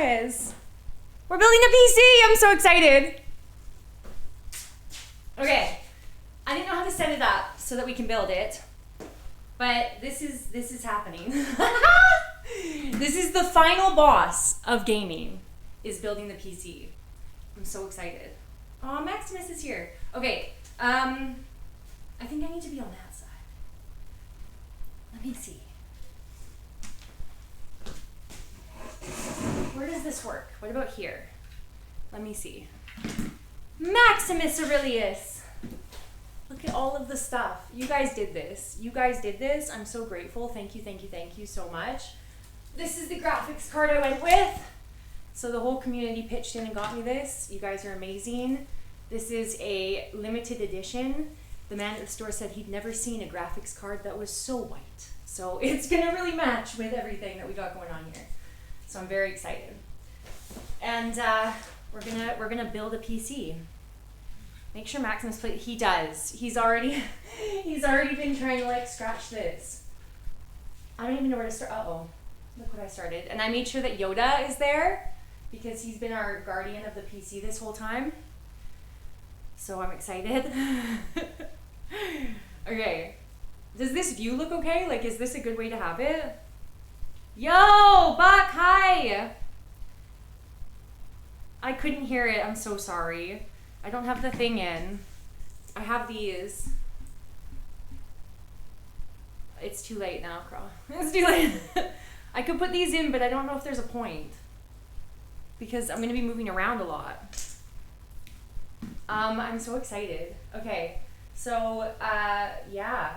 guys. We're building a PC. I'm so excited. Okay, I didn't know how to set it up so that we can build it, but this is happening. This is the final boss of gaming, is building the PC. I'm so excited. Oh, Maximus is here. Okay, I think I need to be on that side. Let me see. Where does this work? What about here? Let me see. Maximus Aurelius. Look at all of the stuff. You guys did this. You guys did this. I'm so grateful. Thank you, thank you, thank you so much. This is the graphics card I went with. So the whole community pitched in and got me this. You guys are amazing. This is a limited edition. The man at the store said he'd never seen a graphics card that was so white. So it's gonna really match with everything that we got going on here. So I'm very excited. And we're gonna build a PC. Make sure Maximus play. He does. He's already been trying to like scratch this. I don't even know where to start. Uh-oh. Look what I started. And I made sure that Yoda is there because he's been our guardian of the PC this whole time. So I'm excited. Okay. Does this view look okay? Like, is this a good way to have it? Yo, Buck, hi! I couldn't hear it. I'm so sorry. I don't have the thing in. I have these. It's too late now, Crow. It's too late. I could put these in, but I don't know if there's a point. Because I'm going to be moving around a lot. I'm so excited. Okay, so, yeah.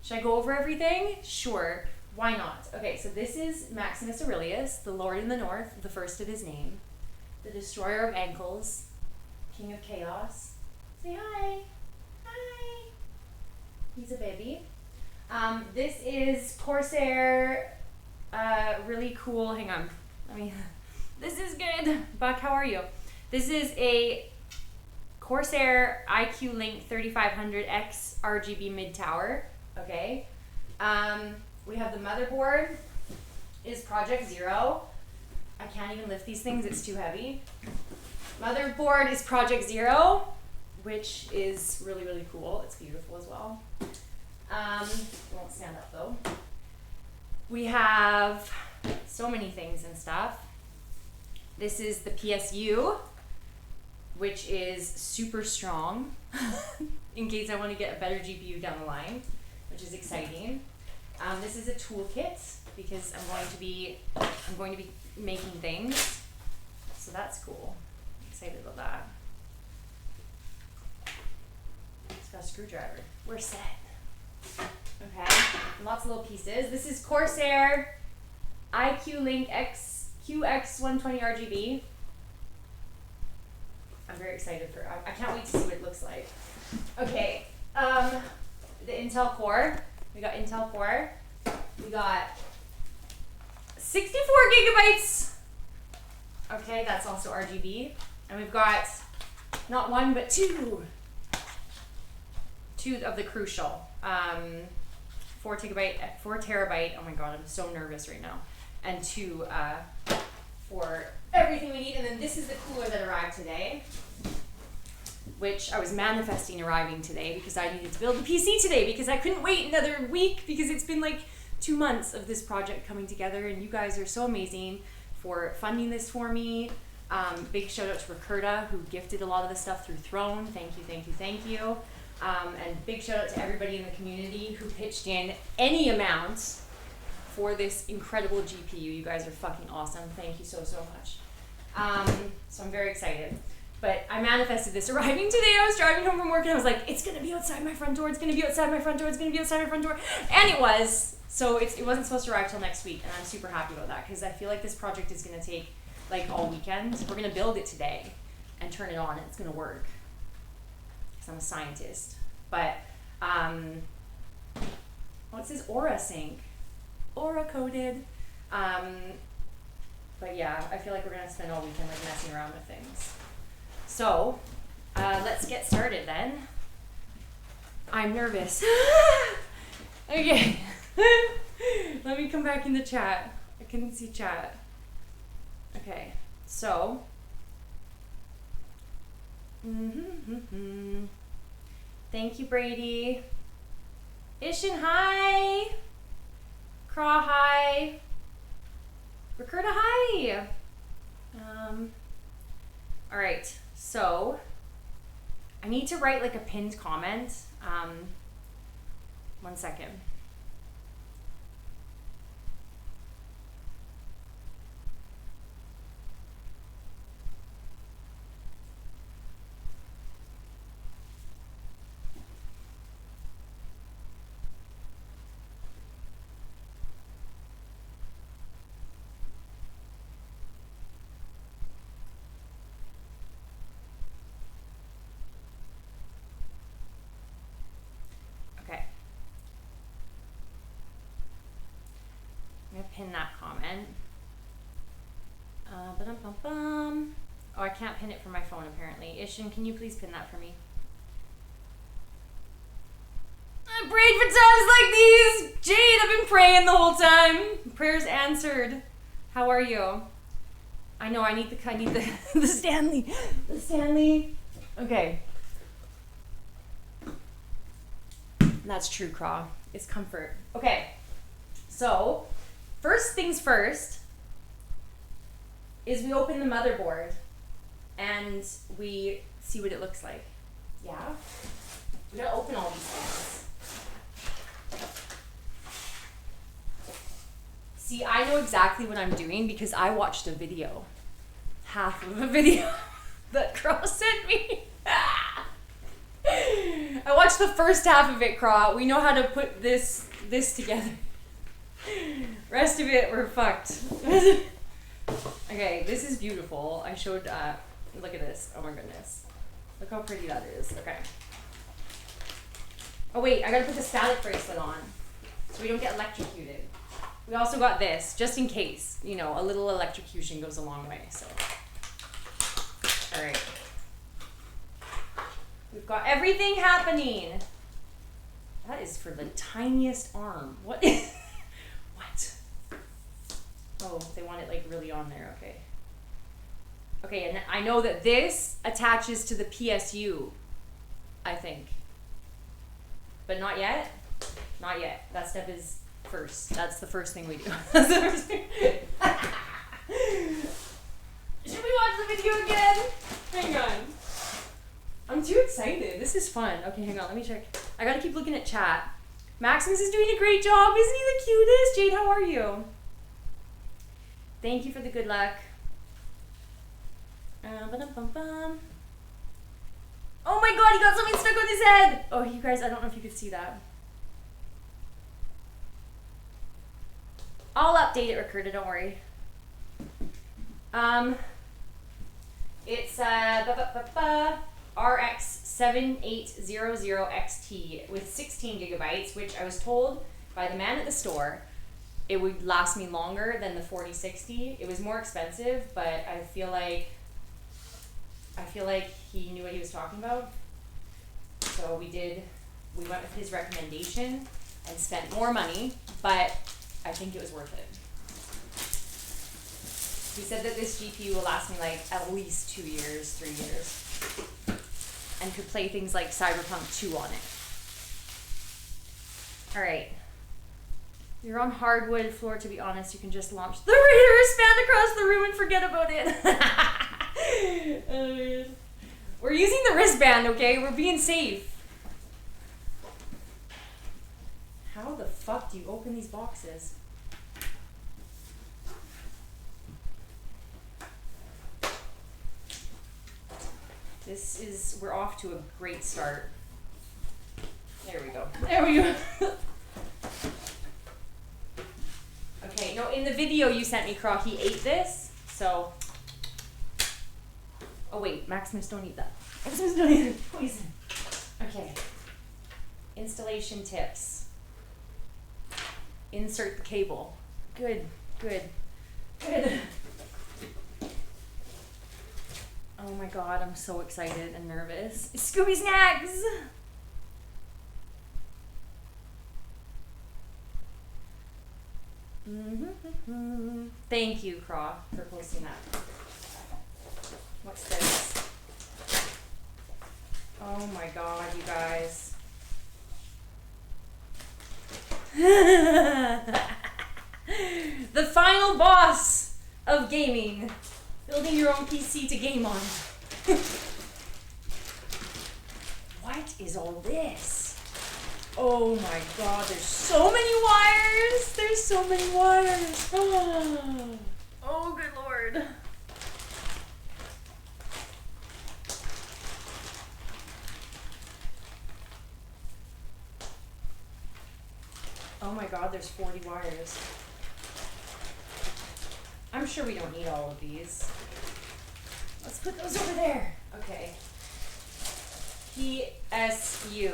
Should I go over everything? Sure. Why not? Okay, so this is Maximus Aurelius, the Lord in the North, the first of his name, the destroyer of ankles, king of chaos. Say hi. Hi. He's a baby. This is Corsair, really cool. Hang on. This is good. Buck, how are you? This is a Corsair IQ Link 3500X RGB mid tower. Okay. We have the motherboard is Project Zero. I can't even lift these things, it's too heavy. Motherboard is Project Zero, which is really, really cool. It's beautiful as well. It won't stand up though. We have so many things and stuff. This is the PSU, which is super strong in case I want to get a better GPU down the line, which is exciting. This is a toolkit because I'm going to be making things, so that's cool. I'm excited about that. It's got a screwdriver. We're set. Okay, lots of little pieces. This is Corsair IQ Link QX120 RGB. I'm very excited for. I can't wait to see what it looks like. Okay, the Intel Core. We got Intel Core. We got 64 gigabytes. Okay, that's also RGB. And we've got not one, but two of the crucial. 4 terabyte. Oh my God, I'm so nervous right now. And two for everything we need. And then this is the cooler that arrived today, which I was manifesting arriving today because I needed to build the PC today because I couldn't wait another week because it's been like 2 months of this project coming together, and you guys are so amazing for funding this for me. Big shout out to Ricarda, who gifted a lot of the stuff through Throne. Thank you, thank you, thank you. And big shout out to everybody in the community who pitched in any amount for this incredible GPU. You guys are fucking awesome. Thank you so, so much. So I'm very excited. But I manifested this arriving today. I was driving home from work and I was like, it's gonna be outside my front door, it's gonna be outside my front door, it's gonna be outside my front door. And it was. So it wasn't supposed to arrive till next week, and I'm super happy about that because I feel like this project is gonna take like all weekend. We're gonna build it today and turn it on and it's gonna work. Because I'm a scientist. But what's this Aura sync? Aura coded. But yeah, I feel like we're gonna spend all weekend like messing around with things. So, let's get started then. I'm nervous. Okay. Let me come back in the chat. I couldn't see chat. Okay, so. Thank you, Brady. Ishin, hi. Craw, hi. Ricarda, hi. All right, so I need to write like a pinned comment. 1 second. Okay. I'm gonna pin that comment. Ba-dum-bum-bum. Oh, I can't pin it from my phone apparently. Ishin, can you please pin that for me? I prayed for times like these! Jade, I've been praying the whole time. Prayers answered. How are you? I know, I need the the Stanley. The Stanley. Okay. That's true, Craw. It's comfort. Okay. So, first things first is we open the motherboard and we see what it looks like. Yeah? We gotta open all these things. See, I know exactly what I'm doing because I watched a video. Half of a video that Craw sent me. I watched the first half of it, Craw. We know how to put this together. Rest of it, we're fucked. Okay, this is beautiful. I showed, look at this. Oh my goodness. Look how pretty that is. Okay. Oh wait, I gotta put the static bracelet on so we don't get electrocuted. We also got this, just in case. You know, a little electrocution goes a long way, so. All right. We've got everything happening. That is for the tiniest arm. What? What? Oh, they want it like really on there. Okay. Okay, and I know that this attaches to the PSU, I think. But not yet? Not yet. That step is first. That's the first thing we do. That's the first thing. Should we watch the video again? Hang on. I'm too excited. This is fun. Okay, hang on. Let me check. I gotta keep looking at chat. Maximus is doing a great job. Isn't he the cutest? Jade, how are you? Thank you for the good luck. Ba-dum-bum-bum. Oh my god, he got something stuck on his head! Oh, you guys, I don't know if you could see that. I'll update it, Ricarda, don't worry. It's RX 7800XT with 16 gigabytes, which I was told by the man at the store it would last me longer than the 4060. It was more expensive, but I feel like he knew what he was talking about. So we went with his recommendation and spent more money, but I think it was worth it. He said that this GPU will last me like at least 2 years, 3 years, and could play things like Cyberpunk 2 on it. All right. You're on hardwood floor, to be honest. You can just launch the Raider wristband across the room and forget about it. We're using the wristband, okay? We're being safe. How the fuck do you open these boxes? We're off to a great start. There we go. There we go. Okay, no, in the video you sent me, Croc, he ate this, so. Oh wait, Maximus, don't eat that. Maximus, don't eat it. Poison. Okay. Installation tips. Insert the cable. Good, good, good. Oh my god, I'm so excited and nervous. Scooby Snacks! Thank you, Craw, for posting that. What's this? Oh my god, you guys. The final boss of gaming. Building your own PC to game on. What is all this? Oh my god, there's so many wires! There's so many wires! Oh, good lord. Oh my god, there's 40 wires. I'm sure we don't need all of these. Let's put those over there. Okay. PSU.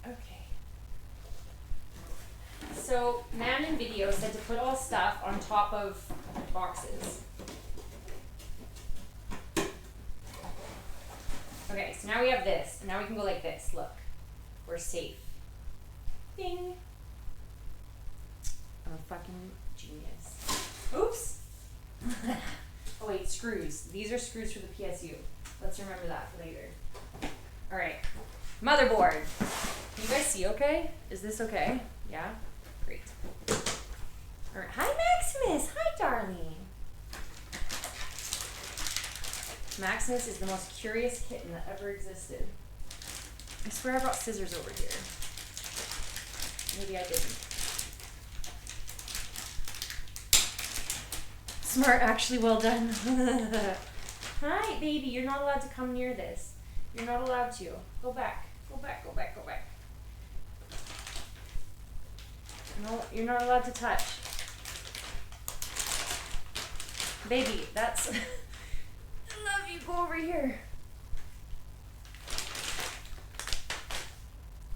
Okay. So, man in video said to put all stuff on top of boxes. Okay, so now we have this, and now we can go like this. Look, we're safe. Ding. I'm a fucking genius. Oops. Oh wait, screws. These are screws for the PSU. Let's remember that for later. All right, motherboard. Can you guys see okay? Is this okay? Yeah? Great. All right, hi Maximus, hi darling. Maximus is the most curious kitten that ever existed. I swear I brought scissors over here. Maybe I didn't. Smart, actually well done. Hi, baby, you're not allowed to come near this. You're not allowed to. Go back. Go back, go back, go back. No, you're not allowed to touch. Baby, that's... I love you. Go over here.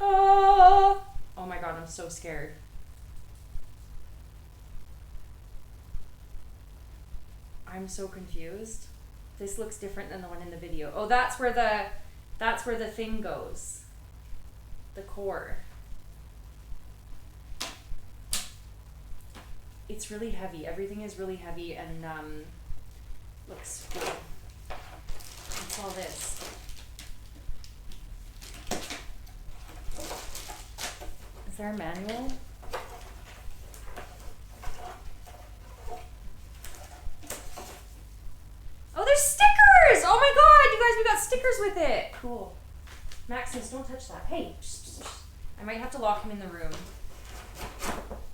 Oh! Oh my god, I'm so scared. I'm so confused. This looks different than the one in the video. Oh, that's where the thing goes. The core. It's really heavy. Everything is really heavy and looks cool. What's all this? Is there a manual? Oh, there's stickers! Oh my god, you guys, we got stickers with it. Cool. Maximus, don't touch that. Hey, I might have to lock him in the room,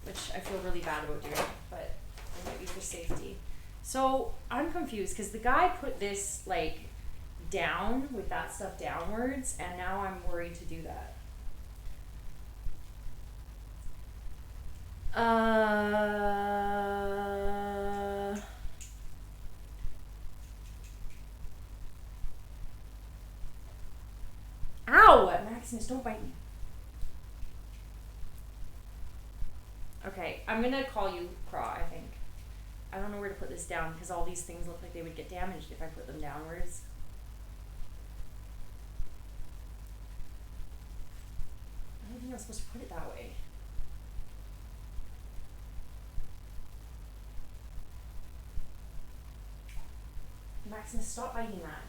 which I feel really bad about doing, but it might be for safety. So I'm confused because the guy put this like down with that stuff downwards, and now I'm worried to do that. Ow! Maximus, don't bite me. Okay, I'm gonna call you Craw, I think. I don't know where to put this down because all these things look like they would get damaged if I put them downwards. I don't think I'm supposed to put it that way. Maximus, stop biting that.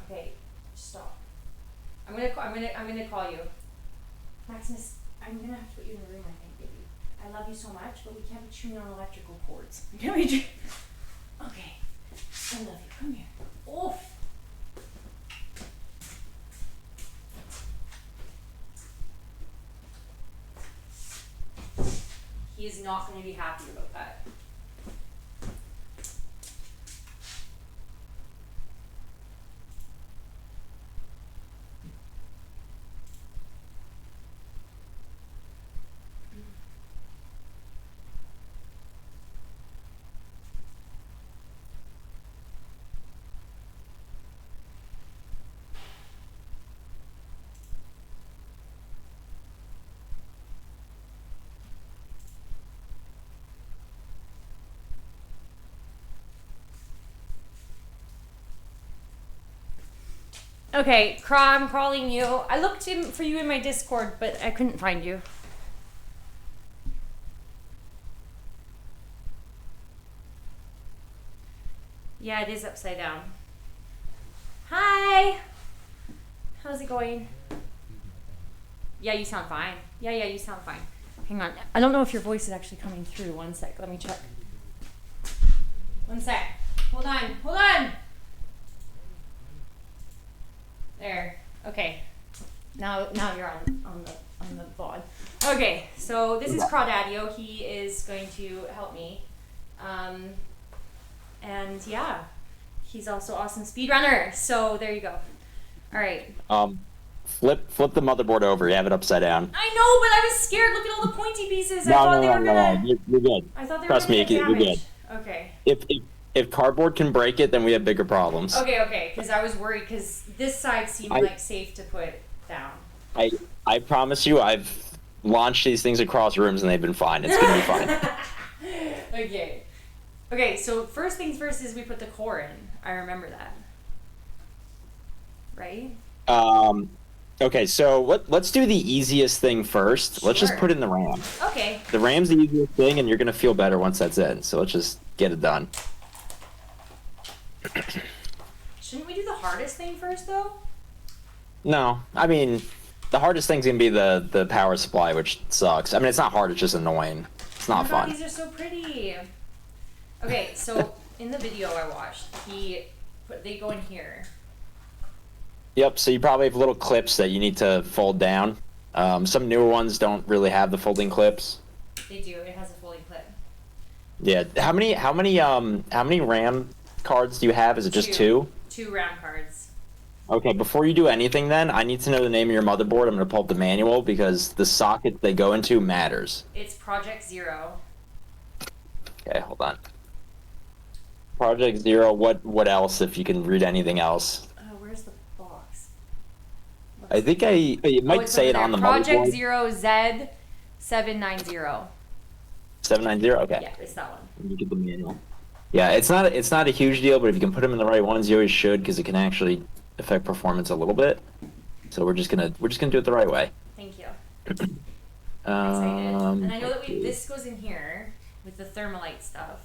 Okay, stop. I'm gonna call you. Maximus, I'm gonna have to put you in the room, I think, baby. I love you so much, but we can't be chewing on electrical cords. Can we do? Okay. I love you. Come here. Oof. He is not going to be happy about that. Okay, I'm calling you. I looked for you in my Discord, but I couldn't find you. Yeah, it is upside down. Hi! How's it going? Yeah, you sound fine. Yeah, you sound fine. Hang on. I don't know if your voice is actually coming through. One sec. Let me check. One sec. Hold on. There. Okay. Now you're on the VOD. Okay, so this is Crawdadio. He is going to help me. And yeah, he's also awesome speedrunner. So there you go. All right. Flip the motherboard over. You have it upside down. I know, but I was scared. Look at all the pointy pieces. I No, thought no, they no, were no, gonna. no. You're good. I thought they were Trust gonna me, get you're damaged. good. Okay. If cardboard can break it, then we have bigger problems. Okay. Because I was worried because this side seemed like safe to put down. I promise you, I've launched these things across rooms and they've been fine. It's gonna be fine. Okay. So first things first is we put the core in. I remember that. Right. Okay, so let's do the easiest thing first. Let's just put in the RAM. Okay. The RAM's the easiest thing, and you're gonna feel better once that's in. So let's just get it done. Shouldn't we do the hardest thing first, though? No, I mean, the hardest thing's gonna be the power supply, which sucks. I mean, it's not hard; it's just annoying. It's not fun. These are so pretty. Okay, so in the video I watched, they go in here. Yep, so you probably have little clips that you need to fold down. Some newer ones don't really have the folding clips. They do. It has a folding clip. Yeah. How many RAM cards do you have? Is it just two? 2 RAM cards. Okay, before you do anything then, I need to know the name of your motherboard. I'm going to pull up the manual because the socket they go into matters. It's Project Zero. Okay, hold on. Project Zero, what else if you can read anything else? Where's the box? I think you might say it on the Project motherboard. Zero Z 790. 790, okay. Yeah, it's that one. You get the manual. Yeah, it's not a huge deal, but if you can put them in the right ones, you always should because it can actually affect performance a little bit. So we're just gonna do it the right way. Thank you. I'm excited. And I know that okay. this goes in here with the thermalite stuff.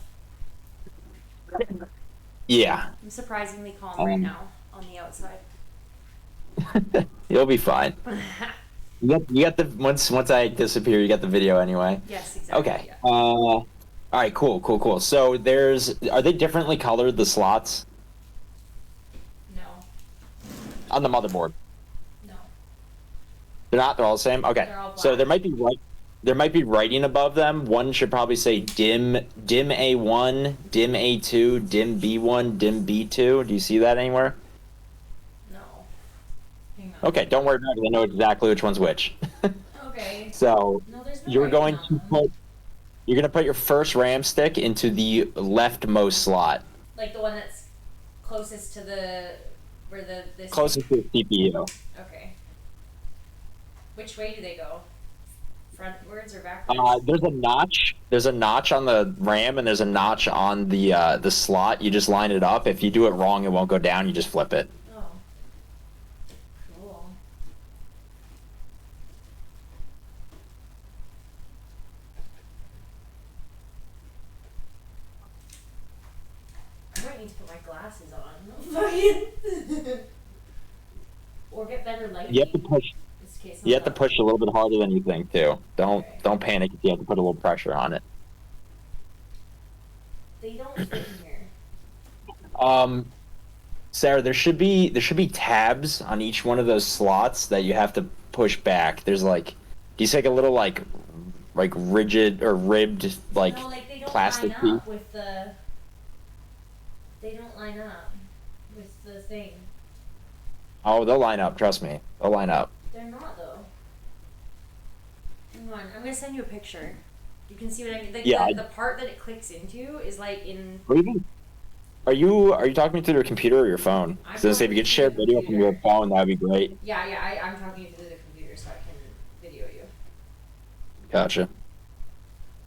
Yeah. I'm surprisingly calm right now on the outside. You'll be fine. You got the once I disappear, you got the video anyway. Yes, exactly. Okay. Yeah. All right. Cool. So are they differently colored, the slots? No. On the motherboard. No. They're not. They're all the same. Okay. They're all black. So there might be writing above them. One should probably say dim A1, dim A2, dim B1, dim B2. Do you see that anywhere? No. Hang on. Okay, don't worry about it. I know exactly which one's which. Okay. So No, there's no you're writing going on to them. you're going to put your first RAM stick into the leftmost slot. Like the one that's closest to this. Closest to the CPU. Okay. Which way do they go? Frontwards or backwards? There's a notch on the RAM, and there's a notch on the slot. You just line it up. If you do it wrong, it won't go down. You just flip it. Oh. Cool. I might need to put my glasses on. Or get better lighting. You have to push. You have to push a little bit harder than you think too. Don't panic if you have to put a little pressure on it. They don't fit in here. Sarah, there should be tabs on each one of those slots that you have to push back. There's like, do you see like a little like rigid or ribbed like No, like they don't plastic line up piece? with the. They don't line up with the thing. Oh, they'll line up. Trust me, they'll line up. They're not though. Hang on, I'm gonna send you a picture. You can see what I mean. Like Yeah, the part that it clicks into is like in. Are you talking to me through your computer or your phone? I'm So say if you could share talking to the video from your phone, that would be great. Yeah. I'm talking through the computer so I can video you. Gotcha.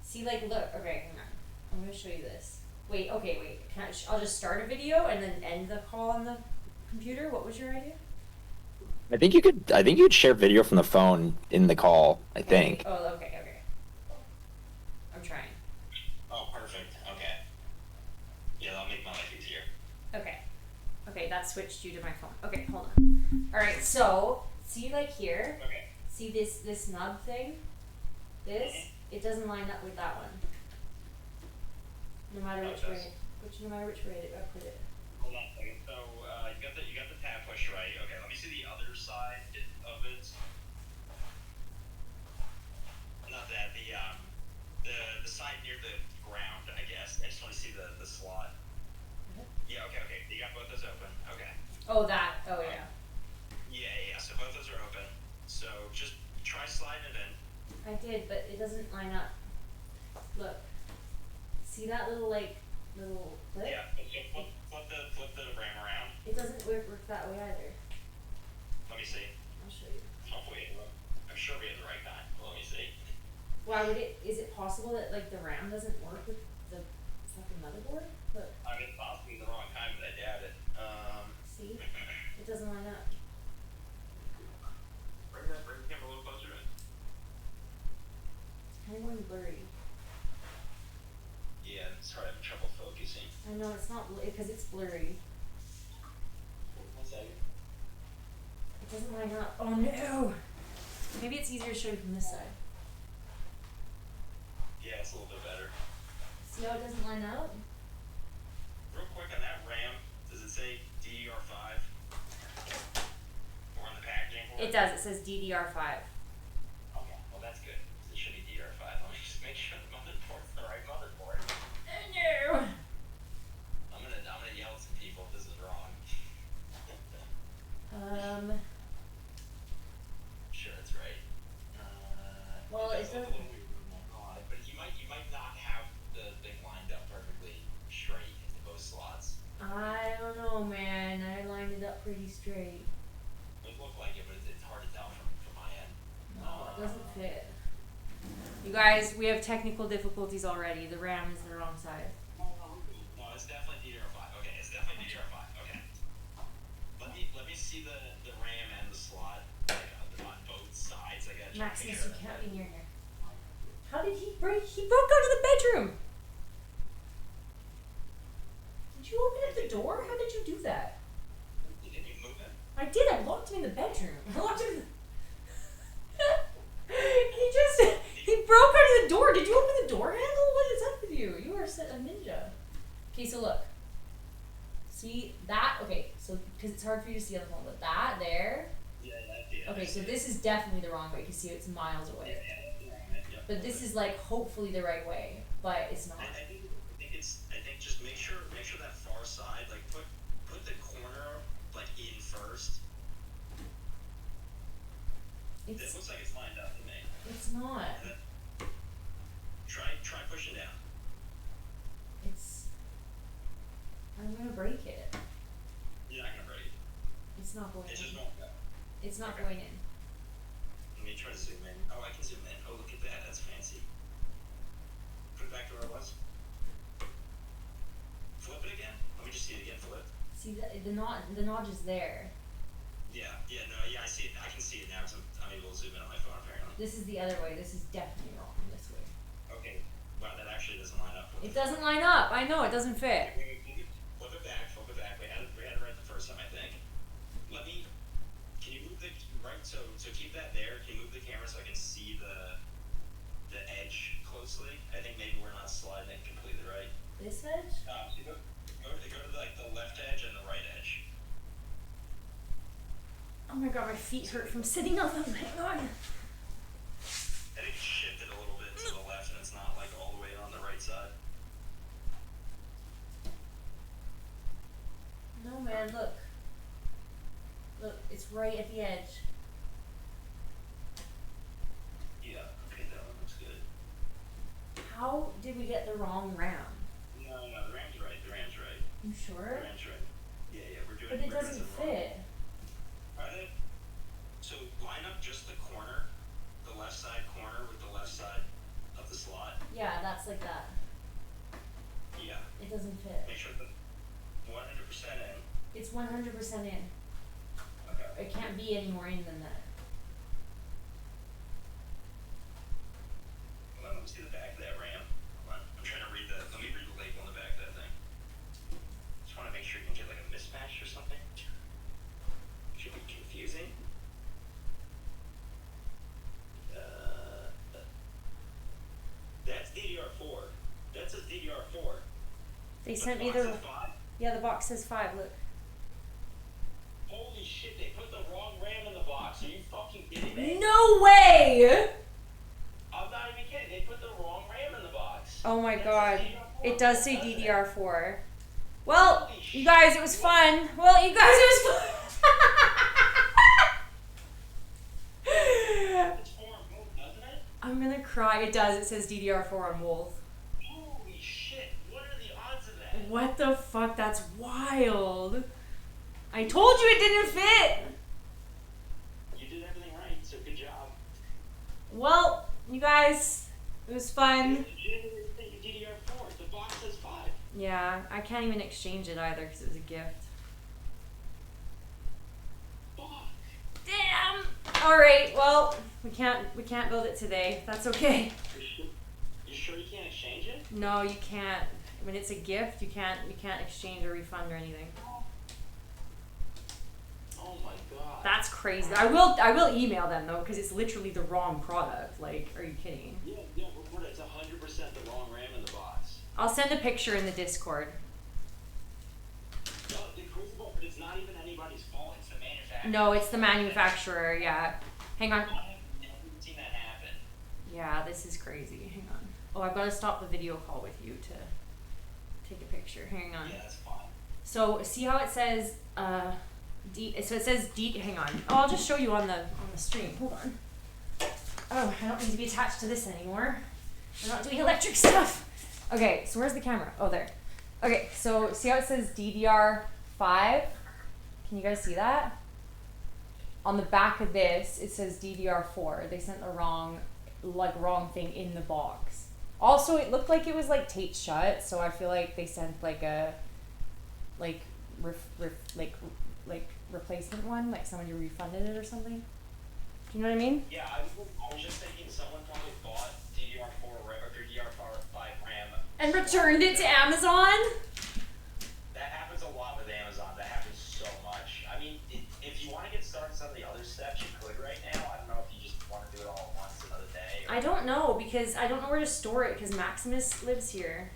See, like, look. Okay, hang on. I'm gonna show you this. Wait. Okay. Wait. I'll just start a video and then end the call on the computer. What was your idea? I think you could share video from the phone in the call. I Okay. think. Oh, okay, okay. I'm trying. Oh, perfect. Okay. Yeah, that'll make my life easier. Okay. Okay, that switched you to my phone. Okay, hold on. All right, so see like here. Okay. See this nub thing? This it doesn't line up with that one. No matter which way, no matter which way I put it. Hold on a second. So you got the tab push right. Okay, let me see the other side of it. Not that the side near the ground, I guess. I just want to see the slot. Yeah. Okay. Okay. You got both those open. Okay. Oh, that. Oh, yeah. Yeah. So both those are open. So just try sliding it in. I did, but it doesn't line up. Look. See that little little clip? Yeah. So flip the ram around. It doesn't work that way either. Let me see. I'll show you. Oh wait. I'm sure we have the right kind. Let me see. Why would it? Is it possible that like the RAM doesn't work with the fucking motherboard? Look. I mean, it's possibly the wrong kind, but I doubt it. See, it doesn't line up. Bring the camera a little closer to it. I'm going blurry. Yeah, sorry, I'm having trouble focusing. I know it's not because it's blurry. 1 second. It doesn't line up. Oh no! Maybe it's easier to show you from this side. Yeah, it's a little bit better. See how it doesn't line up? Real quick on that RAM, does it say DDR5? Or on the packaging for it? It does. It says DDR5. Okay, well that's good. It should be DDR5. Let me just make sure the motherboard's the right motherboard. No. I'm gonna yell at some people if this is wrong. Sure, it's right. Well, it doesn't. But you might not have the thing lined up perfectly straight into both slots. I don't know, man. I lined it up pretty straight. It looked like it, but it's hard to tell from my end. No, it doesn't fit. You guys, we have technical difficulties already. The RAM is the wrong side. No, it's definitely DDR5. Okay, it's definitely DDR5. Okay. Let me see the RAM and the slot on both sides. I gotta Maximus, you can't be near here. How did he break? He broke out of the bedroom. Did you open up the door? How did you do that? Did you move it? I did. I locked him in the bedroom. I locked him in the... He broke out of the door. Did you open the door handle? What is up with you? You are a ninja. Okay, so look. See that? Okay, so because it's hard for you to see on the phone, but that there. Yeah. Okay, so this is definitely the wrong way. You can see it's miles away. Yeah. But this is like hopefully the right way, but it's not. I think just make sure that far side, like put the corner like in first. It looks like it's lined up to me. It's not. Try pushing down. I'm gonna break it. You're not gonna break it. It's not going in. It just won't go. It's not going in. Let me try to zoom in. Oh, I can zoom in. Oh, look at that. That's fancy. Put it back to where it was. Flip it again. Let me just see it again. Flip. See the notch is there. Yeah. I see it. I can see it now because I'm able to zoom in on my phone apparently. This is the other way. This is definitely wrong. This way. Okay. Wow, that actually doesn't line up. It doesn't line up. I know it doesn't fit. Flip it back. We had it right the first time, I think. Can you move the right? So keep that there. Can you move the camera so I can see the edge closely? I think maybe we're not sliding it completely right. This edge? So go to like the left edge and the right edge. Oh my god, my feet hurt from sitting on them. Hang on. I think it's shifted a little bit to the left and it's not like all the way on the right side. No man, look. Look, it's right at the edge. Yeah, okay, that one looks good. How did we get the wrong RAM? No, the ram's right. You sure? The ram's right. Yeah, we're doing But it doesn't fit. Alright, so line up just the corner, the left side corner with the left side of the slot. Yeah, that's like that. Yeah. It doesn't fit. Make sure that 100% in. It's 100% in. Okay. it can't be any more in than that. Hold on, let me see the back of that RAM. Hold on. I'm trying to read the. Let me read the label on the back of that thing. Just want to make sure you can get like a mismatch or something. Should be confusing. That's DDR4. That says DDR4. They sent me the. Yeah, the box says 5. Look. Holy shit! They put the wrong RAM in the box. Are you fucking kidding me? No way! I'm not even kidding. They put the wrong RAM in the box. Oh my That god. says DDR4, It does say doesn't it? DDR4. Well, Holy you guys, it was fun. Well, you guys, it was fun. It's 4 on both, doesn't it? I'm gonna cry. It does. It says DDR4 on both. Holy shit! What are the odds of that? What the fuck? That's wild. I told you it didn't fit. You did everything right, so good job. Well, you guys, it was fun. DDR4. The box says 5. Yeah, I can't even exchange it either because it was a gift. Fuck. Damn. All right. Well, we can't build it today. That's okay. You sure you can't exchange it? No, you can't. When it's a gift, you can't exchange or refund or anything. Oh my god. That's crazy. I will email them though because it's literally the wrong product. Like, are you kidding? Yeah, but it's 100% the wrong RAM in the box. I'll send a picture in the Discord. No, the crazy part, but it's not even anybody's fault. It's the manufacturer. No, it's the manufacturer. Yeah. Hang on. I have never seen that happen. Yeah, this is crazy. Hang on. Oh, I've got to stop the video call with you to take a picture. Hang on. Yeah, that's fine. So see how it says so it says hang on. Oh, I'll just show you on the stream. Hold on. Oh, I don't need to be attached to this anymore. We're not doing electric stuff. Okay, so where's the camera? Oh, there. Okay, so see how it says DDR5? Can you guys see that? On the back of this, it says DDR4. They sent the wrong thing in the box. Also, it looked like it was like taped shut, so I feel like they sent like a replacement one, like somebody refunded it or something. Do you know what I mean? Yeah, I was just thinking someone probably bought DDR4 or DDR5 RAM. And returned it to Amazon? That happens a lot with Amazon. That happens so much. I mean, if you want to get started on some of the other steps, you could right now. I don't know if you just want to do it all at once another day. I don't know because I don't know where to store it because Maximus lives here.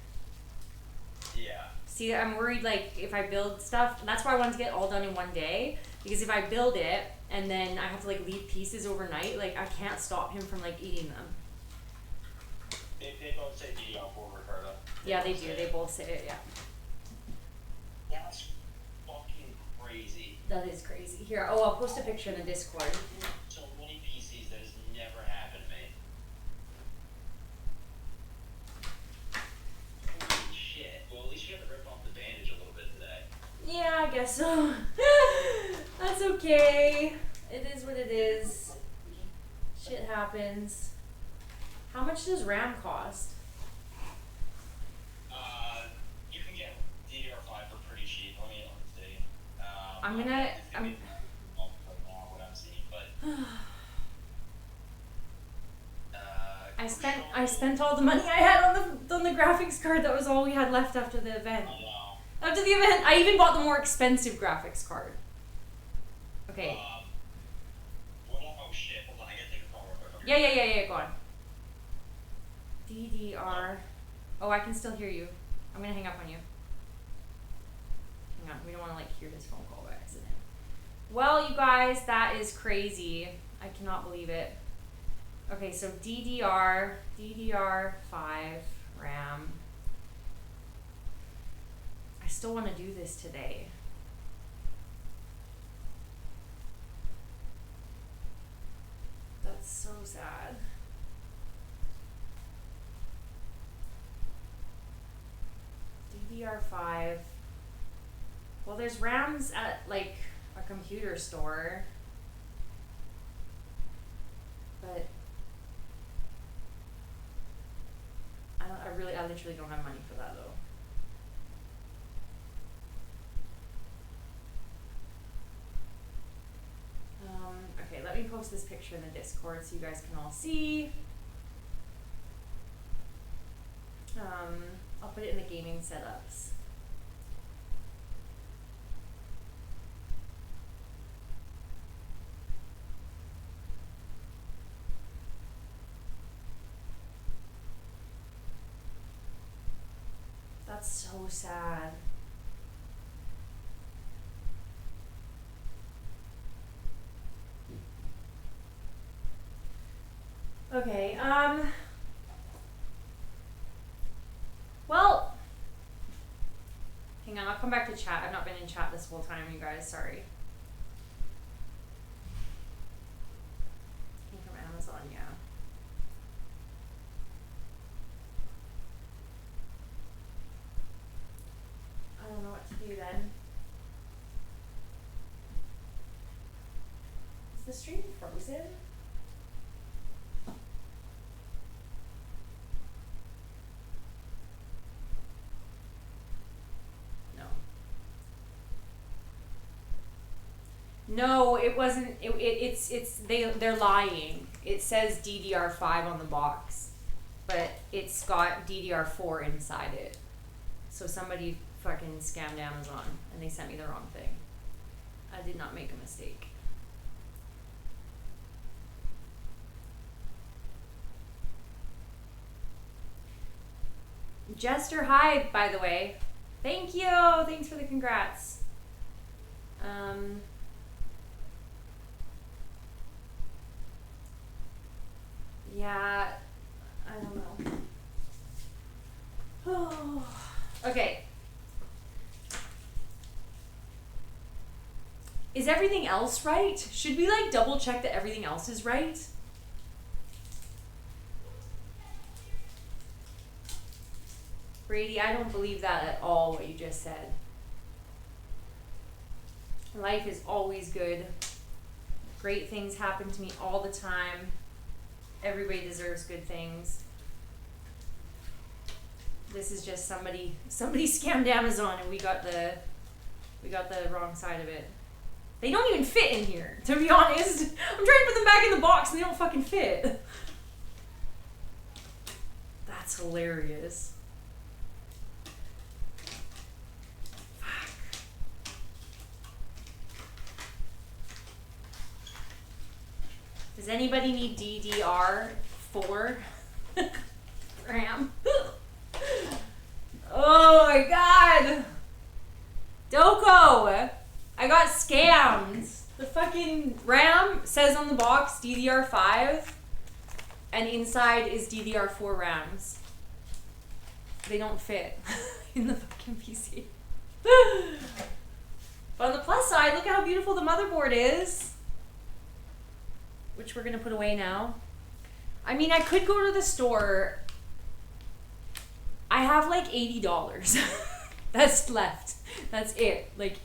Yeah. See, I'm worried like if I build stuff, and that's why I wanted to get it all done in one day because if I build it and then I have to like leave pieces overnight, like I can't stop him from like eating them. They both say DDR4, Ricardo. Yeah, they do. They both say it, yeah. That's fucking crazy. That is crazy. Here, oh, I'll post a picture in the Discord. So many PCs, that has never happened to me. Holy shit. Well, at least you had to rip off the bandage a little bit today. Yeah, I guess so. That's okay. It is what it is. Shit happens. How much does RAM cost? You can get DDR5 for pretty cheap. Let me see. I'm what I'm seeing, but I spent all the money I had on the graphics card. That was all we had left after the event. I know. After the event, I even bought the more expensive graphics card. Okay. Oh shit! Hold on, I gotta take a call real quick. Yeah. Go on. DDR. Oh, I can still hear you. I'm gonna hang up on you. Hang on. We don't want to like hear this phone call by accident. Well, you guys, that is crazy. I cannot believe it. Okay, so DDR5 RAM. I still want to do this today. That's so sad. DDR5. Well, there's RAMs at like a computer store. But I literally don't have money for that though. me post this picture in the Discord so you guys can all see. I'll put it in the gaming setups. That's so sad. Okay, well, hang on, I'll come back to chat. I've not been in chat this whole time, you guys, sorry. Came from Amazon, yeah. I don't know what to do then. Is the stream frozen? No, it wasn't. They're lying. It says DDR5 on the box, but it's got DDR4 inside it. So somebody fucking scammed Amazon and they sent me the wrong thing. I did not make a mistake. Jester, hi, by the way. Thank you. Thanks for the congrats. Yeah, I don't know. Oh, okay. Is everything else right? Should we like double check that everything else is right? Brady, I don't believe that at all, what you just said. Life is always good. Great things happen to me all the time. Everybody deserves good things. This is just somebody scammed Amazon and we got the wrong side of it. They don't even fit in here, to be honest. I'm trying to put them back in the box and they don't fucking fit. That's hilarious. Fuck. Does anybody need DDR4 RAM? Oh my god! Doko! I got scammed! The fucking RAM says on the box DDR5 and inside is DDR4 RAMs. They don't fit in the fucking PC. But on the plus side, look at how beautiful the motherboard is. Which we're gonna put away now. I mean, I could go to the store. I have like $80 that's left. That's it, like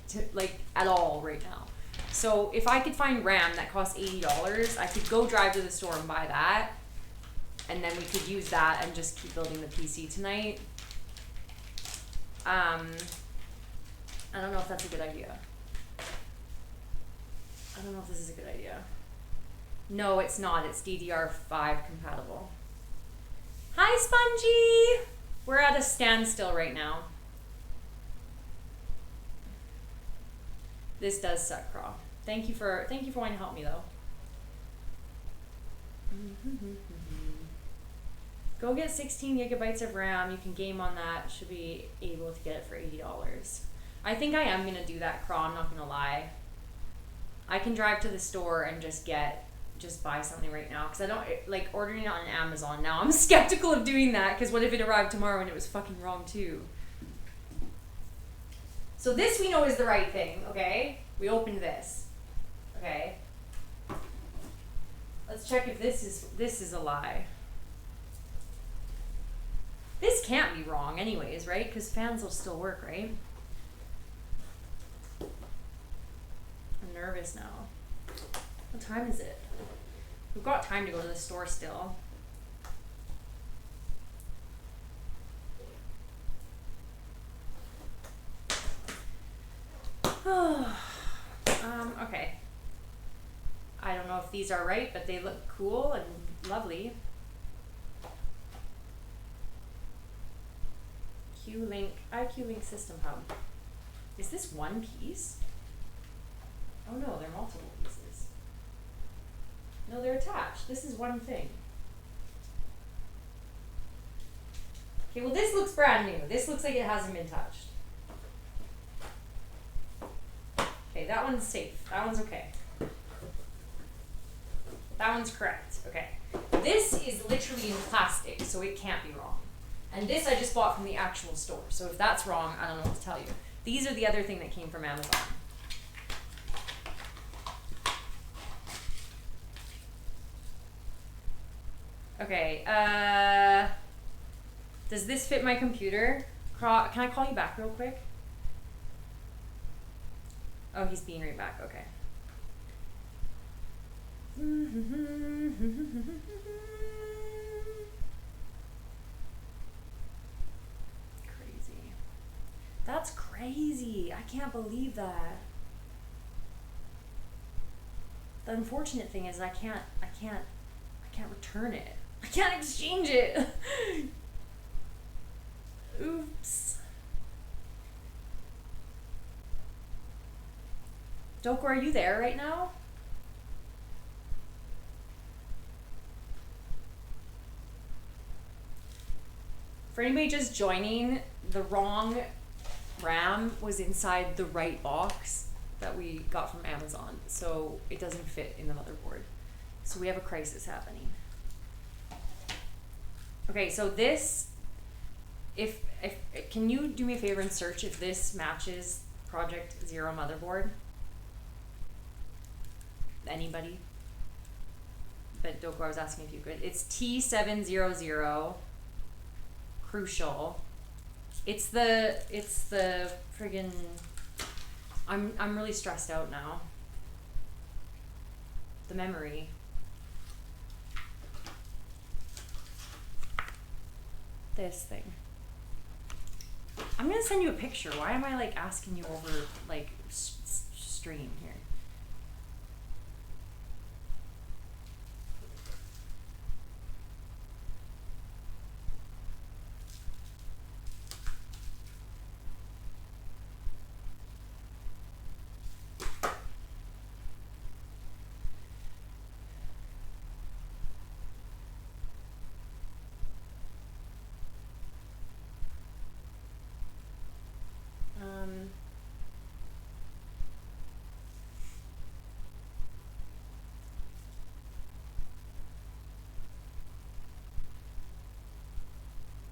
at all right now. So if I could find RAM that costs $80, I could go drive to the store and buy that, and then we could use that and just keep building the PC tonight. I don't know if that's a good idea. I don't know if this is a good idea. No, it's not. It's DDR5 compatible. Hi, Spongy! We're at a standstill right now. This does suck, Craw. Thank you for wanting to help me though. Go get 16 gigabytes of RAM. You can game on that. Should be able to get it for $80. I think I am gonna do that, Craw. I'm not gonna lie. I can drive to the store and just buy something right now because I don't like ordering it on Amazon now. I'm skeptical of doing that because what if it arrived tomorrow and it was fucking wrong too? So this we know is the right thing, okay? We opened this, okay? Let's check if this is a lie. This can't be wrong anyways, right? Because fans will still work, right? I'm nervous now. What time is it? We've got time to go to the store still. Okay. I I don't know if these are right, but they look cool and lovely. IQ-Link System Hub. Is this one piece? Oh no, they're multiple pieces. No, they're attached. This is one thing. Okay, well this looks brand new. This looks like it hasn't been touched. Okay, that one's safe. That one's okay. That one's correct. Okay. This is literally in plastic, so it can't be wrong. And this I just bought from the actual store. So if that's wrong, I don't know what to tell you. These are the other thing that came from Amazon. Okay, does this fit my computer? Can I call you back real quick? Oh, he's being right back, okay. Crazy. That's crazy. I can't believe that. The unfortunate thing is I can't return it. I can't exchange it. Oops. Doko, are you there right now? For anybody just joining, the wrong RAM was inside the right box that we got from Amazon, so it doesn't fit in the motherboard. So we have a crisis happening. Okay, so this, if can you do me a favor and search if this matches Project Zero motherboard? Anybody? But Doko, I was asking if you could. It's T700 Crucial. It's the friggin', I'm really stressed out now. The memory. This thing. I'm gonna send you a picture. Why am I like asking you over like stream here?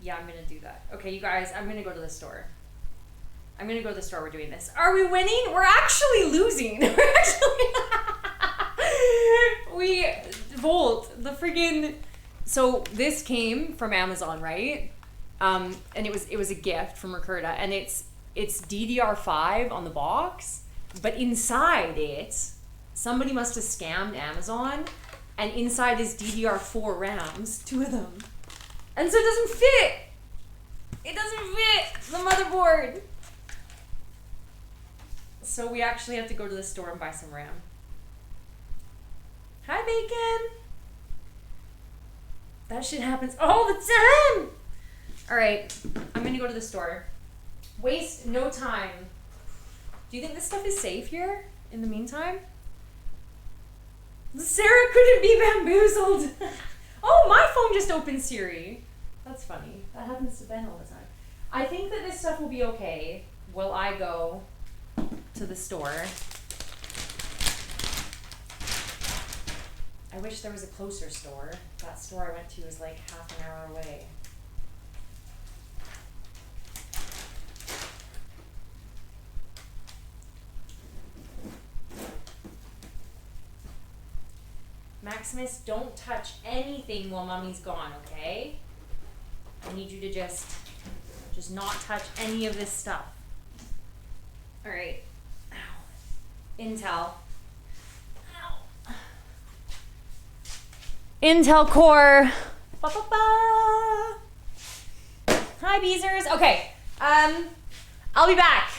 Yeah, I'm gonna do that. Okay, you guys, I'm gonna go to the store. I'm gonna go to the store. We're doing this. Are we winning? We're actually losing. We're actually we Volt the friggin'. So this came from Amazon, right? And it was a gift from Ricarda, and it's DDR5 on the box, but inside it, somebody must have scammed Amazon, and inside is DDR4 RAMs, 2 of them. And so it doesn't fit. It doesn't fit the motherboard. So we actually have to go to the store and buy some RAM. Hi, Bacon. That shit happens all the time. All right, I'm gonna go to the store. Waste no time. Do you think this stuff is safe here in the meantime? Sarah couldn't be bamboozled. Oh, my phone just opened Siri. That's funny. That happens to Ben all the time. I think that this stuff will be okay while I go to the store. I wish there was a closer store. That store I went to is like half an hour away. Maximus, don't touch anything while Mommy's gone, okay? I need you to just not touch any of this stuff. All right. Ow. Intel. Ow. Intel Core. Ba, ba, ba. Hi, Beezers. Okay. I'll be back.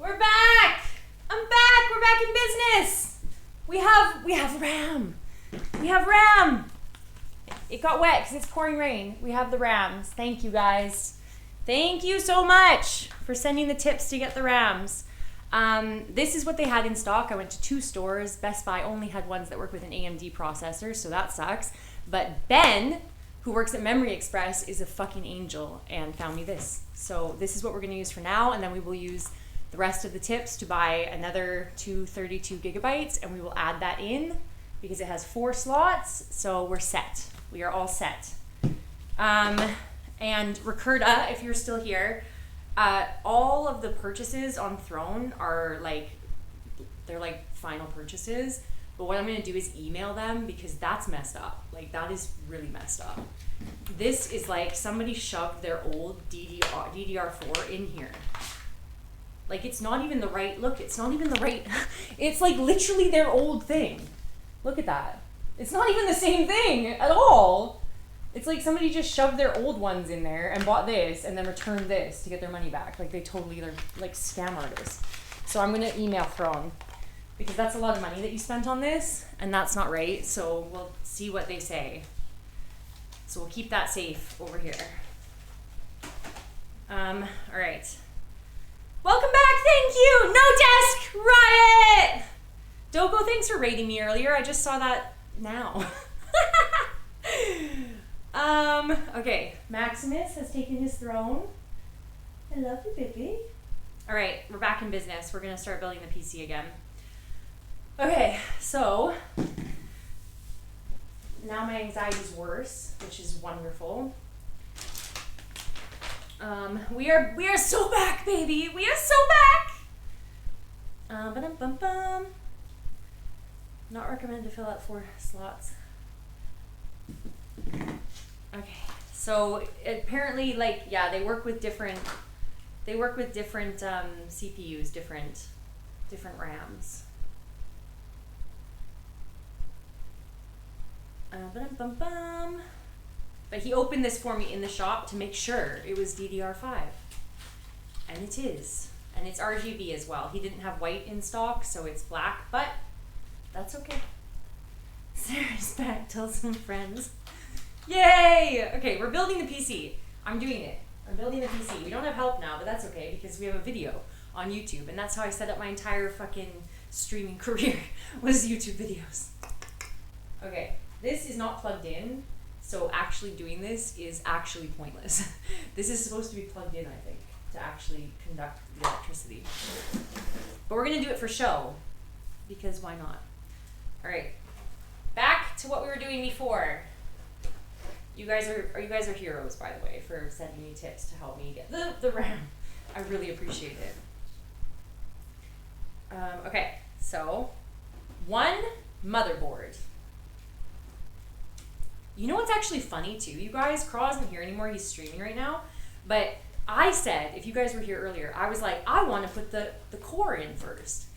We're back! I'm back! We're back in business! We have RAM! We have RAM! It got wet because it's pouring rain. We have the RAMs. Thank you guys. Thank you so much for sending the tips to get the RAMs. This is what they had in stock. I went to 2 stores. Best Buy only had ones that work with an AMD processor, so that sucks. But Ben, who works at Memory Express, is a fucking angel and found me this. So this is what we're going to use for now, and then we will use the rest of the tips to buy another 232 gigabytes, and we will add that in because it has 4 slots, so we're set. We are all set. And Ricarda, if you're still here, all of the purchases on Throne are they're like final purchases, but what I'm going to do is email them because that's messed up. Like, that is really messed up. This is like somebody shoved their old DDR4 in here. Like, it's not even the right, look, it's not even the right, it's like literally their old thing. Look at that. It's not even the same thing at all. It's like somebody just shoved their old ones in there and bought this and then returned this to get their money back. Like, they're like scam artists. So I'm going to email Throne because that's a lot of money that you spent on this and that's not right. So we'll see what they say. So we'll keep that safe over here. All right. Welcome back, thank you! No desk riot! Doko, thanks for rating me earlier. I just saw that now. Okay, Maximus has taken his throne. I love you, baby. All right, we're back in business. We're gonna start building the PC again. Okay, so now my anxiety's worse, which is wonderful. We are so back, baby. We are so back. Ba-dum-bum-bum. Not recommended to fill out 4 slots. Okay, so apparently, like, yeah, they work with different CPUs, different RAMs. Ba-dum-bum-bum. But he opened this for me in the shop to make sure it was DDR5. And it is. And it's RGB as well. He didn't have white in stock, so it's black, but that's okay. Sarah's back, tell some friends. Yay! Okay, we're building the PC. I'm doing it. I'm building the PC. We don't have help now, but that's okay because we have a video on YouTube, and that's how I set up my entire fucking streaming career was YouTube videos. Okay, this is not plugged in, so actually doing this is actually pointless. This is supposed to be plugged in, I think, to actually conduct the electricity. But we're gonna do it for show, because why not? All right, back to what we were doing before. You guys are heroes, by the way, for sending me tips to help me get the RAM. I really appreciate it. Okay, so 1 motherboard. You know what's actually funny too, you guys? Craw isn't here anymore, he's streaming right now. But I said, if you guys were here earlier, I was like, I want to put the core in first.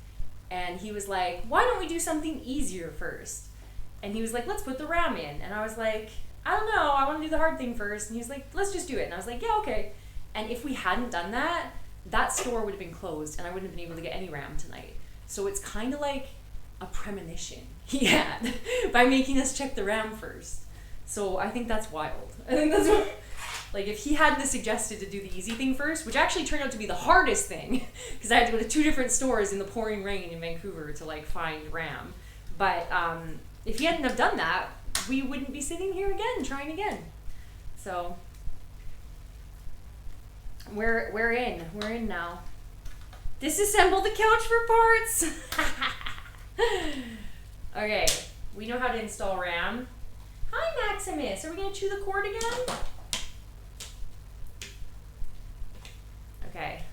And he was like, why don't we do something easier first? And he was like, let's put the RAM in. And I was like, I don't know, I want to do the hard thing first. And he was like, let's just do it. And I was like, yeah, okay. And if we hadn't done that, that store would have been closed and I wouldn't have been able to get any RAM tonight. So it's kind of like a premonition he had by making us check the RAM first. So I think that's wild. I think that's what, like, if he hadn't suggested to do the easy thing first, which actually turned out to be the hardest thing, because I had to go to 2 different stores in the pouring rain in Vancouver to like find RAM. But if he hadn't have done that, we wouldn't be sitting here again, trying again. So we're in now. Disassemble the couch for parts. Okay, we know how to install RAM. Hi Maximus, are we gonna chew the cord again? Okay.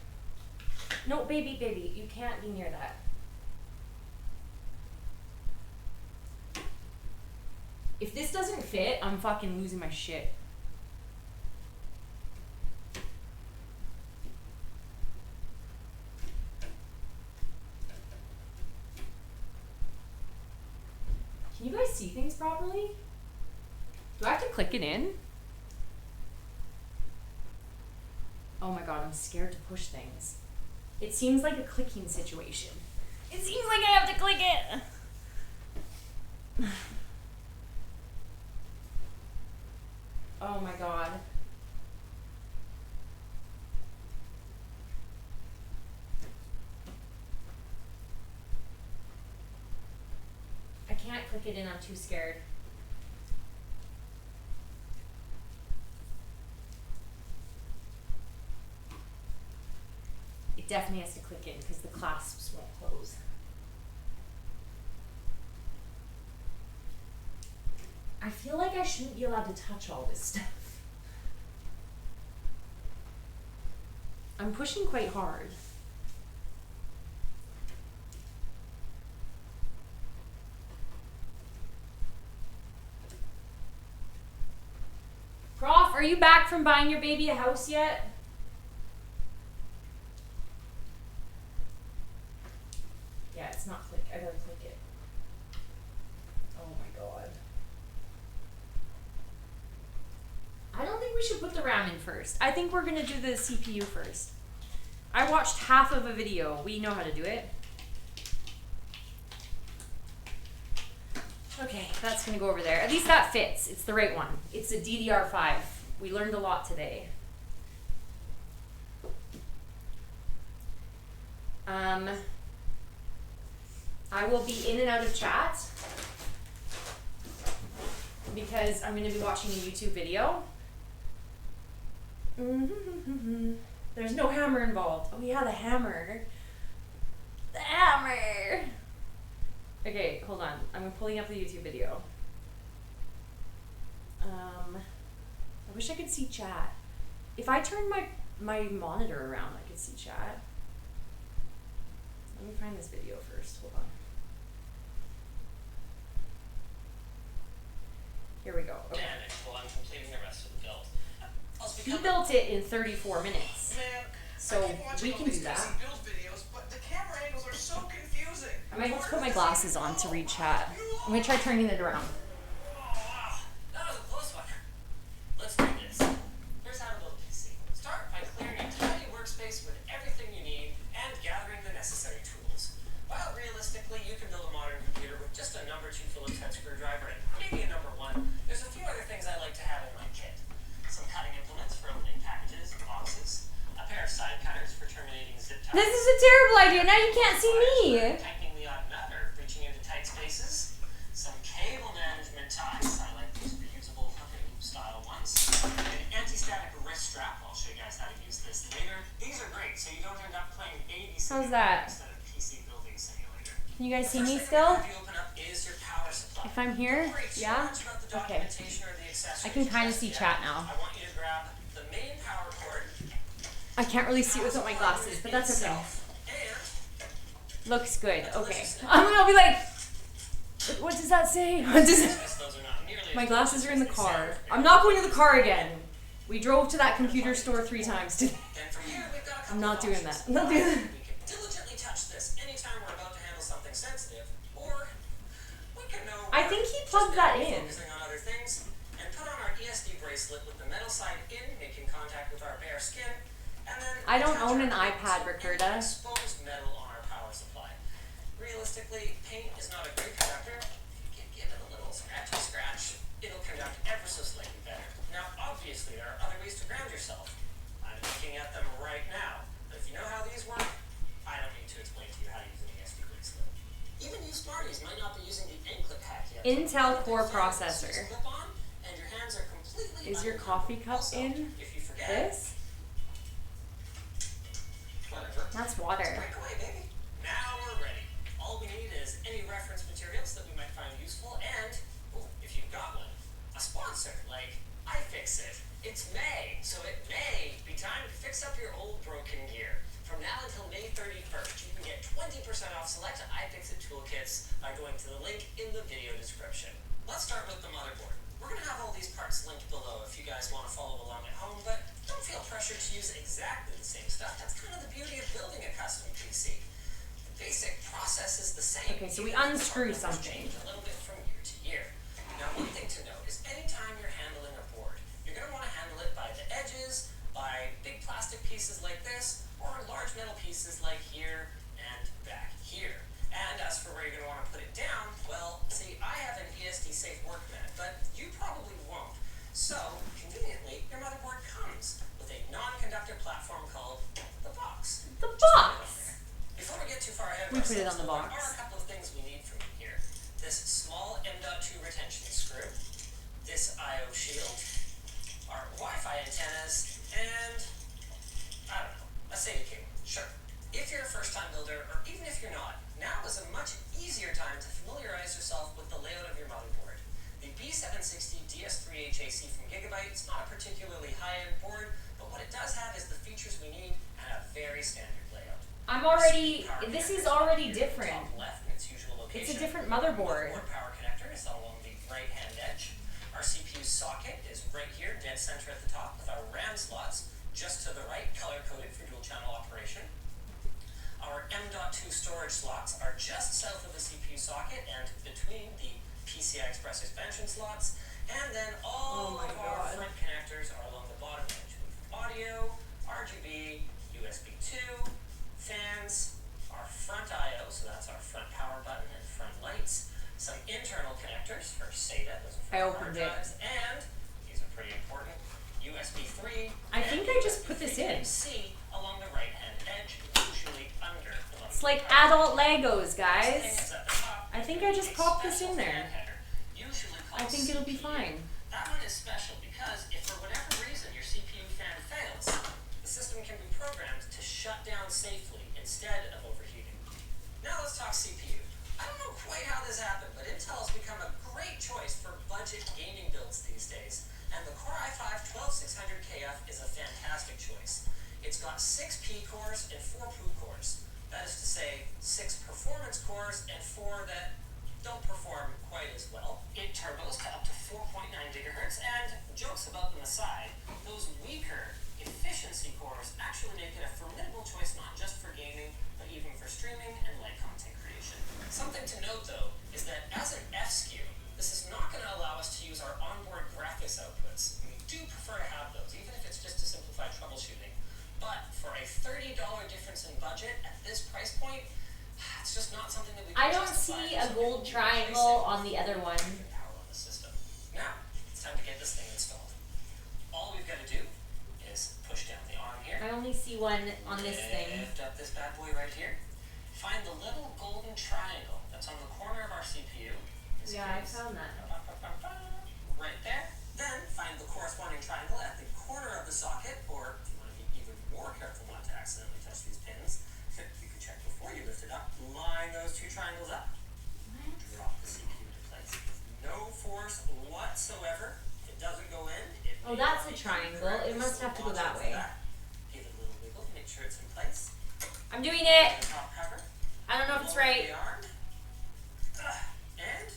No, baby, you can't be near that. If this doesn't fit, I'm fucking losing my shit. Can you guys see things properly? Do I have to click it in? Oh my god, I'm scared to push things. It seems like a clicking situation. It seems like I have to click it. Oh my god. I can't click it in, I'm too scared. It definitely has to click in because the clasps won't close. I feel like I shouldn't be allowed to touch all this stuff. I'm pushing quite hard. Prof, are you back from buying your baby a house yet? Yeah, it's not click. I gotta click it. Oh my god. I don't think we should put the RAM in first. I think we're gonna do the CPU first. I watched half of a video. We know how to do it. Okay, that's gonna go over there. At least that fits. It's the right one. It's a DDR5. We learned a lot today. I will be in and out of chat because I'm gonna be watching a YouTube video. There's no hammer involved. Oh yeah, the hammer. The hammer. Okay, hold on. I'm pulling up the YouTube video. I wish I could see chat. If I turn my monitor around, I could see chat. Let me find this video first. Hold on. Here we go. Okay. Damn it. Well, I'm completing the rest of the build. He built it in 34 minutes. Man, So we can do that. build videos, but the camera angles are so confusing. I might have to put my glasses on to read chat. I'm gonna try turning it around. Oh, wow. That was a close one. Let's do this. Here's how to build a PC. Start by clearing a tiny workspace with everything you need and gathering the necessary tools. While realistically, you can build a modern computer with just a number 2 Phillips head screwdriver and maybe a number 1. There's a few other things I like to have in my kit. Some cutting implements for opening packages and boxes. A pair of side cutters for terminating zip ties. This is a terrible idea. Now you can't see me. Tightening the odd nut or reaching into tight spaces. Some cable management ties. I like these reusable hook-and style ones. An anti-static wrist strap. I'll show you guys how to use this later. These are great, so you don't end up playing ABC How's that? instead of PC building simulator. Can you guys see First me thing still? you open up is your power supply. If I'm here? Don't worry too Yeah? much about the Okay. documentation or the accessories I can kind of just see yet. chat now. I want you to grab the main power cord. I can't really see it without my glasses, but that's okay. And Looks good. Okay. I'm gonna be like, what does that say? What does yes, those are not nearly My as glasses good are in the as they car. sound. I'm not going to the car again. We drove to that computer store 3 times today. And from here, we've got a couple I'm not of doing options. that. I'm not doing that. We can diligently touch this anytime we're about to handle something sensitive, or we can know I think he plugged that in. focusing on other things and put on our ESD bracelet with the metal side in, making contact with our bare skin, and then I don't attach own our an paint iPad, to Ricarda. exposed metal on our power supply. Realistically, paint is not a great conductor. If you give it a little scratch, it'll conduct ever so slightly better. Now, obviously, there are other ways to ground yourself. I'm looking at them right now. But if you know how these work, I don't need to explain to you how to use an ESD bracelet. Even you smarties might not be using the anklet hack yet. Intel But Core the processor. just clip on, and your hands are completely Is your unencumbered. coffee cup Also, in if you forget, this? whatever. That's water. Break away, baby. Now we're ready. All we need is any reference materials that we might find useful and, ooh, if you've got one, a sponsor, like iFixit. It's May, so it may be time to fix up your old broken gear. From now until May 31st, you can get 20% off select iFixit toolkits by going to the link in the video description. Let's start with the motherboard. We're going to have all these parts linked below if you guys want to follow along at home, but don't feel pressured to use exactly the same stuff. That's kind of the beauty of building a custom PC. The basic process is the same. Okay, so we even if the unscrew part numbers something. change a little bit from year to year. Now, one thing to note is anytime you're handling a board, you're going to want to handle it by the edges, by big plastic pieces like this, or large metal pieces pieces like here and back here. And as for where you're going to want to put it down, well, see, I have an ESD safe work mat, but you probably won't. So, conveniently, your motherboard comes with a non-conductor platform called the box. The Just put it on box. there. Before we get too far ahead of We put it ourselves, on the though, box. there are a couple of things we need from you here. This small M.2 retention screw, this I.O. shield, our Wi-Fi antennas, and, I don't know, a SATA cable. Sure. If you're a first-time builder, or even if you're not, now is a much easier time to familiarize yourself with the layout of your motherboard. The B760 DS3HAC from Gigabyte is not a particularly high-end board, but what it does have is the features we need and a very standard layout. This is already different. Top left in its usual location. It's a different motherboard. Motherboard power connector is along the right-hand edge. Our CPU socket is right here, dead center at the top, with our RAM slots just to the right, color-coded for dual-channel operation. Our M.2 storage slots are just south of the CPU socket and between the PCI Express expansion slots, and then all of our front connectors are along the bottom edge with audio, RGB, USB 2, fans, our front I.O., so that's our front power button and front lights, some internal connectors for SATA, those are for hard drives, and these are pretty important, USB 3. I think I just put this in. C along the right-hand edge, usually under the motherboard. It's like adult Legos, This thing guys. is at the top. I think I just popped this in Special there. fan header, usually called I think it'll be CPU. fine. That one is special because if for whatever reason your CPU fan fails, the system can be programmed to shut down safely instead of overheating. Now let's talk CPU. I don't know quite how this happened, but Intel has become a great choice for budget gaming builds these days, and the Core i5-12600KF is a fantastic choice. It's got 6 P cores and 4 POO cores. That is to say, 6 performance cores and 4 that don't perform quite as well. It turbos to up to 4.9 gigahertz, and jokes about them aside, those weaker efficiency cores actually make it a formidable choice not just for gaming, but even for streaming and light content creation. Something to note though, is that as an F-SKU, this is not going to allow us to use our onboard graphics outputs. We do prefer to have those, even if it's just to simplify troubleshooting. But for a $30 difference in budget at this price point, it's just not something that we can I don't justify see for a something gold that we can triangle replace it on the other one. with power on the system. Now, it's time to get this thing installed. All we've got to do is push down the arm here. I only see one on this thing. Lift up this bad boy right here. Find the little golden triangle that's on the corner of our CPU. Yeah, I found that. Right there. Then find the corresponding triangle at the corner of the socket, or if you want to be even more careful not to accidentally touch these pins, you can check before you lift it up. Line those 2 triangles up. Drop the CPU into place with no force whatsoever. If it doesn't go in, it Oh, may that's not a be triangle. correct, It must so have to go watch that out for way. that. Give it a little wiggle to make sure it's in place. I'm doing it. The top cover. I don't know if it's Lower right. the arm. And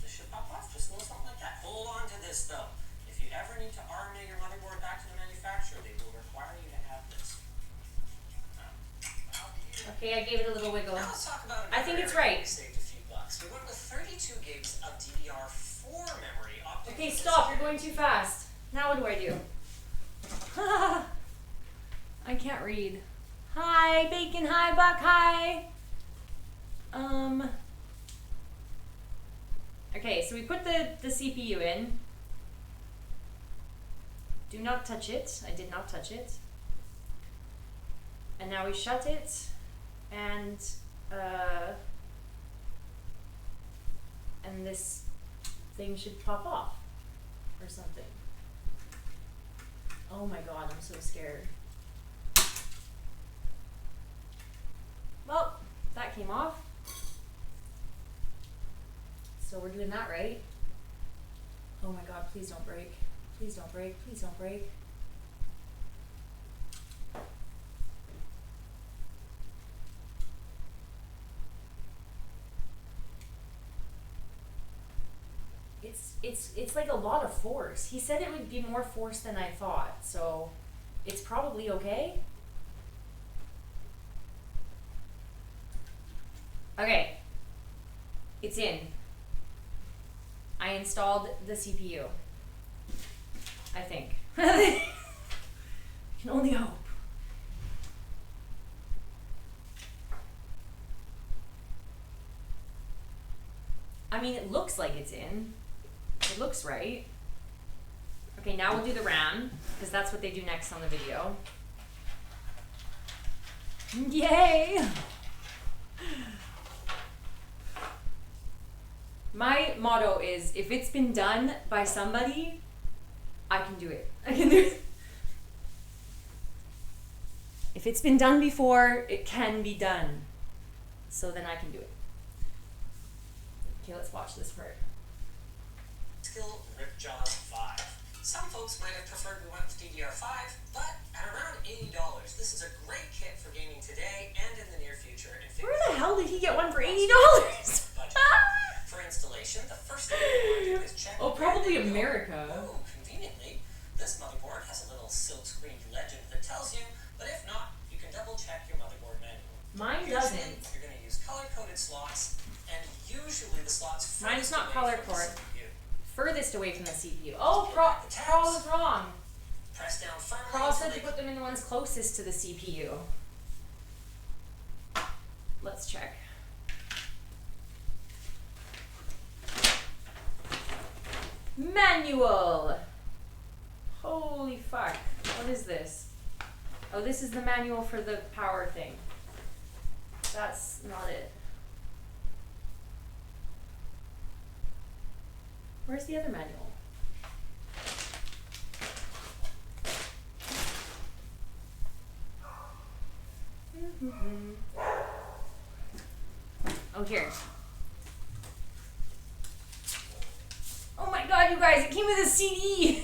this should pop off, just a little something like that. Hold on to this though. If you ever need to RMA your motherboard back to the manufacturer, they will require you to have this. Okay, I gave it a little wiggle. Now let's talk about I think another it's area right. We saved a few bucks. We went with 32 gigs of DDR4 memory. Opting Okay, for the stop. You're standard going too fast. Now what do I do? I can't read. Hi, Bacon. Hi, Buck. Hi. Okay, so we put the CPU in. Do not touch it. I did not touch it. And now we shut it, and this thing should pop off or something. Oh my god, I'm so scared. Well, that came off. So we're doing that right. Oh my god, please don't break. Please don't break. Please don't break. It's like a lot of force. He said it would be more force than I thought, so it's probably okay. Okay. It's in. I installed the CPU. I think. I can only hope. I mean, it looks like it's in. It looks right. Okay, now we'll do the RAM, because that's what they do next on the video. Yay! My motto is, if it's been done by somebody, I can do it. I can do it. If it's been done before, it can be done. So then I can do it. Okay, let's watch this part. Skill Ripjaw 5. Some folks might have preferred we went with DDR5, but at around $80, this is a great kit for gaming today and in the near future. Where the hell did he get one for $80? For installation, the first thing you want to do is check. Oh, probably America. Oh, conveniently, this motherboard has a little silk-screened legend that tells you, but if not, you can double-check your motherboard manual. Mine Usually, doesn't. You're going to use color-coded slots, and usually the slots Mine's furthest not away color from the coded. CPU. Furthest away from the CPU. Oh, Carl was wrong. Press down firmly. Carl said until to put them in the ones closest to the CPU. Let's check. Manual! Holy fuck. What is this? Oh, this is the manual for the power thing. That's not it. Where's the other manual? Oh, here. Oh my god, you guys, it came with a CD!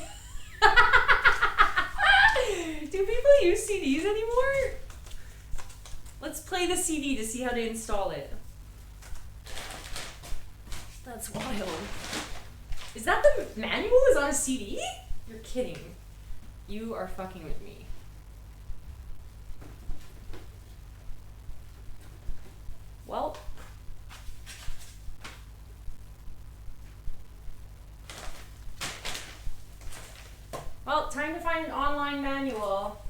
Do people use CDs anymore? Let's play the CD to see how to install it. That's wild. Is that the manual is on a CD? You're kidding. You are fucking with me. Well. Well, time to find an online manual.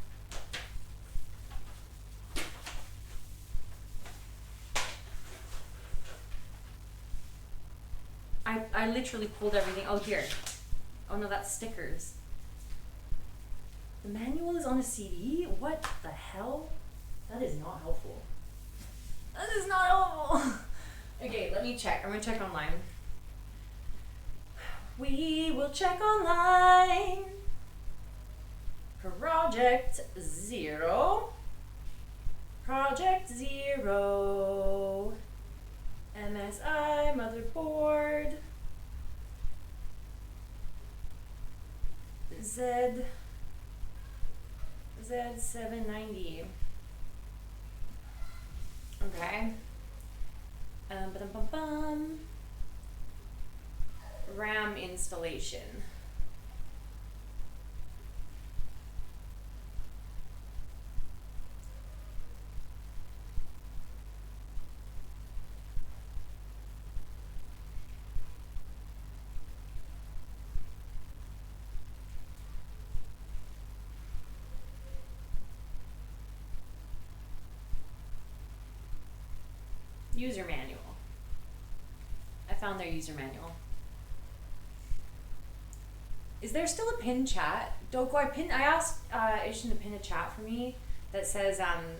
I literally pulled everything. Oh, here. Oh no, that's stickers. The manual is on a CD? What the hell? That is not helpful. That is not helpful. Okay, let me check. I'm gonna check online. We will check online. Project 0. Project 0. MSI motherboard. Z790. Okay. Ba-dum-bum-bum. RAM installation. User manual. I found their user manual. Is there still a pin chat? Doko, I asked Ishin to pin a chat for me that says I'm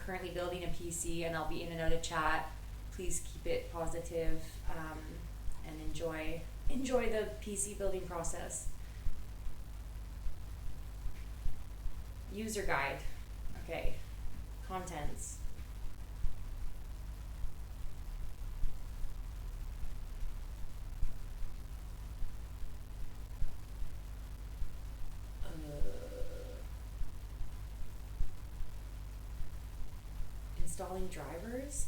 currently building a PC and I'll be in and out of chat. Please keep it positive and enjoy the PC building process. User guide. Okay. Contents. Installing drivers.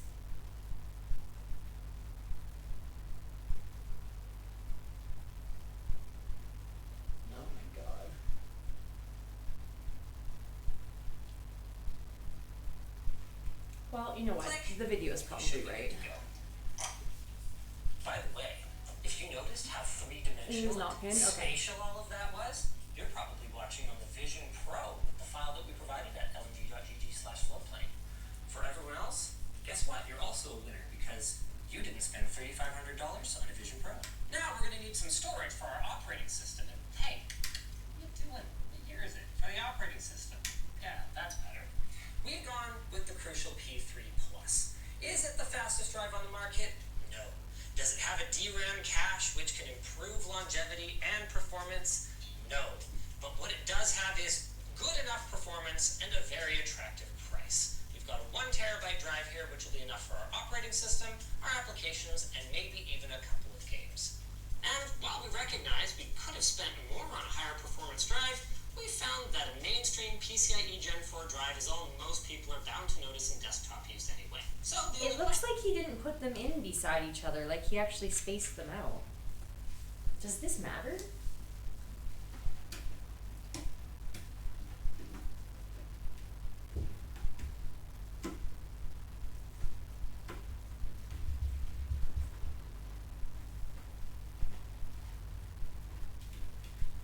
Oh my god. Well, you know what? The video is probably right. By the way, if you noticed how three-dimensional and spatial all of that was, you're probably watching on the Vision Pro, the file that we provided at lng.gg/floodplain. For everyone else, guess what? You're also a winner because you didn't spend $3,500 on it. some storage for our operating system. And hey, what are you doing? What year is it? For the operating system. Yeah, that's better. We've gone with the crucial P3 Plus. Is it the fastest drive on the market? No. Does it have a DRAM cache which can improve longevity and performance? No. But what it does have is good enough performance and a very attractive price. We've got a 1 terabyte drive here, which will be enough for our operating system, our applications, and maybe even a couple of games. And while we recognize we could have spent more on a higher performance drive, we found that a mainstream PCIe Gen 4 drive is all most people are bound to notice in desktop use anyway. So It looks like he didn't put them in beside each other, like he actually spaced them out. Does this matter?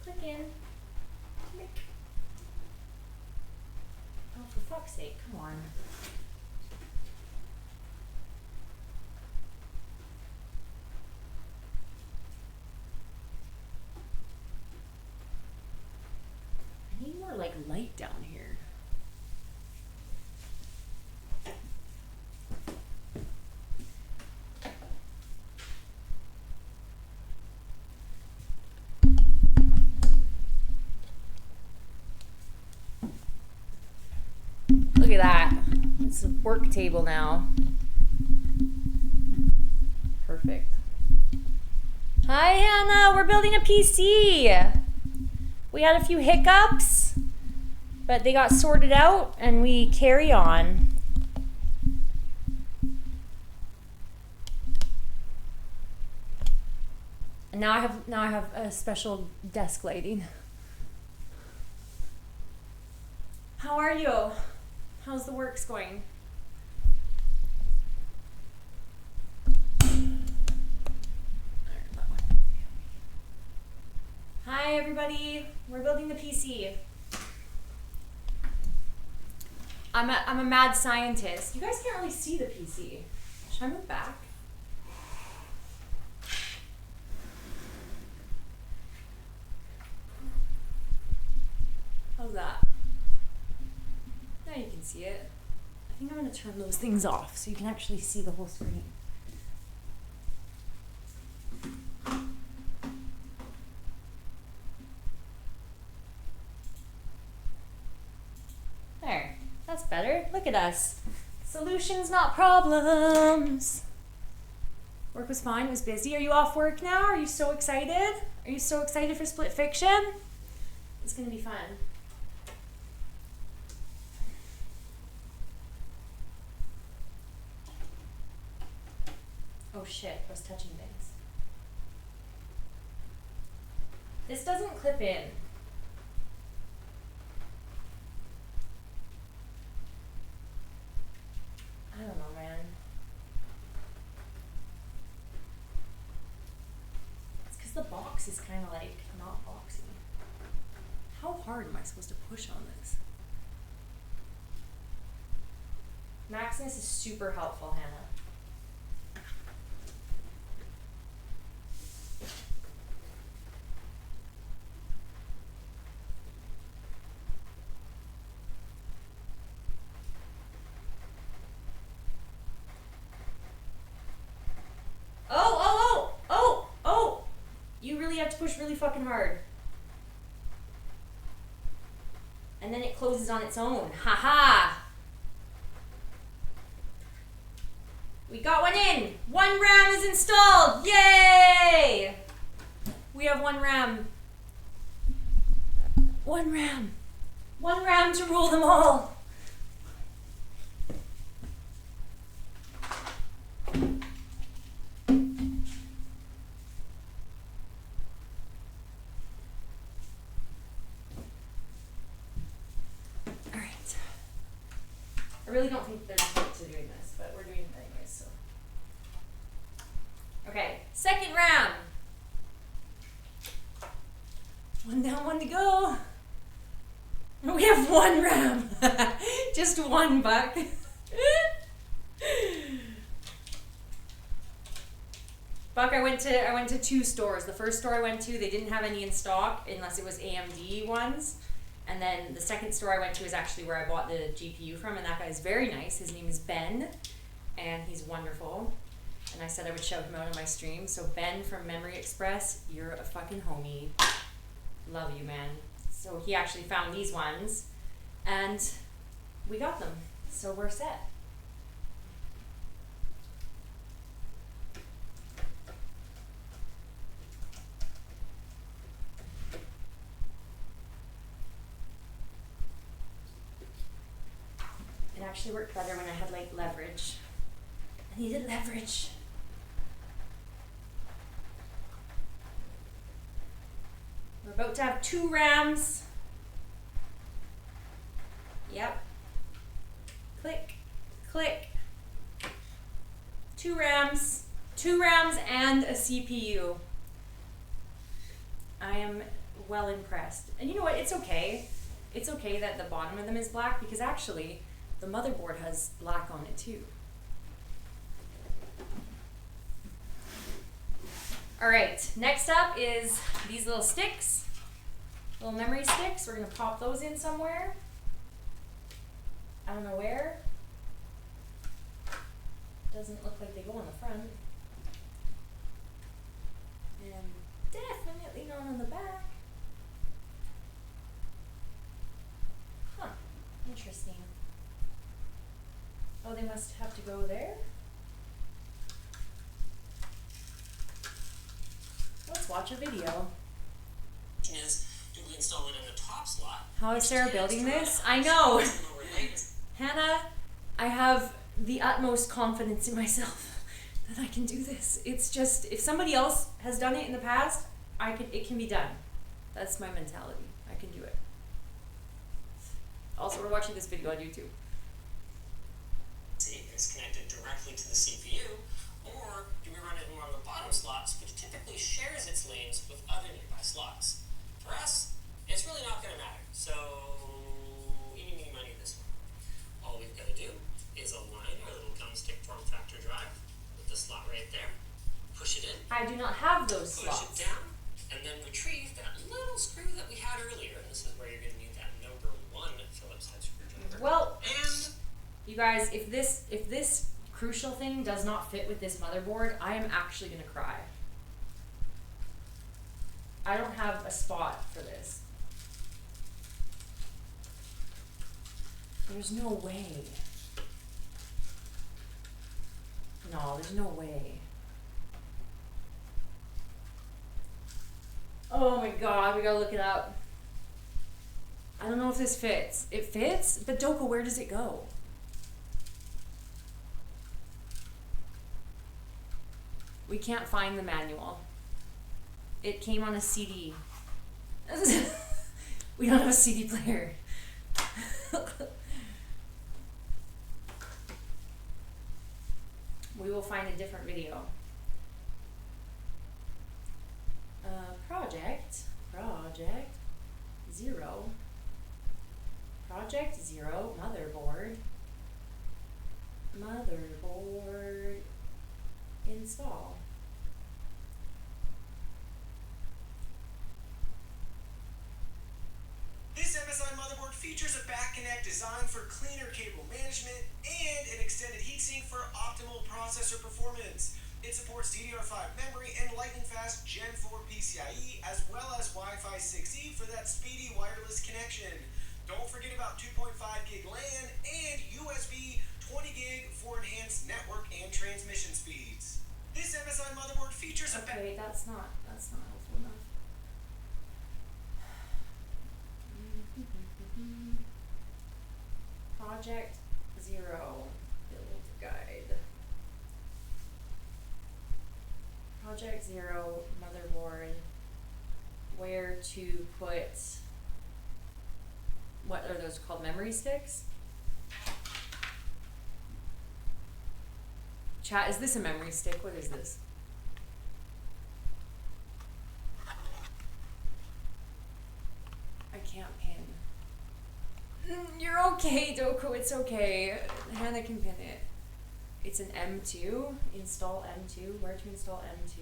Click in. Click. Oh, for fuck's sake, come on. I need more like light down here. Look at that. It's a work table now. Perfect. Hi, Hannah. We're building a PC. We had a few hiccups, but they got sorted out and we carry on. And now I have a special desk lighting. How are you? How's the works going? Hi everybody, we're building the PC. I'm a mad scientist. You guys can't really see the PC. Should I move back? How's that? Now you can see it. I think I'm gonna turn those things off so you can actually see the whole screen. There, that's better. Look at us. Solutions, not problems. Work was fine, it was busy. Are you off work now? Are you so excited? Are you so excited for Split Fiction? It's gonna be fun. Oh shit, I was touching things. This doesn't clip in. I don't know, man. It's because the box is kind of like not boxy. How hard am I supposed to push on this? Maximus is super helpful, Hannah. You really have to push really fucking hard. And then it closes on its own. Haha! We got one in! 1 RAM is installed! Yay! We have 1 RAM. 1 RAM. 1 RAM to rule them all. I really don't think there's a point to doing this, but we're doing it anyways, so. Okay, 2nd RAM. 1 down, 1 to go. We have 1 RAM. Just 1 buck. Buck, I went to 2 stores. The first store I went to, they didn't have any in stock unless it was AMD ones. And then the second store I went to is actually where I bought the GPU from, and that guy's very nice. His name is Ben, and he's wonderful. And I said I would shout him out on my stream. So Ben from Memory Express, you're a fucking homie. Love you, man. So he actually found these ones, and we got them. So we're set. It actually worked better when I had like leverage. I needed leverage. We're about to have 2 RAMs. Yep. Click, click. 2 RAMs. 2 RAMs and a CPU. I am well impressed. And you know what? It's okay. It's okay that the bottom of them is black because actually the motherboard has black on it too. Alright, next up is these little sticks. Little memory sticks. We're going to pop those in somewhere. I don't know where. Doesn't look like they go on the front. And definitely not on the back. Huh, interesting. Oh, they must have to go there? Let's watch a video. Is, do we install it in the top slot? How is Sarah building this? I know! Hannah, I have the utmost confidence in myself that I can do this. It's just, if somebody else has done it in the past, it can be done. That's my mentality. I can do it. Also, we're watching this video on YouTube. See, it's connected directly to the CPU, or do we run it in one of the bottom slots, which typically shares its lanes with other nearby slots? For us, it's really not going to matter. So, eeny, meeny, miny, this one. All we've got to do is align our little thumbstick form factor drive with the slot right there. Push it in. I do not have those Push slots. it down, and then retrieve that little screw that we had earlier. And this is where you're going to need that number 1 Phillips head screwdriver. Well, and you guys, if this crucial thing does not fit with this motherboard, I am actually going to cry. I don't have a spot for this. There's no way. No, there's no way. Oh my god, we gotta look it up. I don't know if this fits. It fits? But Doko, where does it go? We can't find the manual. It came on a CD. We don't have a CD player. We will find a different video. Project 0. Project 0, motherboard, install. This MSI motherboard features a back connect designed for cleaner cable management and an extended heatsink for optimal processor performance. It supports DDR5 memory and lightning-fast Gen 4 PCIe, as well as Wi-Fi 6E for that speedy wireless connection. Don't forget about 2.5 gig LAN and USB 20 gig for enhanced network and transmission speeds. This MSI motherboard features a Okay, that's not helpful enough. Project 0 build guide. Project 0 motherboard. Where to put, what are those called, memory sticks? Chat, is this a memory stick? What is this? I can't pin. You're okay, Doko, it's okay. Hannah can pin it. It's an M2. Install M2. Where to install M2?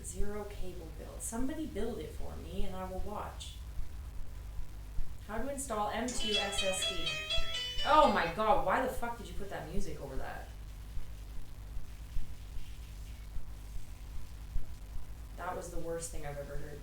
Zero cable build. Somebody build it for me and I will watch. How to install M2 SSD. Oh my god, why the fuck did you put that music over that? That was the worst thing I've ever heard.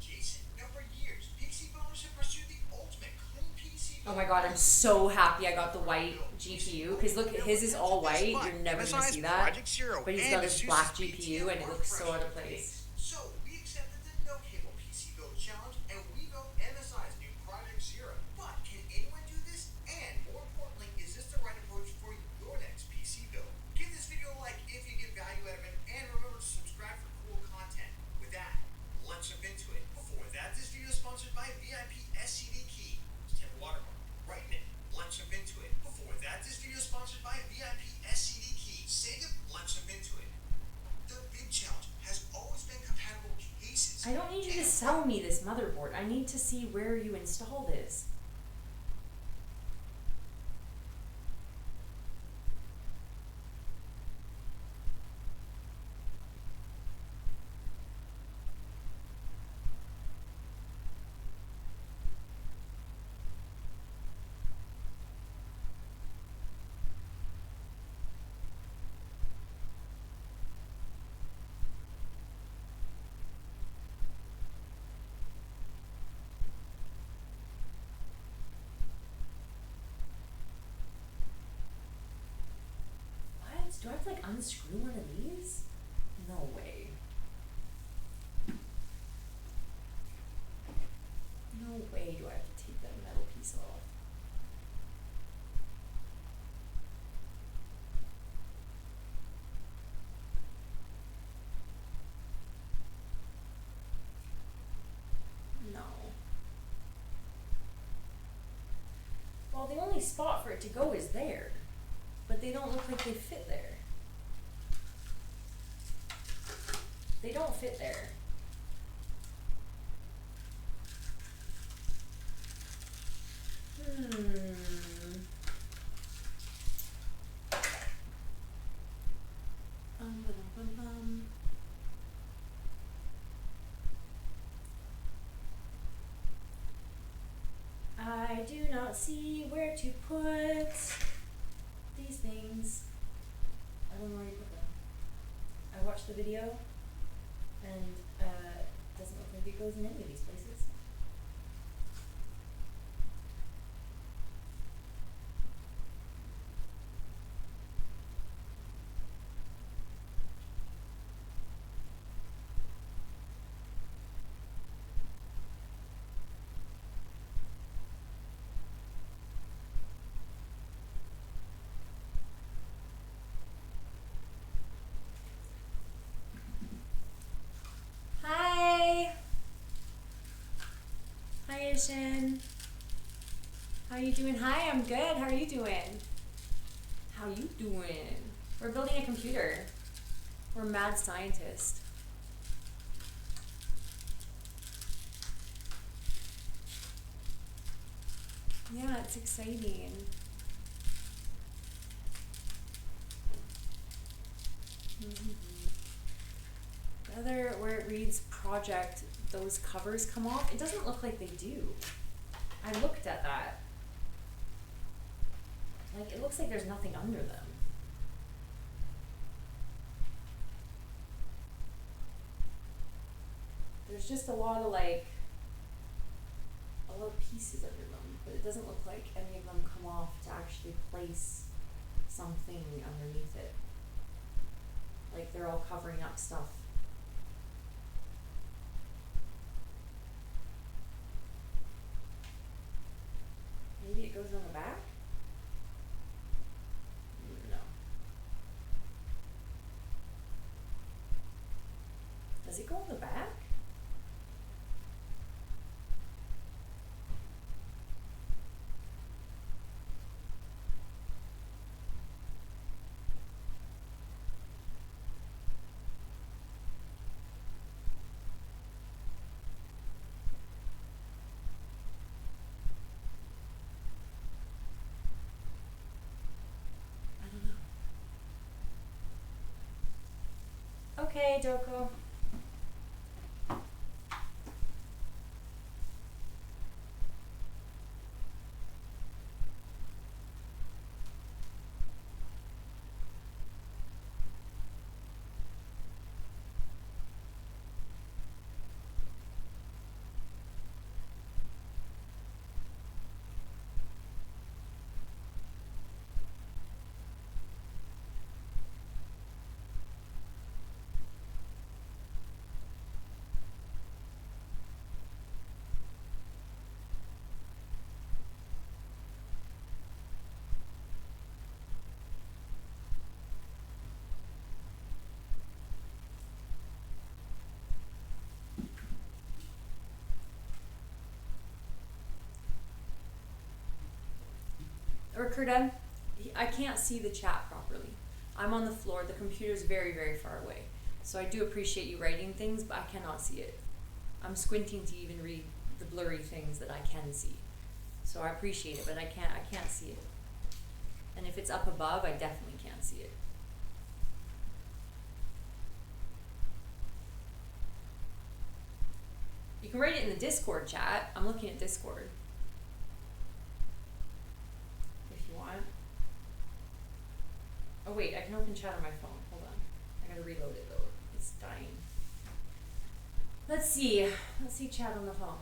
Jason, now for years, PC builders have pursued the ultimate clean PC. Oh my god, I'm so happy I got the white GPU. Because look, his is all white. You're never gonna see that. But he's got his black GPU and it looks so out of place. So we accepted the No Cable PC Build Challenge and we built MSI's new Project Zero. But can anyone do this? And more importantly, is this the right approach for your next PC build? Give this video a like if you get value out of it, and remember to subscribe for cool content. With that, let's jump into it. Before that, this video is sponsored by VIP SCD Key. Just have a watermark right in it. Let's jump into it. Before that, this video is sponsored by VIP SCD Key. Sega, let's jump into it. The big challenge has always been compatible cases. I don't need you to sell me this motherboard. I need to see where you install this. What? Do I have to like unscrew one of these? No way. No way do I have to take that metal piece off. No. Well, the only spot for it to go is there. But they don't look like they fit there. They don't fit there. Bum. I do not see where to put these things. I don't know where you put them. I watched the video and it doesn't look like it goes in any of these places. Asian. How you doing? Hi, I'm good. How are you doing? How you doing? We're building a computer. We're mad scientists. Yeah, it's exciting. The other, where it reads project, those covers come off. It doesn't look like they do. I looked at that. Like, it looks like there's nothing under them. There's just a lot of pieces under them, but it doesn't look like any of them come off to actually place something underneath it. Like they're all covering up stuff. Maybe it goes on the back? No. Does it go on the back? Okay, Doko. Ricarda, I can't see the chat properly. I'm on the floor. The computer's very, very far away. So I do appreciate you writing things, but I cannot see it. I'm squinting to even read the blurry things that I can see. So I appreciate it, but I can't see it. And if it's up above, I definitely can't see it. You can write it in the Discord chat. I'm looking at Discord. If you want. Oh wait, I can open chat on my phone. Hold on. I gotta reload it though. It's dying. Let's see. Let's see chat on the phone.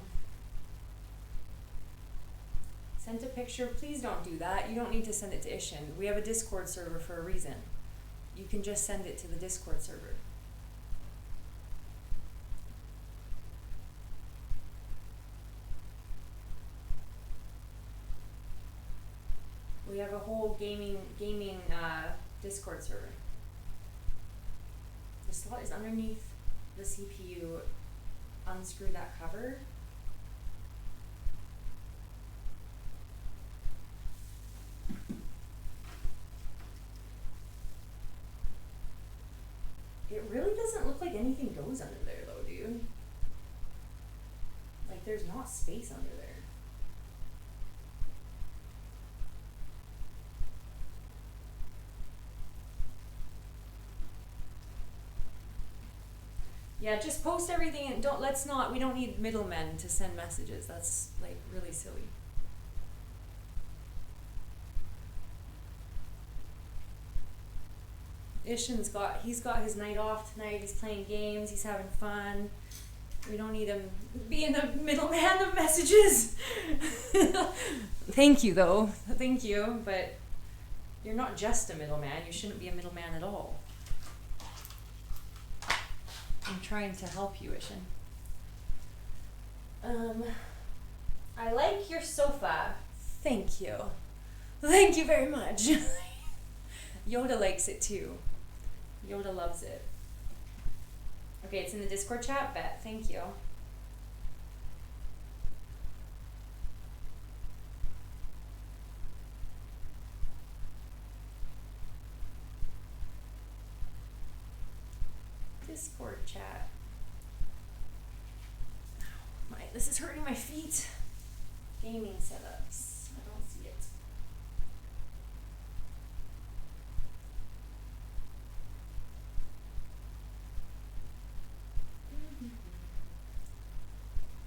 Send a picture. Please don't do that. You don't need to send it to Ishin. We have a Discord server for a reason. You can just send it to the Discord server. We have a whole gaming Discord server. The slot is underneath the CPU. Unscrew that cover. It really doesn't look like anything goes under there though, dude. Like there's not space under there. Yeah, just post everything and we don't need middlemen to send messages. That's like really silly. Ishin's he's got his night off tonight. He's playing games. He's having fun. We don't need him being the middleman of messages. Thank you, though. Thank you, but you're not just a middleman. You shouldn't be a middleman at all. I'm trying to help you, Ishin. I like your sofa. Thank you. Thank you very much. Yoda likes it too. Yoda loves it. Okay, it's in the Discord chat. Bet. Thank you. Discord chat. This is hurting my feet. Gaming setups. I don't see it.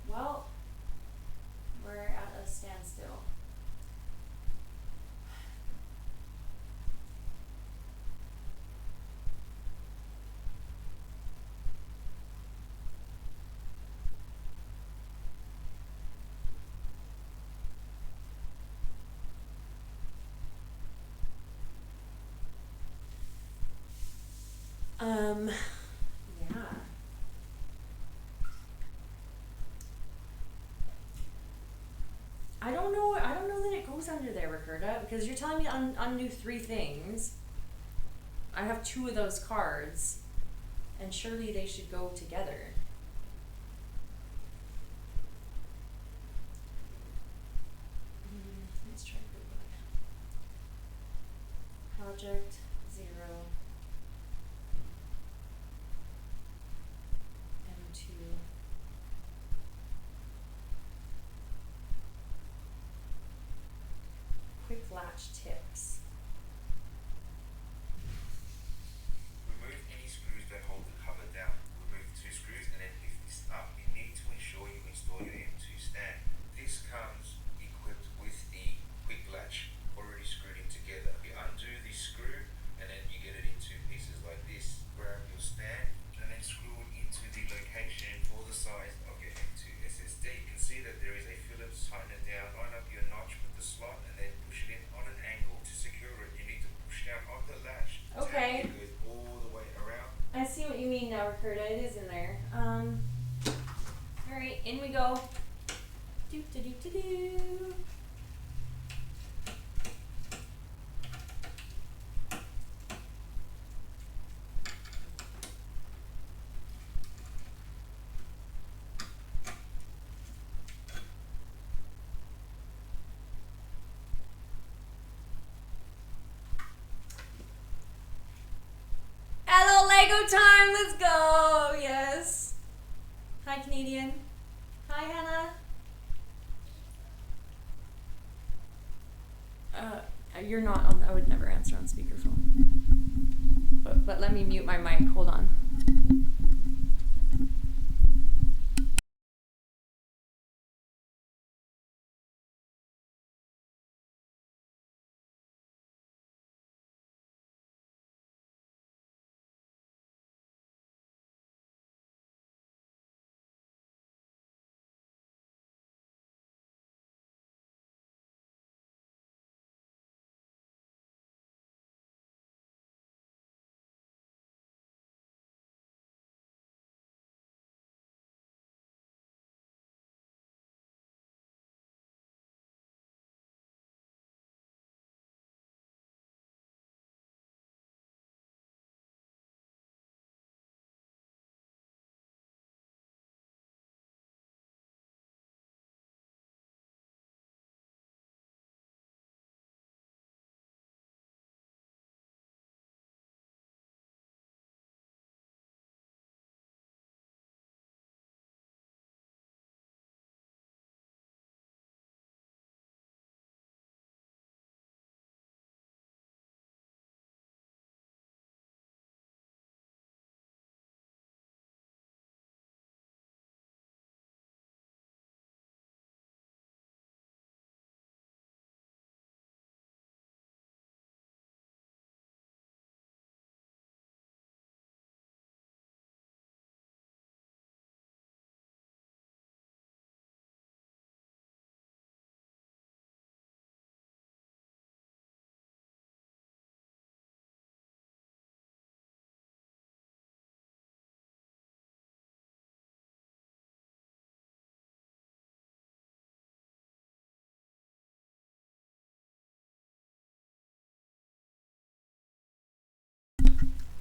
Well, we're at a standstill. Yeah. I don't know that it goes under there, Ricarda, because you're telling me to undo 3 things. I have 2 of those cards, and surely they should go together. Let's try project 0. M2. Quick latch tips. Remove any screws that hold the cover video time. Let's go. Yes. Hi, Canadian. Hi, Hannah. You're not on. I would never answer on speakerphone. But let me mute my mic. Hold on.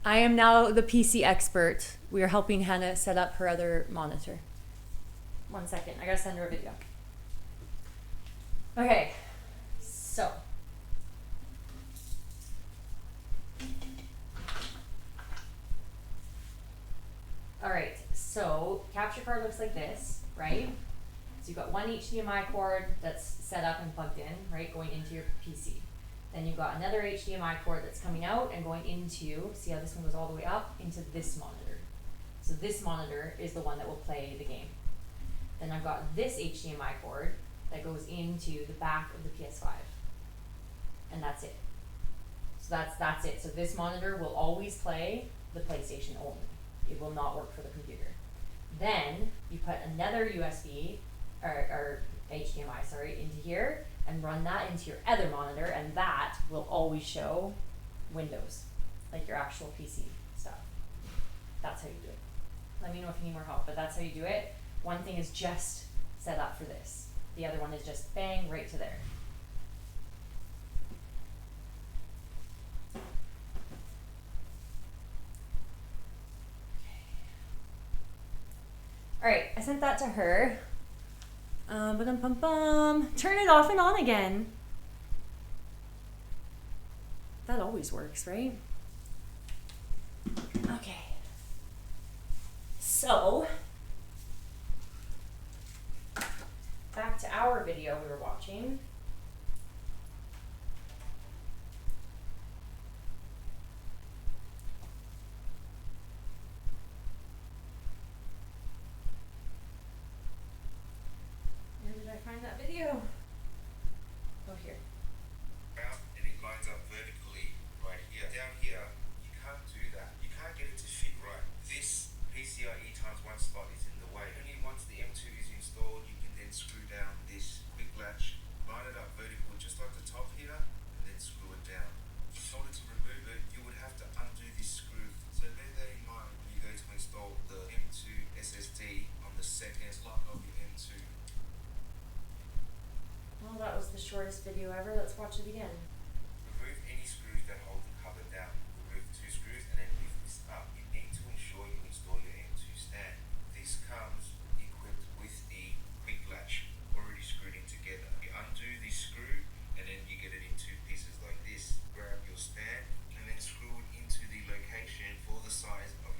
I am now the PC expert. We are helping Hannah set up her other monitor. 1 second. I gotta send her a video. Okay. So. Alright. So, capture card looks like this, right? So you've got one HDMI cord that's set up and plugged in, right, going into your PC. Then you've got another HDMI cord that's coming out and going into, see how this one goes all the way up, into this monitor. So this monitor is the one that will play the game. Then I've got this HDMI cord that goes into the back of the PS5. And that's it. So that's it. So this monitor will always play the PlayStation only. It will not work for the computer. Then you put another USB or HDMI, sorry, into here and run that into your other monitor, and that will always show Windows, like your actual PC stuff. That's how you do it. Let me know if you need more help, but that's how you do it. One thing is just set up for this. The other one is just bang right to there. All right, I sent that to her. Turn it off and on again. That always works, right? Okay. So, back to our video we were watching. Where did I find that video? Oh, here. And it lines up vertically right here. Down here, you can't do that. You can't get it to fit right. This PCIe times 1 slot is in the way. Only once the M2 is installed, you can then screw down this quick latch, line it up vertical just like the top here, and then screw it down. In order to remove it, you would have to undo this screw. So bear that in mind when you go to install the M2 SSD on the second slot of your M2. Well, that was the shortest video ever. Let's watch it again. Remove any screws that hold the cover down. Remove 2 screws and then lift this up. You need to ensure you install your M2 stand. This comes equipped with the quick latch already screwed in together. You undo this screw and then you get it in 2 pieces like this. Grab your stand and then screw it into the location for the size of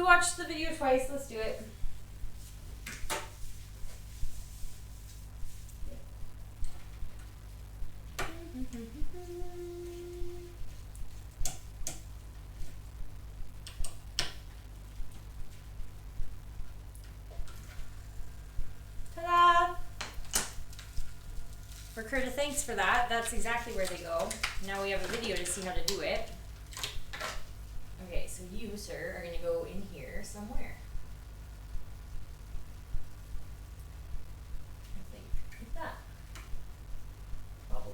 watch the video twice. Let's do it. Ta-da! For Curta, thanks for that. That's exactly where they go. Now we have a video to see how to do it. Okay, so you, sir, are gonna go in here somewhere. I think like that. Probably.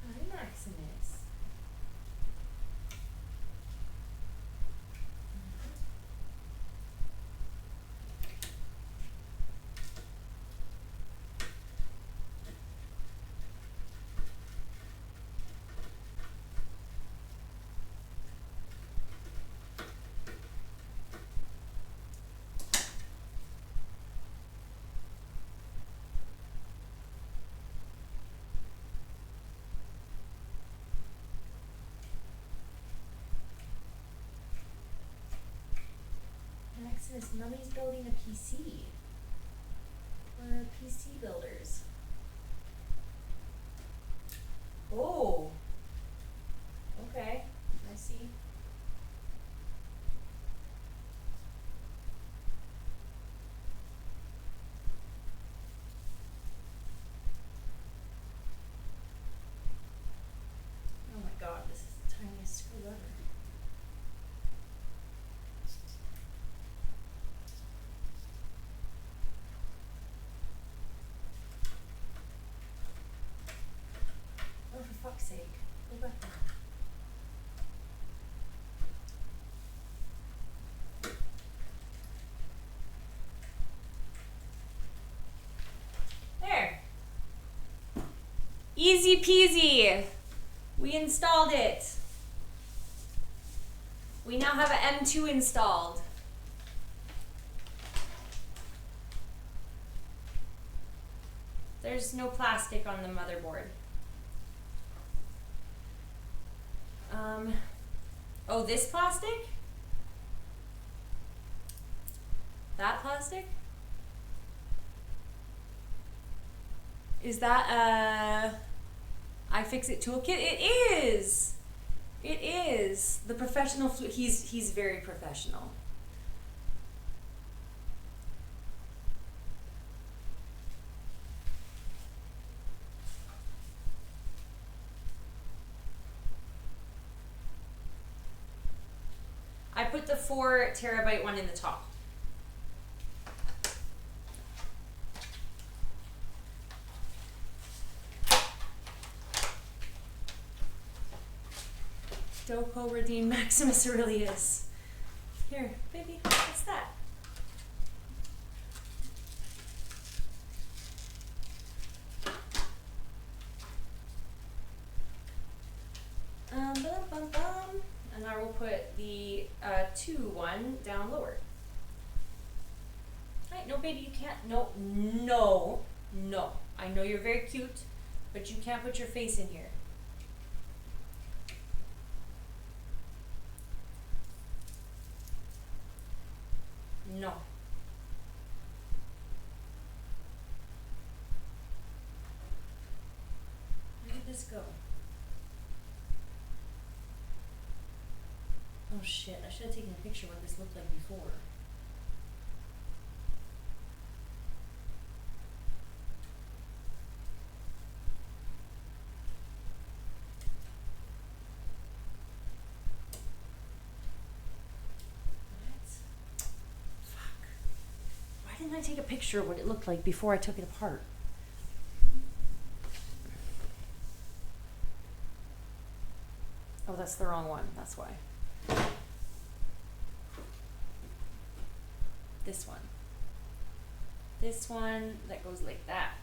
Hi, Maximus. Maximus, Mummy's building a PC. We're PC builders. Oh. Okay, I see. Oh my god, this is the tiniest screw ever. Oh, for fuck's sake. Go back down. There. Easy peasy. We installed it. We now have an M2 installed. There's no plastic on the motherboard. Oh, this plastic? That plastic? Is that a iFixit toolkit? It is! It is. The professional, he's very professional. I put the 4 terabyte one in the top. Doko redeem Maximus Aurelius. Here, baby, what's that? Bum. And I will put the 2 one down lower. Right, no baby, you can't, no. I know you're very cute, but you can't put your face in here. No. Where did this go? Oh shit, I should have taken a picture of what this looked like before. Why didn't I take a picture of what it looked like before I took it apart? Oh, that's the wrong one, that's why. This one. This one that goes like that.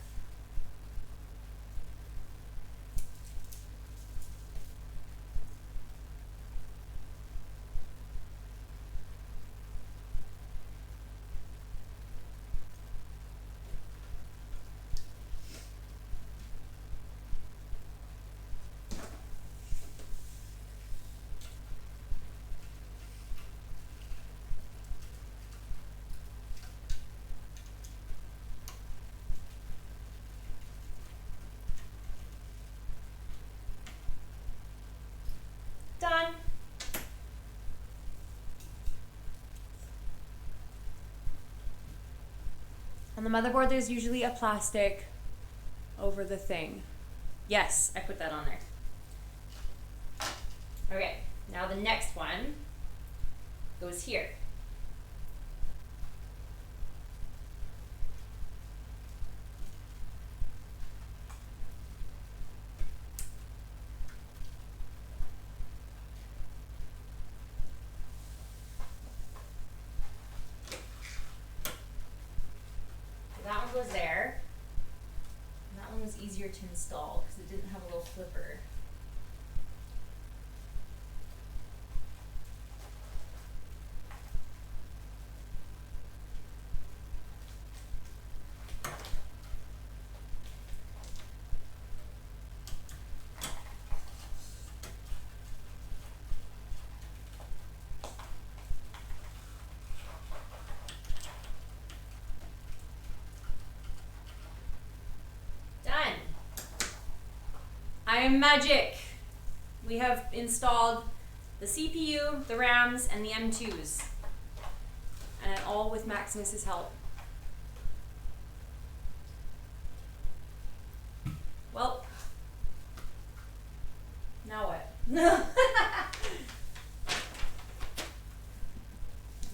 On the motherboard, there's usually a plastic over the thing. Yes, I put that on there. Okay, now the next one goes here. That one goes there. And that one was easier to install because it didn't have a little flipper. Done. I am magic. We have installed the CPU, the RAMs, and the M2s. And all with Maximus's help. Well, now what?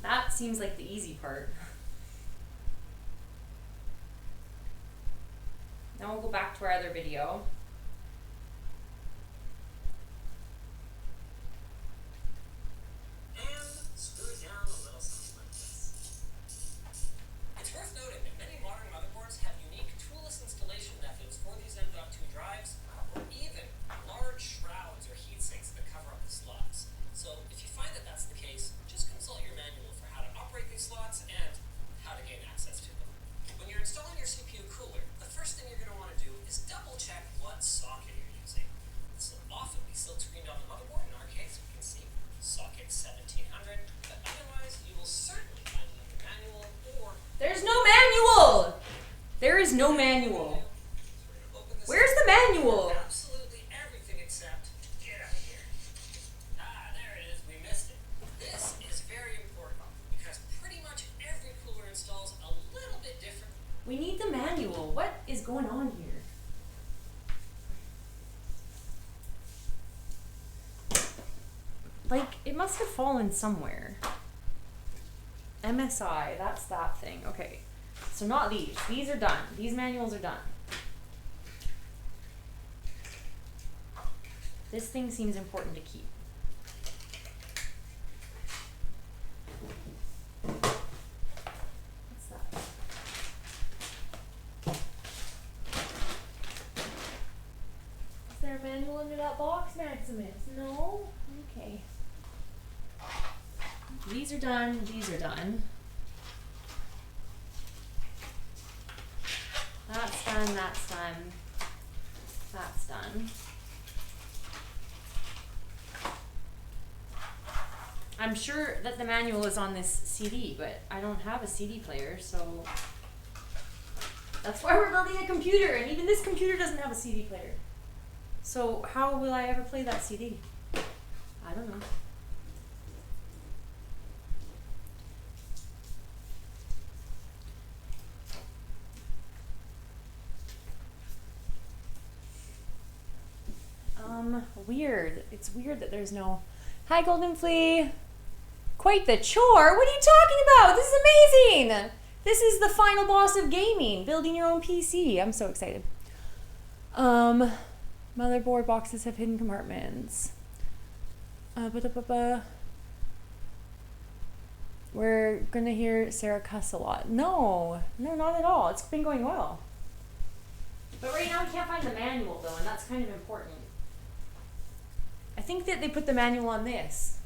That seems like the easy part. Now we'll go back to our other video. And screw it down a little something like this. It's worth noting that many modern motherboards have unique toolless installation methods for these M.2 drives, or even large shrouds or heat sinks that cover up the slots. So if you find that that's the case, just consult your manual for how to operate these slots and how to gain access to them. When you're installing your CPU cooler, the first thing you're going to want to do is double check what socket you're using. This will often be silk screened on the motherboard. In our case, we can see socket 1700, but otherwise you will certainly find it in the manual or There's no manual! There is no manual. Where's the manual? absolutely everything except get out of here. Ah, there it is. We missed it. This is very important because pretty much every cooler installs a little bit different. We need the manual. What is going on here? Like, it must have fallen somewhere. MSI, that's that thing. Okay. So not these. These are done. These manuals are done. This thing seems important to keep. What's that? Is there a manual under that box, Maximus? No? Okay. These are done. These are done. That's done. That's done. That's done. I'm sure that the manual is on this CD, but I don't have a CD player, so that's why we're building a computer, and even this computer doesn't have a CD player. So how will I ever play that CD? I don't know. Weird. It's weird that there's no... Hi, Golden Flea. Quite the chore. What are you talking about? This is amazing. This is the final boss of gaming. Building your own PC. I'm so excited. Motherboard boxes have hidden compartments. We're gonna hear Sarah cuss a lot. No, not at all. It's been going well. But right now we can't find the manual though, and that's kind of important. I think that they put the manual on this.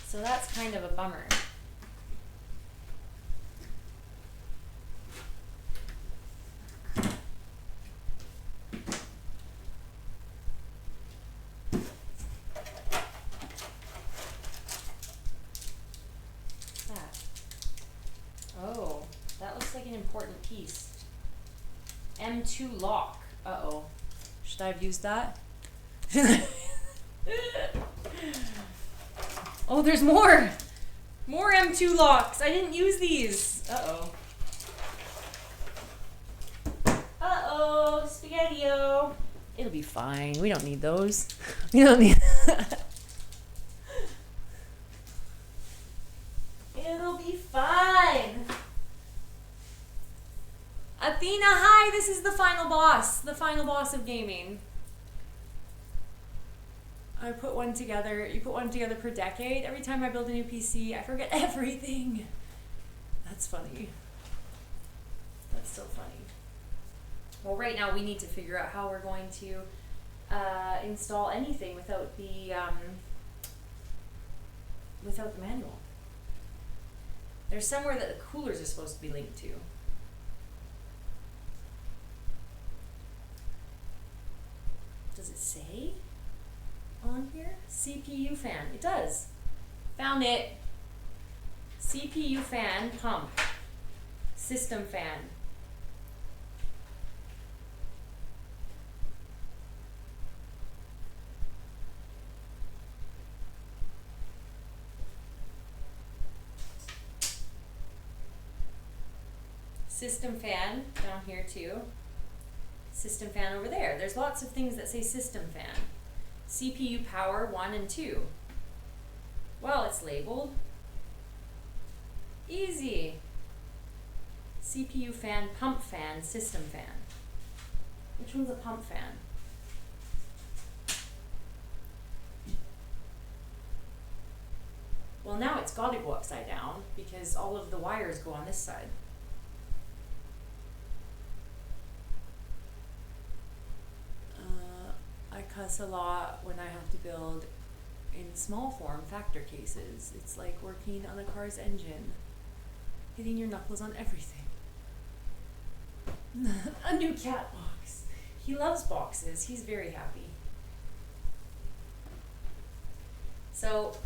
So that's kind of a bummer. Oh, that looks like an important piece. M2 lock. Uh-oh. Should I have used that? Oh, there's more! More M2 locks. I didn't use these. Uh-oh. Uh-oh, Spaghetti-O. It'll be fine. We don't need those. We don't need... It'll be fine. Athena, hi. This is the final boss. The final boss of gaming. I put one together. You put one together per decade. Every time I build a new PC, I forget everything. That's funny. That's so funny. Well, right now we need to figure out how we're going to install anything without the manual. There's somewhere that the coolers are supposed to be linked to. Does it say on here? CPU fan. It does. Found it. CPU fan pump. System fan. System fan down here too. System fan over there. There's lots of things that say system fan. CPU power 1 and 2. Well, it's labeled. Easy. CPU fan, pump fan, system fan. Which one's a pump fan? Well, now it's got to go upside down because all of the wires go on this side. I cuss a lot when I have to build in small form factor cases. It's like working on a car's engine, hitting your knuckles on everything. A new cat box. He loves boxes. He's very happy. So,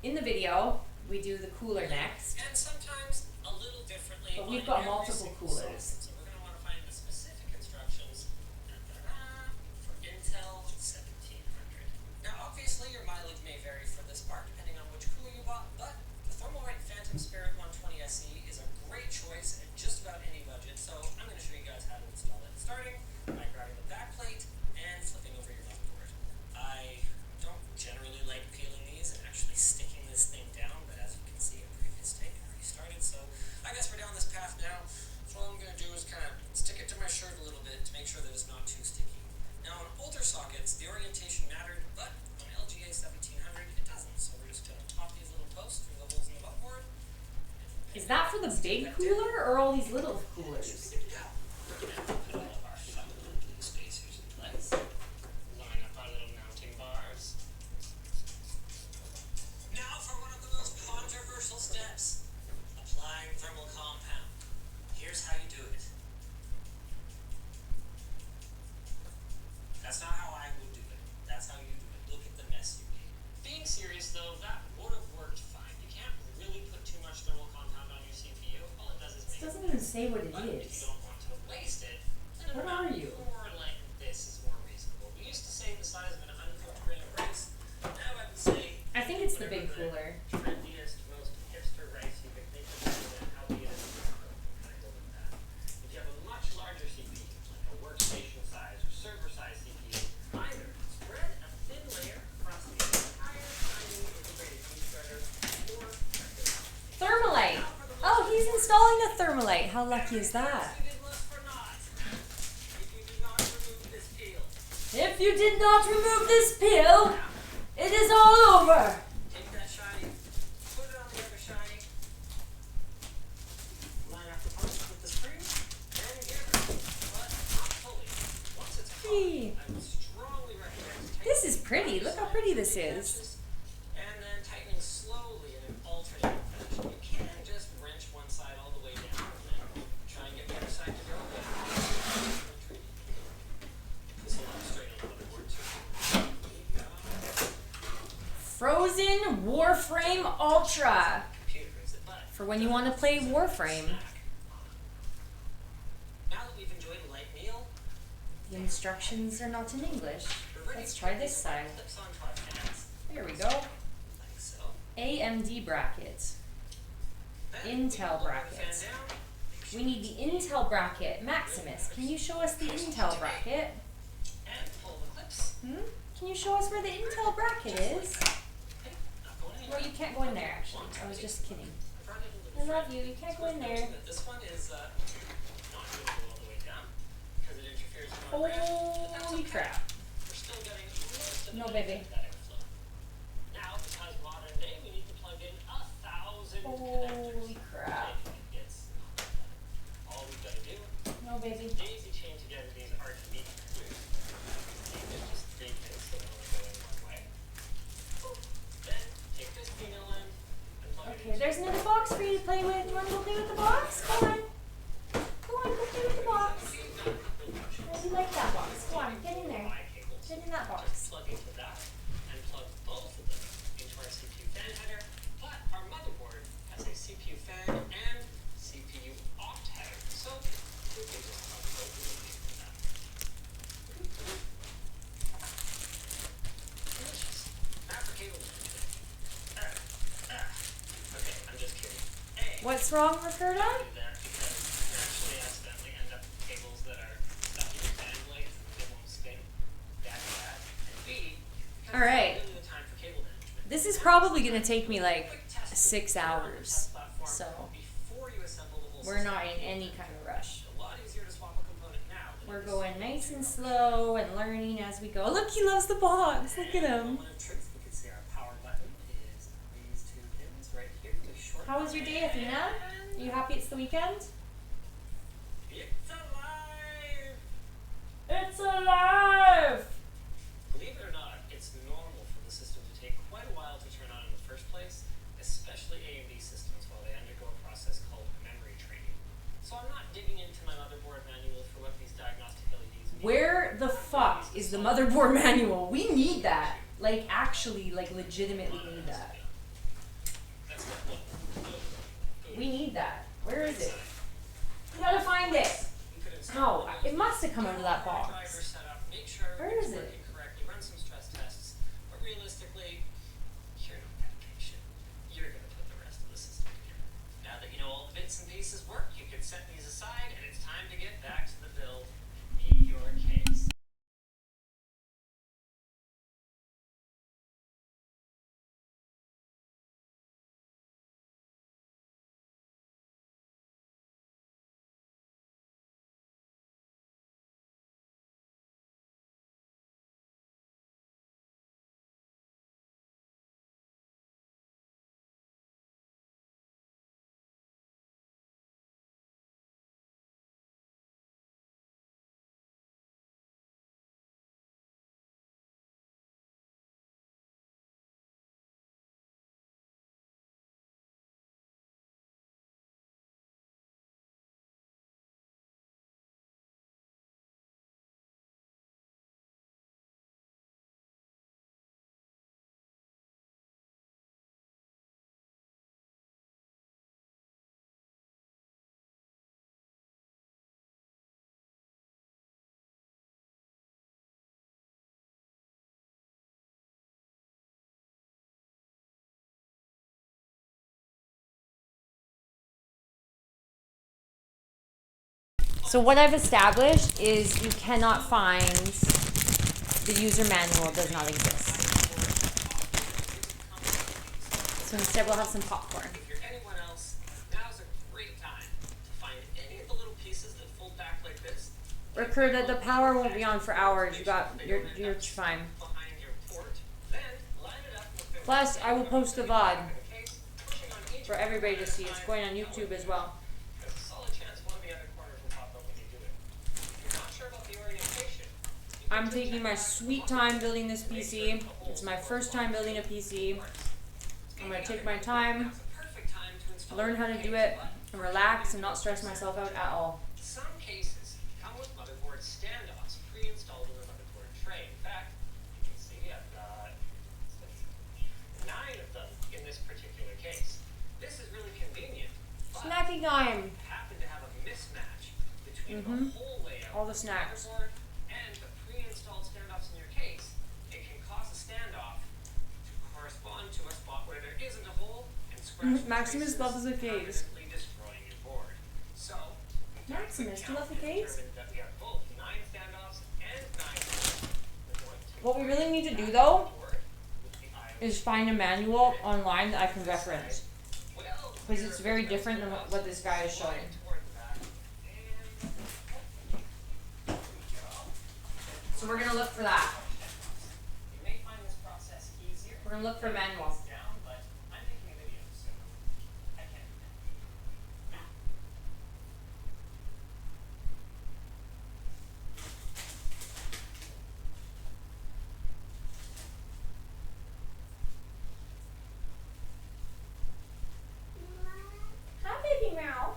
in the video, we do the cooler next. And sometimes a little differently. But we've got multiple coolers. So we're going to want to find the specific instructions for Intel 1700. Now, obviously, your mileage may vary for this part depending on which cooler you bought, but the Thermalright Phantom Spirit 120 SE is a great choice at just about any budget. So I'm going to show you guys how to install it, starting by grabbing the back plate and flipping over your motherboard. I don't generally like peeling these and actually sticking this thing down, but as you can see, a previous take already started. So I guess we're down this path now. So all I'm going to do is kind of stick it to my shirt a little bit to make sure that it's not too sticky. Now on older sockets, the orientation mattered, but on LGA 1700 it doesn't. So we're just going to pop these little posts through the holes in the buttboard. Is that for the big cooler or all these little coolers? We're going to put all of our fucking spacers in place. Line up our little mounting bars. Now for one of the most controversial steps. Applying thermal compound. Here's how you do it. That's not how I would do it. That's how you do it. Look at the mess you made. Being serious though, that would have worked fine. You can't really put too much thermal compound on your CPU. All it does is It make doesn't even say what it But if you is. don't want to waste it, then What are you? more like this is more reasonable. We used to say the size of an uncooked grain of rice. Now I would say I think it's the whatever big cooler. trendiest, most hipster rice you could think of, and how big it is to cook, and kind of go with that. If you have a much larger CPU, like a workstation size or server size CPU, either spread a thin layer across the entire tiny integrated heat shredder, or check this out. Thermalite. Oh, he's installing a Thermalite. How lucky is that? If you did not remove this peel, it is all over. Take that shiny, put it on the other shiny, line up the pumps with the screw, and give it. But not fully. Once it's hot, Hey. I would strongly recommend tightening This is pretty. Look how pretty this is. and then tightening slowly in an alternating fashion. You can't just wrench one side all the way down and then try and get the other side to go. This will go straight on the motherboard too. Frozen Warframe Ultra. Computer is it, but For when you want to play Warframe. now that we've enjoyed a light meal, The instructions are not in English. we're ready Let's to try put this these side. clips onto our pants. There we go. Like so. AMD bracket. Intel bracket. We need the Intel bracket. Maximus, can you show us the Intel bracket? And pull the clips. Can you show us where the Intel bracket is? Well, you can't go in there, actually. I was just kidding. I love you. You can't go in there. This one is not going to go all the way down because it interferes with our RAM, but that's Holy okay. crap. We're still getting most of No, the baby. benefit of that airflow. Now, because modern day, we need to plug in 1,000 Holy connectors. crap. It's not that bad. All we've got to do No, baby. is daisy chain together these RGB connectors. These are just 3 pins, so they only go in one way. Then take this female end and plug it Okay, into there's another box for you to play with. You want to go play with the box? Go on. Go on, go play with the box. I really like that box. Go on, get in there. Get in that box. Plug into that and plug both of them into our CPU fan header, but our motherboard has a CPU fan and CPU opt header, so we can just plug both of them into that. Delicious. Now for cable management. Okay, I'm just kidding. What's wrong, Roberta? Do that because you actually accidentally end up with cables that are stuck in your fan blades and they won't spin. That's that. And B, because All right. it's not really the time for cable management. This is probably going to take me like Quick test 6 with the hours. test platform So before you assemble the whole we're system. not in any kind of rush. A lot easier to swap a component now than We're it is going to nice and rush. slow and learning as we go. Look, he loves the box. Look at him. Moment of truth, we can see our power button is these 2 pins right here. The short How was your day, Athena? Are you happy it's the weekend? It's alive! It's alive! Believe it or not, it's normal for the system to take quite a while to turn on in the first place, especially AMD systems while they undergo a process called memory training. So I'm not digging into my motherboard manual for what these diagnostic LEDs mean. Where the fuck is the motherboard manual? We need that. Like, actually, like, legitimately need that. That's not what. We need that. Where is it? We gotta find it. No, it must have come out of that box. Make sure Where it's is it? working correctly. Run some stress tests. But realistically, you're not that patient. You're going to put the rest of the system together. Now that you know all the bits and pieces work, you can set these aside, and it's time to get back to the build. Be your case. So what I've established is you cannot find the user manual does not exist. So instead we'll have some popcorn. If you're anyone else, now's a great time to find any of the little pieces that fold back like this. Recur that the power won't be on for hours. You're fine. Behind your port. Then line it up with the Plus, I will post the VOD case, pushing on each for everybody to see. It's going on YouTube as well. There's a solid chance one of the other corners will pop up when you do it. If you're not sure about the orientation, you can I'm taking my sweet time building this PC. It's my first time building a PC. I'm gonna take my time, Now's a perfect time to install learn how to do it, and relax and not stress myself out at all. Some cases come with motherboard standoffs pre-installed in the motherboard tray. In fact, you can see I've got 9 of them in this particular case. This is really convenient, but Snacking time. happen to have a mismatch between Mhm. the whole layout All the of snacks. motherboard and the pre-installed standoffs in your case. It can cause a standoff to correspond onto a spot where there isn't a hole and scratch the Maximus traces, loves the caves. permanently destroying your board. So, Maximus, do you love the caves? determined that we have both 9 standoffs and 9 holes. We're going to What we really need to do though board with the eye is find a manual online that I can reference. well, Because it's very different than what this guy is showing. toward the back. And there we go. So we're gonna look for that. You may find this process easier. We're gonna look for a manual. Down, but I'm making a video, so I can't do that. Hi, baby meow.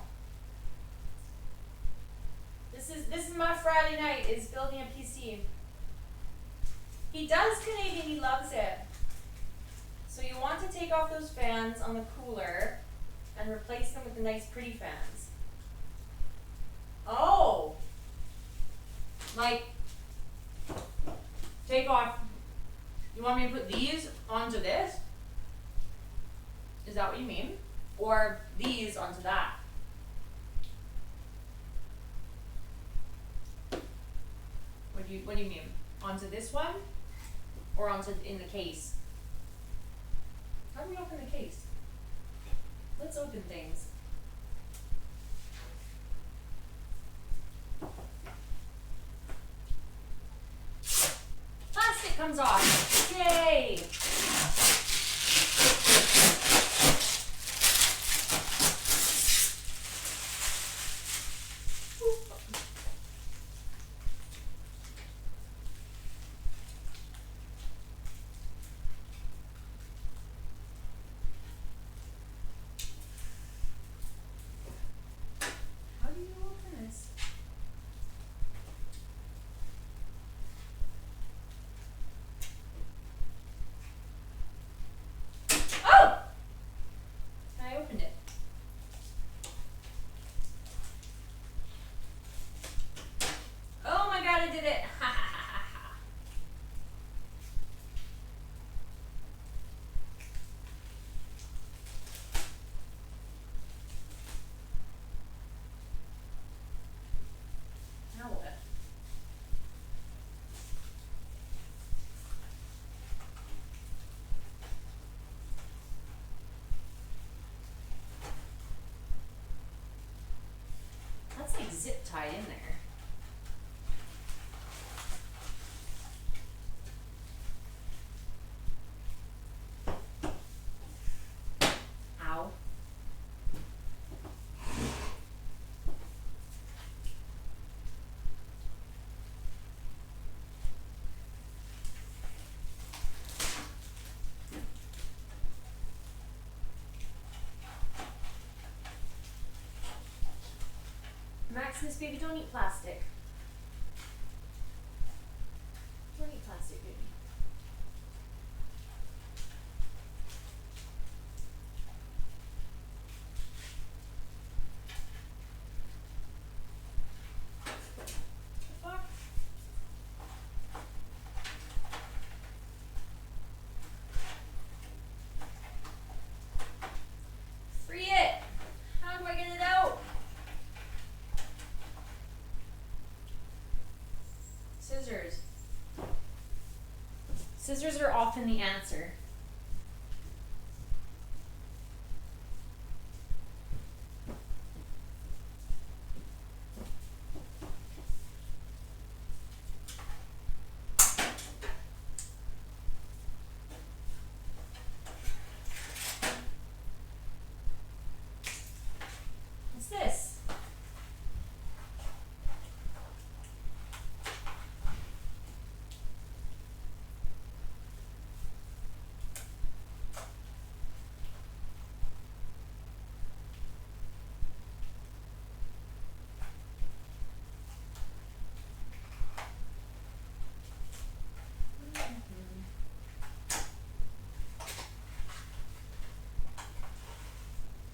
This is my Friday night. Is building a PC. He does Canadian. He loves it. So you want to take off those fans on the cooler and replace them with the nice, pretty fans. Oh, like take off. You want me to put these onto this? Is that what you mean? Or these onto that? What do you mean? Onto this one? Or onto in the case? How do we open the case? Let's open things. Plastic comes off. Yay! How do you open this? Oh! I opened it. Oh my god, I did it! Ha ha ha ha. Now what? That's like zip tied in there. Ow. Maximus, baby, don't eat plastic. Don't eat plastic, baby. The fuck? Free it! How do I get it out? Scissors. Scissors are often the answer. What's this?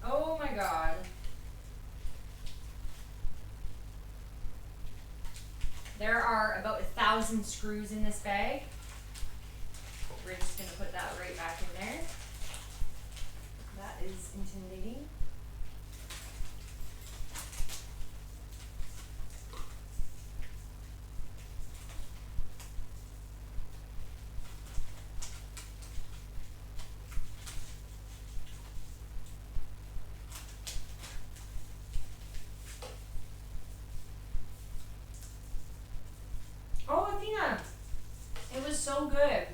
Oh my god. There are about 1,000 screws in this bag. We're just gonna put that right back in there. is intimidating. Oh, Athena! It was so good.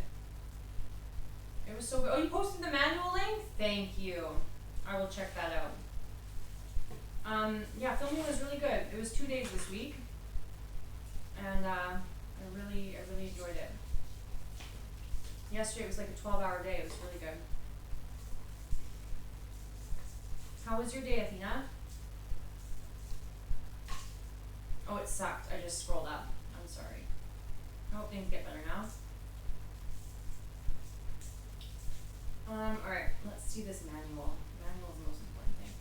It was so good. Oh, you posted the manual link? Thank you. I will check that out. Yeah, filming was really good. It was 2 days this week. And I really enjoyed it. Yesterday it was like a 12-hour day. It was really good. How was your day, Athena? Oh, it sucked. I just scrolled up. I'm sorry. Oh, things get better now. Alright, let's see this manual. Manual is the most important thing.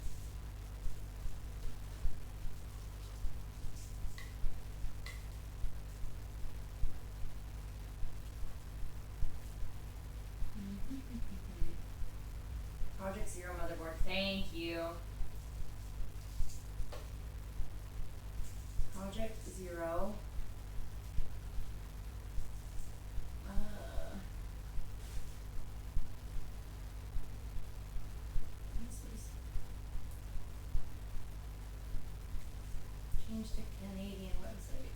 Project Zero motherboard. Thank you. Project Zero. Change to Canadian website.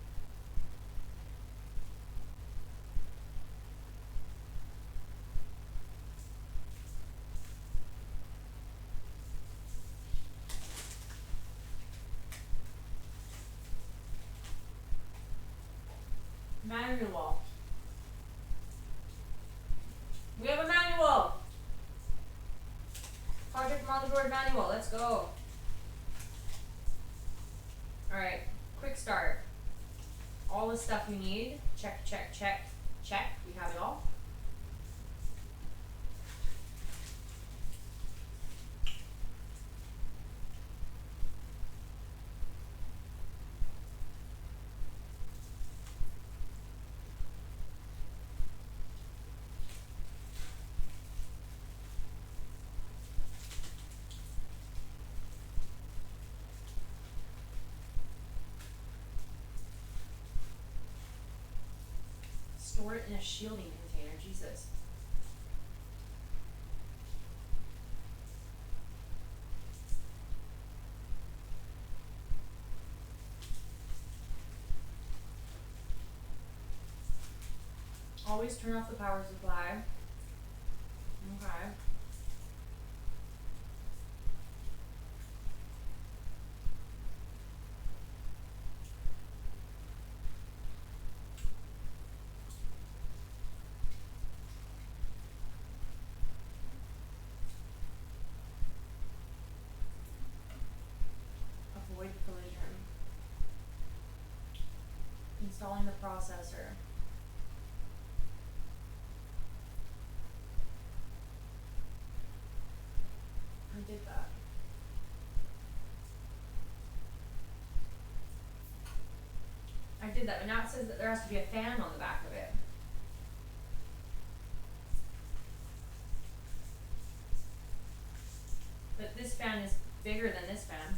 Manual. We have a manual. Project motherboard manual. Let's go. Alright, quick start. All the stuff you need. Check, check, check, check. We have it all. Store it in a shielding container. Jesus. Always turn off the power supply. Okay. Avoid collision. Installing the processor. I did that. I did that, but now it says that there has to be a fan on the back of it. But this fan is bigger than this fan.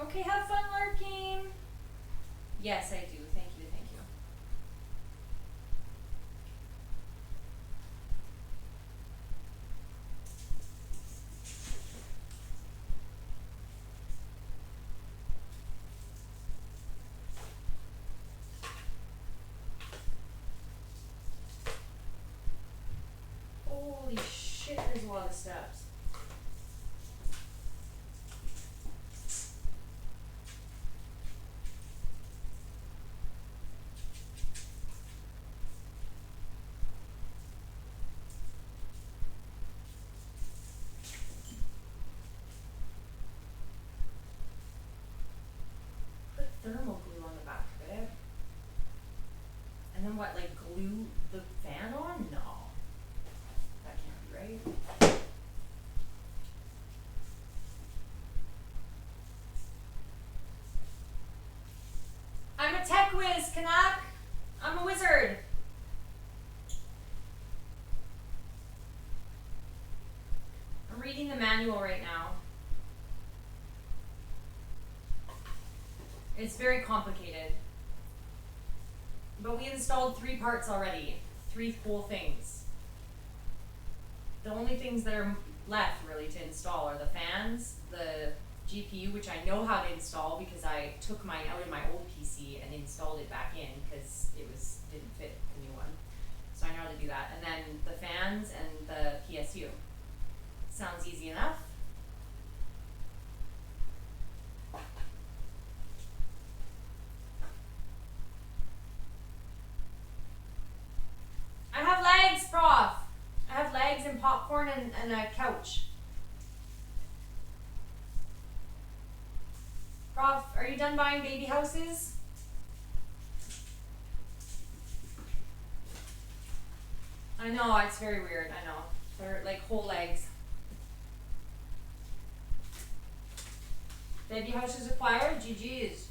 Okay, have fun lurking. Yes, I do. Thank you, thank you. Holy shit, there's a lot of steps. Put thermal glue on the back of it. And then what, like glue the fan on? No. That can't be right. tech whiz, Canuck. I'm a wizard. I'm reading the manual right now. It's very complicated. But we installed 3 parts already. 3 cool things. The only things that are left really to install are the fans, the GPU, which I know how to install because I took mine out of my old PC and installed it back in because didn't fit the new one. So I know how to do that. And then the fans and the PSU. Sounds easy enough. I have legs, Prof. I have legs and popcorn and a couch. Prof, are you done buying baby houses? I know, it's very weird, I know. They're like whole legs. Baby houses acquired? GG's.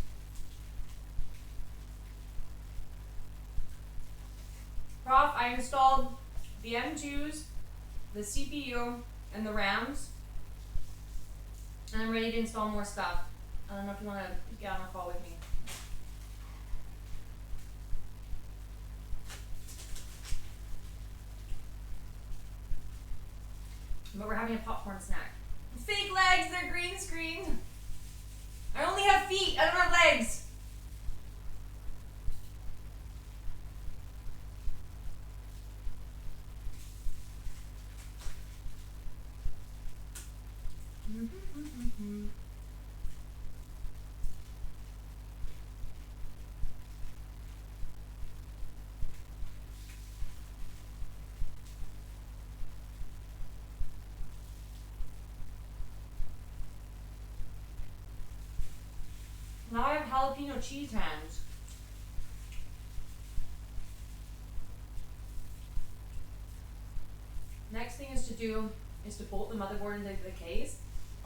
Prof, I installed the M2s, the CPU, and the RAMs. And I'm ready to install more stuff. I don't know if you want to get on a call with me. But we're having a popcorn snack. Fake legs, they're green screen. I only have feet, I don't have legs. Now I have jalapeno cheese hands. Next thing is to do is to bolt the motherboard into the case.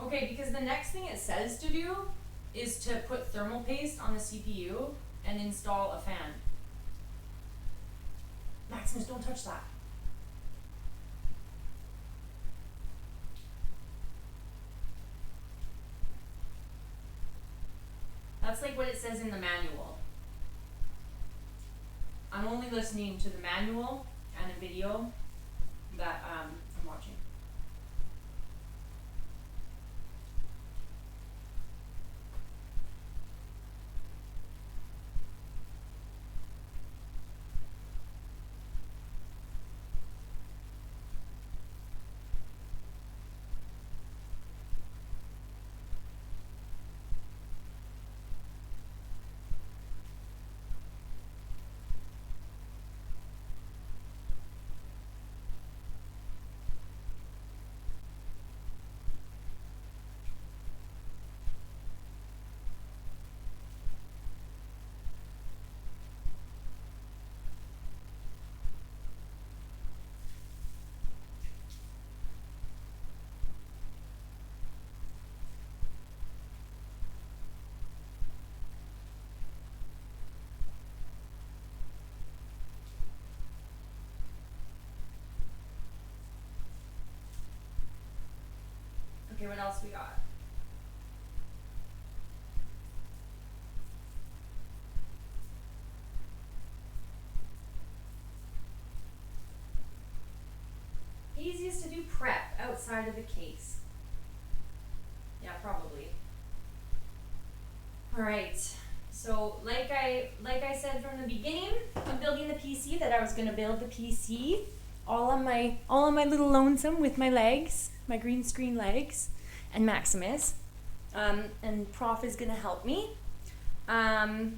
Okay, because the next thing it says to do is to put thermal paste on the CPU and install a fan. Maximus, don't touch that. That's like what it says in the manual. I'm only listening to the manual and a video that I'm watching. Okay, what else we got? Easiest to do prep outside of the case. Yeah, probably. All right. So like I said from the beginning, I'm building the PC that I was gonna build the PC all on my little lonesome with my legs, my green screen legs, and Maximus. And Prof is gonna help me. And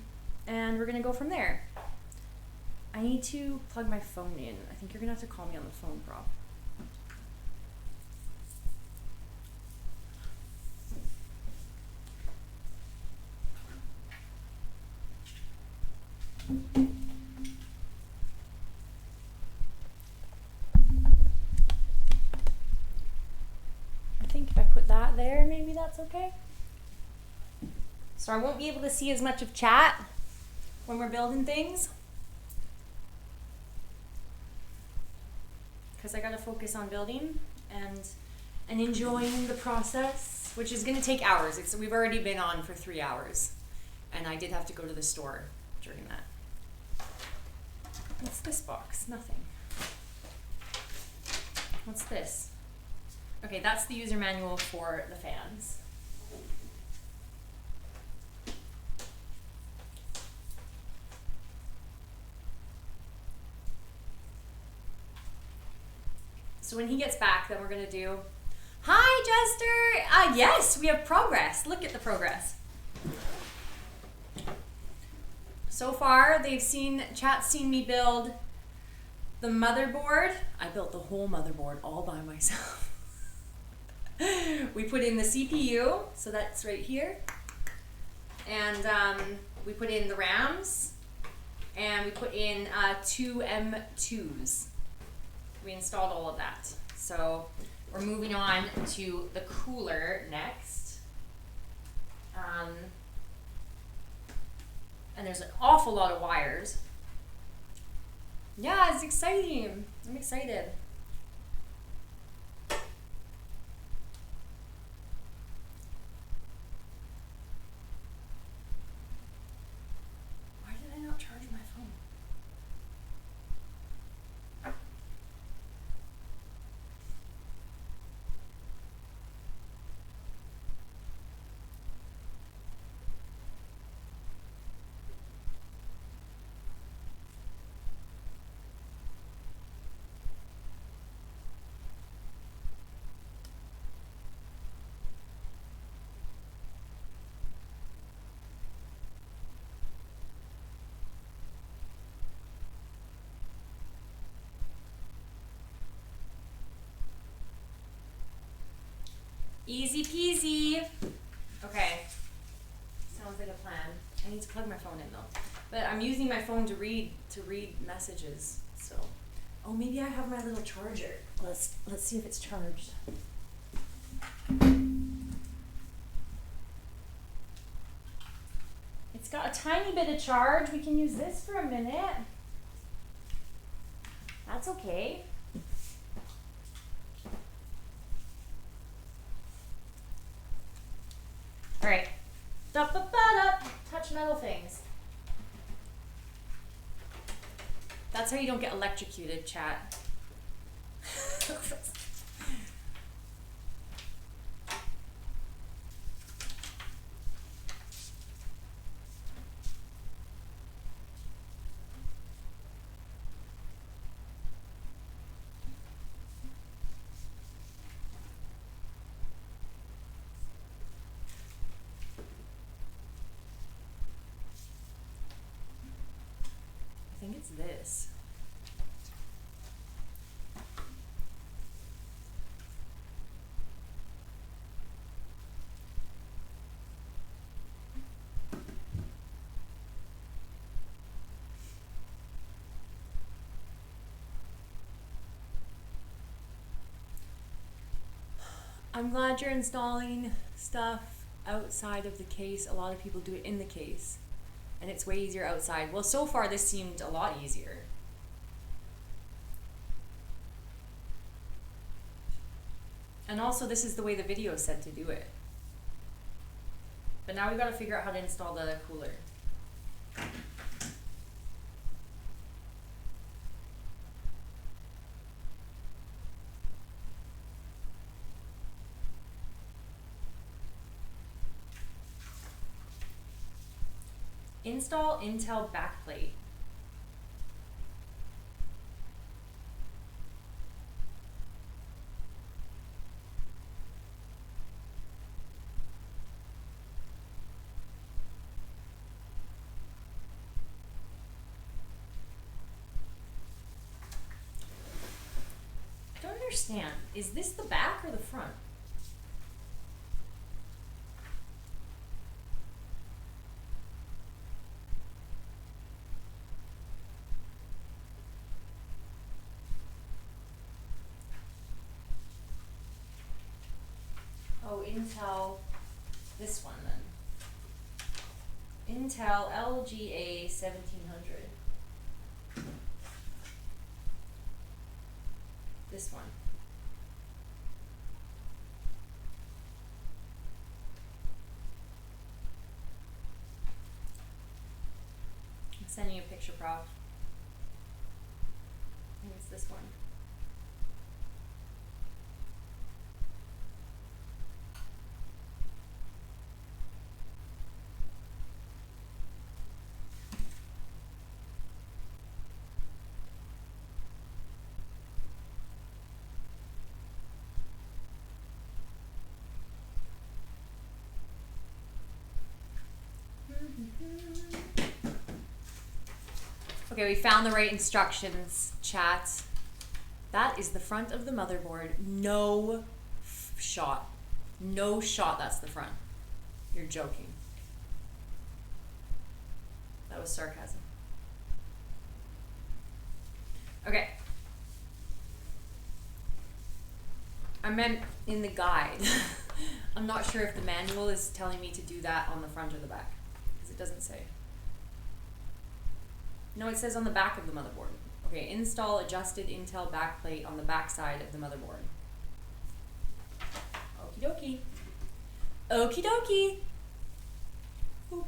we're gonna go from there. I need to plug my phone in. I think you're gonna have to call me on the phone, Prof. I think if I put that there, maybe that's okay. So I won't be able to see as much of chat, when we're building things. Because I gotta focus on building and enjoying the process, which is gonna take hours. We've already been on for 3 hours, and I did have to go to the store during that. What's this box? Nothing. What's this? Okay, that's the user manual for the fans. So when he gets back, then we're gonna do, hi Jester! Yes, we have progress. Look at the progress. So far, chat's seen me build the motherboard. I built the whole motherboard all by myself. We put in the CPU, so that's right here. And we put in the RAMs, and we put in 2 M2s. We installed all of that. So we're moving on to the cooler next. And there's an awful lot of wires. Yeah, it's exciting. I'm excited. Why did I not charge my phone? Easy peasy. Okay. Sounds like a plan. I need to plug my phone in though. But I'm using my phone to read messages. So, oh, maybe I have my little charger. Let's see if it's charged. It's got a tiny bit of charge. We can use this for a minute. That's okay. All right. Touch metal things. That's how you don't get electrocuted, chat. I think it's this. I'm glad you're installing stuff outside of the case. A lot of people do it in the case, and it's way easier outside. Well, so far this seemed a lot easier. And also this is the way the video said to do it. But now we've got to figure out how to install the cooler. Install Intel backplate. I don't understand. Is this the back or the front? Oh, Intel, this one then. Intel LGA 1700. This one. I'm sending you a picture, Prof. I think it's this one. Okay, we found the right instructions, chat. That is the front of the motherboard. No shot. No shot, that's the front. You're joking. That was sarcasm. Okay. I meant in the guide. I'm not sure if the manual is telling me to do that on the front or the back, because it doesn't say. No, it says on the back of the motherboard. Okay, install adjusted Intel backplate on the back side of the motherboard. Okie dokie. Okie dokie. Oop.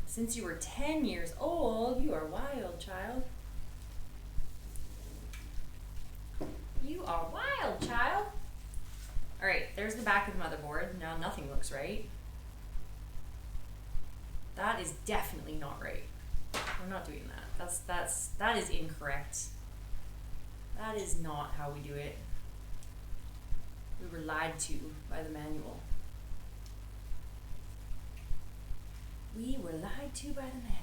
Since you were 10 years old, you are wild, child. You are wild, child. Alright, there's the back of the motherboard. Now nothing looks right. That is definitely not right. We're not doing that. That is incorrect. That is not how we do it. We were lied to by the manual. We were lied to by the manual.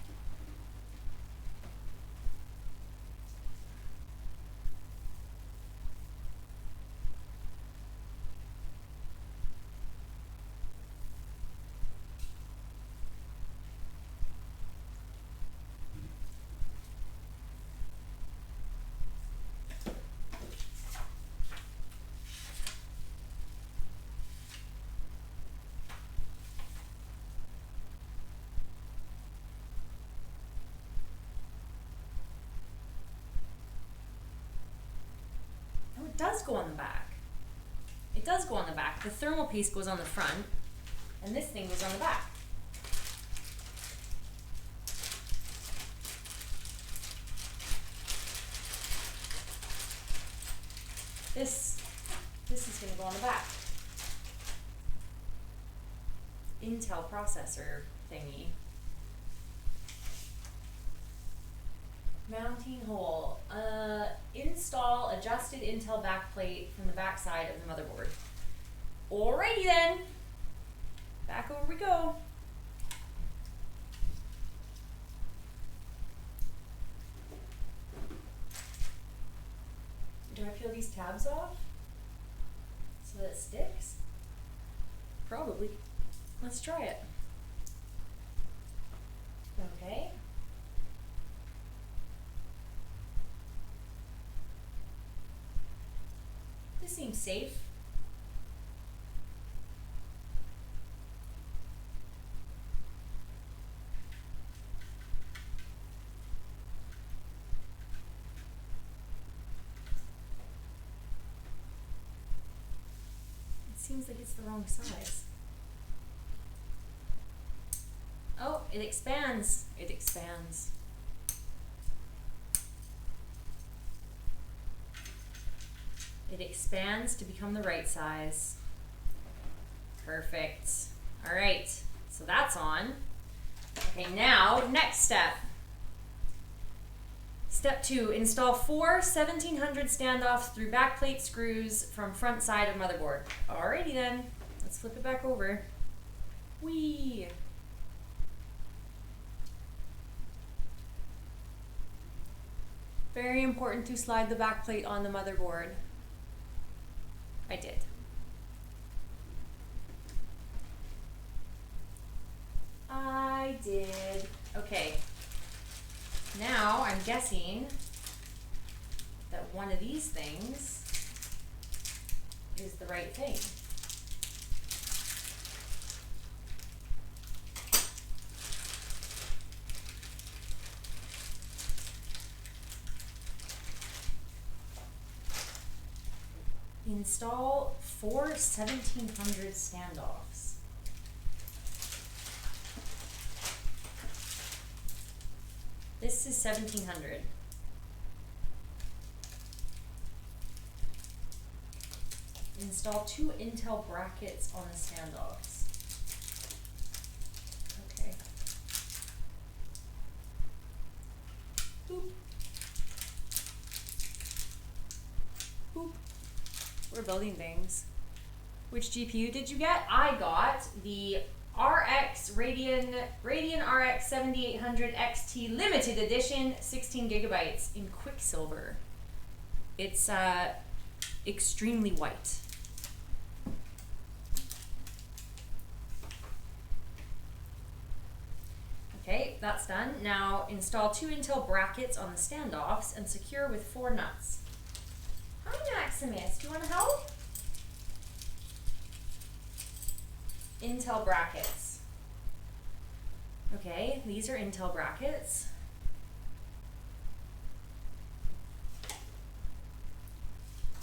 It does go on the back. It does go on the back. The thermal piece goes on the front, and this thing goes on the back. This is going to go on the back. Intel processor thingy. Mounting hole. Install adjusted Intel backplate from the back side of the motherboard. Alrighty then. Back over we go. Do I peel these tabs off so that it sticks? Probably. Let's try it. Okay. This seems safe. It seems like it's the wrong size. Oh, it expands. It expands. It expands to become the right size. Perfect. All right, so that's on. Okay, now, next step. Step 2, install 4 1700 standoffs through backplate screws from front side of motherboard. Alrighty then, let's flip it back over. Whee! Very important to slide the backplate on the motherboard. I did. I did. Okay. Now I'm guessing that one of these things is the right thing. Install 4 1700 standoffs. This is 1700. Install 2 Intel brackets on the standoffs. Okay. Boop. Boop. We're building things. Which GPU did you get? I got the Radeon RX 7800 XT limited edition, 16 gigabytes in Quicksilver. It's extremely white. Okay, that's done. Now install 2 Intel brackets on the standoffs and secure with 4 nuts. Hi Maximus, do you want to help? Intel brackets. Okay, these are Intel brackets.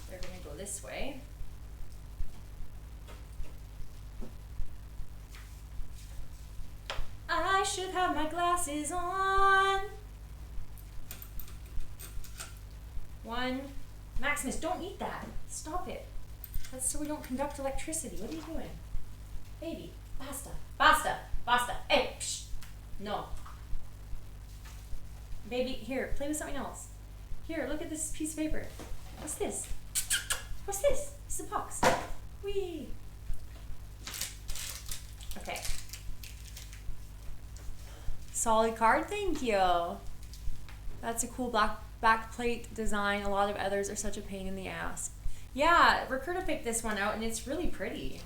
They're going to go this way. I should have my glasses on. 1. Maximus, don't eat that. Stop it. That's so we don't conduct electricity. What are you doing? Baby, basta. Basta. Basta. Hey, psh. No. Baby, here, play with something else. Here, look at this piece of paper. What's this? What's this? It's a box. Whee! Okay. Solid card, thank you. That's a cool back plate design. A lot of others are such a pain in the ass. Yeah, Ricardo picked this one out and it's really pretty.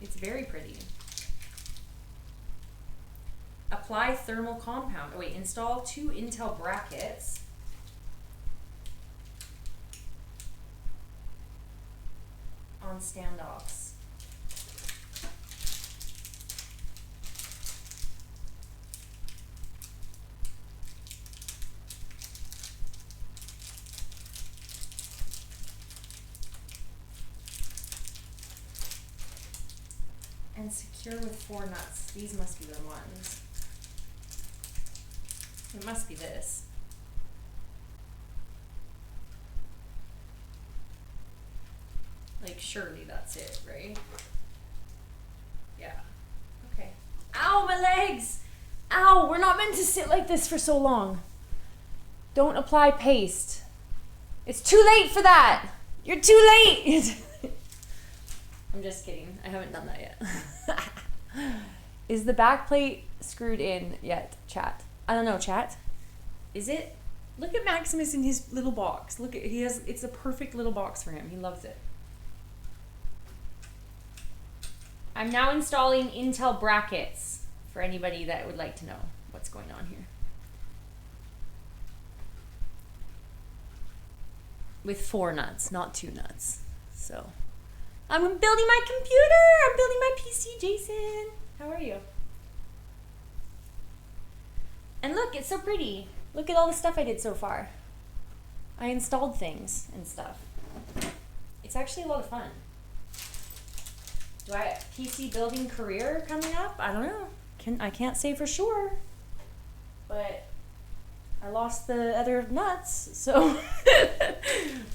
It's very pretty. Apply thermal compound. Oh wait, install 2 Intel brackets. On standoffs. And secure with 4 nuts. These must be the ones. It must be this. Like, surely that's it, right? Yeah. Okay. Ow, my legs! Ow, we're not meant to sit like this for so long. Don't apply paste. It's too late for that! You're too late! I'm just kidding. I haven't done that yet. Is the back plate screwed in yet, chat? I don't know, chat. Is it? Look at Maximus in his little box. Look at it's a perfect little box for him. He loves it. I'm now installing Intel brackets for anybody that would like to know what's going on here. With 4 nuts, not 2 nuts. So, I'm building my computer. I'm building my PC, Jason. How are you? And look, it's so pretty. Look at all the stuff I did so far. I installed things and stuff. It's actually a lot of fun. Do I have a PC building career coming up? I don't know. I can't say for sure. But I lost the other nuts, so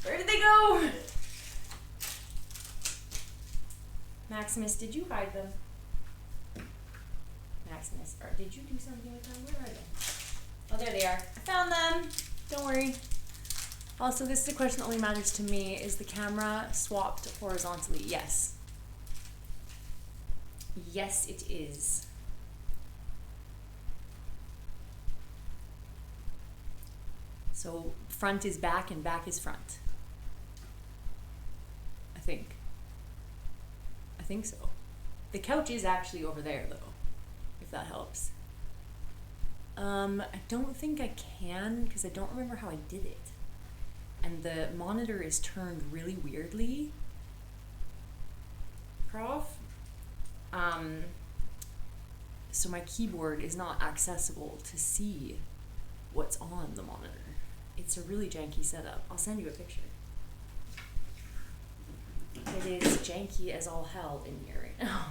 where did they go? Maximus, did you hide them? Maximus, or did you do something with them? Where are they? Oh, there they are. I found them. Don't worry. Also, this is a question that only matters to me. Is the camera swapped horizontally? Yes. Yes, it is. So front is back and back is front. I think so. The couch is actually over there though, if that helps. I don't think I can because I don't remember how I did it. And the monitor is turned really weirdly. Prof. So my keyboard is not accessible to see what's on the monitor. It's a really janky setup. I'll send you a picture. It is janky as all hell in here right now.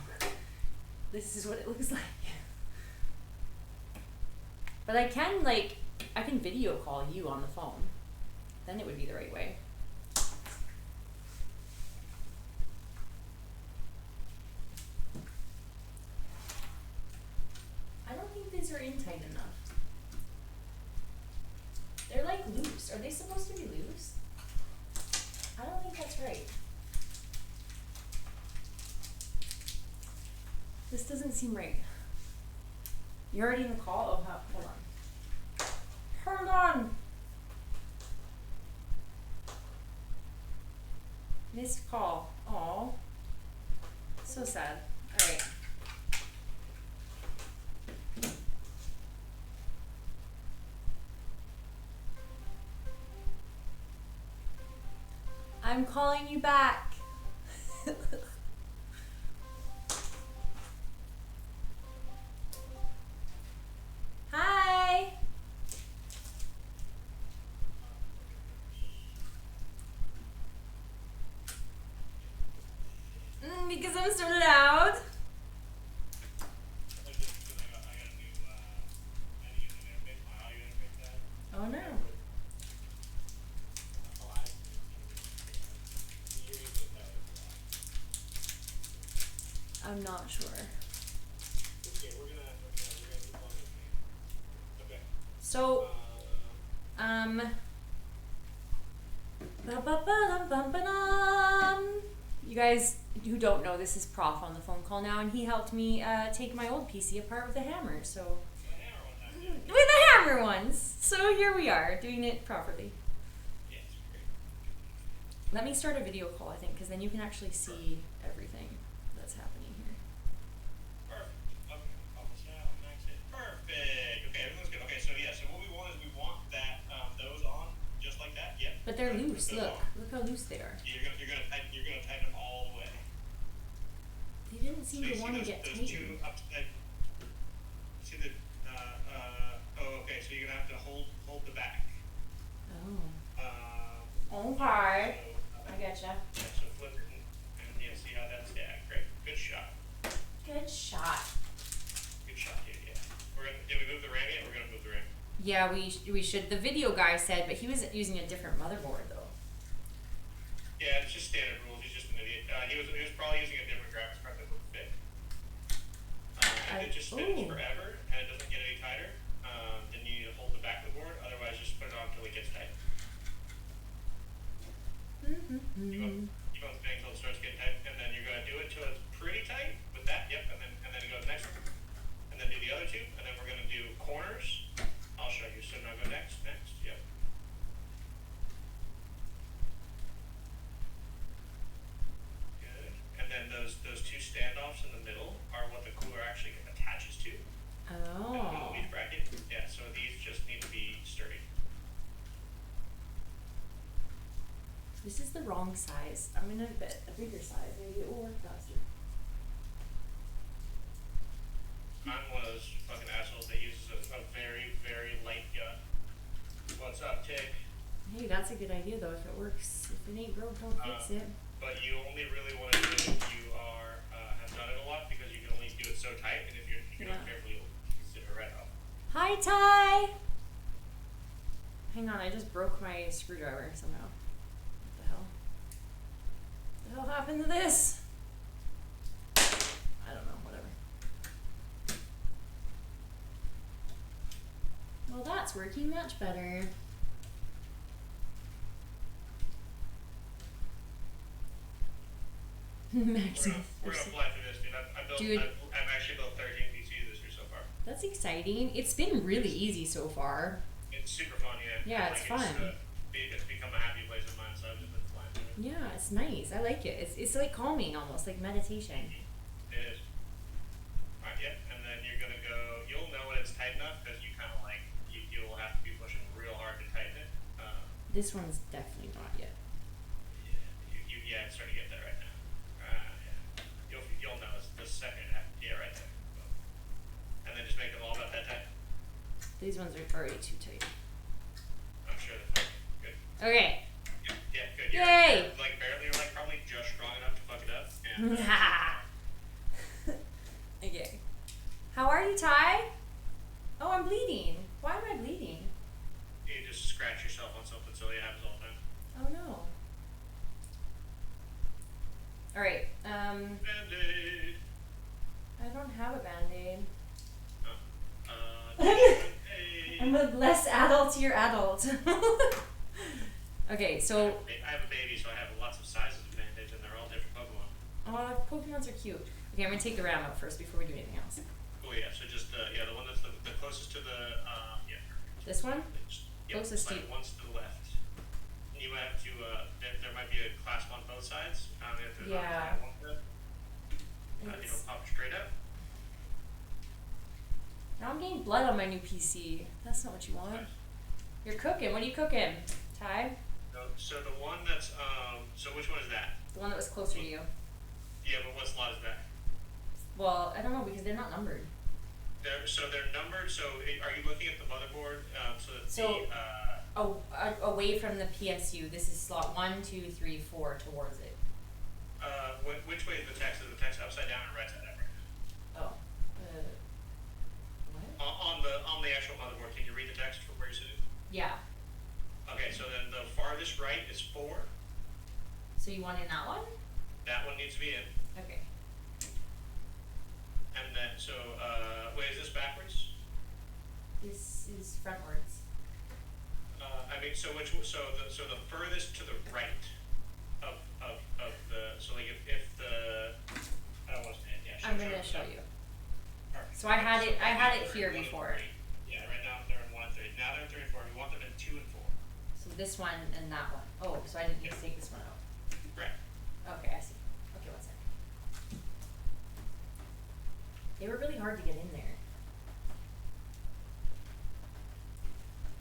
This is what it looks like. But I can video call you on the phone. Then it would be the right way. I don't think these are in tight enough. They're like loose. Are they supposed to be loose? I don't think that's right. This doesn't seem right. You're already in the call? Oh, hold on. Hold on! Missed call. Aw. So sad. Alright. I'm calling you back. Hi. Because I'm so loud. Oh no. I'm not sure. Okay, we're gonna keep on looking. Okay. So, ba-ba-ba-dum-bum-ba-dum. You guys who don't know, this is Prof on the phone call now, and he helped me take my old PC apart with a hammer. So, with the hammer ones. So here we are, doing it properly. Yes, great. Let me start a video call, I think, because then you can actually see everything that's happening here. Perfect. Okay. Focus now. Max it. Perfect. Okay, everything's good. Okay, so yeah, so what we want is we want that those on just like that. Yep. But they're Put loose. those Look, on. look how loose they are. You're gonna tighten them all the way. They didn't seem So you to see want to those get two tightened. see the oh, okay, so you're gonna have to hold the back. Oh. Okay. So, I getcha. yeah, so flip it and yeah, see how that's great. Good shot. Good shot. Good shot, dude. Yeah. Did we move the RAM yet? We're gonna move the RAM. Yeah, we should. The video guy said, but he was using a different motherboard though. Yeah, it's just standard rules. He's just an idiot. He was probably using a different graphics card that would fit. If it just spins Ooh. forever and it doesn't get any tighter, then you need to hold the back of the board. Otherwise, just put it on until it gets tight. Keep on spinning until it starts getting tight, and then you're gonna do it till it's pretty tight with that. Yep, and then go to the next one, and then do the other two, and then we're gonna do corners. I'll show you. So now go next. Yep. Good. And then those two standoffs in the middle are what the cooler actually attaches to. Oh. In the middle of each bracket. Yeah. So these just need to be sturdy. This is the wrong size. I'm gonna bet a bigger size. Maybe it will work faster. Mine one of those fucking assholes that uses a very, very light gun. What's up, Tick? Hey, that's a good idea though. If it works, if it ain't broke, don't fix it. But you only really want to do it if you are have done it a lot because you can only do it so tight, and if you're not careful, you'll zip it right off. Hi, Ty. Hang on, I just broke my screwdriver somehow. What the hell? What the hell happened to this? I don't know. Whatever. Well, that's working much better. Maximum. We're gonna fly through this, dude. I've actually built 13 PCs this year so far. That's exciting. It's been really easy so far. It's super fun, yeah. Yeah, it's fun. It's become a happy place of mine, so I've just been flying through it. Yeah, it's nice. I like it. It's like calming almost, like meditation. It is. Alright, yep. And then you're gonna go. You'll know when it's tight enough because you kind of you'll have to be pushing real hard to tighten it. This one's definitely not yet. Yeah, it's starting to get there right now. Yeah. You'll know it's the second half. Yeah, right there. And then just make them all about that tight. These ones are already too tight. I'm sure they're fine. Okay. Yeah, good. Yay! You're like barely, you're like probably just strong enough to fuck it up. And, Okay. How are you, Ty? Oh, I'm bleeding. Why am I bleeding? you just scratch yourself on something silly. It happens all the time. Oh no. Alright, Band-Aid. I don't have a band-aid. Band-Aid. I'm a less adultier adult. Okay, so I have a baby, so I have lots of sizes of band-aids, and they're all different Pokemon. Pokemons are cute. Okay, I'm gonna take the ram out first before we do anything else. Oh yeah, so just the one that's the closest to the yeah. This one? Yep, Closest like to- one's to the left. And you might have to there might be a clasp on both sides. If there's Yeah. not one good, it'll pop straight up. Now I'm getting blood on my new PC. That's not what you want. You're cooking. What are you cooking, Ty? So the one that's so which one is that? The one that was closer to you. Yeah, but what slot is that? Well, I don't know because they're not numbered. They're numbered. So are you looking at the motherboard? So that So- the Away from the PSU, this is slot 1, 2, 3, 4 towards it. which way is the text? Is the text upside down or right side up? Oh. What? On the actual motherboard, can you read the text from where you're sitting? Yeah. Okay, so then the farthest right is 4. So you want in that one? That one needs to be in. Okay. And then, so, wait, is this backwards? This is frontwards. I mean, so the furthest to the right of the, so like if the, I don't want to stand, yeah. I'm gonna show you. Perfect. So I had it right now here they're in 1 and before. 3. Yeah, right now they're in 1 and 3. Now they're in 3 and 4. We want them in 2 and 4. So this one and that one. Oh, so I didn't need to take this one out. Right. Okay, I see. Okay, one sec. They were really hard to get in there.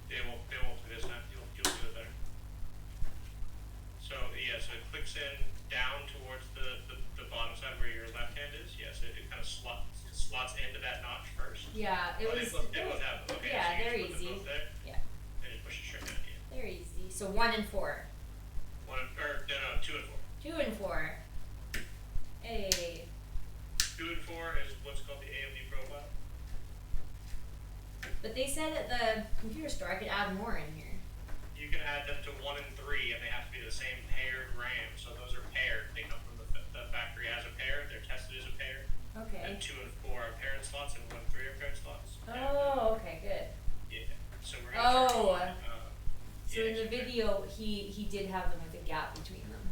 They won't do this time. You'll do it better. So yeah, so it clicks in down towards the bottom side where your left hand is. Yes, it kind of slots into that notch first. Yeah, it was. They both have them. Okay, Yeah, so you they're just put them easy. both there, Yeah, and you push it straight down. Yeah. they're easy. So 1 and 4. 2 and 4. 2 and 4. Hey. 2 and 4 is what's called the AMD profile. But they said at the computer store I could add more in here. You can add them to 1 and 3, and they have to be the same paired RAM. So those are paired. They come from the factory as a pair. They're tested as a pair. Okay. And 2 and 4 are paired slots, and 1 and 3 are paired slots. Oh, okay, good. Yeah. So we're gonna Oh. turn on, So yeah, in the video, he did have them with a gap between them,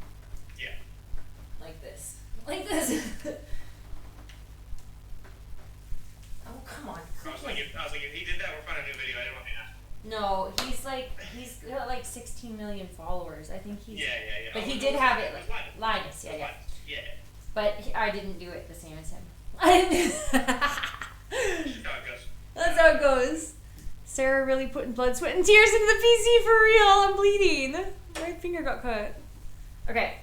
Yeah. like this, like this. Oh come on! I was like, if he did that, we're finding a new video. I didn't want to ask. No, he's got like 16 million followers. I think he's. Yeah. But Oh, he no, did it have was it like Linus. Linus, yeah. Linus, yeah. But I didn't do it the same as him. I didn't. That's how it goes. That's how it goes. Sarah really putting blood, sweat, and tears into the PC for real. I'm bleeding. My finger got cut. Okay.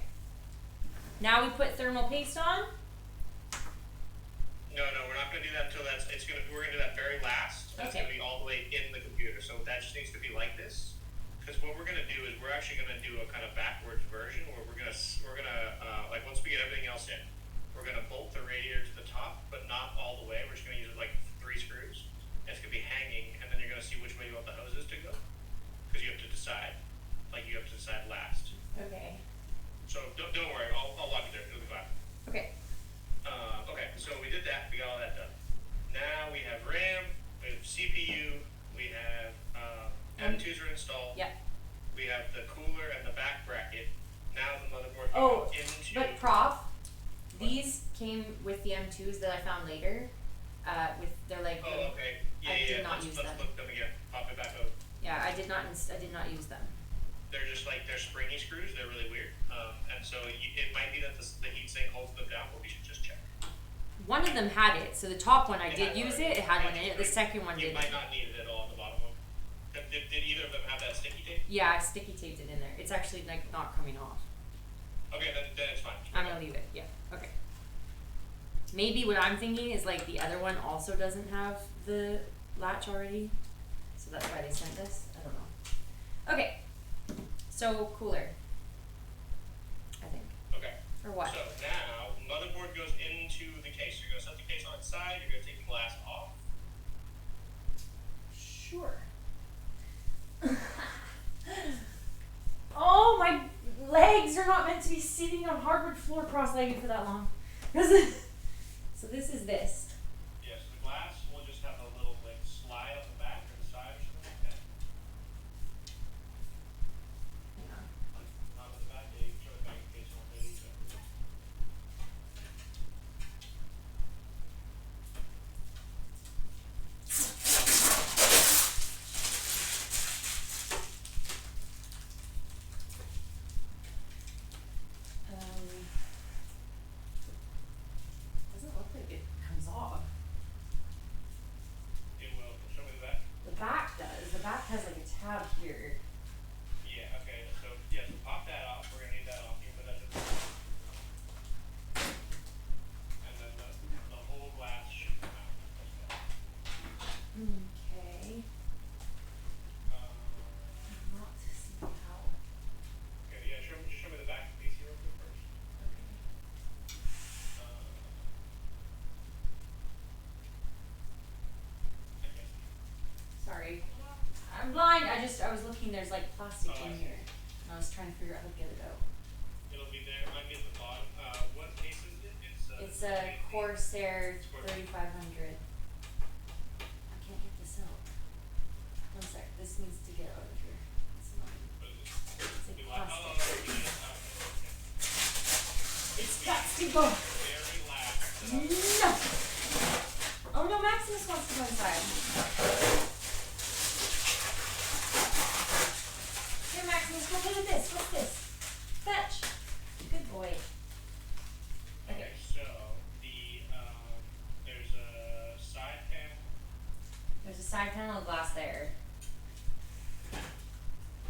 Now we put thermal paste on. No, we're not gonna do that until we're gonna do that very last. That's Okay. gonna be all the way in the computer. So that just needs to be like this. Because what we're gonna do is we're actually gonna do a kind of backwards version where we're gonna like once we get everything else in, we're gonna bolt the radiator to the top, but not all the way. We're just gonna use it like 3 screws. And it's gonna be hanging, and then you're gonna see which way you want the hoses to go. Because you have to decide. Like you have to decide last. Okay. So don't worry. I'll walk you through. It'll be fine. Okay. Okay, so we did that. We got all that done. Now we have RAM, we have CPU, we have M2s are installed. Yeah. We have the cooler and the back bracket. Now the motherboard can Oh, go into. but Prof, these came with the M2s that I found later. They're like. Oh, okay. Yeah, I yeah. did not let's use let's them. look them again. Pop it back over. Yeah, I did not use them. They're just like they're springy screws. They're really weird. And so it might be that the heatsink holds them down, but we should just check. One of them had it, so the top one I It did had use one. it. It had one in it. The second one You didn't. might not need it at all on the bottom one. Did either of them have that sticky tape? Yeah, I sticky taped it in there. It's actually like not coming off. Okay, then it's fine. I'm gonna leave it. Yeah. Okay. Maybe what I'm thinking is like the other one also doesn't have the latch already, so that's why they sent this. I don't know. Okay. So cooler. I think. Okay. Or what? So now, motherboard goes into the case. You're gonna set the case on its side. You're gonna take the glass off. Sure. Oh, my legs are not meant to be sitting on hardwood floor cross-legged for that long. So this is this. Yes, the glass will just have a little like slide on the back or the side or something like that. Hang on. Not on the back. Yeah, you can show the back of the case on the page. Doesn't look like it comes off. It will. Show me the back. The back does. The back has like a tab here. Yeah, okay, so yeah, so pop that off. We're gonna need that off. You can put that to the side. And then the whole glass should come out. Okay. Not see how. Okay, yeah, just show me the back piece here real quick first. I guess. Sorry. I'm blind. I was looking. There's like plastic Oh, I in see. here. And I was trying to figure out how to get it out. It'll be there. It might be at the bottom. What case is it? It's a Corsair 3500. I can't get this out. One sec. This needs to get out of here. It's annoying. What is it? It's like Be like, plastic. It's It's got to go. very last. No. Oh no, Maximus wants to go inside. Here, Maximus, go play with this. What's this? Fetch. Good boy. Okay, so there's a side panel. There's a side panel of glass there.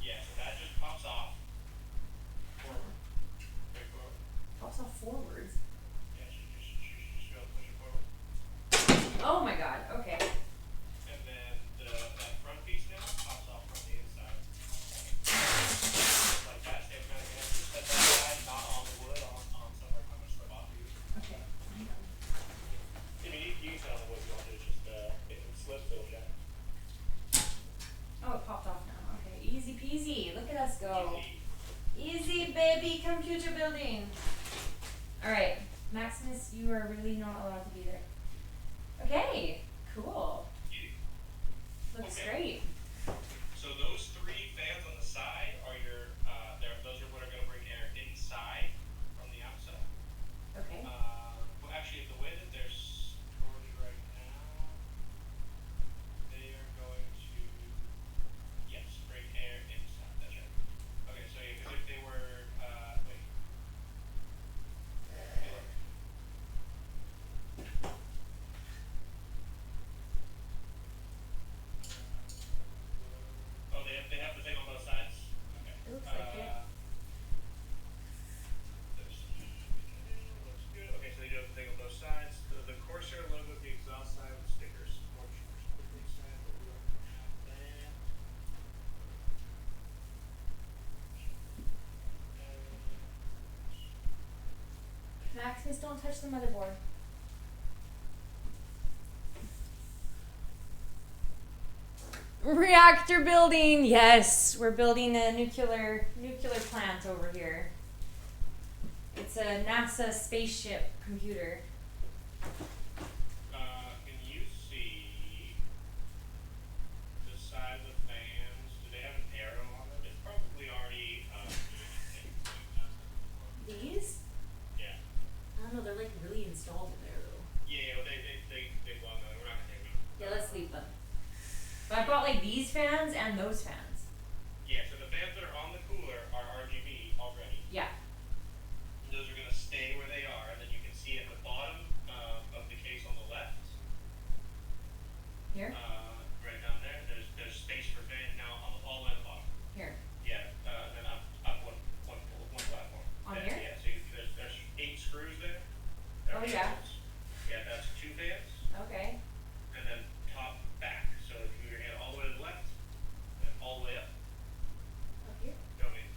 Yeah, so that just pops off. Forward. Very forward. Pops off forwards. Yeah, you should just be able to push it forward. Oh my god. Okay. And then that front piece now pops off from the inside. Like that, same kind of thing. Just set that side, not on the wood, on somewhere kind of slip off you. Okay. Hang on. I mean, you can tell the wood you want to, it's just, if it slips, it'll jack. Oh, it popped off now. Okay. Easy peasy. Look at us go. Easy. Easy, baby. Computer building. All right. Maximus, you are really not allowed to be there. Okay. Cool. Easy. Looks Okay. great. So those three fans on the side are those are what are going to bring air inside from the outside. Okay. Well, actually, the way that they're stored right now, they are going to, yes, bring air inside. That's right. Okay, so yeah, because if they were, wait. Oh, they have the thing on both sides? Okay. It looks like it. Looks good. Okay, so they do have the thing on both sides. The Corsair logo, the exhaust side with stickers. More stickers side, but we don't have that. Maximus, don't touch the motherboard. Reactor building. Yes, we're building a nuclear plant over here. It's a NASA spaceship computer. Can you see the side of the fans? Do they have an arrow on them? It's probably already These? yeah. I don't know. They're like really installed in there though. Yeah, well, they belong on. We're not gonna take them. Yeah, let's leave them. But I brought like these fans and those fans. Yeah, so the fans that are on the cooler are RGB already. Yeah. Those are gonna stay where they are, and then you can see at the bottom of the case on the left, Here. right down there. There's space for fan now all the way on the bottom. Here. Yeah, then up one platform. On Yeah, here? Yeah, so there's 8 screws there. Oh, yeah. Yeah, that's 2 fans, Okay. and then top back. So if you move your hand all the way to the left, and all the way up. Up here. You know what I mean?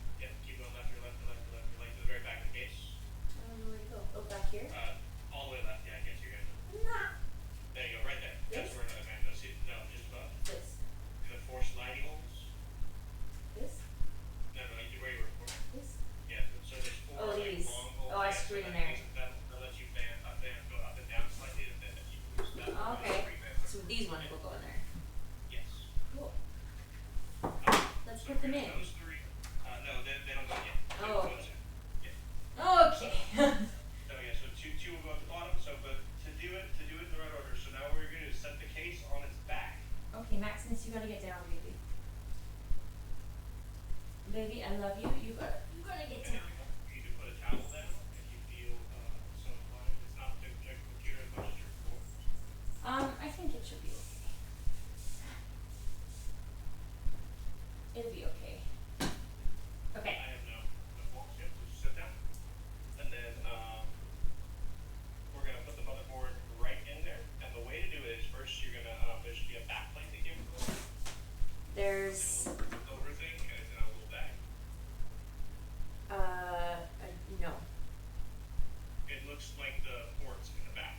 turn in? Those three. No, they don't go yet. Oh, Those okay. two. Yeah. Okay. So yeah, so two will go at the bottom. So, but to do it in the right order. So now what we're gonna do is set the case on its back. Okay, Maximus, you gotta get down, baby. Baby, I love you. You gotta get And down. you can put a towel down if you feel so inclined. It's not to protect the computer as much as your core. I think it should be okay. It'll be okay. Okay. I have no faults yet. Just sit down, and then we're gonna put the motherboard right in there. And the way to do it is first you're gonna there should be a back plate that you can pull. There's Over thing, and it's in a little bag. no. It looks like the ports in the back.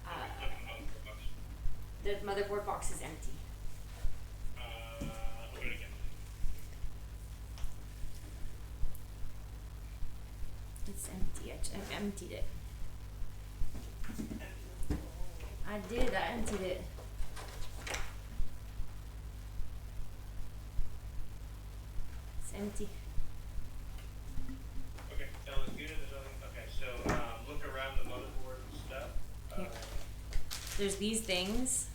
Look at the motherboard box. The motherboard box is empty. Open it again. It's empty. I emptied it. I did. I emptied it. It's empty. Okay, that looks good. There's nothing. Okay, so look around the motherboard and stuff. Here. There's these things.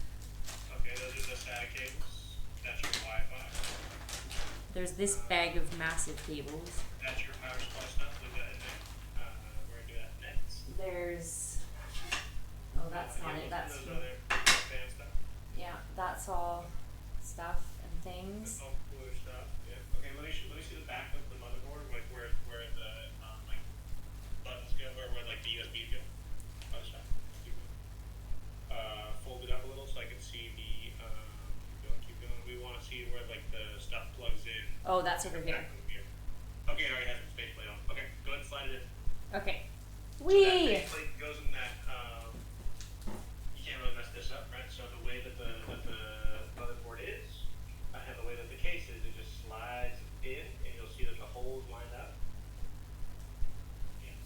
Okay, those are the SATA cables. That's your Wi-Fi. There's this bag of massive cables. That's your power supply stuff. Leave that in there. We're gonna do that next. There's. Oh, that's not it. That's. those other fan stuff. Yeah, that's all stuff and things. That's all cooler stuff. Yeah. Okay, let me see the back of the motherboard, like where the like buttons go, or where like the USBs go. Other stuff. Fold it up a little so I can see the. Keep going. We want to see where like the stuff plugs in. Oh, that's over here. Back of here. Okay, it already has the space plate on. Okay, go ahead and slide it in. Okay. So that Whee! base plate goes in that. You can't really mess this up, right? So the way that the motherboard is, and the way that the case is, it just slides in, and you'll see that the holes line up. Yeah.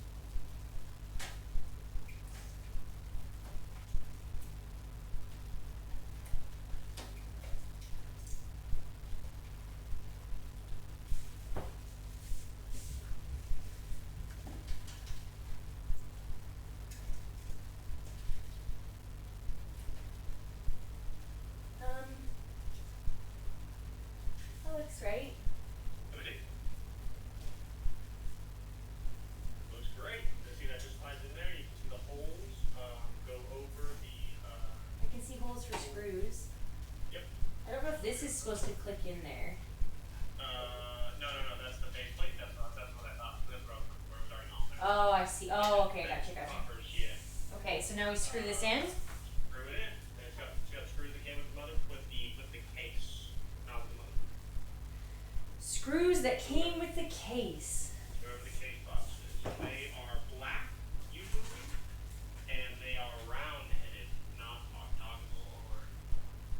That looks right. Let me see. Looks great. You see that just slides in there. You can see the holes go over the. I can see holes for screws. Yep. I don't know if this is supposed to click in there. No. That's the base plate. That's what I thought. That's where I was already on there. Oh, I see. Oh, okay, gotcha. Buffers, yeah. Okay, so now we screw this in. Screw it in. And it's got screws that came with the case, not with the motherboard. Screws that came with the case. Wherever the case box is. They are black usually, and they are round-headed, not octagonal or.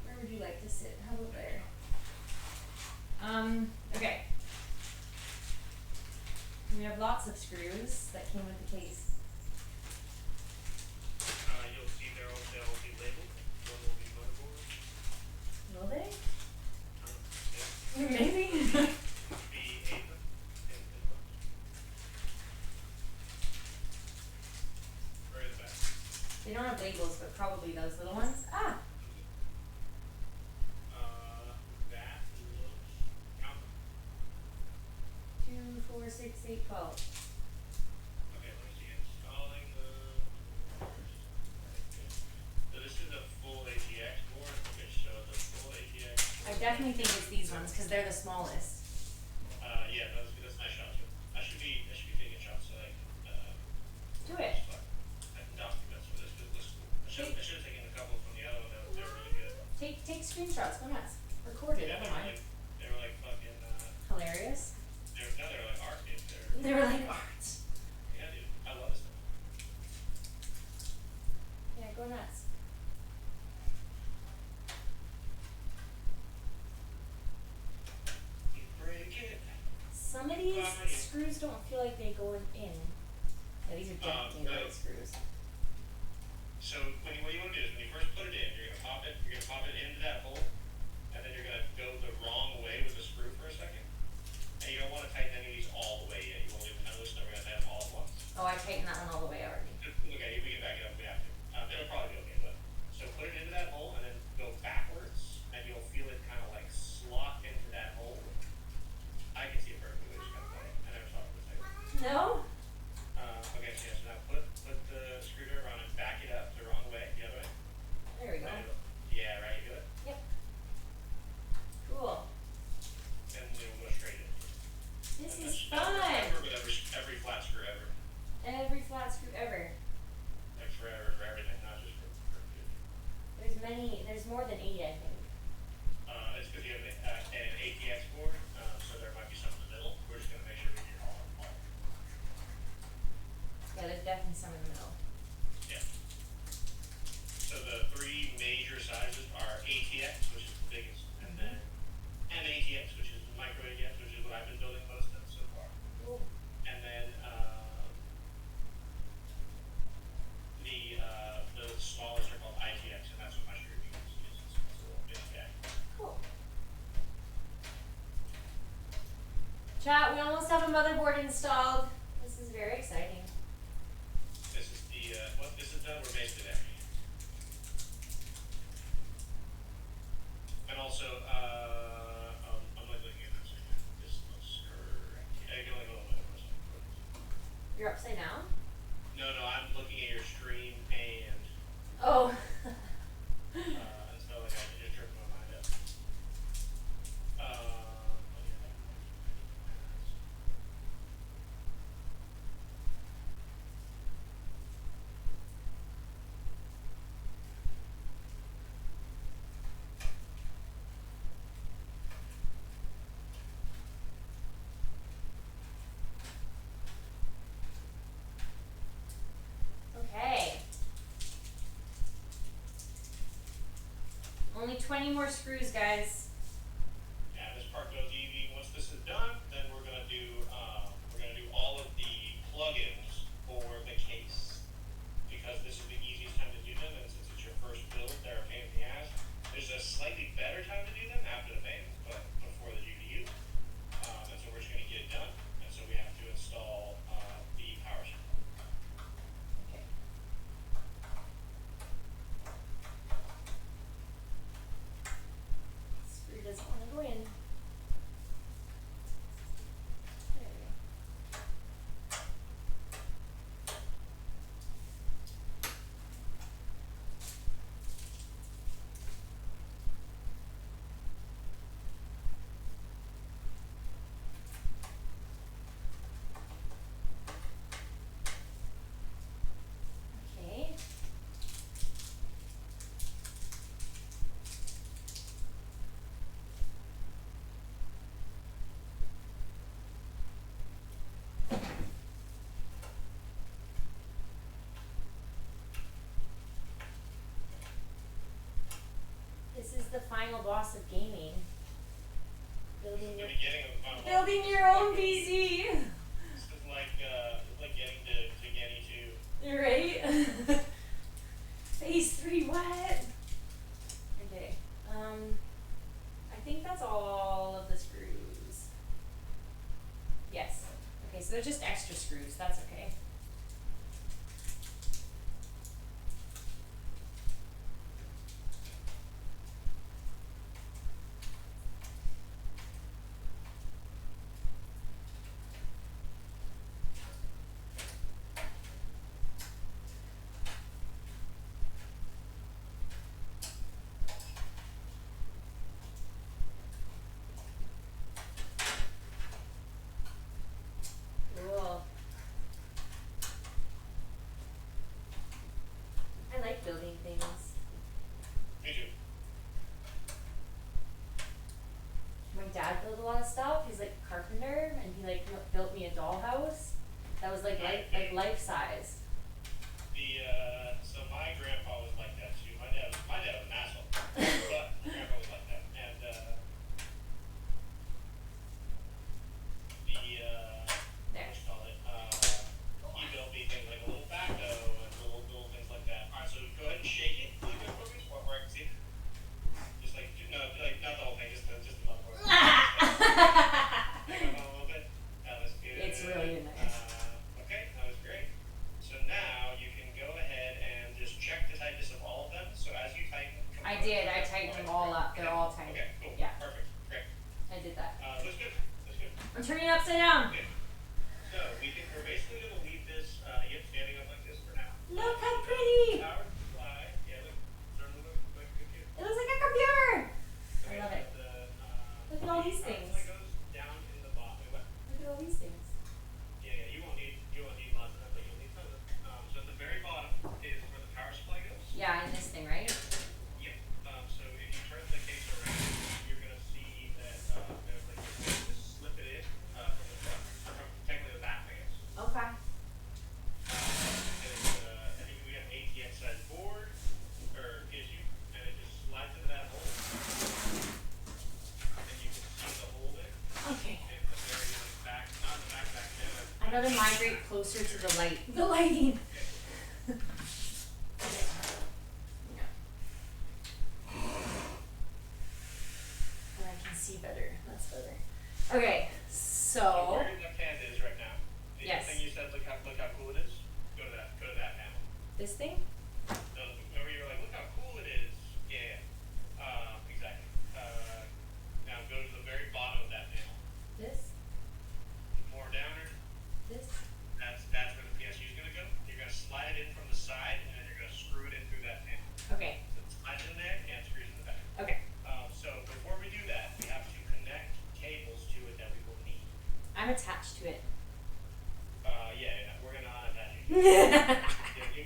Where would you like to sit? How about there? Okay. We have lots of screws that came with the case. You'll see they'll be labeled. One will be motherboard. Will they? Yeah. Maybe. Be APA and right in the back. They don't have labels, but probably those little ones. Ah! That looks count them. 2, 4, 6, 8, 12. Okay, let me see. Installing the. So this is a full ATX board. Okay, so the full ATX. I definitely think it's these ones because they're the smallest. Yeah, that's nice shots. I should be taking shots so I can. Do it. I can document some of this because this is cool. I should have taken a couple from the other one. They were really good. Take screenshots. Go nuts. Record it. Yeah, I don't mind. they were like fucking. Hilarious. They were like art, dude. They were like art. Yeah, dude. I love this stuff. Yeah, go nuts. You break it. Some of these screws don't feel like they go in. Yeah, these are definitely the right screws. So what you want to do is when you first put it in, you're gonna pop it into that hole, and then you're gonna tighten that one all the way already. Okay, we can back it up if we have to. It'll probably be okay, but so put it into that hole and then go backwards, and you'll feel it kind of like slot into that hole. I can see it perfectly, which is kind of funny. I never saw it this way. No? Okay, so yeah, so now put the screwdriver on and back it up the wrong way, the other way. There we go. Yeah, right, you do it. Yep. Cool. And it'll go straight in. This And is that's fun. with every flat screw ever. Every flat screw ever. Like forever, for everything, not just for food. There's more than 80, I think. It's because you have an ATX board, so there might be some in the middle. We're just going to make sure we get all. Yeah, there's definitely some in the middle. Yeah. So the three major sizes are ATX, which is the biggest, and then MATX, which is micro ATX, which is what I've been building most of so far. Cool. And then the smallest are called ITX, and that's what my screw uses. It's a little bit bag. Cool. Chat, we almost have a motherboard installed. This is very exciting. This is once this is done, we're basically there. And also, I'm like looking at this. This looks correct. I can only go a little bit. You're upside down? No, I'm looking at your stream and Oh. so like I can just trip my mind up. Okay. Only 20 more screws, guys. Yeah, this part goes easy. Once this is done, then we're gonna do all of the plugins for the case because this is the easiest time to do them, and since it's your first build, they're a pain in the ass. There's a slightly better time to do them after the main, but before the GPU. And so we're just gonna get it done, and so we have to install the power supply. Okay. Screw doesn't want to go in. There we go. Okay. This is the final boss of gaming. Building The your, beginning of the final boss. building your own PC. This is like getting to Getty 2. You're right. Phase 3, what? Okay. I think that's all of the screws. Yes. Okay, so they're just extra screws. That's okay. Cool. I like building things. Me too. My dad built a lot of stuff. He's like a carpenter, and he like built me a dollhouse that was like life size. So my grandpa was like that too. My dad was an asshole, but my grandpa was like that. And There. what you call it? He built me things like a little backhoe and little things like that. All right, so go ahead and shake it really good for me, where I can see it. Just like not the whole thing, just the motherboard. Hang on a little bit. That was good. It's really nice. Okay, that was great. migrate closer to the light. The lighting. Yeah. And I can see better. That's better. Okay, So so where your left hand is right now. The Yes. thing you said, look how cool it is. Go to that panel. this thing. No, remember you were like, look how cool it is. Yeah. Exactly. Now go to the very bottom of that panel. This. More downer. This. That's where the PSU is gonna go. You're gonna slide it in from the side, and then you're gonna screw it in through that panel. Okay. So it slides in there and screws in the back. Okay. So before we do that, we have to connect cables to it that we will need. I'm attached to it. Yeah, we're gonna unattach it.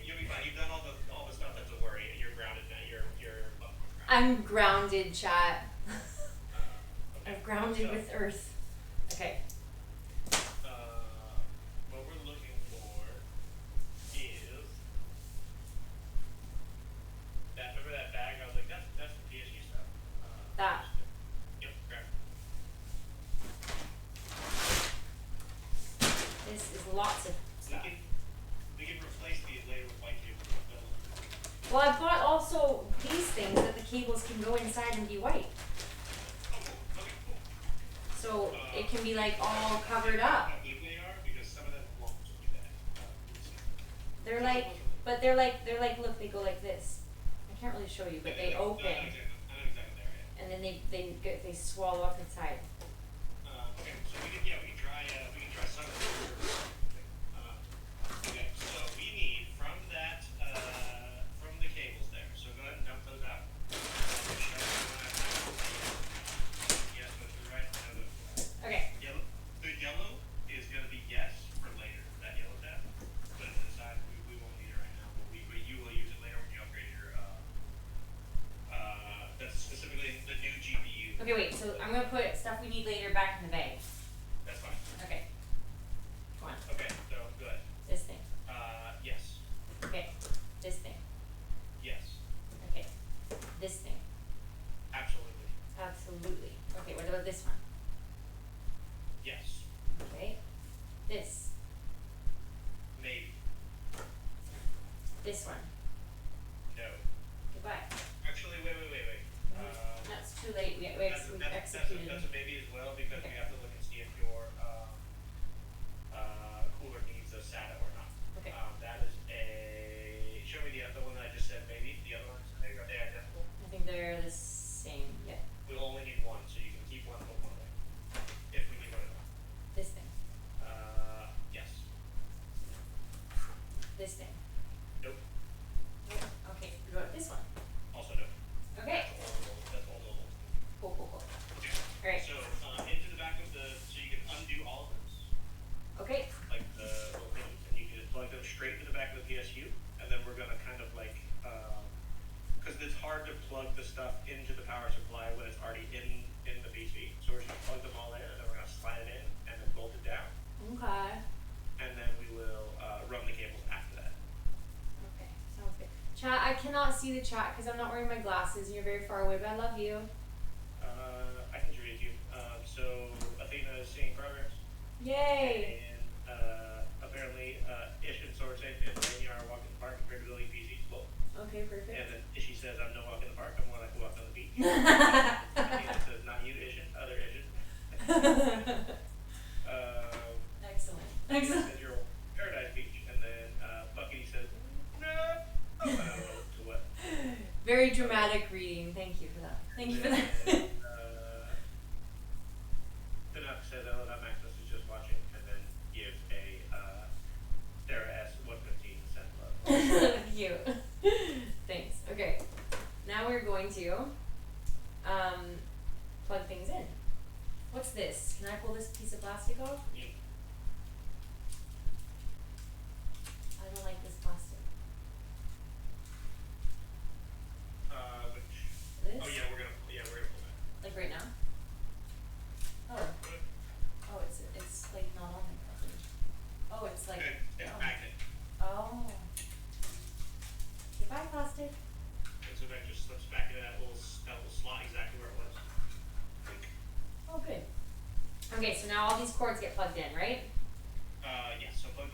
You'll be fine. You've done all the stuff that's a worry. You're grounded now. You're grounded. I'm grounded, chat. Okay. I'm grounded So, with Earth. Okay. What we're looking for is that. Remember that bag? I was like, that's the PSU stuff. That. Yep. Grab it. This is lots of stuff. We can replace these later with white cables. Well, I've got also these things that the cables can go inside and be white. Oh, cool. Okay, cool. So it can be like all covered up. How big they are, because some of them won't do that. They're like, but they're like, look, they go like this. I can't really show you, but they open, I know exactly there, yeah. and then they swallow up inside. Okay, so we can try some of this. Okay, so we need from the cables there. So go ahead and dump those out. Yes, go to the right. Okay. Yellow. The yellow is gonna be yes for later. That yellow tab. Put it to the side. We won't need it right now, but you will use it later when you upgrade your that's specifically the new GPU. Okay, wait. So I'm gonna put stuff we need later back in the bag. That's fine. Okay. Come on. Okay, so good. This thing. Yes. Okay. This thing. Yes. Okay. This thing. Absolutely. Absolutely. Okay. What about this one? Yes. Okay. This. Maybe. This one. No. Goodbye. Actually, wait. That's too late. We executed. That's a maybe as well, because we Okay. have to look and see if your cooler needs a SATA or not. Okay. That is a. Show me the one that I just said maybe. The other ones, maybe are they identical? I think they're the same. Yeah. We'll only need one, so you can keep one, put one away. If we need one or not. This thing. Yes. This thing. Nope. Nope. Okay. What about this one? Also no. Okay. That's old. Cool. Okay. Alright. So into the back of so you can undo all of those, Okay. like the little things, and you can plug them straight into the back of the PSU, and then we're gonna kind of like, because it's hard to plug the stuff into the power supply when it's already in the PC. So we're just gonna plug them all in, and then we're gonna slide it in, and then bolt it down, Okay. and then we will run the cables after that. Okay. Sounds good. Chat, I cannot see the chat because I'm not wearing my glasses and you're very far away, but I love you. I can read you. So Athena is seeing progress. Yay! And apparently, Ish and Sword say and you are walking the park compared to building PCs. Well, Okay, and perfect. then Ishi says, I'm no walk in the park, I'm more like a walk on the beach. Athena says, not you, Ishin, other Ishin. Excellent. Athena says, you're Paradise Beach. And then Bucky says, no. I don't know to what. Very dramatic reading. Thank you for that. Thank you for that. Pinnock says, I love how Maximus is just watching, and then gives a Sarah S. 115 cent love. Cute. Thanks. Okay. Now we're going to plug things in. What's this? Can I pull this piece of plastic off? Yeah. I don't like this plastic. Which? This? Oh yeah, we're gonna pull that. Like right now? Oh, it's like not on there properly. Oh, it's like. It's oh. magnet. Oh. Okay, bye plastic. And so that just slips back into that little slot exactly where it was. Oh, good. Okay, so now all these cords get plugged in, right? Yes. So plug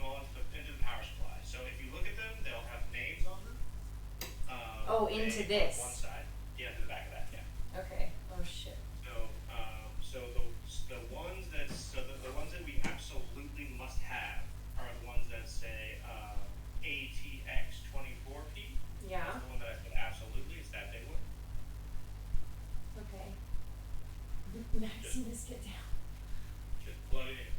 Oh, into bay this. on one side. Yeah, to the back of that. Yeah. Okay. Oh shit. So the ones the ones that we absolutely must have are the ones that say ATX 24P. Yeah. That's the one that I said absolutely. It's that big one. Okay. Maximus, get down. Just plug it in.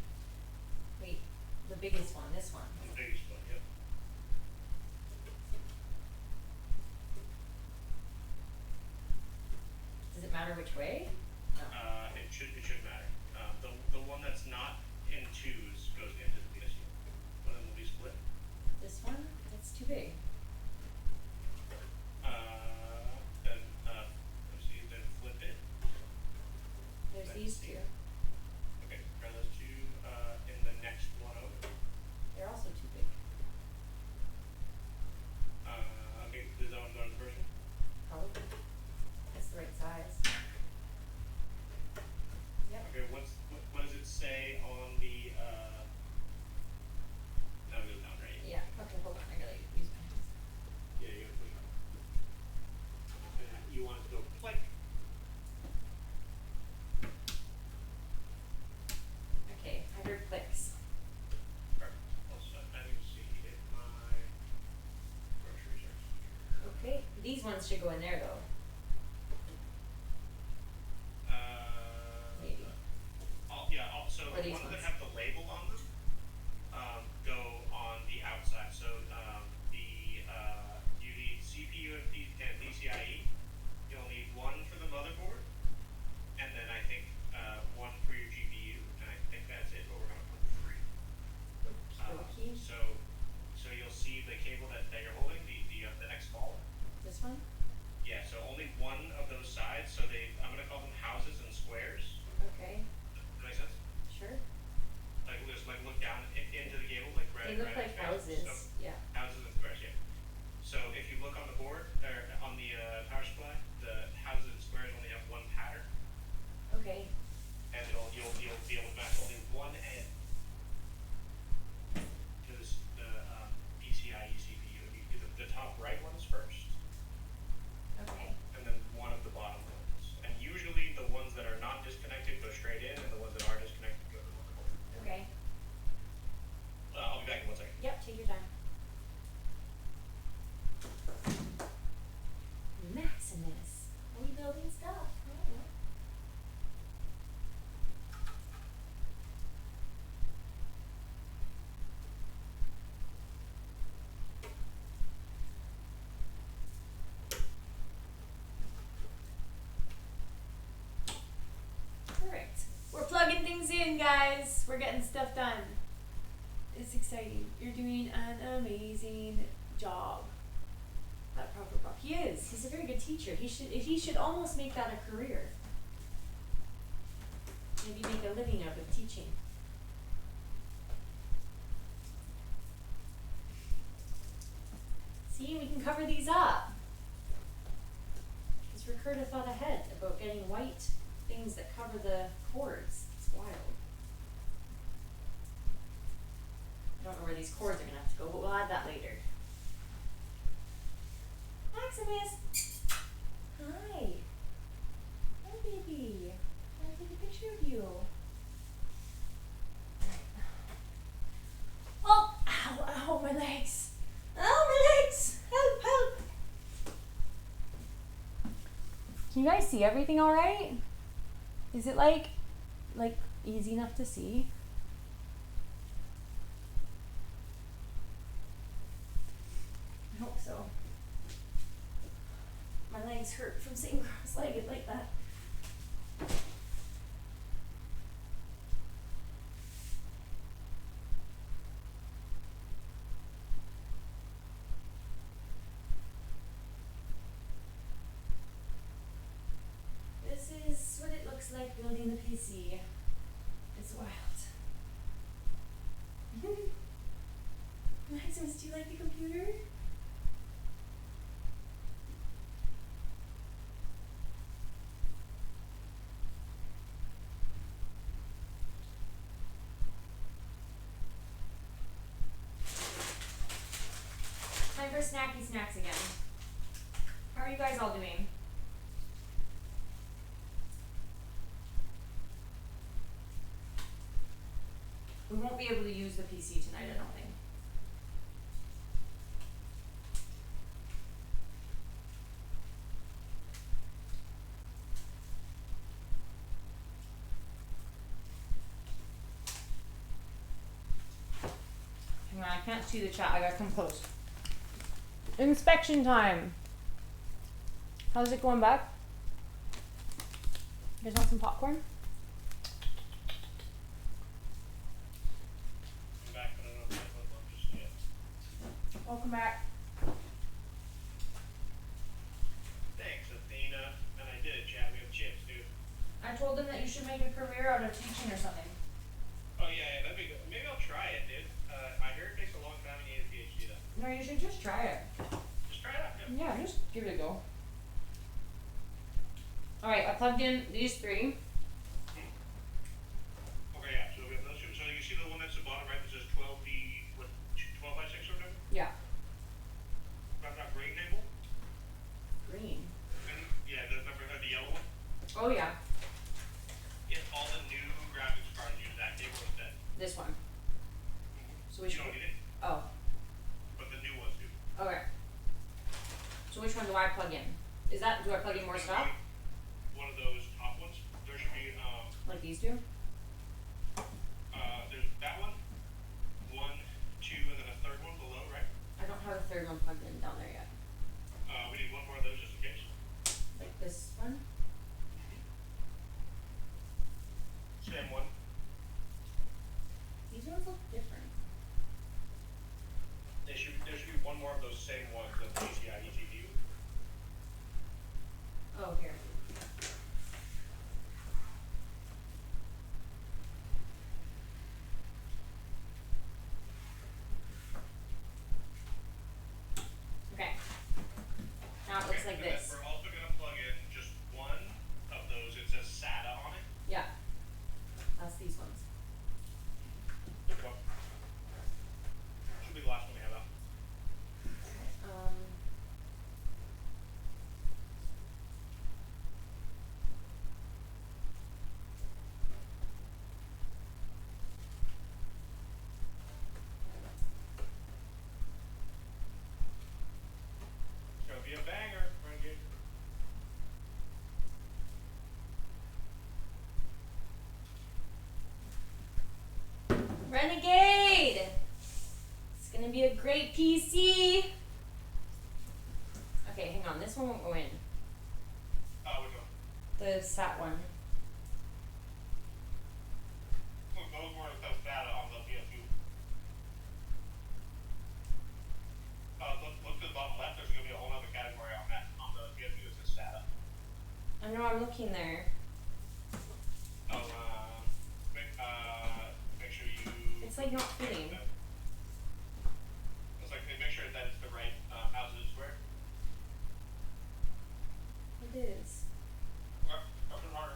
Wait, the biggest one. This one. The biggest one. Yep. Does it matter which way? No. It should matter. The one that's not in twos goes into the PSU. One of them will be split. This one? That's too big. Then let's see. Then flip it. There's Let's these see. two. Okay, try those two in the next one over. They're also too big. Okay, does that one go in the first one? Probably. That's the right size. Yep. Okay, what does it say on the no, it goes down, right? Yeah. Okay, hold on. I gotta use my hands. Yeah, you gotta push it. You want it to go click. Okay, I heard clicks. Perfect. Also, I need to see if my groceries are here. Okay. These ones should go in there though. Maybe. So Or the these ones that ones. have the label on them go on the outside. So you need CPU and PCIe. You'll need one for the motherboard, and then I think one for your GPU, and I think that's it. But we're gonna put 3. Okay. So you'll see the cable that you're holding, the next small one. This one? Yeah. So only one of those sides. So I'm gonna call them houses and squares. Okay. Does that make sense? Sure. Like just look down into the cable, like They look like houses. So, Yeah. houses and squares, yeah. So if you look on the board or on the power supply, the houses and squares only have one pattern, Okay. and you'll be able to match only one end to the PCIe CPU. You do the top right ones first, Okay. and then one of the bottom ones. And usually the ones that are not disconnected go straight in, and the ones that are disconnected go to the motherboard. Okay. I'll be back in 1 second. Yep, take your time. Maximus. Are we building stuff? I don't know. Perfect. We're plugging things in, guys. We're getting stuff done. It's exciting. You're doing an amazing job. That proper Bob. He is. He's a very good teacher. He should almost make that a career. Maybe make a living out of teaching. See, we can cover these up. Because Ricardo thought ahead about getting white things that cover the cords. It's wild. I don't know where these cords are gonna have to go, but we'll add that later. Maximus! Hi! Hi, baby! I want to take a picture of you. Oh! Ow, ow, my legs! Ow, my legs! Help, help! Can you guys see everything alright? Is it like easy enough to see? I hope so. My legs hurt from sitting cross-legged like that. This is what it looks like building the PC. It's wild. Maximus, do you like the computer? Time for snacky snacks again. How are you guys all doing? We won't be able to use the PC tonight, I don't think. Hang on, I can't see the chat. I gotta come close. Inspection time. How's it going back? You guys want some popcorn? I'm back, but I don't know if I put one just yet. Welcome back. Thanks, Athena. And I did it, chat. We have chips, dude. I told them that you should make a career out of teaching or something. Oh, yeah, that'd be good. Maybe I'll try it, dude. I heard it takes a long time and you need a PhD, though. No, you should just try it. Just try it out, yeah. Yeah, just give it a go. Alright, I plugged in these three. Okay, yeah, so we have those two. So you see the one that's the bottom right that says 12 by 6 or whatever? Yeah. Not green label? Green. Yeah, the number, the yellow one. Oh yeah. Yeah, all the new graphics cards use that cable instead. This one. So we You should. don't need it, Oh. but the new ones do. Okay. So which one do I plug in? Do I plug in more stuff? One of those top ones. There should be Like these two? there's that one, 1, 2, and then a third one below, right? I don't have a third one plugged in down there yet. We need one more of those just in case. Like this one? Same one. These ones look different. There should be one more of those same ones, the PCIe GPU. Oh, here. Okay. Now it looks like And then this. we're also gonna plug in just one of those. It says SATA on it. Yeah. That's these ones. Just one. Should be the last one we have out. Um. It's gonna be a banger, Renegade. Renegade! It's gonna be a great PC. Okay, hang on. This one won't go in. Which one? The SAT one. Look, those were the SATA on the PS2. Look to the bottom left. There's gonna be a whole other category on that on the PS2 that says SATA. I know I'm looking there. Make sure you. It's like not fitting. It's like make sure that it's the right houses square. It is. Up and harder.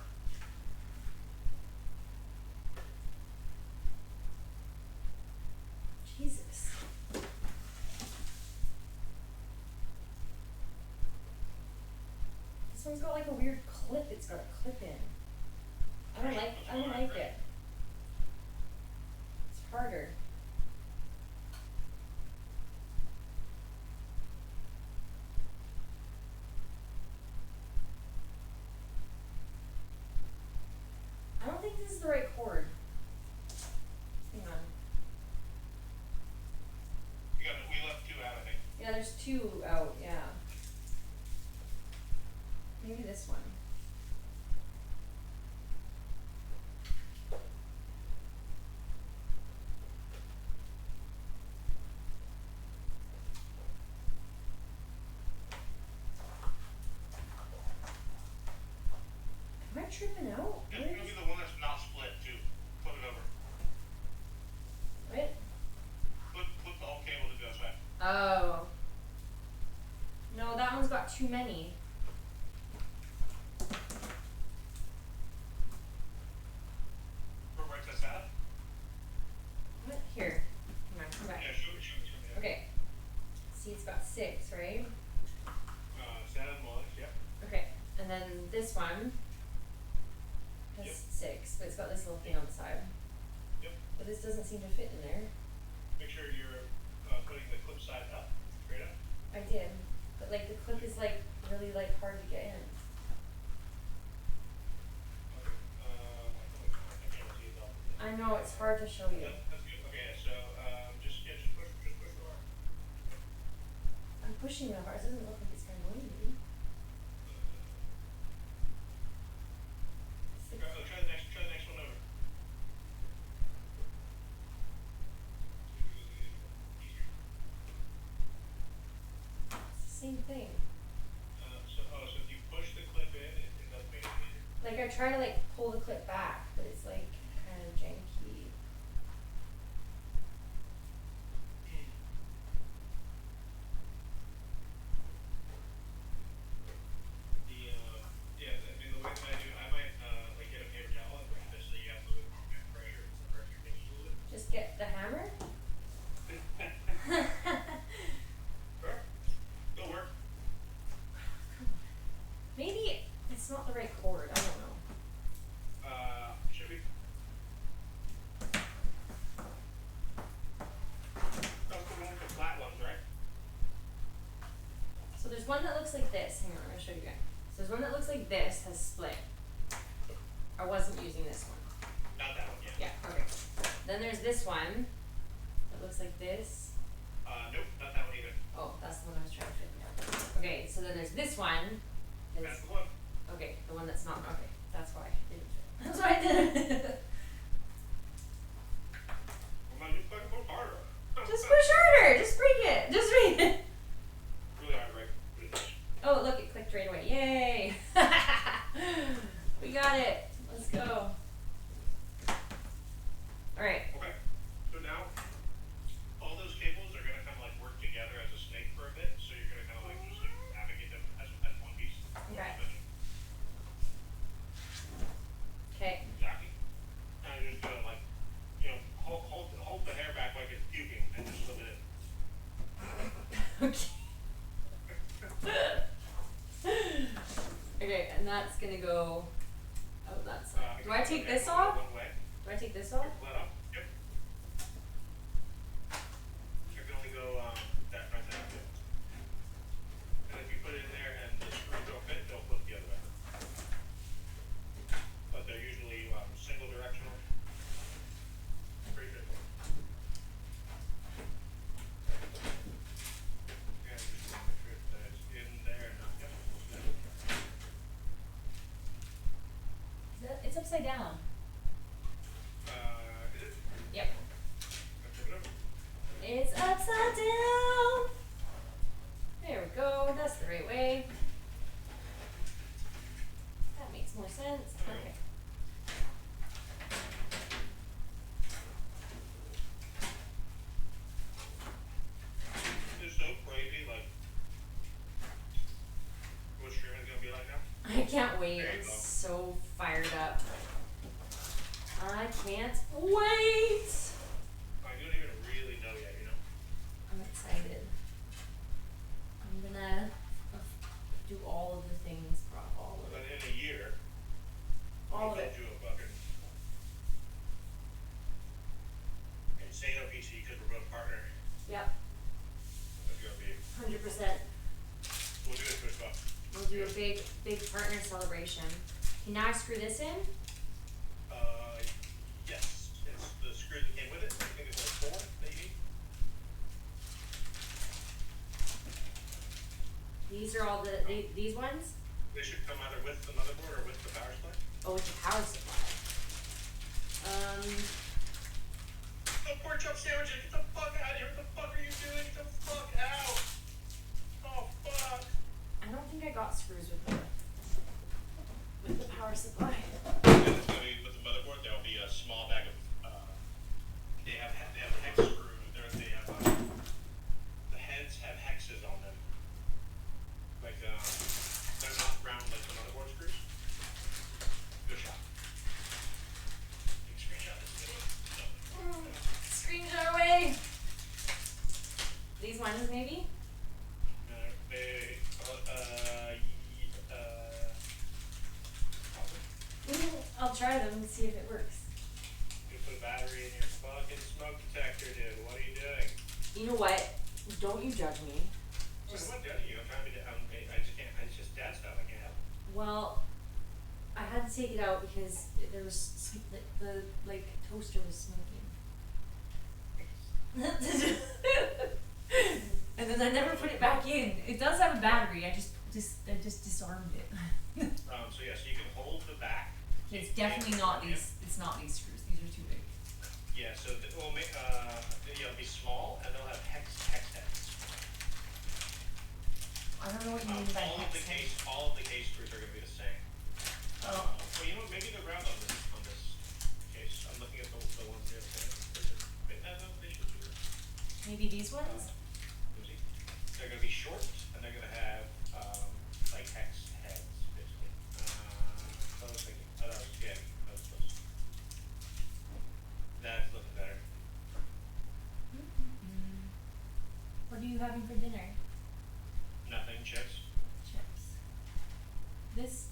Jesus. This one's got like a weird clip it's got a clip in. I don't like it. It's harder. I don't think this is the right cord. Hang on. We left 2 out, I think. Yeah, there's 2 out, yeah. Maybe this one. Am I tripping out? It's What gonna is be the one that's not split too. Flip it over. what? Flip the whole cable to the other side. Oh. No, that one's got too many. Where it says SATA? What? Here. Come on, come back. Yeah, show me. Okay. See, it's got 6, right? SATA And then this one has Yep. 6, but it's got this little thing on the side. Yep. But this doesn't seem to fit in there. Make sure you're putting the clip side up, straight up. I did, but like the clip is like really like hard to get in. Okay. I can't see it all. I know it's hard to show you. That's good. Okay, so just push the bar. I'm pushing it hard. It doesn't look like it's gonna go in me. It's the- Try the next one over. Easier. It's the same thing. So if you push the clip in, it does make it easier. Like I try to like pull the clip back, but it's like kind of janky. The way that I do, I might like get a paper towel and wrap it so you have a little bit more pressure. It's the pressure thing you lose. Just get the hammer. Sure. It'll work. Maybe it's not the right cord. I don't know. Should be. That's the one with the flat ones, right? So there's one that looks like this. Hang on, I'm gonna show you again. So there's one that looks like this, has split. I wasn't using this one. Not that one, yeah. Yeah, okay. Then there's this one that looks like this. Nope, not that one either. Oh, that's the one I was trying to fit in. Okay, so then there's this one. That's the one. Okay, the one that's not. Okay, that's why it didn't fit. That's why I didn't. Well, man, just fucking push harder. Just push harder. Just bring it. Just bring it. Really hard, right? Oh, look, it clicked right away. Yay! We got it. Let's go. All right. Okay. So now, all those cables are gonna kind of like work together as a snake for a bit. So you're gonna kind of like just like navigate them as one piece. Okay. Okay. Exactly. And you're just gonna like, hold the hair back like it's puking and just slip it in. Okay. Okay, and that's gonna go. Oh, that's. Do I take this off? One way. Do I take this off? Let up. Yep. You can only go that front and that. And if you put it in there and the screws don't fit, they'll flip the other way. But they're usually single directional. Pretty good. Yeah, just want to make sure that it's in there and not. Yep. It's upside down. Is it? Yep. Flip it over. It's upside down. There we go. That's the right way. That makes more sense. Okay. It's so crazy, like what streaming's gonna be like now. I can't wait. There you I'm go. so fired up. I can't wait. I don't even really know yet, you know. I'm excited. I'm gonna do all of the things, all of But it. in a year, All of we'll it. do a fucking insane PC because we're both partner. Yep. It's gonna be. 100%. We'll do it for stuff. We'll do a big partner celebration. Can now I screw this in? Yes. It's the screw that came with it. I think it's like 4 that you need. These are all these ones? They should come either with the motherboard or with the power supply. Oh, with the power supply. Oh, pork chop sandwich! Get the fuck out of here! What the fuck are you doing? Get the fuck out! Oh fuck! I don't think I got screws with the power supply. And it's gonna be with the motherboard. There'll be a small bag of. They have hex screws. They have the heads have hexes on them. Like they're not round like the motherboard screws. Good shot. Take a screenshot. This video. Screenshot away. These ones maybe? I'll try them and see if it works. You put a battery in your fucking smoke detector, dude. What are you doing? You know what? Don't you judge me. I'm not judging you. I'm trying to be. I just can't. It's just dad stuff. I can't help. Well, I had to take it out because there was the toaster was smoking. And then I never put it back in. It does have a battery. I just disarmed it. So yeah, so you can hold the back. It's definitely not these. It's not these screws. These are too big. Yeah. So it'll be small and they'll have hex heads. I don't know what you mean by all of the hex. case screws are gonna be the same. Oh. Well, you know what? Maybe they're round on this case. I'm looking at the ones here. No, they should be. Maybe these ones. They're gonna be short and they're gonna have like hex heads basically. I was thinking. That's looking better. What are you having for dinner? Nothing. Chips. Chips.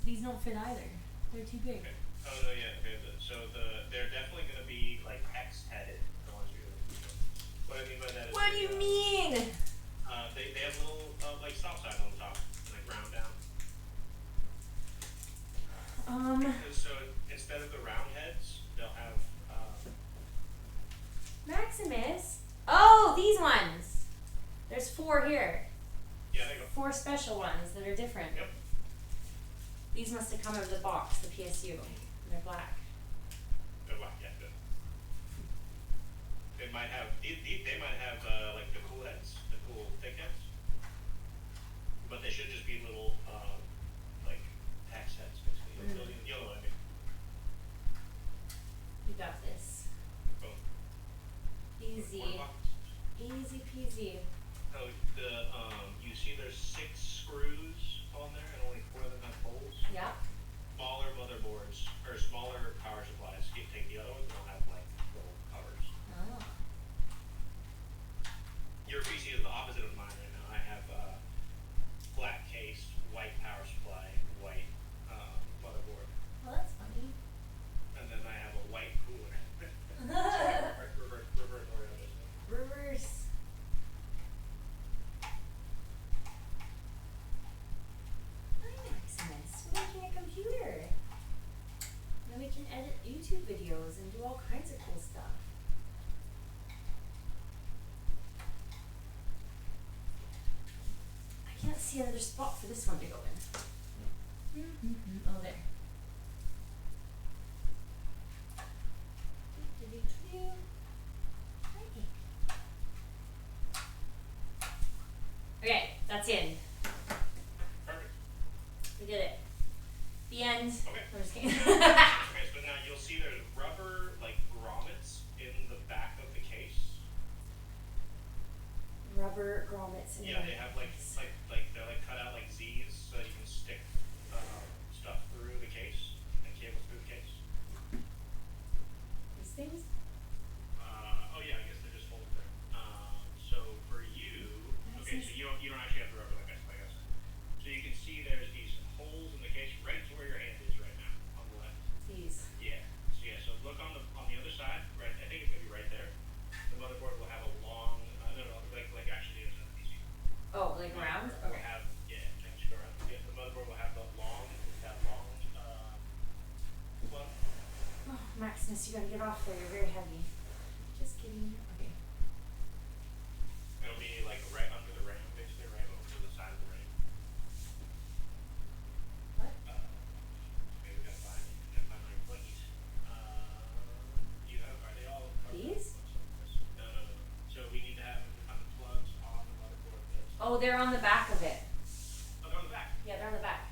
These don't fit either. They're too big. Okay. Oh no, yeah. Okay. They're definitely gonna be like hex headed. The ones you're looking for. What I mean by that is. What do you mean? They have little like stop signs on the top, like round down. So instead of the round heads, they'll have Maximus. Oh, these ones. There's 4 here. yeah, they go. 4 special ones that are different. Yep. These must have come out of the box, the PSU. They're black. They're black, yeah, good. They might have like the cool heads, the cool thick heads. But they should just be little like hex heads basically. You know what I mean? You got this. Boom. Easy. Easy peasy. Oh, you see there's 6 screws on there and only 4 of them have holes. Yeah. Smaller motherboards or smaller power supplies. You take the other ones, they'll have like little covers. Oh. Your PC is the opposite of mine right now. I have black case, white power supply, white motherboard, Well, that's funny. and then I have a white cooler. Reverse order this one. Reverse. Hi, Maximus. We're making a computer. Then we can edit YouTube videos and do all kinds of cool stuff. I can't see another spot for this one to go in. Oh, there. Okay, that's in. Perfect. We did it. The end. Okay. I'm just kidding. Okay, so now you'll see there's rubber like grommets in the back of the case. Rubber grommets. In Yeah, the they have case. they're like cut out like Z's so that you can stick stuff through the case and cables through the case. These things. Oh yeah, I guess they're just holes there. So for you, okay, so you don't actually have the rubber like I said. So you can see there's these holes in the case right to where your hand is right now on the left. These. Yeah. So look on the other side, right? I think it's gonna be right there. The motherboard will have a long, like actually it's a PC. Oh, like round. Will Okay. have just go around. Yeah, the motherboard will have that long plug. Oh, Maximus, you gotta get off there. You're very heavy. Just kidding. Okay. It'll be like right under the ram, basically right over to the side of the ram. What? Maybe we gotta find my pluggies. Are they all covered? These? No. So we need to have the plugs on the motherboard. Oh, they're on the back of it. Oh, they're on the back. Yeah, they're on the back.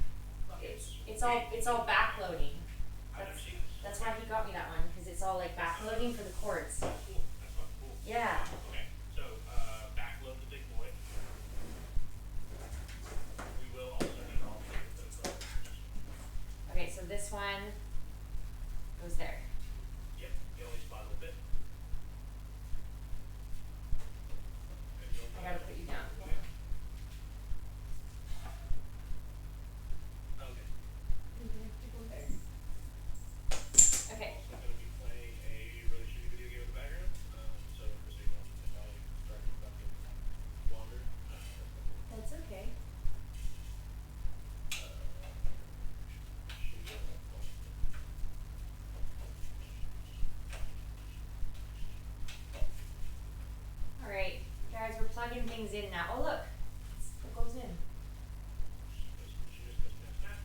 Okay. It's all back loading. I've never seen this. That's why he got me that one, because it's all like back loading for the cords. Cool. That's fucking cool. Yeah. Okay. So backload the big boy. We will also need all the Okay, so this one goes there. Yep. The only spot a little bit. I gotta put you down. Okay. You have to go there. everything's in now. Oh look, it goes in. She just goes snap, snap.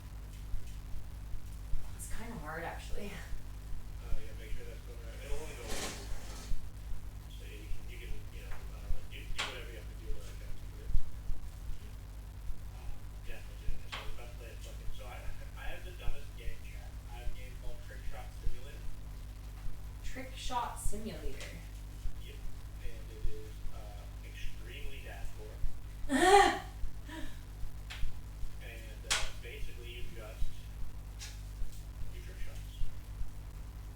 It's kind of hard actually. Yeah, make sure that's going right. It'll only go once. So you can, do whatever you have to do to like that. Yeah, that's it. So I was about to play a fucking. So I have the dumbest game chat. I have a game called Trick Shot Simulator. Trick Shot Simulator. Yep. And it is extremely dashboard. And basically you just do trick shots.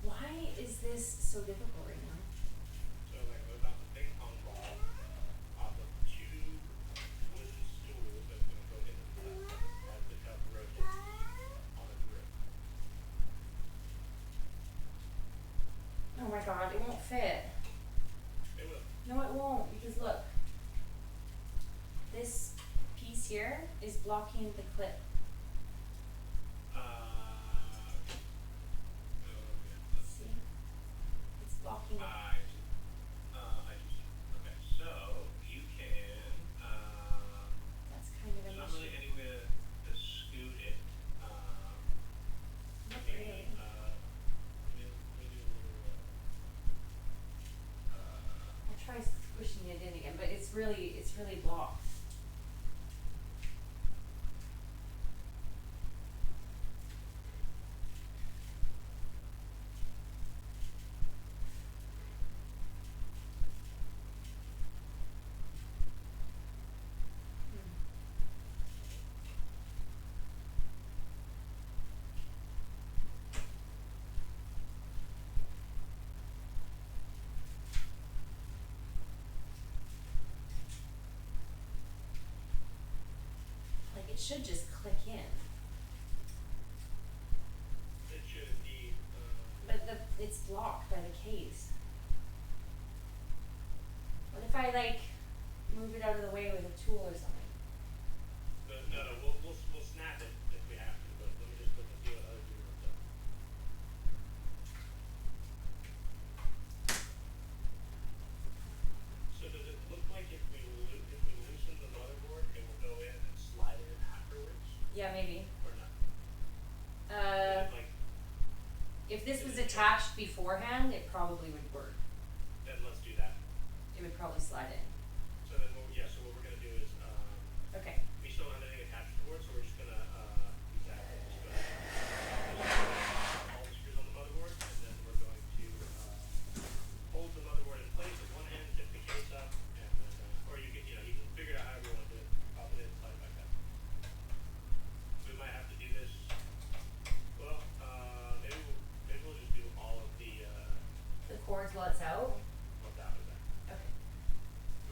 Why is this so difficult right now? So like I was off a ping pong ball off of two wooden stools that's gonna go into the cup as the cup rotates on a grip. Oh my god, it won't fit. It will. No, it won't, because look. This piece here is blocking the clip. See? It's blocking it. I see. Okay, so you can That's kind of there's an not issue. really any way to scoot it. Not Maybe really. let me do a little I'll try pushing it in again, but it's really blocked. Like it should just click in, it should indeed but it's blocked by the case. What if I like move it out of the way with a tool or something? but no, we'll snap it if we have to, but let me just look and see what other people have done. So does it look like if we loosen the motherboard, it will go in and slide it in afterwards, Yeah, maybe. or not? Like, If this was attached beforehand, it probably would work. then let's do that. It would probably slide in. So then, so what we're gonna do is, Okay. we still don't have anything attached to it, so we're just gonna use that. All the screws on the motherboard, and then we're going to hold the motherboard in place with one hand, tip the case up, and then, or you can figure it out however you want to do it. Pop it in, slide it back up. We might have to do this. Well, maybe we'll just do all of the The cords while it's out. what's out of that. Okay. We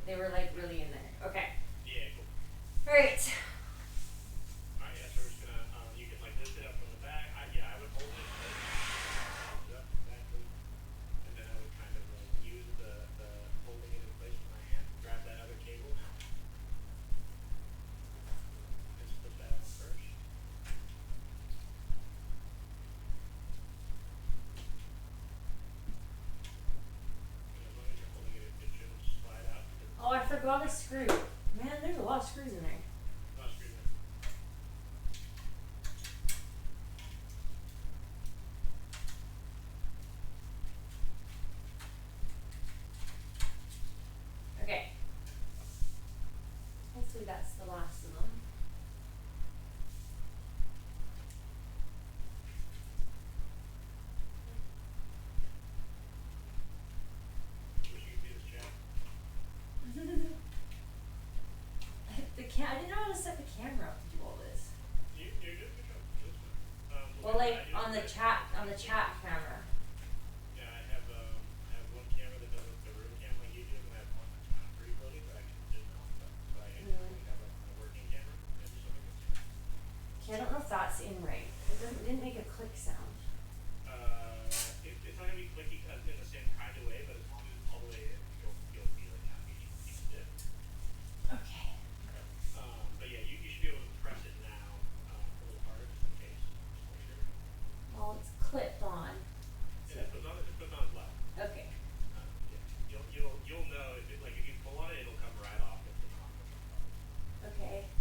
They were like really in there. Okay. Yeah, cool. All right. Alright, yeah, so we're just gonna, you can like lift it up from the back. I would hold it, hold it up exactly. And then I would kind of like use the holding it in place with my hand, grab that other cable now. And split that on first. And as long as you're holding it, it shouldn't slide out. Oh, I forgot a screw. Man, there's a lot of screws in there. Not screw there. Okay. Hopefully that's the last of them. Wish you could do this, Jack. I didn't know how to set the camera up to do all this. You're doing a good job. That's fine. Well, like on the chat camera. Yeah, I have one camera that does the room cam like you do, and I have one that's kind of free-floating, but I can zoom out. So I actually have like my working camera and just something that's Okay, I don't know if that's in right. It didn't make a click sound. it's not gonna be clicky in the same kind of way, but as long as it's all the way in, you'll feel it kind of being stiff. Okay. But yeah, you should be able to press it now a little harder just in case. Just make sure. Well, it's clipped on. Yeah, it puts on as well. Okay. Yeah. You'll know if you pull on it, it'll come right off if it's not. Okay.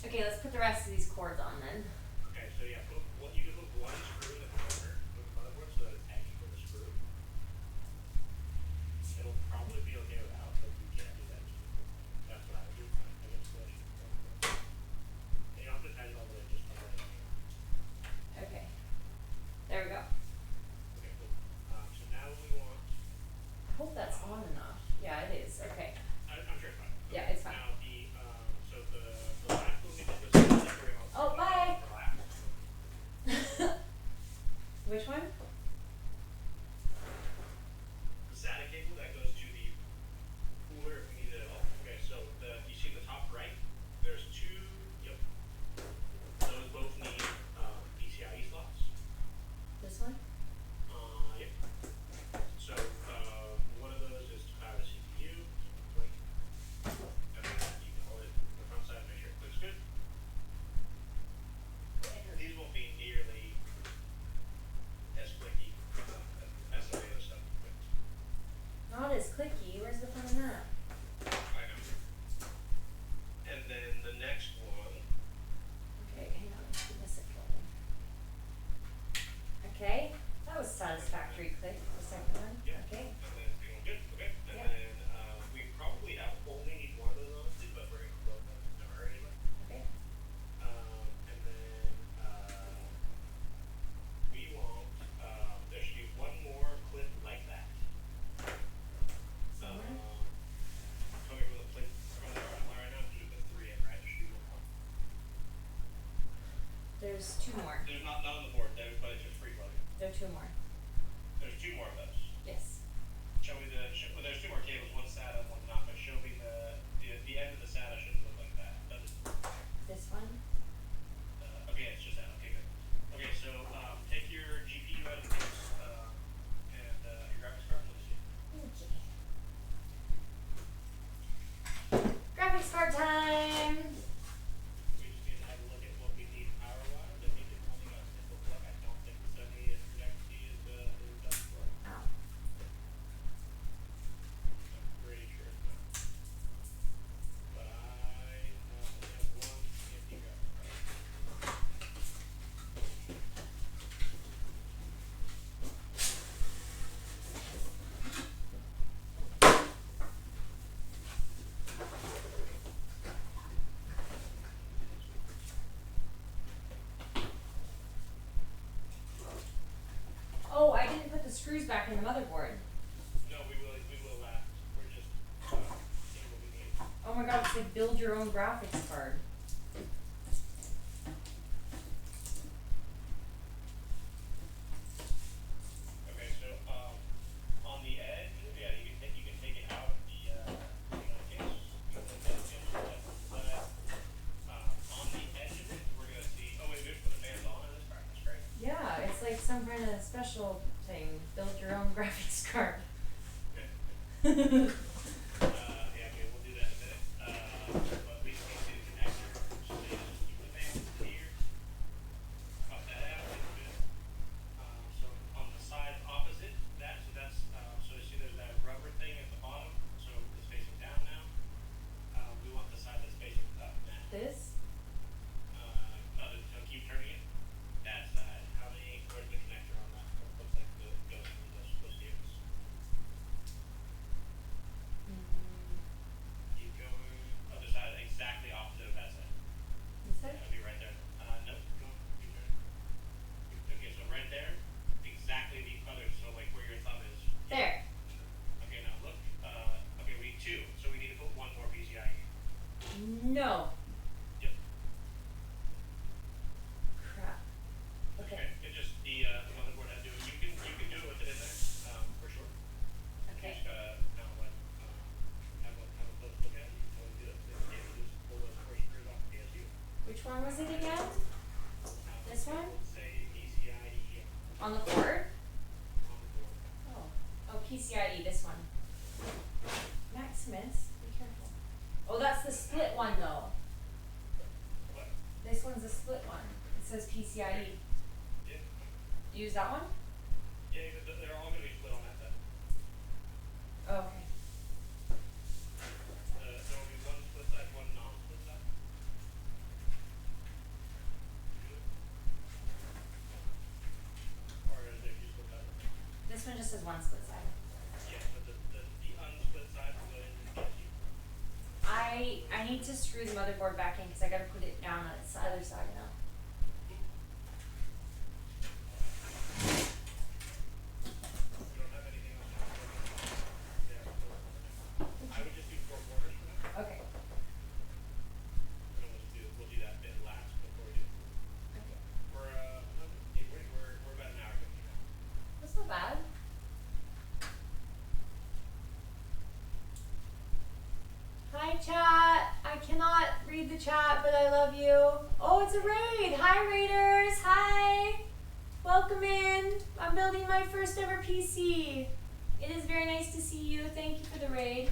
Okay, let's put the rest of these cords on then. Okay, so yeah, you can put one screw in the corner of the motherboard so that it's hanging from the screw. It'll probably be okay without, but you can do that too. That's what I would do. I guess push. And you don't have to tighten all the way, just let it hang. Okay. There we go. Okay, cool. So now we want. I hope that's on enough. Yeah, it is. Okay. I'm sure it's fine. Yeah, it's fine. Now the last one we did was separate all. Oh, bye. Relax. Which one? The SATA cable that goes to the cooler if we need it at all. Okay, so you see the top right, there's two, yep. Those both need PCIe slots. This one? Yep. So one of those is to power the CPU, like, and then you can hold it the front side and make sure it clicks good. These won't be nearly as clicky as some of the other stuff. But Not as clicky. Where's the fun in that? I know. And then the next one. Okay, hang on. Let's give this a go. Okay. That was satisfactory click. The second one. Yep. Okay. And then it's going good. Okay. And Yep. then we probably only need one of those on, but we're gonna both have them anyway. Okay. And then we want there should be one more clip like that. Somewhere? Coming from the plate from the right now, there's the three in, right? There should be one more. There's two more. There's not on the board, but it's just free floating. There are two more. There's two more of those. Yes. Show me well, there's two more cables, one's SATA, one's not, but show me the end of the SATA shouldn't look like that. Does it? This one? Okay, it's just that. Okay, good. Okay, so take your GPU out of the case and your graphics card. Let me see. Okay. Graphics card time! We just need to have a look at what we need power-wise. I think it's only got a simple plug. I don't think the 70 project C is done for it. Ow. I'm pretty sure it's not. But I only have one empty graphics card. Oh, I didn't put the screws back in the motherboard. No, we will last. We're just seeing what we need. Oh my god, it's like build your own graphics card. Okay, so on the edge, yeah, you can take it out of the some kind of special thing. Build your own graphics card. Yeah, okay, we'll do that in a minute. But we just need to connect her. So they just keep the fan here. Pop that out a little bit. So on the side opposite that, so that's so you see there's that rubber thing at the bottom. So it's facing down now. We want the side that's facing up now. This? So keep turning it. That side. How many? Where's the connector on that? Looks like the goes from those cables. Keep going. Other side, exactly opposite of that side. This side? That'll be right there. Nope. Go on. Keep turning. Okay, so right there, exactly the other. So like where your thumb is. There. Okay, now look. Okay, we need two. So we need to put one more PCIe. No. Yep. Crap. Okay. It just the motherboard has to do it. You can do it with it in there, for sure. You Okay. just gotta kind of like have a close look at it. You can totally do it. Then you just pull those four screws off the PSU. Which one was it again? This one? Say PCIe On the board? on the board. Oh. Oh, PCIe, this one. Maximus, be careful. Oh, that's the split one though. What? This one's a split one. It says PCIe. Yeah. Use that one? Yeah, they're all gonna be split on that side. Oh, okay. There will be one split side, one non-split side. Or is there two split sides? This one just says one split side. Yeah, but the unsplit side will go into the PSU. I need to screw the motherboard back in because I gotta put it down on its other side now. We don't have anything else. Yeah, I would just do 4 quarters for now. Okay. And we'll do that bit last before we do. Okay. We're about an hour 50 now. That's not bad. Hi chat. I cannot read the chat, but I love you. Oh, it's a raid. Hi raiders. Hi. Welcome in. I'm building my first ever PC. It is very nice to see you. Thank you for the raid.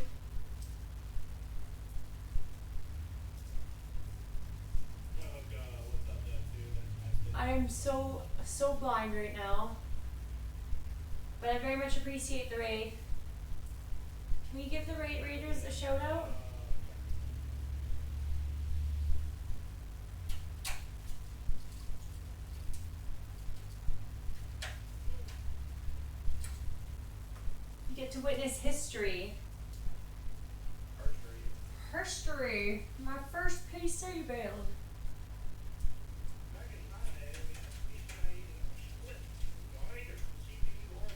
Oh god, what's up there dude? I am so blind right now. But I very much appreciate the raid. Can we give the raiders a shout out? You get to witness history. Archery. History. My first PC build. Back in my day, we had PCIe split. Either CPU or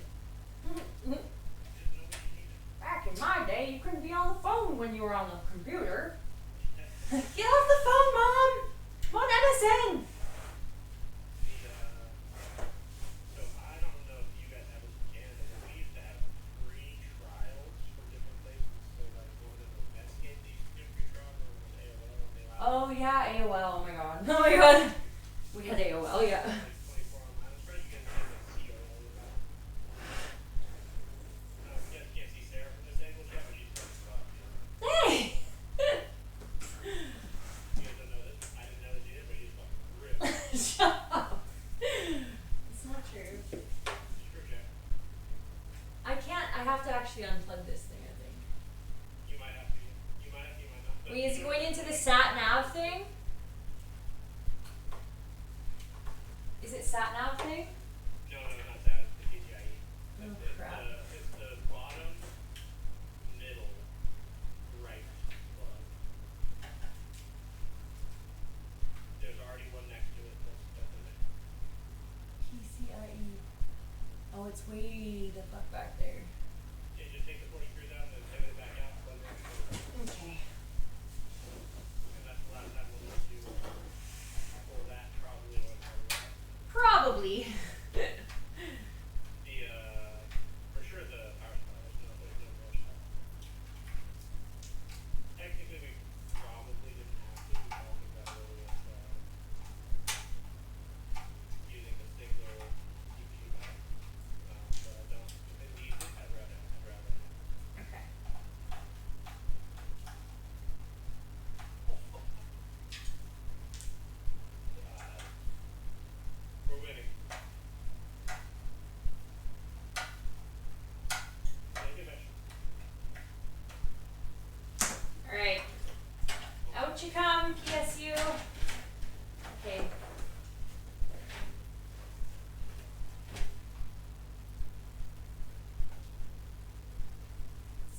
didn't know what you needed. Back in my day, you couldn't be on the phone when you were on the computer. Get off the phone, Mom! I'm on MSN! So I don't know if you guys have this in Canada, but we used to have free trials for different places. So like one of those Netscape, they used to do free trials, or was AOL, and they allowed Oh yeah, AOL, oh my god. Oh my god. We had AOL, yeah. like 24 online. I'm surprised you guys can't see AOL about. You guys can't see Sarah from this angle, yeah, but she's fucking rough, dude. Hey! You guys don't know this? I didn't know this either, but he's fucking ripped. Shut up. It's not true. Screw Jack. I can't, I have to actually unplug this thing, I think. You might have to. You might have to, you might not. But Wait, is it going into the sat nav thing? Is it sat nav thing? No, not that. It's the PCIe. Oh, It's crap. It's the bottom, middle, right plug. There's already one next to it that's in there. PCIe. Oh, it's way the fuck back there. Yeah, just take the 40 screws out and then pivot it back out, plug it in. Okay. And that's the last time we'll need to pull that probably on our right. Probably. The, for sure the power supply, there's no power supply. Technically we probably didn't have to, we probably got away with, using the single CPU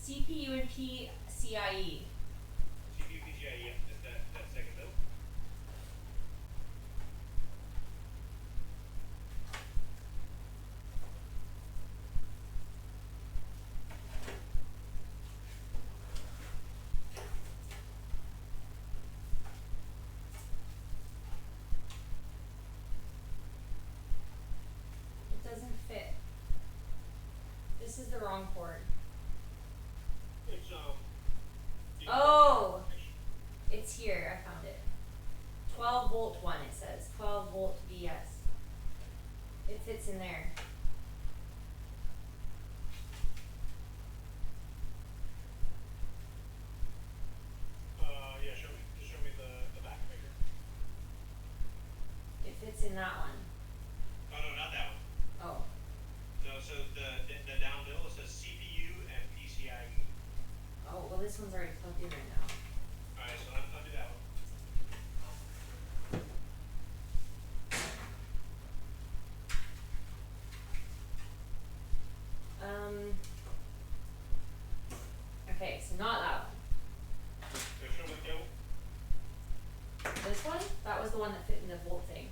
CPU and PCIe. CPU, PCIe, yeah. Is that second bill? It doesn't fit. This is the wrong cord. It's Oh! It's here, I found it. 12 volt one, it says. 12 volt VS. It fits in there. Yeah, show me the back figure. It fits in that one. Oh no, not that one. Oh. No, so the down bill, it says CPU and PCIe. Oh, well this one's already plugged in right now. Alright, so I'll do that one. Okay, so not that one. So show me the cable. This one? That was the one that fit in the volt thing.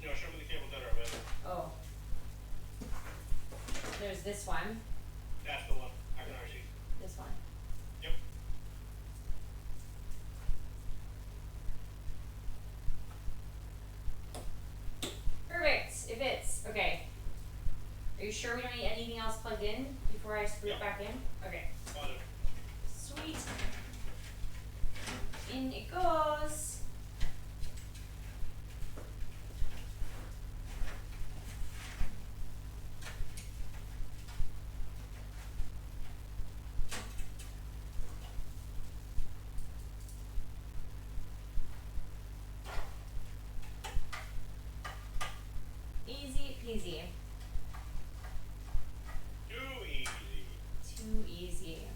No, show me the cables that are available. Oh. There's this one. That's the one. I can already see. This one. Yep. Perfect. It fits. Okay. Are you sure we don't need anything else plugged in before I screw it Yep. back in? Okay. Positive. Sweet. In it goes. Easy peasy. Too easy. Too easy.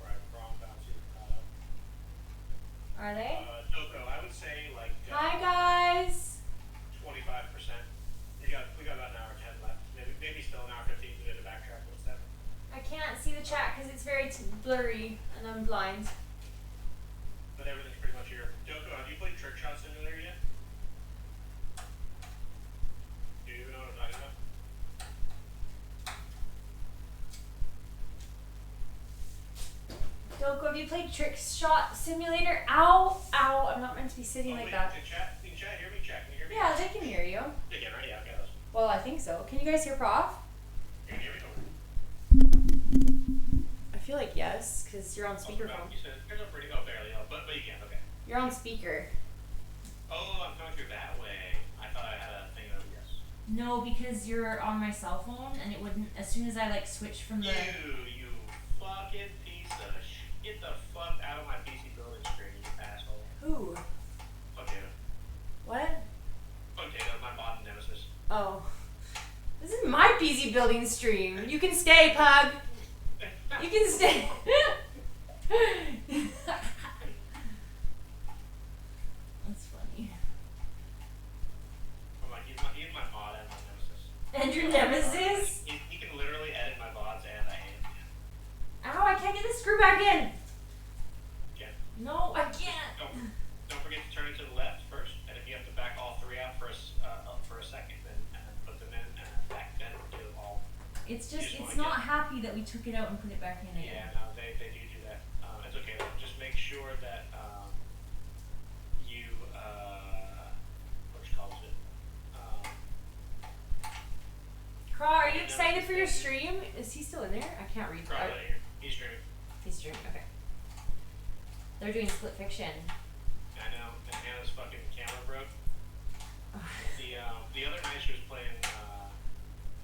Right, wrong bounce here. Are they? Doko, I would say like Hi guys. 25%. We got about an hour 10 left. Maybe still an hour 15 to do the backtrack. What's that? I can't see the chat because it's very blurry and I'm blind. But everything's pretty much here. Doko, have you played Trick Shot Simulator yet? Do you even know what I'm talking about? Doko, have you played Trick Shot Simulator? Ow! Ow! I'm not meant to be sitting like wait, that. Can chat hear me? Chat, can you hear me? Yeah, they can hear you. They can, right? Yeah, okay. That's, Well, I think so. Can you guys hear Prof? can you hear me? I feel like yes, because you're on Oh, speakerphone. you said, there's a pretty, oh, barely. Oh, but you can, okay. You're on speaker. Oh, I'm coming through that way. I thought I had a thing over yes. No, because you're on my cell phone and it wouldn't, as soon as I like switched from the... You fucking piece of shit. Get the fuck out of my PC building screen, you asshole. Who? Potato. What? Potato, my modern nemesis. Oh. This is my PC building stream. You can stay, Pug. You can stay. That's funny. I'm like, he's my mod and my nemesis. And your nemesis? He can literally edit my VODs and I hate him. Ow, I can't get the screw back in. Again. No, I can't. Don't forget to turn it to the left first, and if you have to back all three out for a second, then and then put them in and then back then do all. It's You just, just it's wanna not happy that we took it out and put it back in again. Yeah, no, they do that. It's okay though. Just make sure that you what you calls it. Craw, are you excited for your stream? Is he still in there? I can't read. Probably here. He's streaming. He's streaming, okay. They're doing split fiction. I know. And Hannah's fucking camera broke. The other night she was playing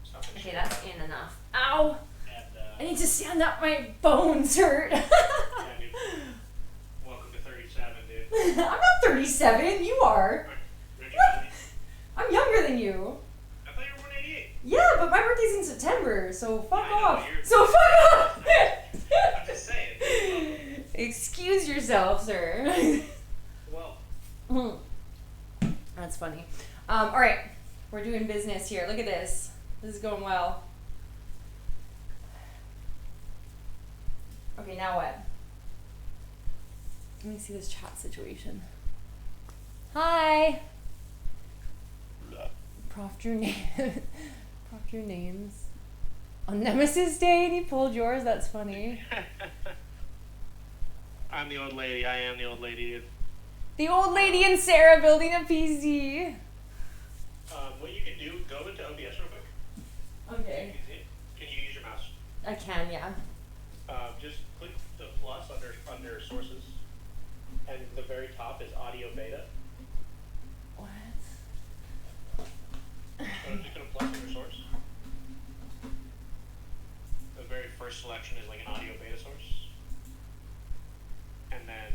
something. Okay, that's in enough. Ow! And I need to stand up, my bones hurt. yeah, dude. Welcome to 37, dude. I'm not 37, you are. Richard, I'm younger than you. I thought you were 188. Yeah, but my birthday's in September, so fuck I know, off. you're- So fuck off! I'm just saying. yourself, sir. Well, That's funny. All right, we're doing business here. Look at this. This is going well. Okay, now what? Let me see this chat situation. Hi. Prof drew Prof drew names on Nemesis Day, and he pulled yours. That's funny. I'm the old lady. I am the old lady. The old lady and Sarah building a PC. What you can do, go into OBS real quick. Okay. Can you use your mouse? I can, yeah. Just click the plus under sources, and the very top is audio beta. What? So I'm just gonna plus in your source. The very first selection is like an audio beta source, and then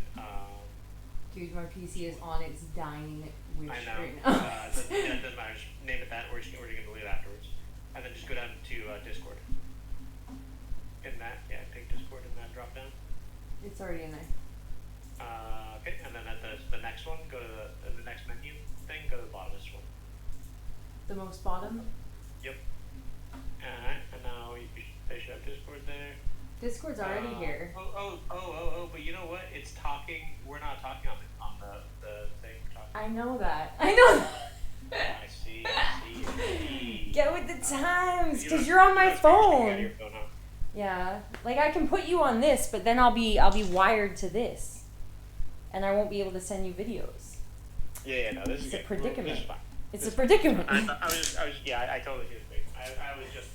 Dude, my PC is on its dying wish I know. right now. That doesn't matter. Just name it that. We're just gonna delete it afterwards, and then just go down to Discord. In that, yeah, take Discord in that drop down. It's already in there. Okay, and then at the next one, go to the next menu thing. Go to the bottom of this one. The most bottom? Yep. Alright, and now they should have Discord there. Discord's already here. Oh, but you know what? It's talking. We're not talking on the thing. I know that. I know that. I see. Get with the times, You because don't- you're on my you don't speak out of phone. your phone, huh? Yeah. Like I can put you on this, but then I'll be wired to this. And I won't be able to send you videos. Yeah, no, this is It's a good. predicament. This is fine. It's a predicament. I was, yeah, I totally see the thing. I was just,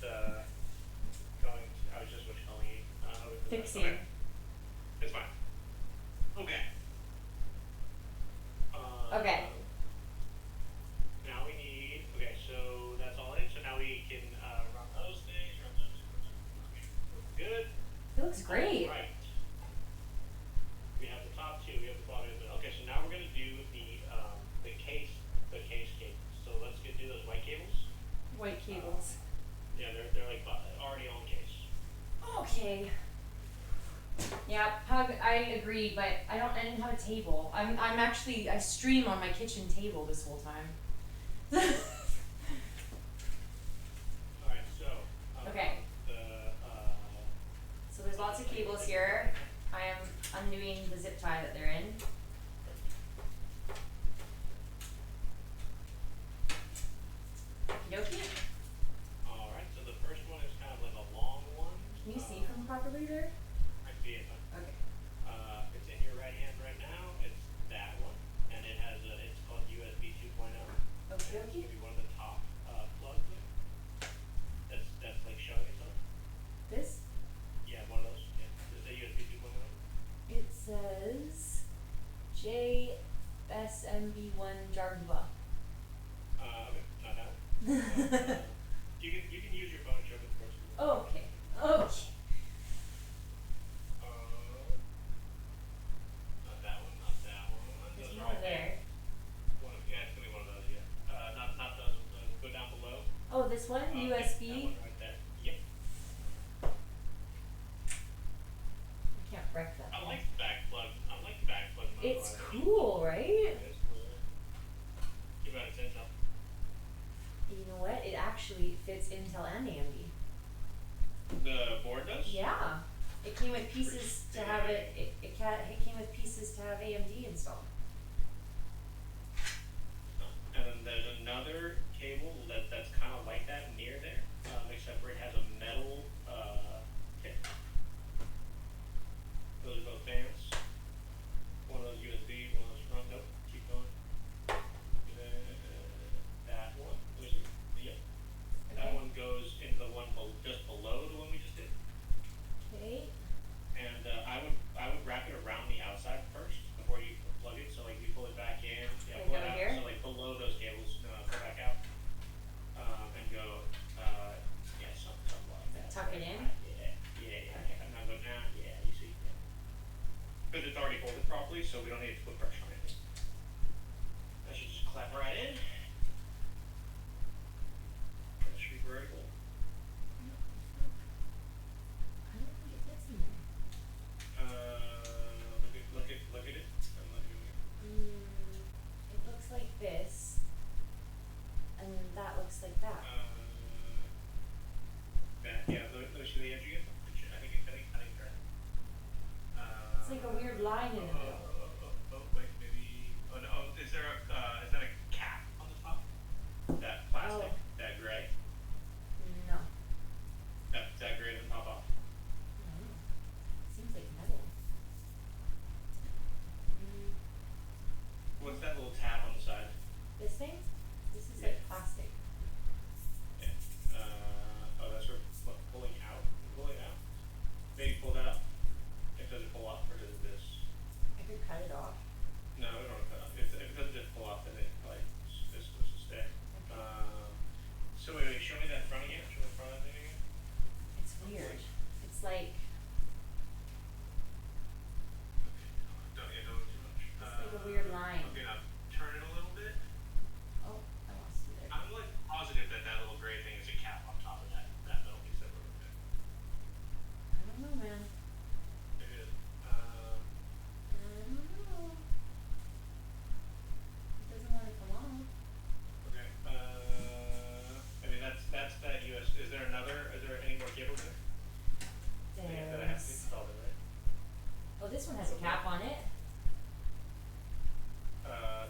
Fixing. Okay. It's fine. Okay. Okay. Now we need, okay, so that's all in, so now we can, run those things, good. It looks great. Right. We have the top two, we have the bottom, okay, so now we're gonna do the case cables. So let's do those white cables. White cables. Yeah, they're like already on case. Okay. Yeah, Pug, I agree, but I didn't have a table. I stream on my kitchen table this whole time. Alright, so. Okay. So there's lots of cables here. I am undoing the zip tie that they're in. Okie dokie. Alright, so the first one is kind of like a long one. Can you see from properly there? I see it. Okay. It's in your right hand right now. It's that one, and it has it's called USB 2.0. Okie It's dokie. gonna be one of the top plugs there. That's like showing itself. This? Yeah, one of those. Yeah, is it USB 2.0? It says JSMB1 Jarva. Okay, not that one. You can use your phone to show it first. Okay. Okay. Not that one. Not that one. There's Those are more all there. Yeah, it's gonna be one of those. Yeah. Not those. Go down below. Oh, this one? That USB? one right there. Yep. I can't wreck that. I one. like the back plug. Model. It's I think. cool, right? It is cool. Too bad it's Intel. You know what? It actually fits Intel and AMD. The board does? Yeah. It came with pieces to have it came with pieces to have AMD installed. And then there's another cable that's kind of like that near there, except for it has a metal tip. Those are both fans. One of those USB, one of those front. Nope, keep going. That one. Yep. That Okay. one goes into the one just below the one we just did. Okay. And I would wrap it around the outside first before you plug it. So like you pull it back in, Like pull it over out. here? So like below those cables, pull back out, and go, yeah, something like that. Tuck it in? Yeah. And now go down. Yeah, you see. Yeah. Because it's already folded properly, so we don't need to put pressure on it. That should just clap right in. That should be vertical. I don't think it fits in there. Look at like a weird line in the middle. Wait, maybe. Oh no. Oh, is there a? Is that a cap on the top? That plastic, Oh. that gray, No. that gray doesn't pop off. No. Seems like metal. What's that little tab on the side? This thing? This is Yeah. like plastic. Yeah. Oh, that's for pulling out. Pulling out. Maybe pull that up. Does it pull off or does it just? I could cut it off. No, we don't want to cut off. If it doesn't just pull off, then it like this will stay. So wait, show me that front again. Show me the front of it again. It's weird. It's like Don't look too much. it's like a weird line. Okay, now turn it a little bit. Oh, I lost you there. I'm like positive that that little gray thing is a cap on top of that metal piece that we're looking at. I don't know, man. Maybe it is. I don't know. It doesn't want to come on. Okay. I mean that's that US. Is there any more cables there? Yeah, that I have to There's. install it, right? Oh, this one has a cap on it.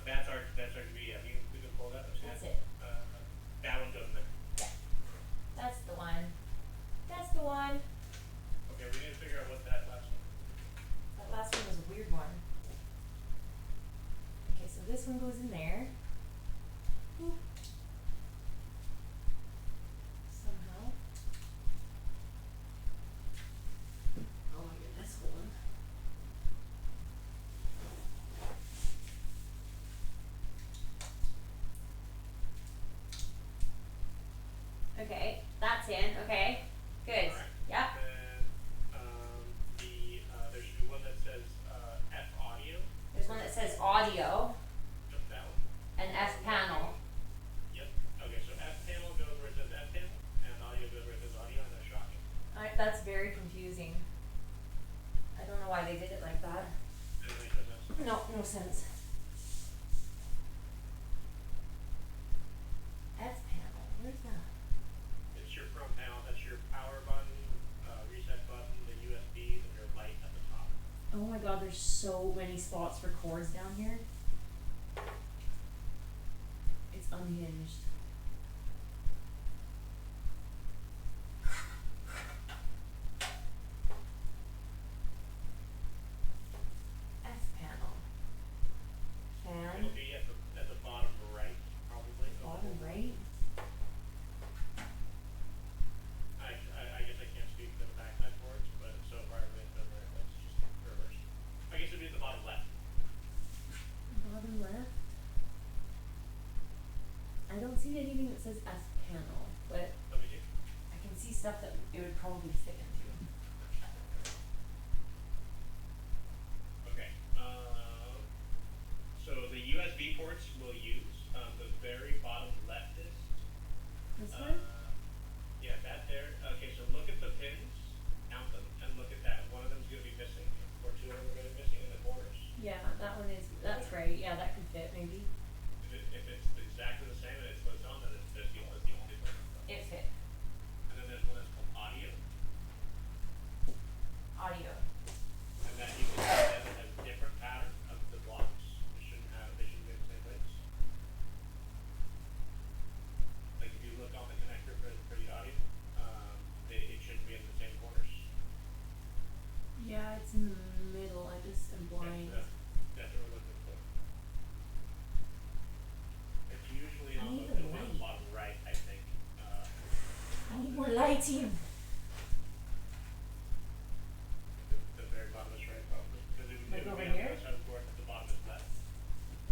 That's our RGB. Yeah, we can pull that. Let's see That's that. it. That one goes in there. Yeah. That's the one. That's the one. Okay, we need to figure out what that last one. That last one was a weird one. Okay, so this one goes in there. Boop. Somehow. Oh my goodness, hold on. Okay, that's in. Okay, good. Alright. Yep. Then there should be one that says F audio. There's one that says audio Yep, that one. and F panel. Yep. Okay, so F panel goes where it says F panel, and audio goes where it says audio, and that's shocking. That's very confusing. I don't know why they did it like that. Doesn't make sense. No, no sense. F panel, where's that? It's your front panel. That's your power button, reset button, the USBs, and your light at the top. Oh my god, there's so many spots for cords down here. It's unhinged. F panel. Fan. It'll be at the bottom right, probably. Bottom right. I guess I can't speak to the backside boards, but so far everything's done right. Let's just reverse. I guess it'd be at the bottom left. Bottom left. I don't see anything that says F panel, but Let me see. I can see stuff that it would probably fit into. Okay. So the USB ports we'll use the very bottom leftist. This one? Yeah, that there. Okay, so look at the pins, count them, and look at that. One of them's gonna be missing, or two of them are gonna be missing in the corners. Yeah, that one is. That's right. Yeah, that could fit maybe. If it's exactly the same and it's what's on, then it's the only thing. It fit. And then there's one that's called audio, Audio. and that you can see that it has different pattern of the blocks. They shouldn't be in the same place. Like if you look on the connector for the audio, it shouldn't be in the same corners. Yeah, it's in the middle. I just am blind. That's what we're looking for. It's usually I on need the, the it'll be on the light. bottom right, I think. I need more lighting. The very bottom is right, probably. Because it Like would over be on the here? other side of the board, but the bottom is left.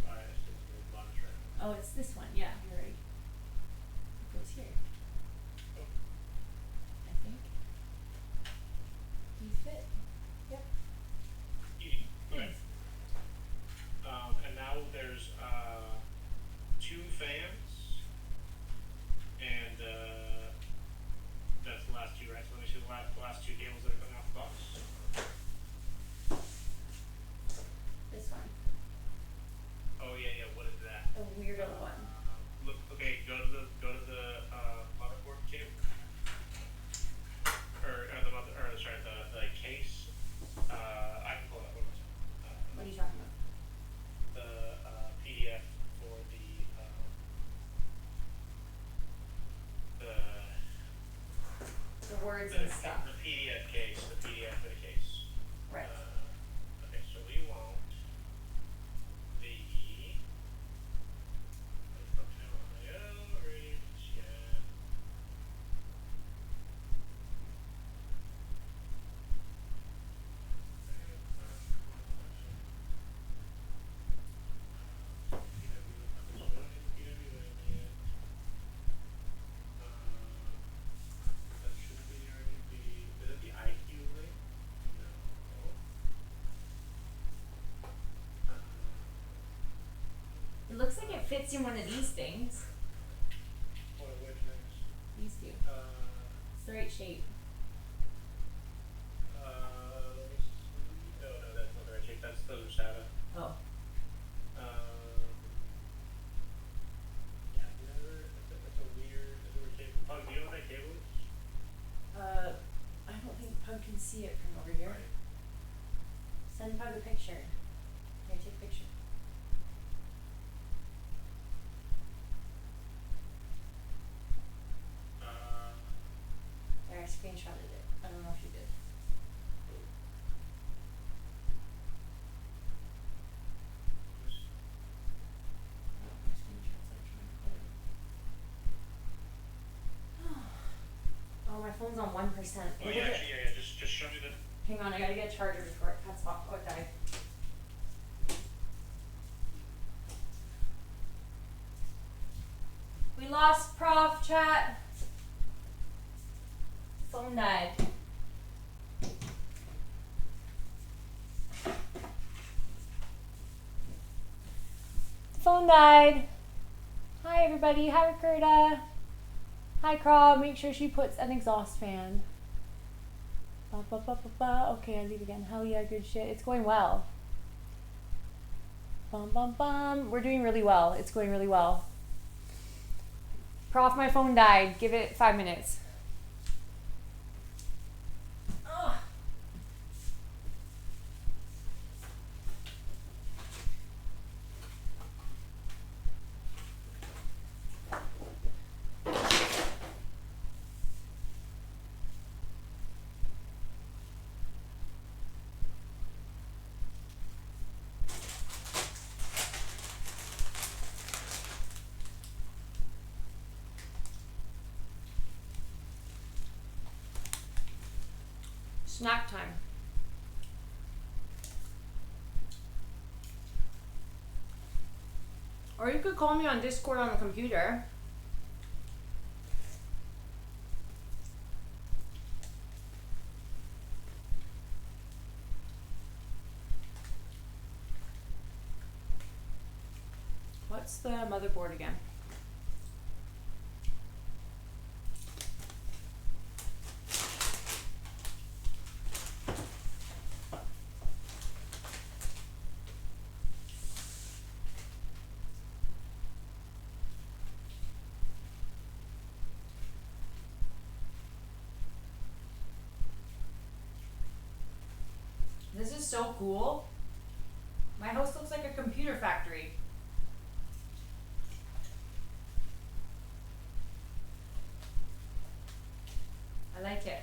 Alright, so the bottom is right. Oh, it's this one. Yeah, you're right. It goes here. Oh. I think. You fit. Yep. Easy. Okay. Thanks. And now there's two fans, and that's the last words The, and stuff. the PDF case, the PDF for the case. Right. Okay, so we want the that shouldn't be the RGB. Is it the IQ link? No. It looks like it fits in one of these things. Which things? These two. It's the right shape. Let me see. No, that's not the right shape. That's the Lusata. Oh. Yeah, I've never. That's a weird cable. Pug, do you know what that cable is? I don't think Pug can see it from over here. Right. Send Pug a picture. Here, take a picture. There, I screenshotted it. I don't know if you did. Oh, my screenshots are trying to clear. Oh, my phone's on 1%. Oh yeah, actually, yeah. Just show me the. Hang on, I gotta get a charger before it cuts off. Oh, it died. We lost Prof chat. Phone died. The phone died. Hi everybody. Hi Ricarda. Hi Crob. Make sure she puts an exhaust fan. Ba, ba, ba, ba, ba. Okay, I leave again. Hell yeah, good shit. It's going well. Bum bum bum. We're doing really well. It's going really well. Prof, my phone died. Give it 5 minutes. Ugh. Snack time. Or you could call me on Discord on the computer. What's the motherboard again? This is so cool. My house looks like a computer factory. I like it.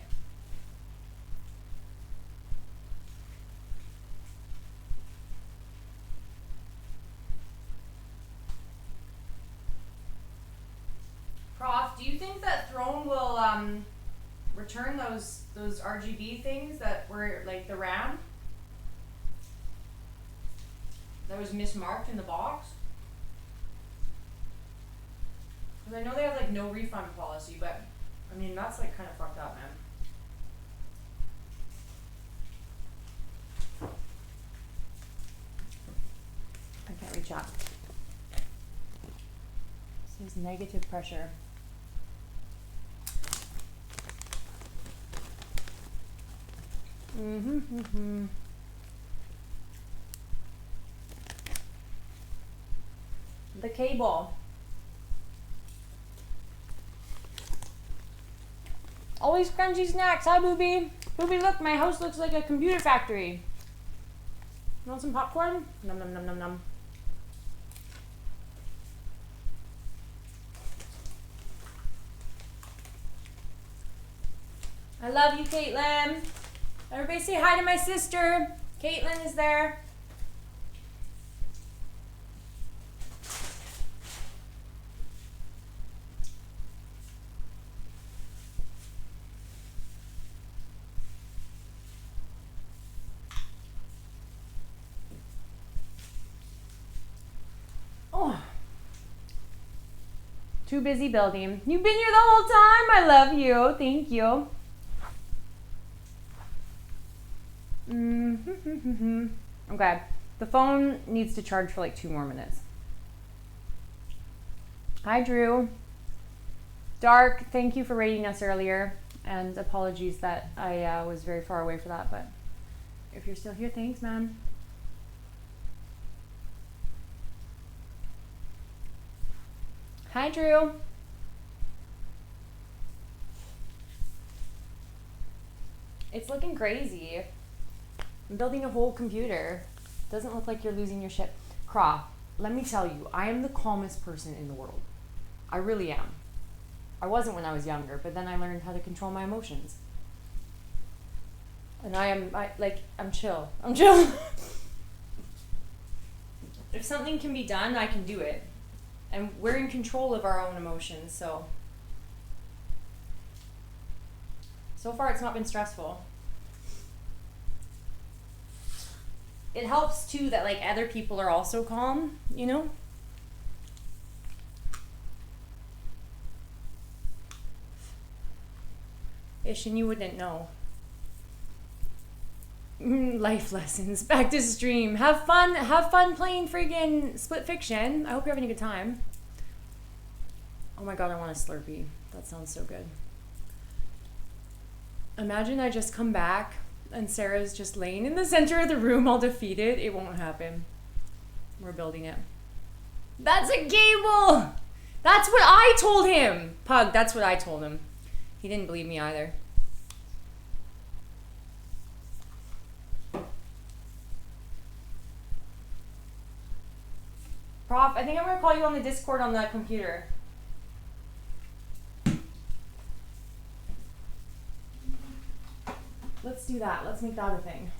Prof, do you think that Throne will return those RGB things that were like the RAM that was mismarked in the box? Because I know they have like no refund policy, but I mean that's like kind of fucked up, man. I can't reach up. This is negative pressure. The cable. Always crunchy snacks. Hi, Booby. Booby, look, my house looks like a computer factory. You want some popcorn? Num num num num num. I love you, Caitlin. Everybody say hi to my sister. Caitlin is there. Oh. Too busy building. You've been here the whole time. I love you. Thank you. Okay. The phone needs to charge for like 2 more minutes. Hi, Drew. Dark, thank you for rating us earlier. And apologies that I was very far away for that. But if you're still here, thanks, man. Hi, Drew. It's looking crazy. I'm building a whole computer. Doesn't look like you're losing your shit. Craw, let me tell you, I am the calmest person in the world. I really am. I wasn't when I was younger, but then I learned how to control my emotions. And I'm chill. I'm chill. If something can be done, I can do it. And we're in control of our own emotions, so far it's not been stressful. It helps too that like other people are also calm, you know? Ish, and you wouldn't know. Life lessons. Back to stream. Have fun playing friggin' Split Fiction. I hope you're having a good time. Oh my god, I want a Slurpee. That sounds so good. Imagine I just come back and Sarah's just laying in the center of the room all defeated. It won't happen. We're building it. That's a gable! That's what I told him! Pug, that's what I told him. He didn't believe me either. Prof, I think I'm gonna call you on the Discord on that computer. Let's do that. Let's make that a thing.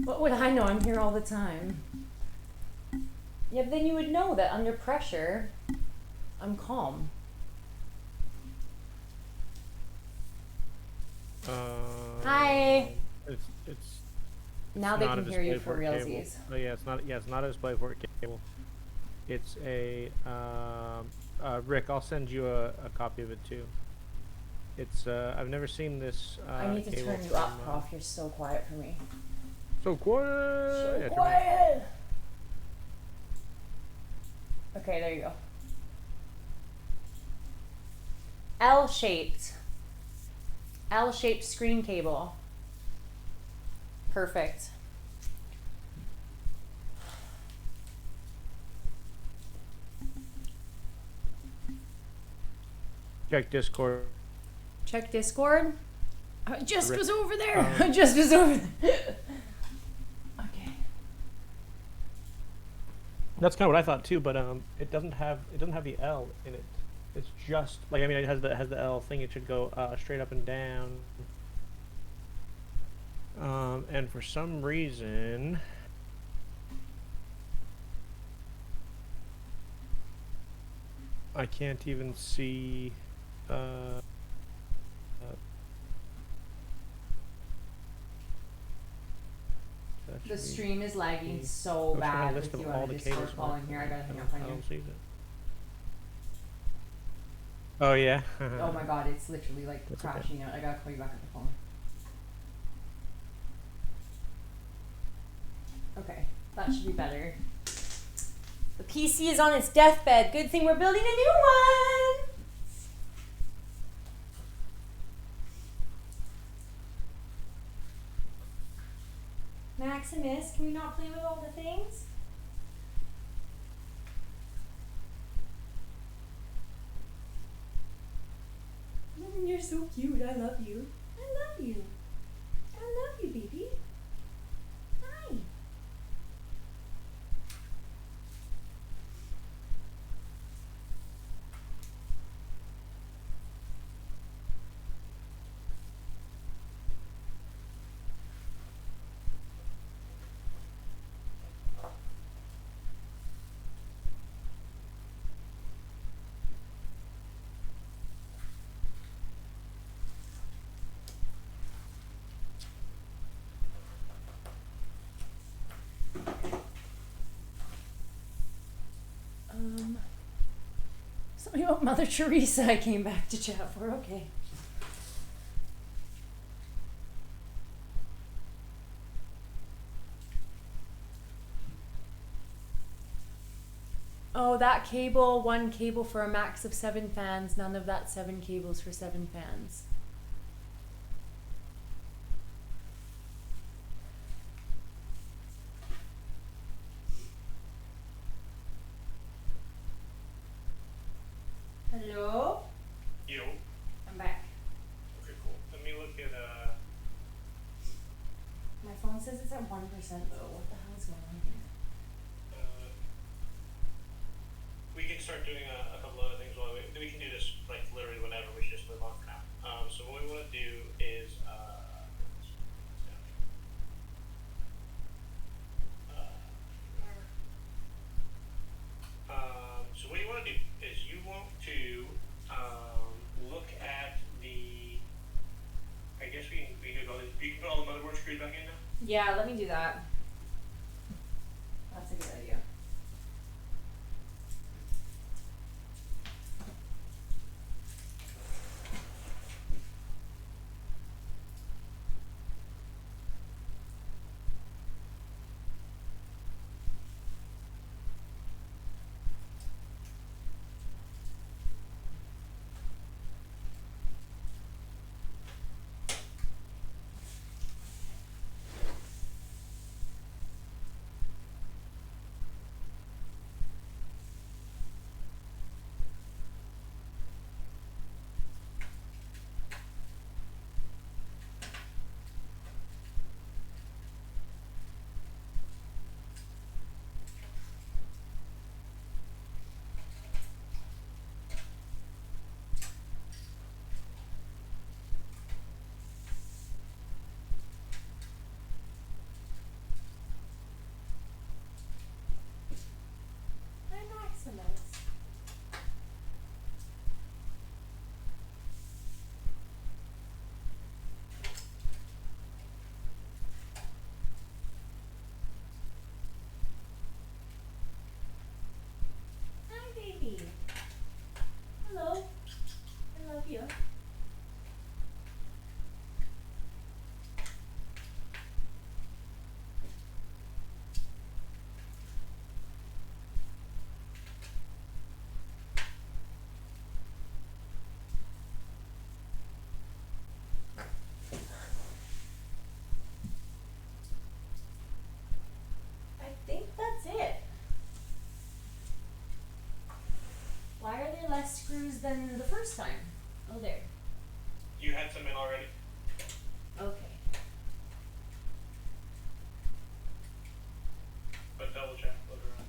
What would I know? I'm here all the time. Yeah, but then you would know that under pressure, I'm calm. Hi. It's now they can hear you for realsies. realsies. Oh yeah, it's not. Yeah, it's not a DisplayPort cable. It's a Rick. I'll send you a copy of it too. It's I've never seen this. I need to turn you up, Prof. You're so quiet for me. So quiet. So yeah, quiet. Okay, there you go. L-shaped. L-shaped screen cable. Perfect. Check Discord. Check Discord. I just Rick, was over there. I just was over there. Okay. That's kind of what I thought too, but it doesn't have the L in it. It's just like, I mean, it has the L thing. It should go straight up and down. And for some reason, I can't even see. The stream is lagging so bad with you on the Discord call in here. I gotta hang up on you. See that. Oh yeah. Oh my god, it's literally like That's crashing out. I gotta call you back on the phone. Okay, that should be better. The PC is on its deathbed. Good thing we're building a new one. Maximus, can we not play with all the things? You're so cute. I love you. I love you. I love you, baby. Something about Mother Teresa I came back to chat for, okay. Oh, that cable, one cable for a max of 7 fans, none of that 7 cables for 7 fans. Hello? Yo. I'm back. Okay, cool. Let me look at My phone says it's at 1% though. What the hell is going on here? we can start doing a couple other things while we can do this like literally whenever. We should just move on for now. So what we want to do is so what you want to do is you want to look at the. I guess we can do all these. You can put all the motherboard screws back in now. Yeah, let me do that. That's a good idea. Hi, baby. Hello. I love you. I think that's it. Why are there less screws than the first time? Oh, there. You had some in already. Okay. But double check. Look around.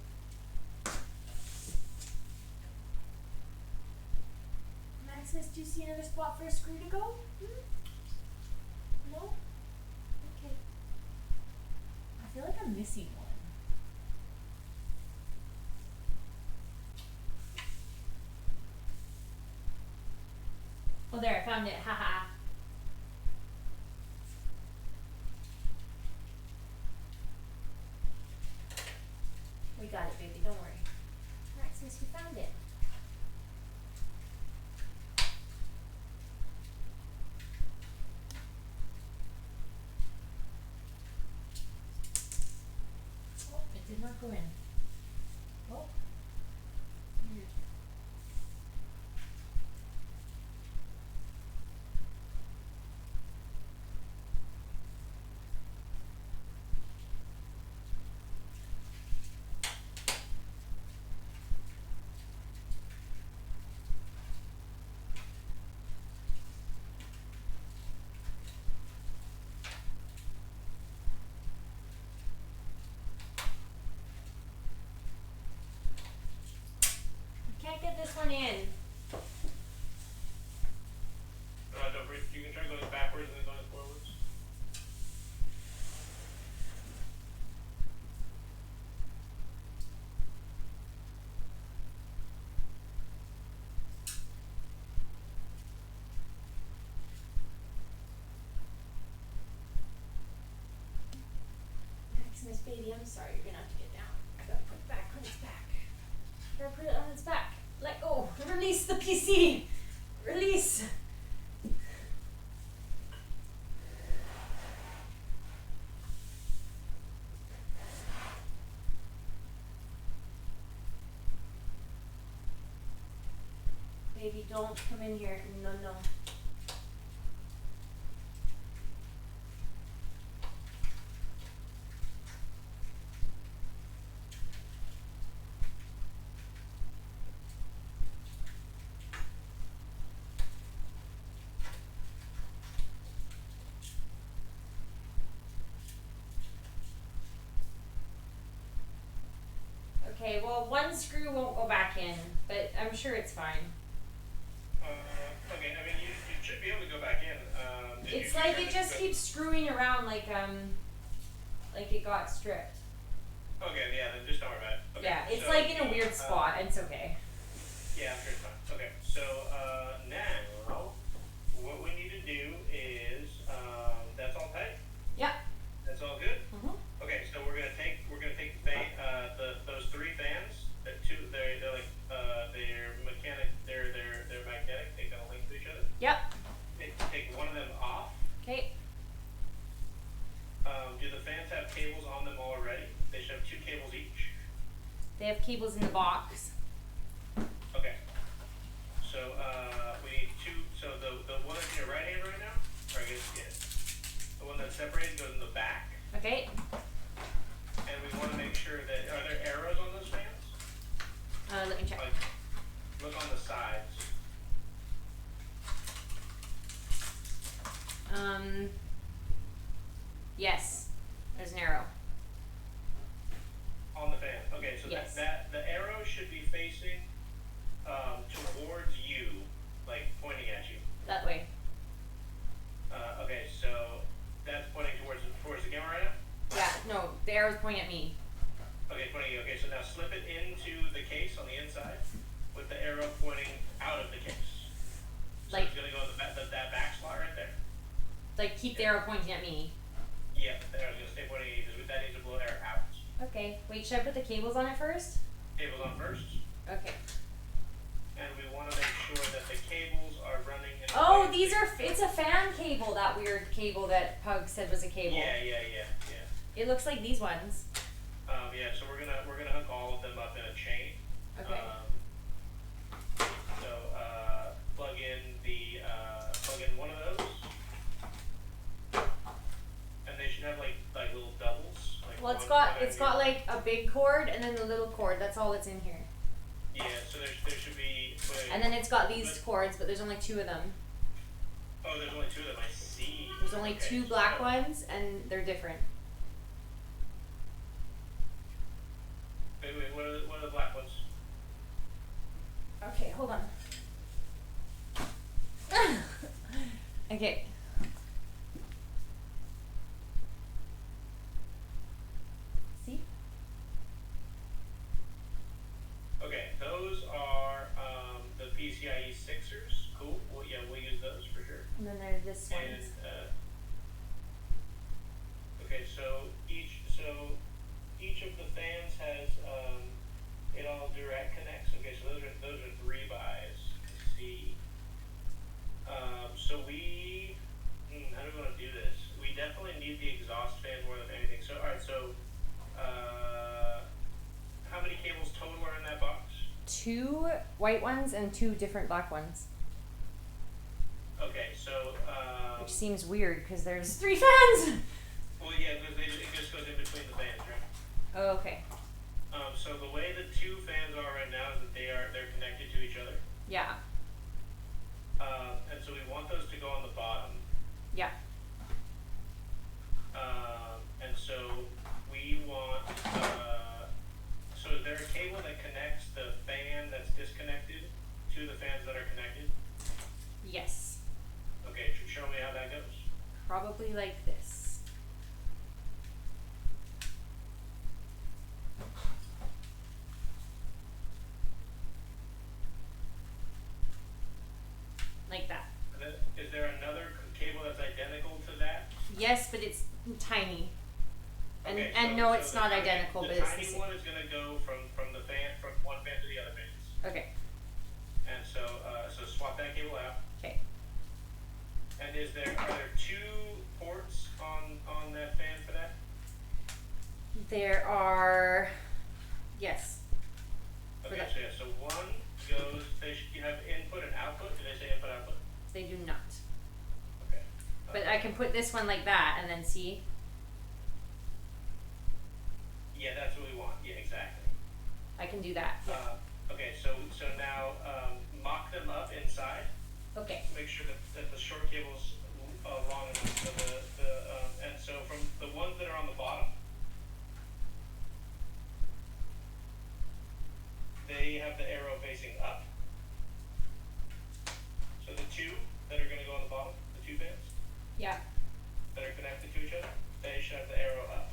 Maximus, do you see another spot for a screw to go? No? Okay. I feel like I'm missing one. Oh, there, I found it. Haha. We got it, baby. Don't worry. Maximus, we found it. Oh, it did not go in. Oh. Weird. Can't get this one in. Don't worry. You can try going backwards and then going forwards. Maximus, baby, I'm sorry. You're gonna have to get down. I gotta put it back on its back. I gotta put it on its back. Let go. Release the PC. Release. Baby, don't come in here. No, no. Okay, well, one screw won't go back in, but I'm sure it's fine. Okay, I mean, you should be able to go back in. It's like it just keeps screwing around like it got stripped. Okay, yeah, then just don't worry about it. Okay, Yeah, it's so, like in a weird spot. It's okay. Yeah, I'm sure it's fine. Okay, so now what we need to do is that's all tight. Yep. That's all good. Mhm. Okay, so we're gonna take the fan, those three fans. They're like they're magnetic. They kind of link to each other. Yep. Take one of them off. Okay. Do the fans have cables on them already? They should have 2 cables each. They have cables in the box. Okay. So we need 2. So the one that's in your right hand right now, or I guess the one that's separated goes in the back. Okay. And we want to make sure that are there arrows on those fans? Let me check. Like, look on the sides. Yes. There's an arrow. On the fan. Okay, so Yes. that the arrow should be facing towards you, like pointing at you. That way. Okay, so that's pointing towards the camera right now? Yeah. No, the arrow's pointing at me. Okay, pointing. Okay, so now slip it into the case on the inside with the arrow pointing out of the case. So Like- it's gonna go in that back slot right there. Like, keep the arrow pointing at me. Yeah, the arrow's gonna stay pointing at you because that needs to blow air out. Okay. Wait, should I put the cables on it first? Cables on first, Okay. and we want to make sure that the cables are running. In a Oh, way these that- are. It's a fan cable. That weird cable that Pug said was a cable. Yeah. It looks like these ones. Yeah. So we're gonna hook all of them up in a chain. Okay. So plug in one of those, and they should have like little doubles. Like Well, it's one got right it's got here. like a big cord and then the little cord. That's all that's in here. Yeah. So there should be. Wait, And then it's got these cords, but there's only 2 of them. oh, there's only 2 of them. I see. There's only Okay, 2 black so- ones, and they're different. Wait. What are the black ones? Okay, hold on. Okay. See? Okay, those are the PCIe 6ers. Cool. Well, yeah, we'll use those for sure. And then there's this one. And okay, so each of the fans has it all direct connects. Okay, so those are 3 buys. Let's see. So how do we want to do this? We definitely need the exhaust fan more than anything. So all right, so how many cables total are in that box? 2 white ones and 2 different black ones. Okay, so Which seems weird because there's 3 fans. well, yeah, because it just goes in between the fans, right? Oh, okay. So the way the 2 fans are right now is that they're connected to each other, Yeah. and so we want those to go on the bottom. Yeah. And so we want. So is there a cable that connects the fan that's disconnected to the fans that are connected? Yes. Okay, show me how that goes. Probably like this. Like that. And then, is there another cable that's identical to that? Yes, but it's tiny. And Okay, and so- no, so it's the not tiny- identical, the but it's the tiny same. one is going to go from one fan to the other fans. Okay. And so swap that cable out. Okay. And are there 2 ports on that fan for that? There are, yes. Okay, so yeah, so one goes, you have input and output. Did I say input, output? They do not. Okay. But I can put this one like that and then see. Yeah, that's what we want. Yeah, exactly. I can do that. Okay, so now mock them up inside. Okay. Make sure that the short cable's long enough. So and so from the ones that are on the bottom, they have the arrow facing up. So the 2 that are going to go on the bottom, the 2 fans Yeah. that are connected to each other, they should have the arrow up.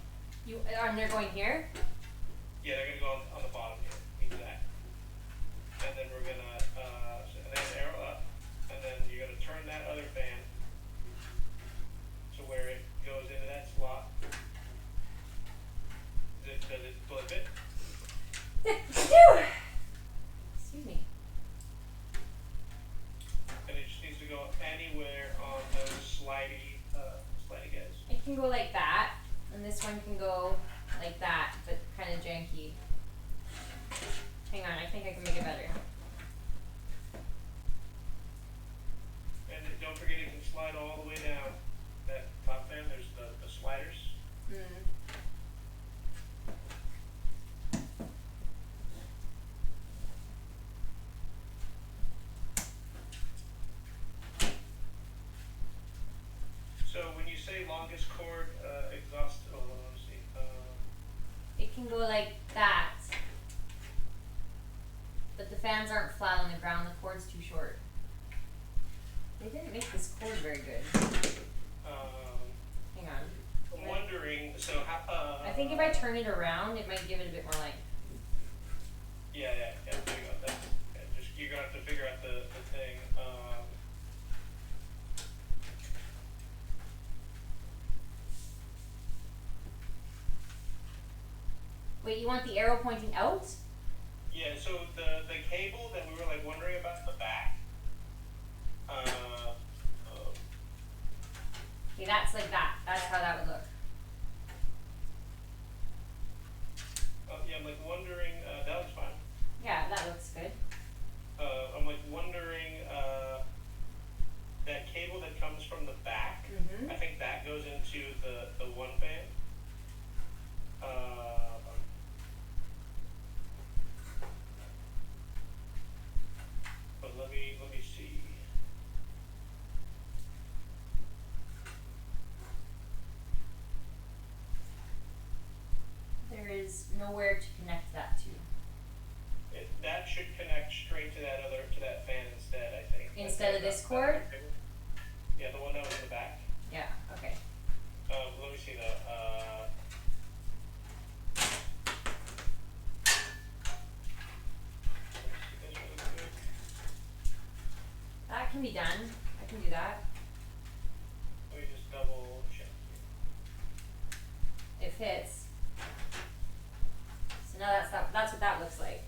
And they're going here? Yeah, they're going to go on the bottom here, exactly. And then we're going to, so they have the arrow up, and then you're going to turn that other fan to where it goes into that slot. Does it flip it? Excuse me. And it just needs to go anywhere on those slidey guys. It can go like that, and this one can go like that, but kind of janky. Hang on, I think I can make it better. And don't forget it can slide all the way down that top fan. There's the sliders. So when you say longest cord, exhaust, let me see. It can go like that. But the fans aren't flat on the ground, the cord's too short. They didn't make this cord very good. Hang on. I'm wondering, so how, I think if I turn it around, it might give it a bit more like. yeah, there you go. That's, you're gonna have to figure out the thing. Wait, you want the arrow pointing out? Yeah, so the cable that we were like wondering about in the back, Okay, that's like that. That's how that would look. yeah, I'm like wondering, that looks fine. Yeah, that looks good. I'm like wondering, that cable that comes from the back, I think that goes into the one fan. But let me see. There is nowhere to connect that to. That should connect straight to that fan instead, I think. Instead of this cord? Yeah, the one that was in the back. Yeah, okay. Let me see that. Let me see this really quick. That can be done. I can do that. Let me just double check. It fits. So now that's what that looks like.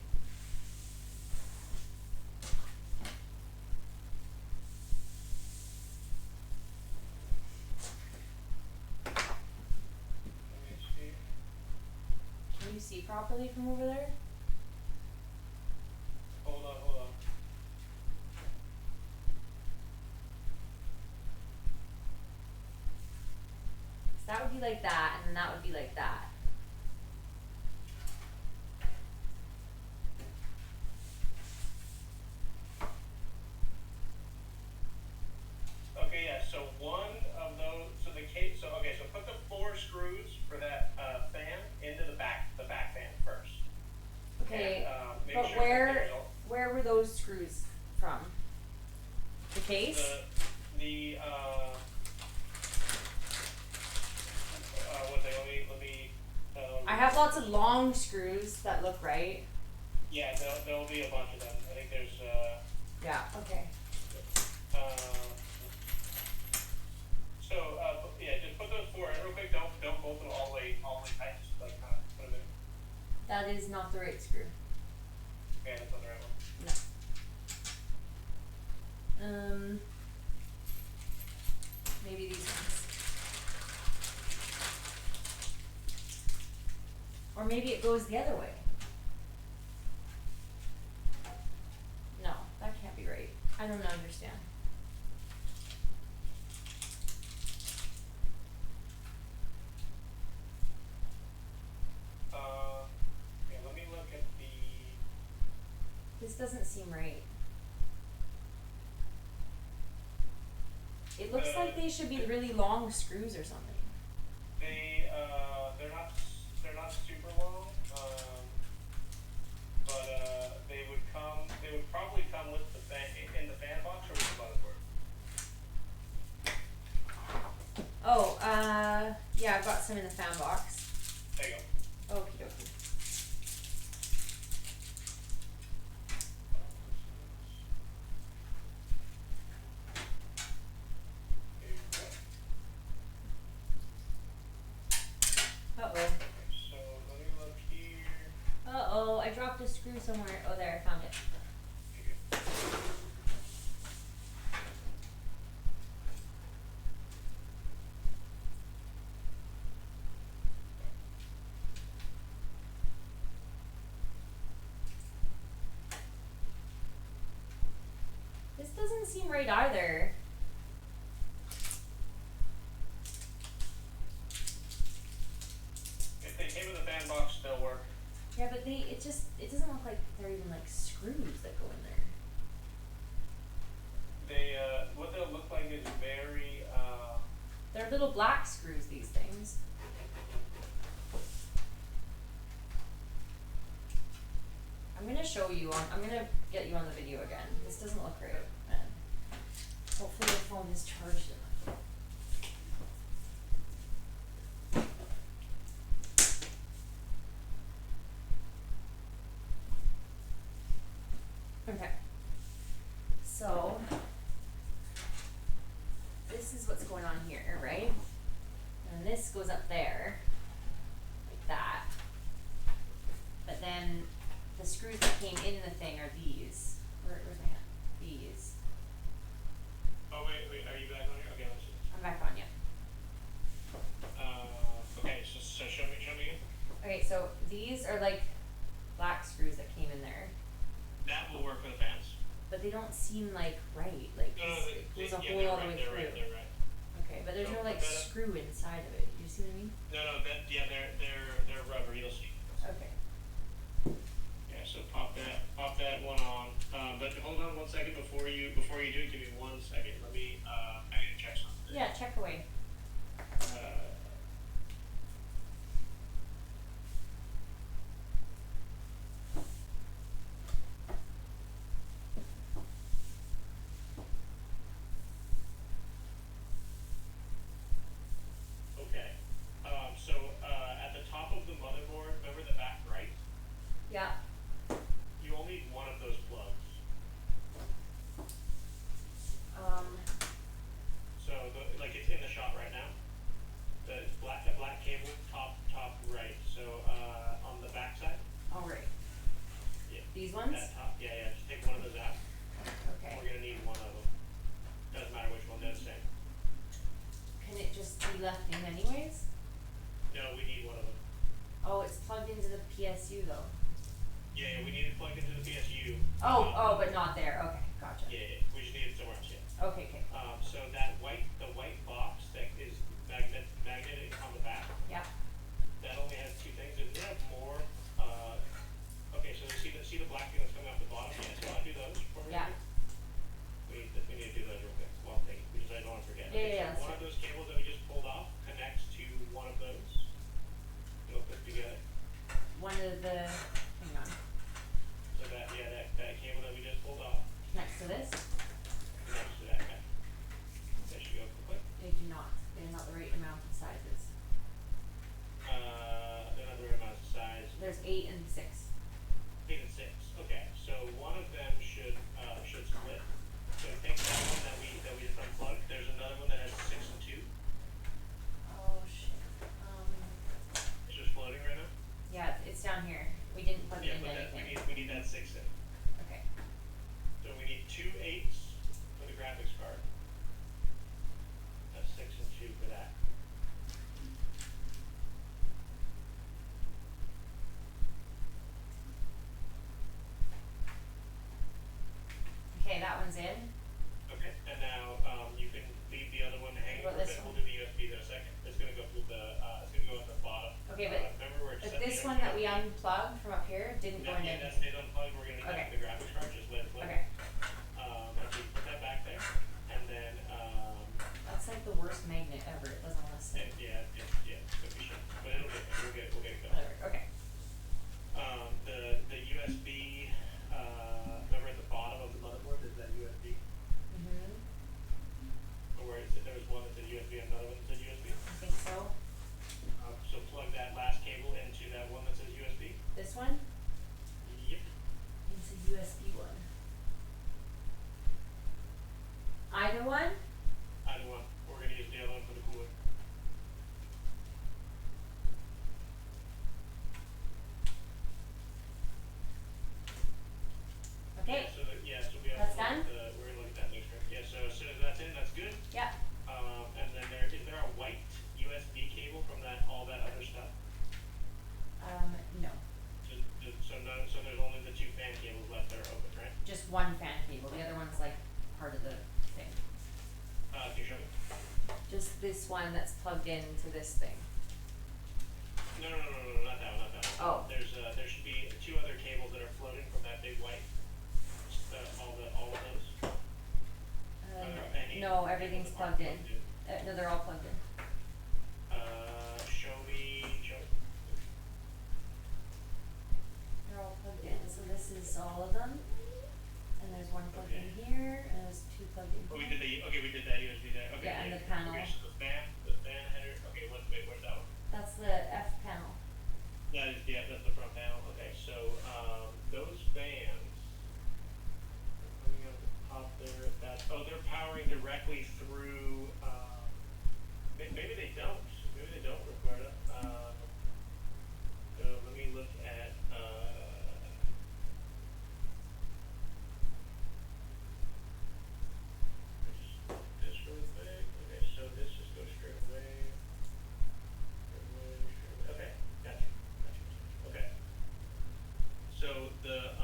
Let me see. Can you see properly from over there? Hold on. So that would be like that, and then that would be like that. Okay, yeah, so one of those, so put the 4 screws for that fan into the back fan first. Okay, And, make but sure that there's where were those screws from? The case? Let me I have lots of long screws that look right. yeah, there'll be a bunch of them. I think there's Yeah, okay. yeah, just put those 4 in real quick. Don't bolt them all the way tight. Just like kind of put them in. That is not the right screw. Okay, that's not the right one. No. Maybe these ones. Or maybe it goes the other way. No, that can't be right. I don't understand. Yeah, let me look at the. This doesn't seem right. It looks like they should be really long screws or something. They're not super long, but they would probably come with the fan, in the fan box or with the motherboard. Oh, yeah, I've got some in the fan box. There you go. Okie dokie. Uh-oh. So let me look here. Uh-oh, I dropped a screw somewhere. Oh, there, I found it. This doesn't seem right either. If they came in the fan box, they'll work. Yeah, but it doesn't look like they're even like screws that go in there. They, what they'll look like is very, They're little black screws, these things. I'm gonna show you I'm gonna get you on the video again. This doesn't look right, man. Hopefully the phone is charged enough. Okay. So, this is what's going on here, right? And this goes up there, like that. But then the screws that came in the thing are these. Where's my hand? These. oh wait, are you back on here? Okay, let's see. I'm back on you. Okay, so show me again. Okay, so these are like black screws that came in there, That will work for the fans. but they don't seem like right. Like it goes a hole all the way through. They're right. Okay, but there's So no like put that up. screw inside of it. You see what I mean? No, they're rubber. You'll see. Okay. Yeah, so pop that one on. But hold on 1 second before you do it. Give me 1 second. Let me. I need to check something. Yeah, check away. Okay. So at the top of the motherboard, remember the back right? Yeah. You only need one of those plugs. So like it's in the shot right now. The black cable top right. So on the back side. All right. Yeah. These ones. That top. Yeah. Just take one of those out. Okay. We're gonna need one of them. Doesn't matter which one. They're the same. Can it just be left in anyways? No, we need one of them. Oh, it's plugged into the PSU though. Yeah, we need it plugged into the PSU. Oh, but not there. Okay, gotcha. Yeah. We just need it somewhere else. Yeah. Okay. So the white box that is magnetic on the back, Yeah. that only has two things. Does it have more? Okay, so see the black thing that's coming off the bottom? Yeah, so I'll do those for me. Yeah. We need to do those real quick. Well, because I don't want to forget. Yeah, yeah, So that's one right. of those cables that we just pulled off connects to one of those. It'll click together. One of the. Hang on. So that cable that we just pulled off Next to this. connects to that guy. That should go quick. They do not. They're not the right amount of sizes. They're not the right amount of size. There's 8 and 6. 8 and 6. Okay, so one of them should split. So take that one that we just unplugged. There's another one that has 6 and 2. Oh shit. It's just floating right now. Yeah, it's down here. We didn't plug it Yeah, into but anything. we need that 6 in. Okay. So we need 2 8s for the that one's in. Okay, and now you can leave the other one hanging What for a about this bit. We'll one? do the USBs in a second. It's gonna go through the. It's gonna go at the bottom. Okay, but remember where it But said this the one that we unplugged from up here didn't go in Yeah, there. that stays unplugged. We're gonna need Okay. that for the graphics card. Just let it play. Okay. And so you put that back there, and then That's like the worst magnet ever. It doesn't want to stick. yeah, could be shit, but it'll get there. We'll get it going. Whatever. Okay. The USB. Remember at the bottom of the motherboard there's that USB. Mhm. Or where it said there was one that said USB and another one that said USB. I think so. So plug that last cable into that one that says USB. This one. Yep. It's a USB one. Either one. Either one. We're gonna use the other one for the cooler. Okay. So we have That's to look done? at we're gonna look at that next round. Yeah. So as soon as that's in, that's good. Yep. And then is there a white USB cable from all that other stuff? No. So there's only the two fan cables left that are open, right? Just one fan cable. The other one's like part of the thing. Can you show me? Just this one that's plugged into this thing. No, not that one, Oh. There should be two other cables that are floating from that big white. All of those. No, everything's plugged in. No, they're all plugged in. Show me. They're all plugged in. So this is all of them. And there's one plugged in here, and there's two plugged in Oh, we here. did that USB there. Okay. Yeah, and the panel. Okay, so the fan header. Okay, where's that one? That's the F panel. That's the front panel. Okay, so those fans coming out the top there. They're powering directly through. Maybe they don't. Maybe they don't, Roberta. So let me look at. This really quick. Okay, so this just goes straight away. Okay, gotcha. Okay. So the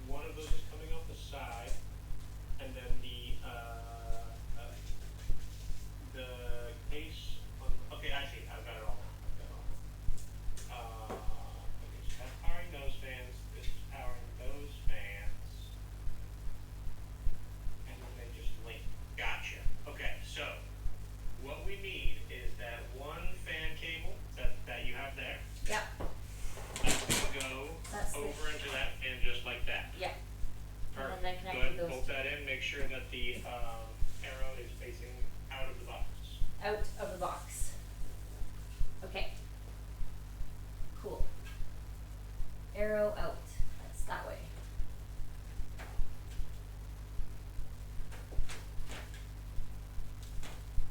one of those is coming off the side, and then the case on. Okay, I see. I've got it all now. Okay, so that's powering those fans. This is powering those fans, and then they just link. Gotcha. Okay, so what we need is that one fan cable that you have there. Yep. That's gonna go That's the- over into that fan just like that. Yeah. Perfect. And then connect Go ahead with and those bolt that in. Make sure that the arrow is facing out of the box. out of the box. Okay. Cool. Arrow out. That's that way.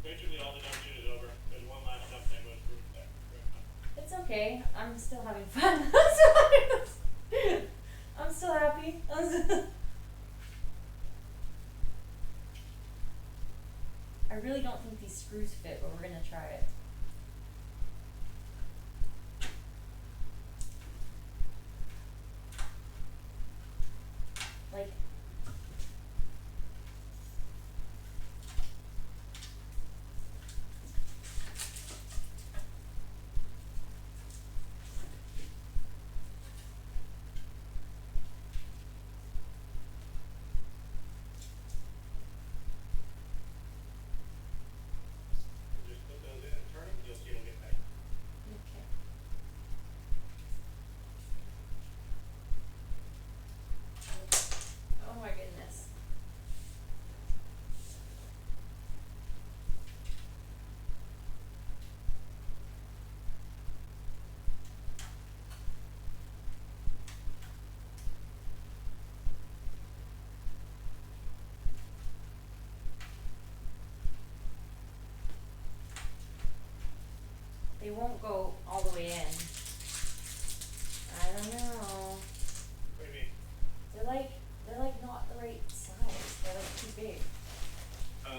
Basically, all the dump shit is over. There's one last dump that goes through there. It's okay. I'm still having fun. I'm still happy. I really don't think these screws fit, but we're gonna try it. Like, Just put those in and turn them. You'll see it'll get tight. okay. Oh my goodness. They won't go all the way in. I don't know. What do you mean? They're like not the right size. They're like too big. Can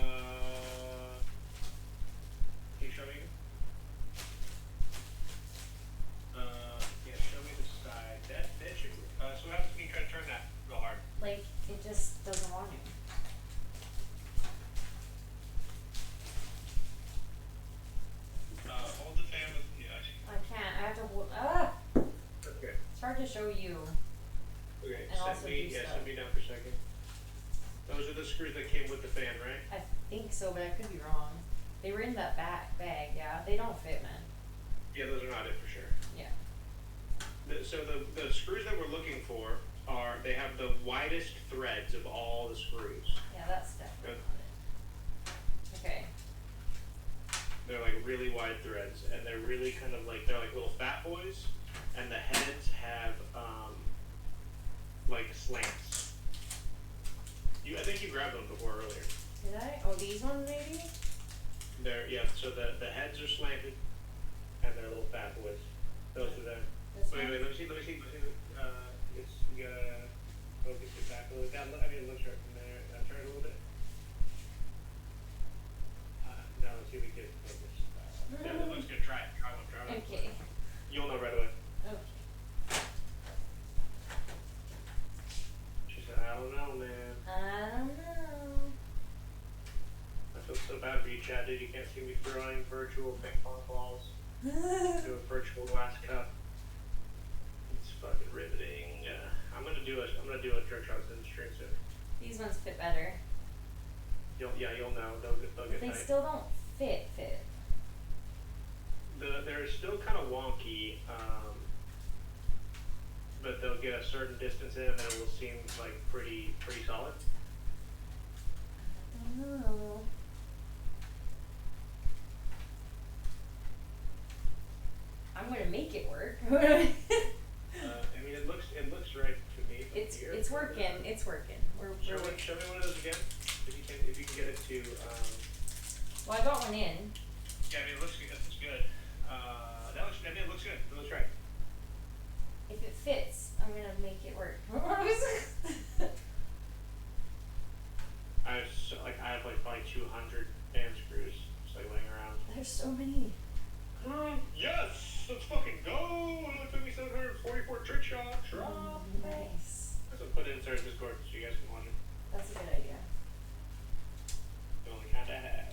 you show me? Yeah, show me the side. That should. So what happens when you try to turn that? hard to show you. Okay, And also do stuff. send me down for a second. Those are the screws that came with the fan, right? I think so, but I could be wrong. They were in that back bag, yeah. They don't fit, man. Yeah, those are not it for sure. Yeah. So the screws that we're looking for are, they have the widest threads of all the screws. Yeah, that's definitely not it. Okay. They're like really wide threads, and they're really kind of like, they're like little fat boys, and the heads have like slants. I think you grabbed them before earlier. Did I? Oh, these ones maybe? So the heads are slanted, and they're little fat boys. Those are them. This Wait, one? let me see. You gotta focus it back a little down. I mean, it looks right from there. Turn it a little bit. No, let's see if we can get it to focus. Yeah, it looks good. Try one. Okay. You'll know right away. Okay. She said, I don't know, man. I don't know. I feel so bad for you, Chad, dude. You can't see me throwing virtual ping pong balls to a virtual glass cup. It's fucking riveting. I'm gonna do a trick shot in the stream soon. These ones fit better. You'll know. They'll But get they tight. still don't fit. They're still kind of wonky, but they'll get a certain distance in, and it will seem like pretty solid. I don't know. I'm gonna make it work. I mean, it looks right to me. From here. It's working. It's working. We're Show working. me one of those again, if you can get it to. Well, I got one in. Yeah, I mean, it looks good. That's good. It looks good. It looks right. If it fits, I'm gonna make it work. I have like probably 200 fan screws just like laying around. There's so many. Yes, let's fucking go. It took me 744 trick shots. Nice. I'm gonna put it inside Discord so you guys can watch it. That's a good idea. You only kind of have.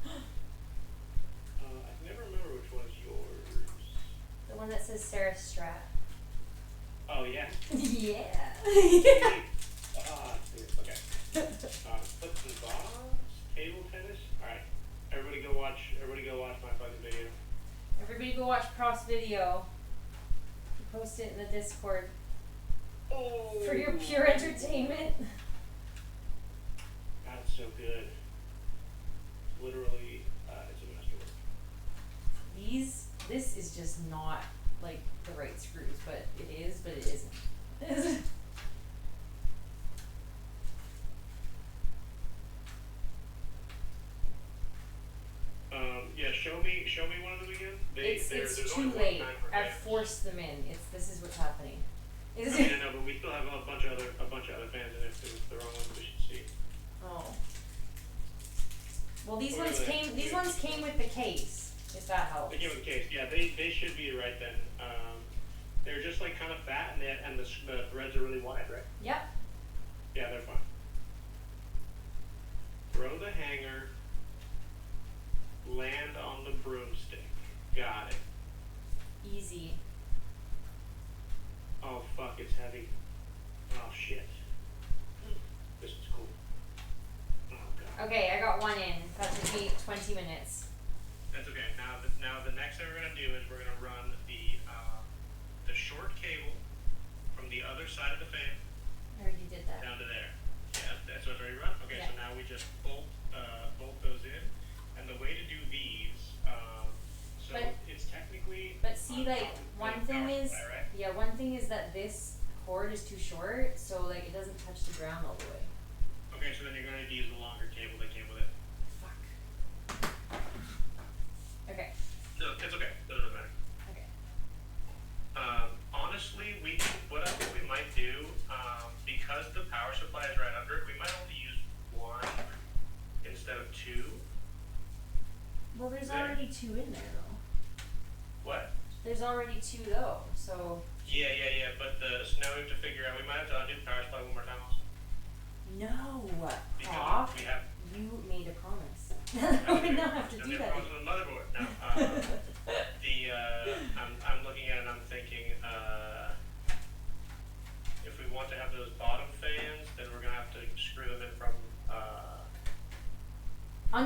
Yeah, I can never remember which one is yours. The one that says Sarah Strat. Oh yeah. Yeah. Dude, okay. Flips and bobs, table tennis. All right, everybody go watch my fucking video. Everybody go watch Prof's video. Post it in the Discord Oh. for your pure entertainment. That's so good. Literally, it's a masterwork. This is just not like the right screws, but it is, but it isn't. Yeah, show me one of them again. It's there's too only one late. kind per I've fan. forced them in. This is what's happening. I mean, I know, but we still have a bunch of other fans, and if it's the wrong ones, we should see. Oh. Well, these Or ones the- came. These ones came with the case. If that helps. They came with the case. Yeah, they should be right then. They're just like kind of fat, and the threads are really wide, right? Yep. Yeah, they're fine. Throw the hanger. Land on the broomstick. Got it. Easy. Oh fuck, it's heavy. Oh shit. This is cool. Oh god. Okay, I got one in. That took me 20 minutes. That's okay. Now the next thing we're gonna do is we're gonna run the short cable from the other side of the fan I already did that. down to there. Yeah, that's what's already run. Okay, so Yeah. now we just bolt those in, and the way to do these, so But- it's technically. But see, on like, top of one the thing power is, supply, right? yeah, one thing is that this cord is too short, so like it doesn't touch the ground all the way. Okay, so then you're gonna use the longer cable that came with it. Fuck. Okay. No, it's okay. Doesn't matter. Okay. Honestly, what I think we might do, because the power supply is right under it, we might only use one instead of two. Well, there's There. already two in there though. What? There's already two though, so Yeah, but so now we have to figure out, we might have to undo the power supply one more time also. no. Because Prof, we have. you made a promise. I would not have to do the that. motherboard. No,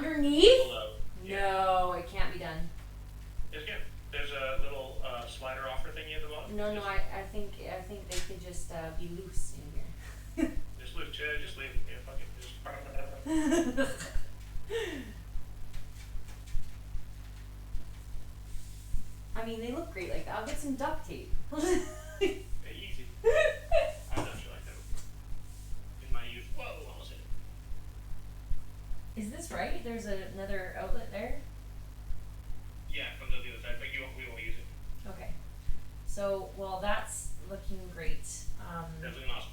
Underneath? Below. No, it can't be done. Yes, again, there's a little slider offer thingy at the bottom. No, Just- I think they could just be loose in here. Just leave it. Yeah, fuck it. Just I mean, they look great like that. I'll get some duct tape. easy. I've done shit like that before. In my youth. Whoa, almost hit it. Is this right? There's another outlet there? Yeah, it comes out the other side, but we won't use it. Okay. So, well, that's looking great. That's looking awesome.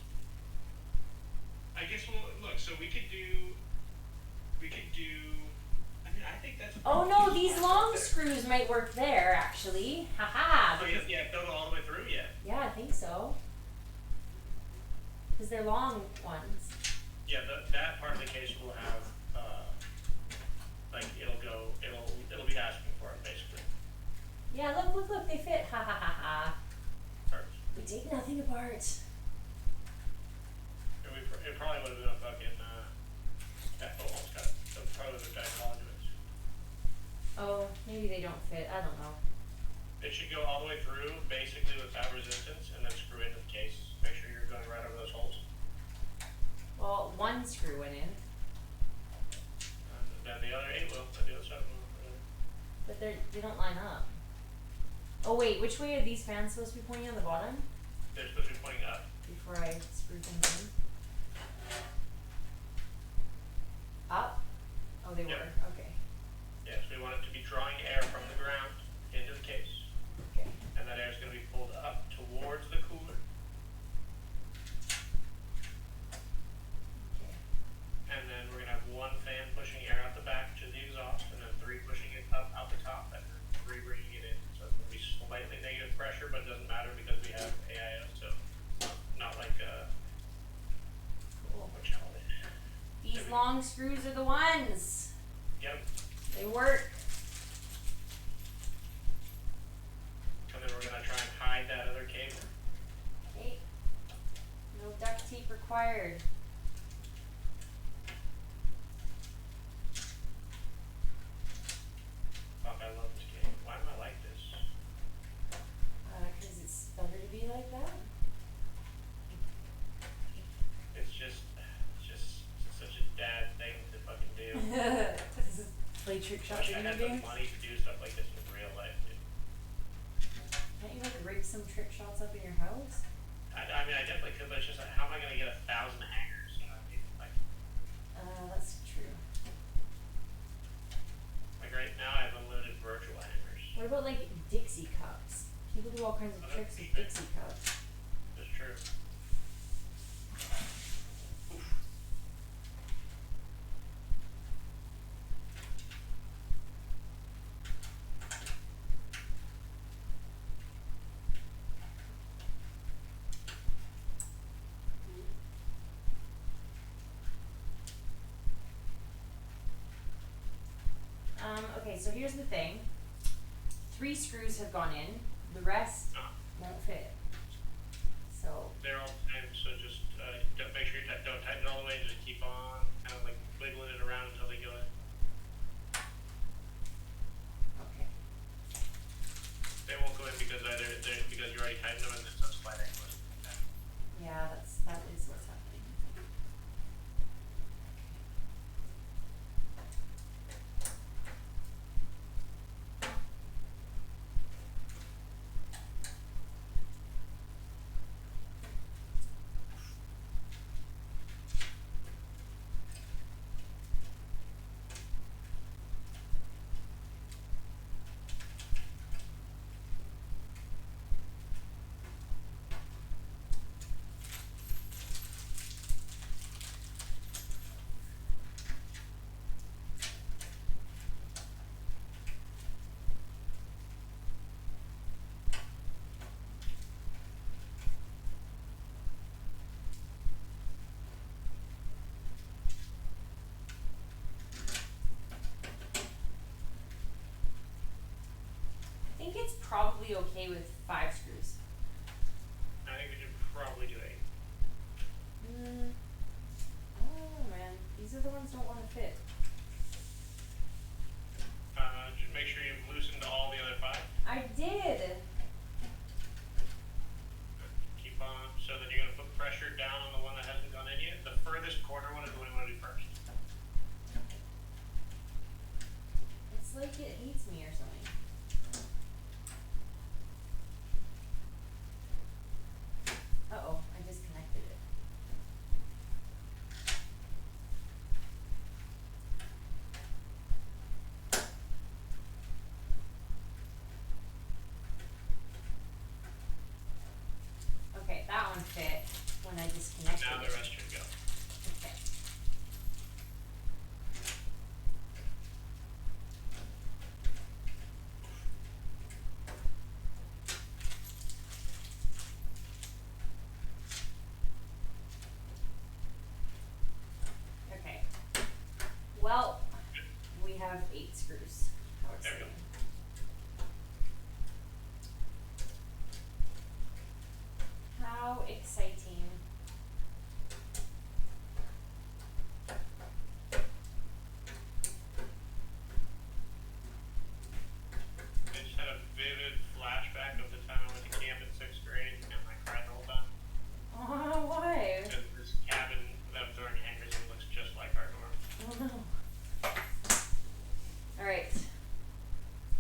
I guess look, so we could do, I mean, I think that's. Oh no, these long screws might work there, actually. Haha. Oh, yeah, don't go all the way through, yeah. Yeah, I think so. Because they're long ones. Yeah, that part of the case will have, like, it'll be asking for it, basically. Yeah, look, they fit. Ha ha ha ha. Perfect. We take nothing apart. It probably would have been a fucking, almost got it. It probably would have been conduits. Oh, maybe they don't fit. I don't know. It should go all the way through, basically without resistance, and then screw into the case. Make sure you're going right over those holes. Well, one screw went in, And then the other 8 will, but the other side will. but they don't line up. Oh wait, which way are these fans supposed to be pointing on the bottom? They're supposed to be pointing up. Before I screw things in. Up? Oh, they Yep. were. Okay. Yes, we want it to be drawing air from the ground into the case. Okay. And that air is going to be pulled up towards the cooler. Okay. And then we're going to have 1 fan pushing air out the back to the exhaust, and then 3 pushing it up out the top, and then 3 bringing it in. So it's going to be slightly negative pressure, but it doesn't matter because we have AIO, so not like, Cool. what you call it. These long screws are the ones. Yep. They work. And then we're going to try and hide that other cable. Okay. No duct tape required. Fuck, I love this game. Why am I like this? Because it's better to be like that. It's just such a dad thing to fucking do. Play trick Wish shots I in had your the games. money to do stuff like this in real life, dude. Can't you like rig some trick shots up in your house? I mean, I definitely could, but it's just like, how am I gonna get 1,000 hangers? You know what I mean? That's true. Like right now, I have unlimited virtual hangers. What about like Dixie cups? People do all kinds of tricks with Dixie cups. That's true. Okay, so here's the thing. 3 screws have gone in. The rest won't fit. So, They're all the same, so just don't make sure you don't tighten it all the way. Just keep on kind of like wiggling it around until they go in. okay. They won't go in because because you already tightened them and then some slide angle. Yeah, that is what's happening. I think it's probably okay with 5 screws. I think we should probably do 8. Oh man, these are the ones that don't want to fit. disconnected Now the it. rest should go. Okay. Okay. Well, we have 8 screws. How There we go. exciting. How exciting. I just had a vivid flashback of the time I went to camp in 6th grade and I cried the whole time. Oh, why? Because this cabin that I'm throwing hangers in looks just like our dorm. Oh no. Alright.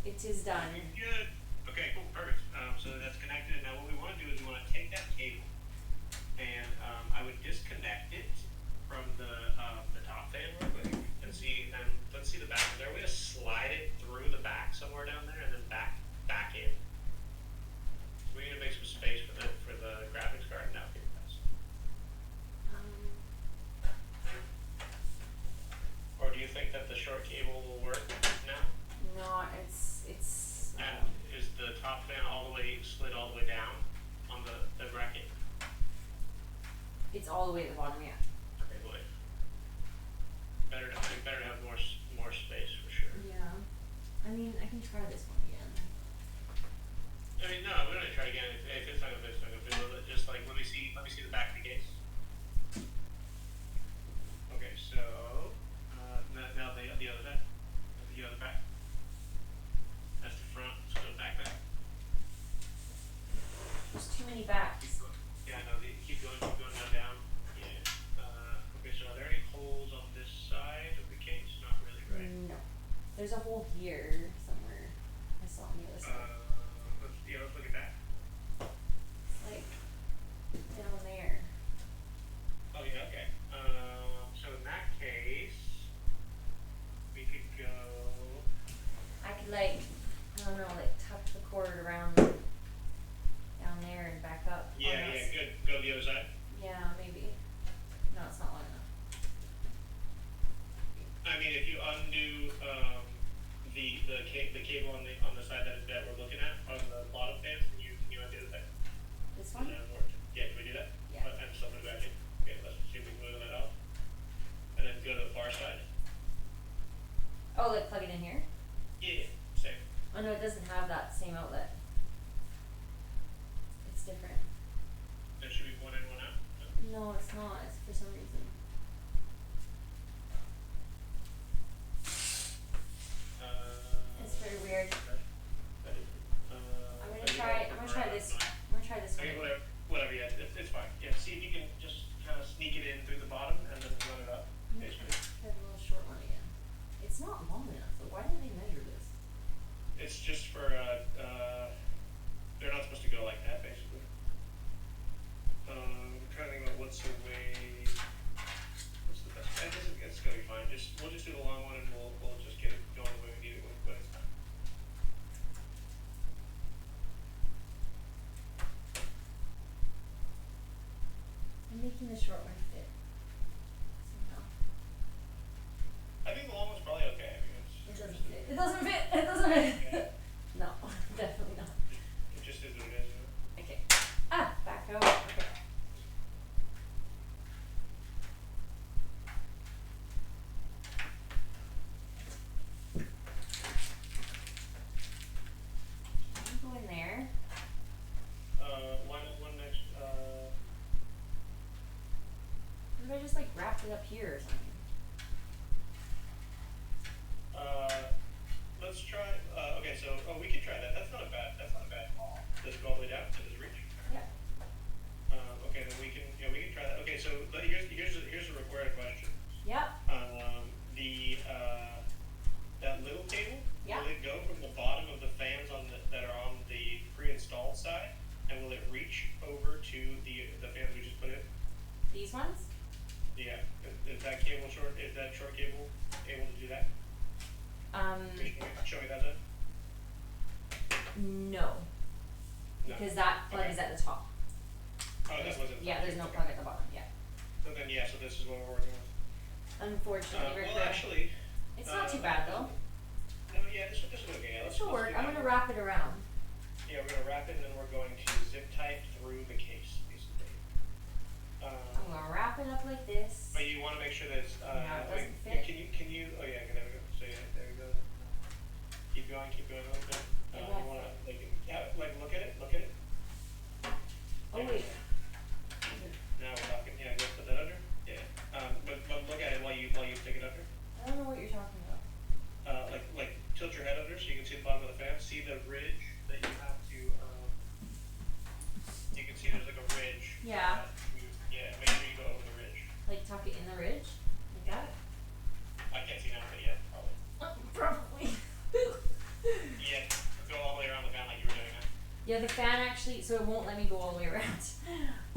It is done. Good. Okay, cool, perfect. So that's connected. Now what we want to do is we want to take that cable and I would disconnect it from the top fan real quick and let's see the back. Is there a way to slide it through the back somewhere down there and then back in? So we need to make some space for the graphics card now. Here, guys. Or do you think that the short cable will work now? No, it's And is the top fan all the way slid all the way down on the bracket? it's all the way at the bottom, yeah. Okay, boy. Better to have more space for sure. Yeah. I mean, I can try this one again. I mean, no, we don't need to try it again. If it's not gonna fit, it's not gonna fit. Just like let me see the back of the case. Okay, so now the other side, the other back. That's the front. Let's go back. There's too many backs. Yeah, I know. Keep going down. Yeah. Okay, so are there any holes on this side of the case? Not really, right? No. There's a hole here somewhere. I saw on the other side. Let's look at that. It's like down there. Oh yeah, okay. So in that case, we could go. I could like, I don't know, like tuck the cord around down there and back up. Yeah, Oh, yeah, good. Go to the other side. Yeah, maybe. No, it's not long enough. I mean, if you undo the cable on the side that we're looking at on the bottom fans, can you undo that? This one? Yeah, can we do that? Yeah. And still put it back in. Okay, let's see if we can move that off. And then go to the far side. Oh, like plug it in here? Yeah, same. Oh no, it doesn't have that same outlet. It's different. That should be one in, one out. No, it's not. It's for some reason. It's very weird. I'm gonna try this. I'm gonna try this one. Okay, whatever. Yeah, it's fine. Yeah, see if you can just kind of sneak it in through the bottom and then run it up. Basically, Try the little short one again. It's not long enough. So why did they measure this? it's just for they're not supposed to go like that. Basically, I'm trying to think about what's the best. I guess it's gonna be fine. We'll just do the long one and we'll just get it going the way we need it when it's done. I'm making the short one fit. Somehow. I think the long one's probably okay. I mean, It doesn't fit. It doesn't fit. It doesn't fit. No, definitely not. it just is what it is. You know? Okay. Ah, back out. Okay. Can you go in there? One next. What if I just like wrapped it up here or something? Let's try. Okay, so we can try that. That's not a bad call. Does it go all the way down? Does it reach? Yeah. Okay, then we can try that. Okay, so here's a required question. Yep. That little cable. Yeah. Will it go from the bottom of the fans that are on the pre-installed side, and will it reach over to the fans we just put in? These ones? Yeah. Is that cable short? Is that short cable able to do that? Can you show me that then? No. Because that plug Okay. is at the top. Oh, that wasn't. Yeah, there's no plug at the bottom. Yeah. So then, yeah, so this is what we're working with. Unfortunately, Rick, Well, actually. it's not too bad though. No, yeah, this is okay. This will work. do I'm that. gonna wrap it around. Yeah, we're gonna wrap it, and then we're going to zip tie through the case, basically. I'm gonna wrap it up like this. But you want to make sure that it's, No, it doesn't wait, fit. can you, oh yeah, there we go. So yeah, there we go. Keep going a little bit. It You won't wanna, fit. look at it. Oh Yeah. wait. Now we're talking, yeah, go put that under. Yeah. But look at it while you stick it under. I don't know what you're talking about. Like tilt your head under so you can see the bottom of the fan. See the ridge that you have to, you can see there's like a ridge. Yeah. Yeah, make sure you go over the ridge. Like tuck it in the ridge, like that. I can't see now, but yeah, probably. Probably. Yeah, go all the way around the fan like you were doing that. Yeah, the fan actually, so it won't let me go all the way around.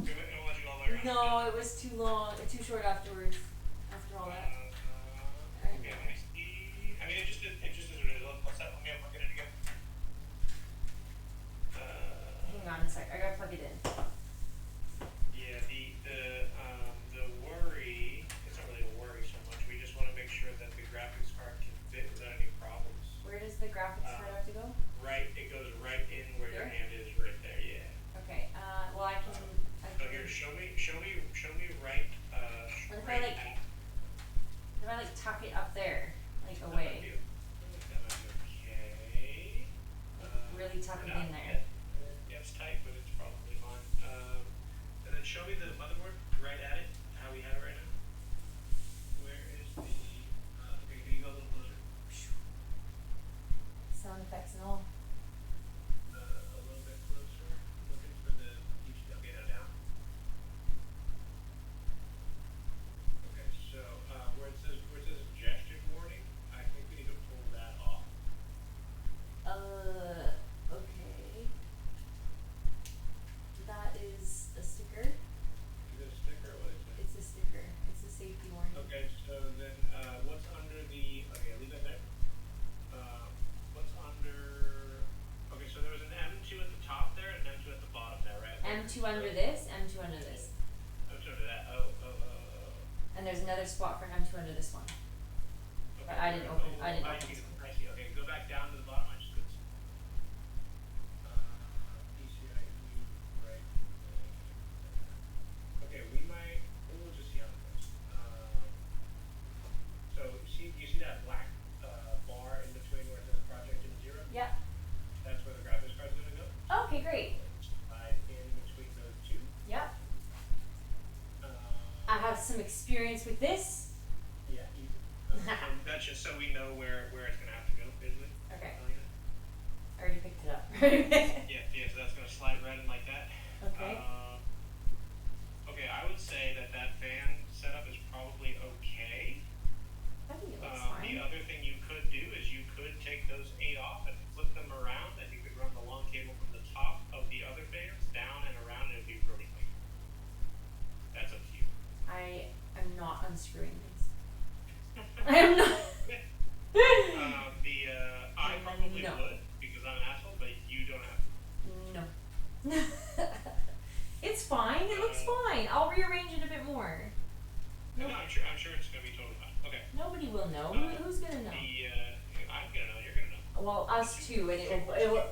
It won't let you go all the way around. No, it was too long, too short afterwards. After all that. Okay, let me see. I mean, it just is what it is. Let's let me look at it again. Hang on a sec, I gotta plug it in. Yeah, the worry, it's not really a worry so much. We just want to make sure that the graphics card can fit without any problems. Where does the graphics card have to go? Right, it goes right in where your Here? hand is, right there. Yeah. Okay, well I can. So here, show me right. What if I straight like- at- If I like tuck it up there, like That might away, be okay. really tuck it Yeah, in there. Yeah, it's tight, but it's probably fine. And then show me the motherboard right at it, how we have it right now. Where is the? Okay, can you go a little closer? Sound effects and all. A little bit closer. Looking for the. Okay, now down. Okay, so where it says ingestion warning, I think we need to pull that off. Okay. That is a sticker. Is it a sticker? What is it? It's a sticker. It's a safety warning. Okay, so then what's under the? Okay, leave that there. What's under? Okay, so there was an M2 at the top there and an M2 at the bottom there, right? M2 under this, M2 under this. M2 under that. Oh. And there's another spot for an M2 under this one. Okay. But I didn't open I this see. one. I see. Okay, go back down to the bottom. I just couldn't see. PCIe, right? Okay, we'll just see how it goes. So you see that black bar in between where it says project and 0? Yep. That's where the graphics card's gonna go. Okay, great. Slide in between those two. Yep. I have some experience with this. Yeah. And that's just so we know where it's gonna have to go, basically. Okay. Telling you that. I already picked it up. Yeah, so that's gonna slide right in like that. Okay. Okay, I would say that fan setup is probably okay. I think it looks The fine. other thing you could do is you could take those 8 off and flip them around, and you could run the long cable from the top of the other fans down and around, and it'd be really clean. That's up to you. I am not unscrewing this. I am not. I probably No. would because I'm an asshole, but you don't have to. No. It's fine. It looks fine. I'll rearrange it a bit more. No, I'm sure it's gonna be totally fine. Okay. Nobody will know. Who's gonna know? I'm gonna know. You're gonna know. Well, us too, and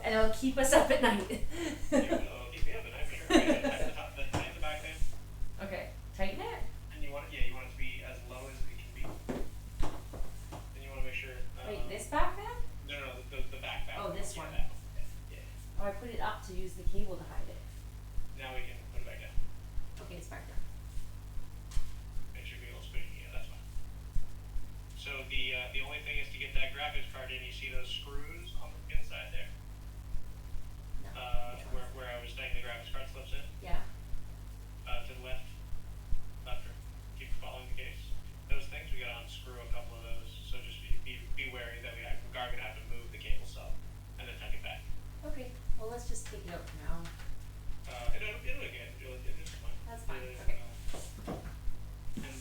it'll keep us up at night. You're gonna know. Keep me up at night for sure. Right, tighten the top, tighten the back fan, Okay, tighten it. and you want it to be as low as it can be. Then you want to make sure. Wait, this back fan? No, the back fan. Oh, this Yeah, one. that Yeah. Oh, I put it up to use the cable to hide it. Now we can put it back down. Okay, it's back down. Make sure we don't spin it. Yeah, that's fine. So the only thing is to get that graphics card in. You see those screws on the inside there, No. Which one? where I was saying the graphics card slips in. Yeah. To the left, keep following the case. Those things we gotta unscrew a couple of those. So just be wary that we are gonna have to move the cable sub and then tuck it back. Okay. Well, let's just take it out for now. It'll again. It's fine. That's fine. And Okay. then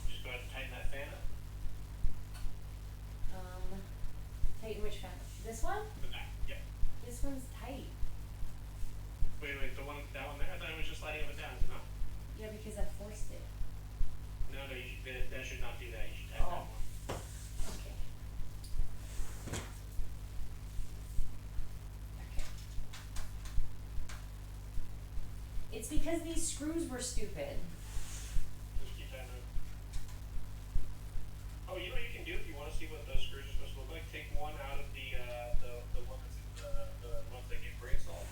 just go ahead and tighten that fan up. Tighten which fan? This one? The back. Yep. This one's tight. Wait, that one there? I thought it was just sliding up and down, is it not? Yeah, because I forced it. No, that should not do that. You should type that Oh. one. Okay. Okay. It's because these screws were stupid. Just keep that note. Oh, you know what you can do if you want to see what those screws are supposed to look like? Take one out of the one that's in the ones that get pre-installed,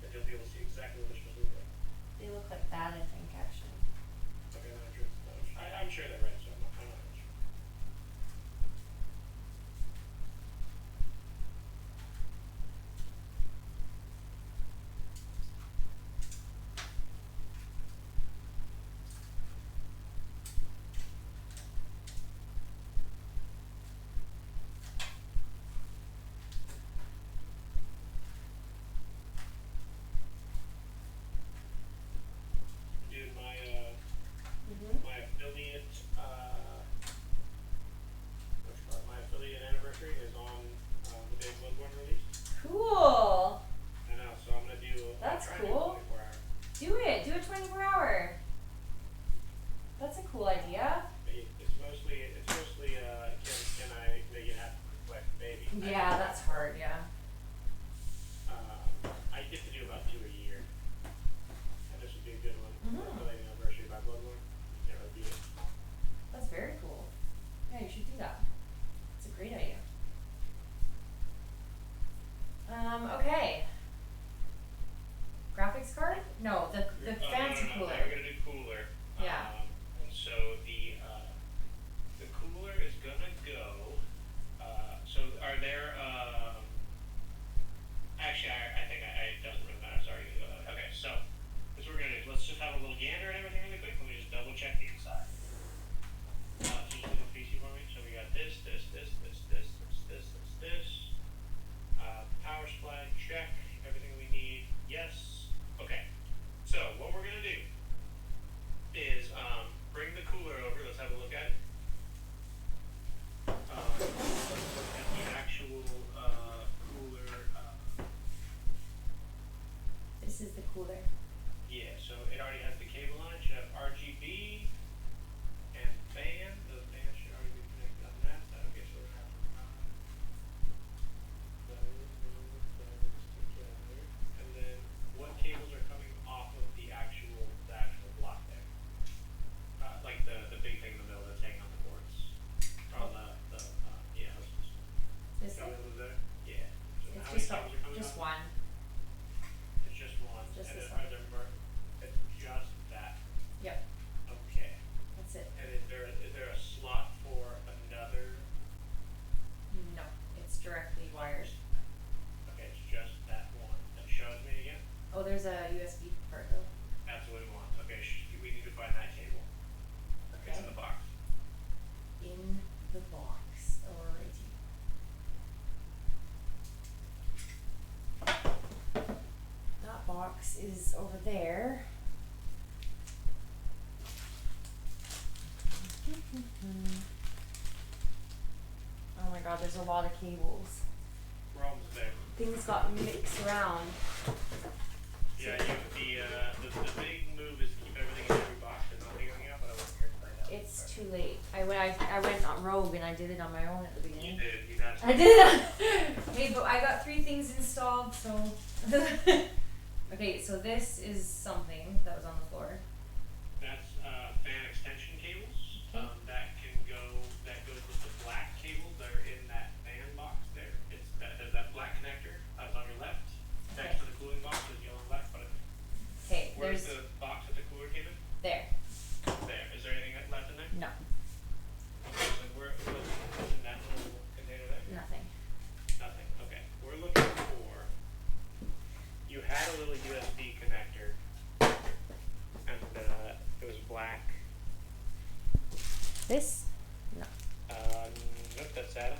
and you'll be able to see exactly what they're supposed to look like. They look like that, I think, actually. Okay, I'm sure they're right, so I'm not sure. Dude, my affiliate my affiliate anniversary is on the day Bloodborne released. Cool. I know, so I'm gonna do. That's try and do cool. 24 hours. Do it. Do a 24-hour. That's a cool idea. It's mostly can I make it happen quick, baby? Yeah, that's hard. Yeah. I get to do about 2 a year, and this would be a good one. Mhm. Affiliate anniversary by Bloodborne. Can't really beat it. That's very cool. Yeah, you should do that. It's a great idea. Okay. Graphics card? No, the fancy no. cooler. We're gonna do cooler. Yeah. And so the cooler is gonna go. So are there? Actually, I think it doesn't really matter. Sorry. Okay, so this is what we're gonna do. Let's just have a little gander and everything really quick. Let me just double check the inside. So just look at the PC for me. So we got this. Power supply, check. Everything we need, yes. Okay. So what we're gonna do is bring the cooler over. Let's have a look at it. Let's look at the actual cooler. This is the cooler. Yeah. So it already has the cable on it. It should have RGB and fan. The fan should already be connected on that. Okay, so we're gonna have to run those together. And then what cables are coming off of the actual block there? Like the big thing in the middle that's hanging on the cords. From yeah. This Got one? it there? Yeah. So It's how just many cables are coming just off? one. It's just one. Just and this then one. are there more? It's just that. Yep. Okay. That's it. And is there a slot for another? No, it's directly wired. Okay, it's just that one. And show it to me again. Oh, there's a USB part though. That's what we want. Okay, we need to find that cable. Okay, it's in the box. In the box. Alrighty. That box is over there. Oh my god, there's a lot of cables. We're almost there. Things got mixed around. Yeah, the big move is to keep everything in every box and not leaving out, but I wasn't here to find out. It's too late. I went on rogue and I did it on my own at the You beginning. did. You got I did. Hey, but I got 3 things installed, so. Okay, so this is something that was on the floor. That's fan extension cables. Okay. That goes with the black cables that are in that fan box there. There's that black connector that's on your left. Next to the cooling box is yellow and black button. Okay, Where's there's the box with the cooler came in? there. There. Is there anything left in there? No, Okay, so what's in that little container there? nothing. Nothing. Okay. We're looking for. You had a little USB connector, and it was black. This? No. Nope, that's SATA.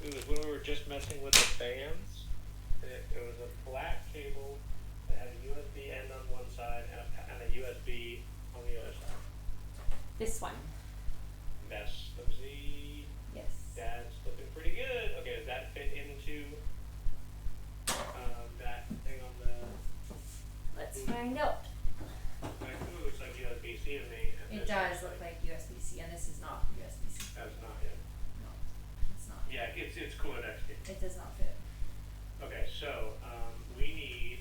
It was when we were just messing with the fans. It was a black cable that had a USB end on one side and a USB on the other side. This one. That's, let me see. Yes. That's looking pretty good. Okay, does that fit into that thing on the... Let's find out. USB-C to me. And It this does looks look like USB-C, and this is not USB-C. That's not it. No, it's not. Yeah, it's cooler XD. It does not fit. Okay, so we need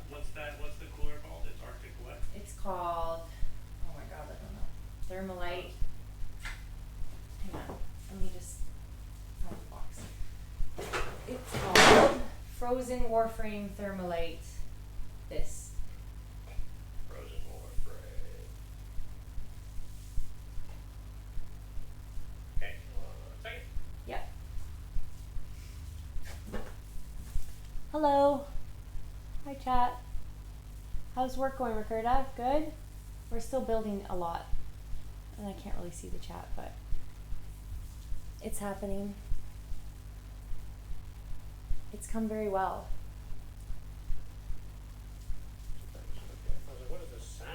what's the cooler called? It's Arctic what? It's called, oh my god, I don't know. Thermalite. Hang on, let me just find the box. It's called Frozen Warframe Thermalite. This. Frozen Warframe. Okay, second. Yep. Hello. Hi, chat. How's work going, Ricarda? Good? We're still building a lot. And I can't really see the chat, but it's happening. It's come very well. I was like, what is this sound?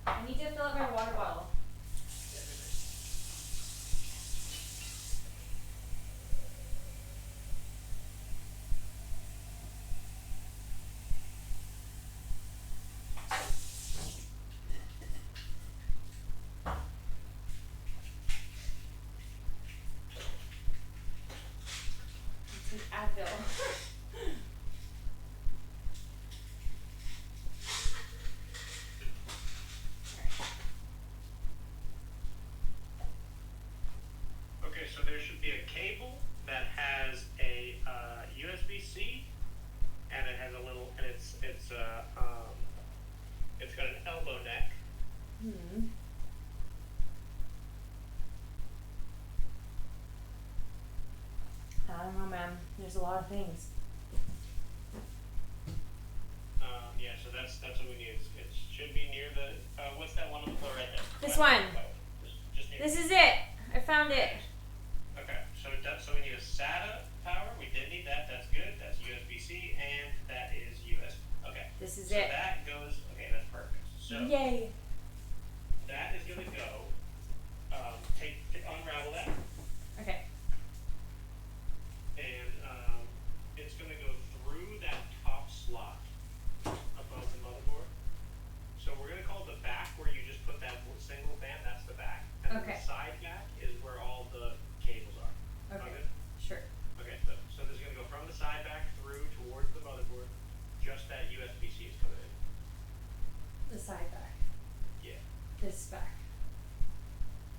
I need to fill up my water bottle. It's an Advil. Okay, so there should be a cable that has a USB-C, and it has a little, and it's got an elbow neck. Hmm. I don't know, man. There's a lot of things. Yeah, so that's what we need. It should be near the what's that one on the floor right there? This one. Just near. This is it. I found it. Okay, so so we need a SATA power. We did need that. That's good. That's USB-C, and that is USB. Okay. This is so it. that goes. Okay, that's perfect. So Yay. that is gonna go. Unravel that, Okay. and it's gonna go through that top slot above the motherboard. So we're gonna call the back where you just put that single fan. That's the back. And then Okay. the side back is where all the cables are. Sound Okay. good? Sure. Okay, so this is going to go from the side back through towards the motherboard. Just that USB-C is coming in. The side back. Yeah. This back.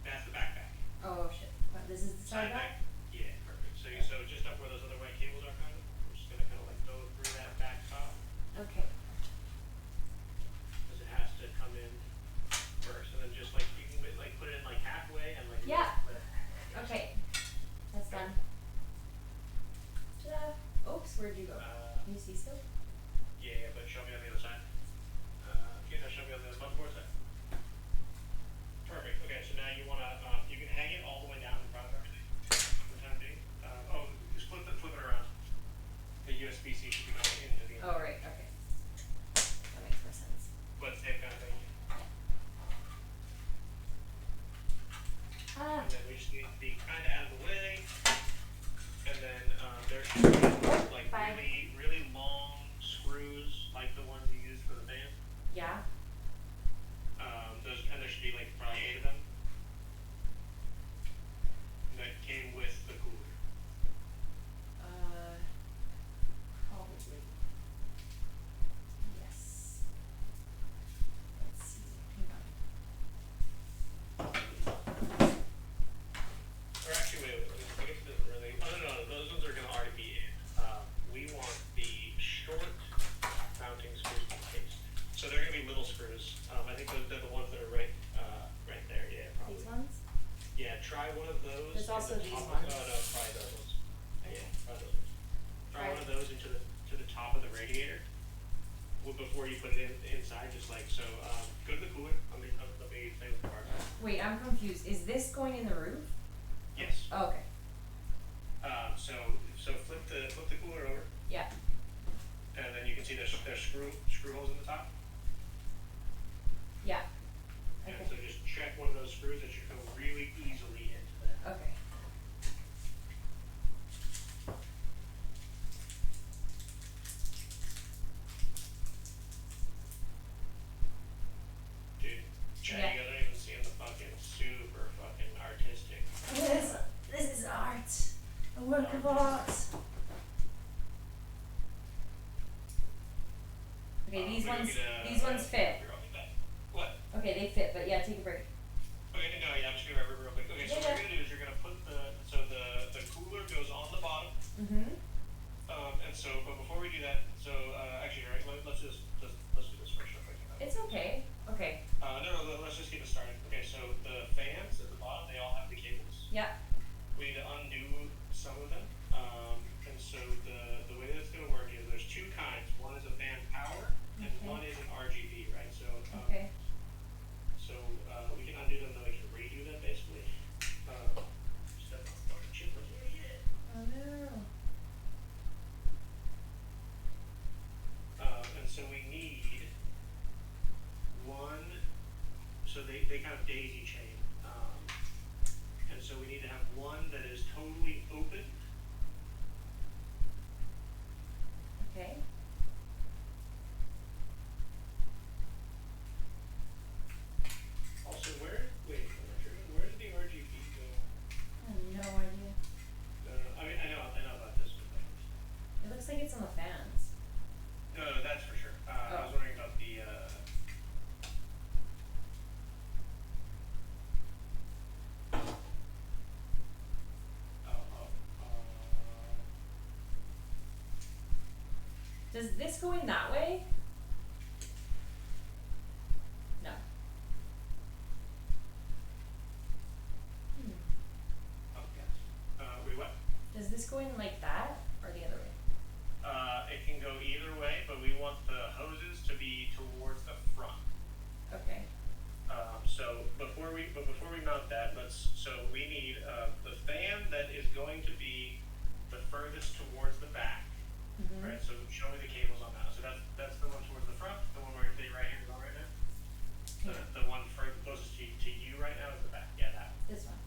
That's the back. Oh shit. But this is the side back? Yeah, perfect. So so just up where those other white cables are kind of, we're just going to kind of like go through that back top. Okay. Because it has to come in first. And then just like, you can like put it in like halfway and like. Yeah. Okay. That's done. Ta-da. Oops, where'd you go? Can you see still? Yeah, but show me on the other side. Okay, now show me on the motherboard side. Perfect. Okay, so now you want to, you can hang it all the way down in front of everything for the time being. Just flip it around. The USB-C should be going into the. Oh, right. Okay. That makes more sense. But same kind of thing. Ah. And then we just need to be kind of out of the way. And then there should be like Bye. really long screws like the ones you use for the fan. Yeah. And there should be like probably 8 of them that came with the cooler. Probably. Yes. Let's see. Hang on. Or actually, wait, I guess it doesn't really. Oh no, those ones are gonna already be in. We want the short mounting screws in the case. So they're gonna be little screws. I think they're the ones that are right there. Yeah, probably. These ones? Yeah, try one of those. There's in also the these top ones. Oh no, try those ones. Yeah, try those ones. Try one of those to the top of the radiator. Before you put it inside, just like so. Go to the cooler. Let me play with the part. Wait, I'm confused. Is this going in the roof? Yes. Oh, okay. So flip the cooler over, Yeah. and then you can see there's screw holes in the top. Yeah. And Okay. so just check one of those screws that should go really easily into that. Okay. we don't ones need a- these ones fit. We're all back. What? Okay, they fit, but yeah, take a break. Okay, no, yeah, I'm just gonna remember real quick. Okay, so Yeah, what you're gonna do is you're gonna put the cooler goes on the bottom. Mm-hmm. And so, but before we do that, so actually, all right, let's do this first. Real quick. It's okay. Okay. No, let's just get it started. Okay, so the fans at the bottom, they all have the cables. Yeah. We need to undo some of them. And so the way that's gonna work is there's two kinds. One is a fan power, and Okay. one is an RGB, right? So Okay. So we can undo them, then we can redo them basically. Step on the chip was idiot. Oh no. And so we need one. So they kind of daisy chain. And so we need to have one that is totally open. Okay. Also, wait, I'm not sure. Where did the RGB go? I have no idea. I mean, I know about this one. It looks like it's on the fans. No, that's for sure. I Oh. was wondering about the. Does this go in that way? No. Hmm. Oh, yes. Wait, what? Does this go in like that or the other way? It can go either way, but we want the hoses to be towards the front. Okay. So before we mount that, we need the fan that is going to be the furthest towards the back, Mm-hmm. right? So show me the cables on that. So that's the one towards the front, the one where the right hand is on right now. The one closest to you right now is the back. Yeah, that one. This one.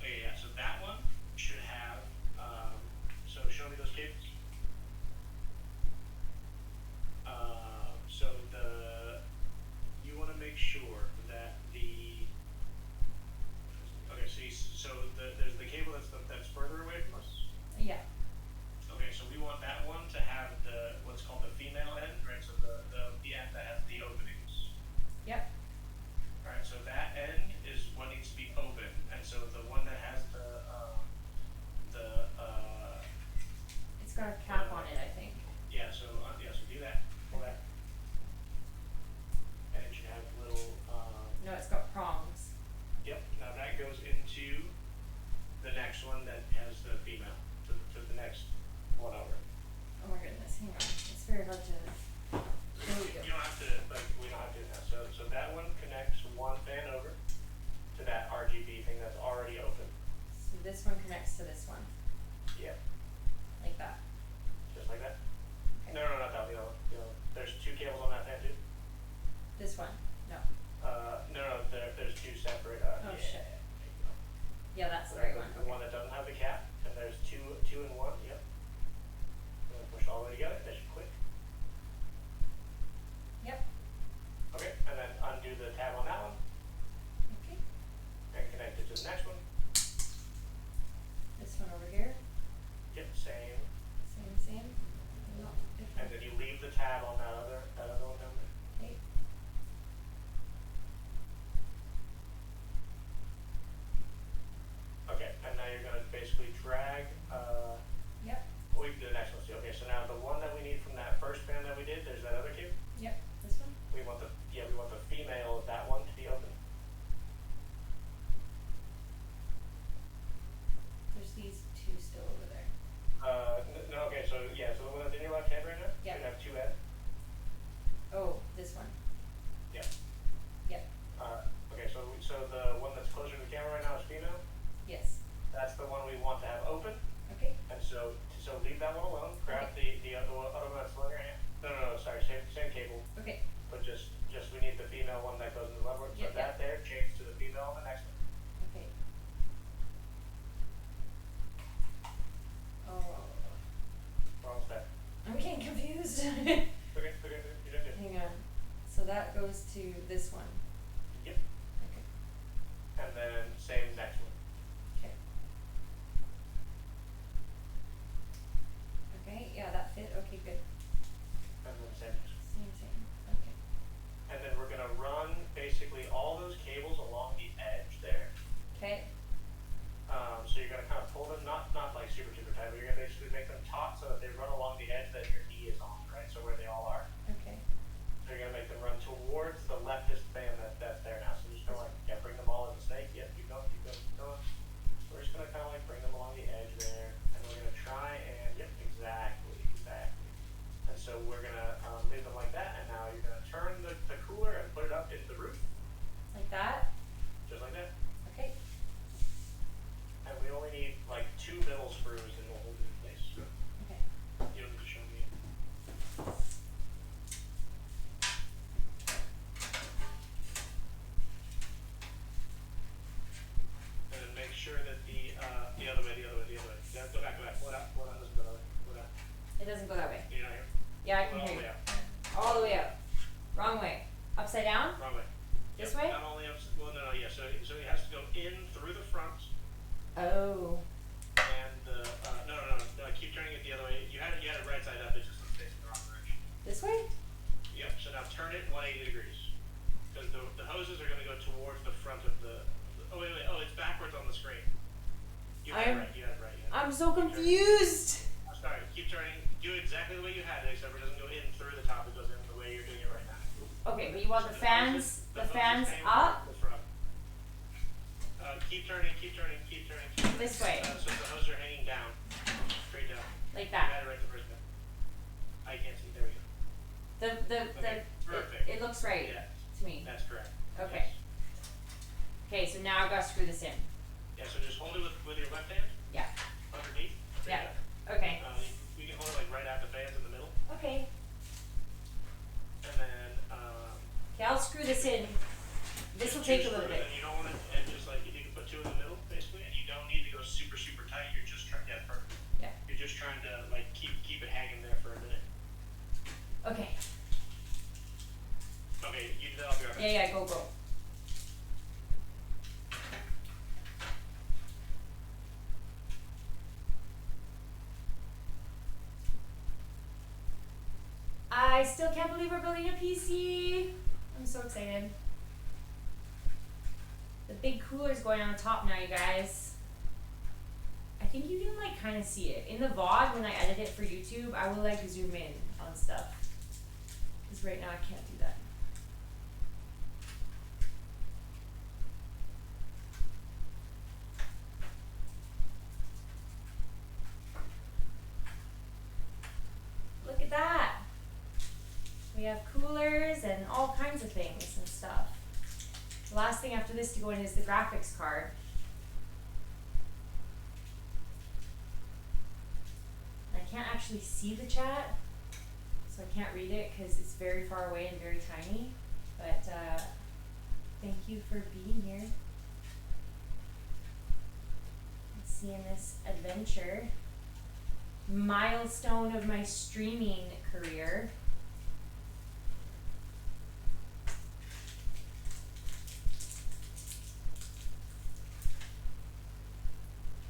Yeah. So that one should have. So show me those cables. So you want to make sure that there's the cable that's further away from us. Yeah. Okay, so we want that one to have what's called the female end, right? So the end that has the openings. Yep. Right, so that end is what needs to be open, and so the one that has It's got a cap on it, I think. so do that. Pull that. And it should have little. No, it's got prongs. Yep. Now that goes into the next one that has the female to the next one over. Oh my goodness, hang on. It's very hard to. There we go. You don't have to we don't have to do that. So that one connects one fan over to that RGB thing that's already open. So this one connects to this one, Yeah. like that. Just like that. Okay. No, not that. The other one. There's two cables on that fan too. This one. No. No. There's two separate. Oh, shit. Yeah, that's the right one. The one that doesn't have the cap, and there's two in one. Yep. I'm gonna push all the way together. That should click. Yep. Okay, and then undo the tab on that one, Okay. and connect it to the next one. This one over here. Yep, same. Same. No, And different. then you leave the tab on that other one down there. Okay. Okay, and now you're gonna basically drag. Yep. We can do the next one too. Okay, so now the one that we need from that first band that we did, there's that other cube. Yep. This one. We want the female of that one to be open. There's these two still over there. No, okay, so the one that's in your left hand right now Yeah. should have two ends. Oh, this one. Yeah. Yep. Okay, so the one that's closer to the camera right now is female. Yes. That's the one we want to have open, Okay. and so leave that one alone. Grab the other one that's in your hand. No, sorry, same cable, Okay. but just we need the female one that goes in the left make them taut so that they run along the edge that your knee is on, right? So where they all are. Okay. So you're gonna make them run towards the leftist band that's there now. So just kinda like, yeah, bring them all as a snake. Yeah, keep going, keep going, keep going. We're just gonna kinda like bring them along the edge there. And we're gonna try and, yep, exactly. And so we're gonna leave them like that, and now you're gonna turn the cooler and put it up into the roof. Like that? Just like that. Okay. And we only need like 2 middle screws and we'll hold it in place. Okay. You don't need to show me. And then make sure that the other way. Yeah, go back. Pull it out. Doesn't go that way. Pull it out. It doesn't go that way. You're not here. Yeah, I Pull can it all hear the way you. out. All the way up. Wrong way. Upside down? Wrong way. This Yep, way? Not only up. Well, no, yeah. So it has to go in through the front. Oh. And no, keep turning it the other way. You had it right side up. It's just facing the wrong direction. This way? Yep. So now turn it 180 degrees, because the hoses are going to go towards the front of the. Oh wait. Oh, it's backwards on the screen. You had it right. I'm so confused. Sorry. Keep turning. Do it exactly the way you had it, except it doesn't go in through the top. It goes in the way you're doing it right now. Okay, but you want So the fans hoses hang up? from the front. Keep turning. This way. So the hoses are hanging down, straight down. Like You that. had it right the first time. I can't see. There we go. Okay, perfect. It looks right Yeah, to me. that's correct. Okay. Yes. Okay, so now I've got to screw this in. Yeah, so just hold it with your left hand Yeah. underneath. Straight Yeah. up. Okay. You can hold it like right at the fans in the middle, Okay. and then Okay, I'll screw this in. This will take a little bit. And you don't want to, and just like you can put 2 in the middle basically, and you don't need to go super tight. You're just trying. Yeah, perfect. Yeah. You're just trying to like keep it hanging there for a minute. Okay. Okay, you do that. I'll be right back. Yeah, go. I still can't believe we're building a PC. I'm so excited. The big cooler's going on the top now, you guys. I think you can like kind of see it. In the VOD, when I edit it for YouTube, I will like zoom in on stuff. Because right now I can't do that. Look at that. We have coolers and all kinds of things and stuff. The last thing after this to go in is the graphics card. I can't actually see the chat, so I can't read it because it's very far away and very tiny. But thank you for being here and seeing this adventure. Milestone of my streaming career.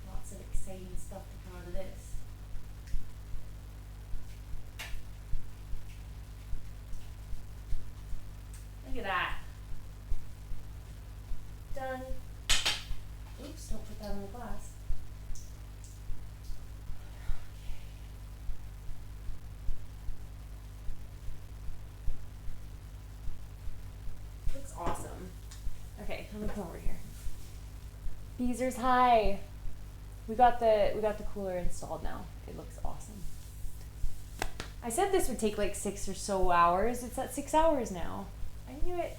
Lots of exciting stuff to come out of this. Look at that. Done. Oops, don't put that on the glass. Looks awesome. Okay, let me come over here. Beezers, hi. We got the cooler installed now. It looks awesome. I said this would take like 6 or so hours. It's at 6 hours now. I knew it.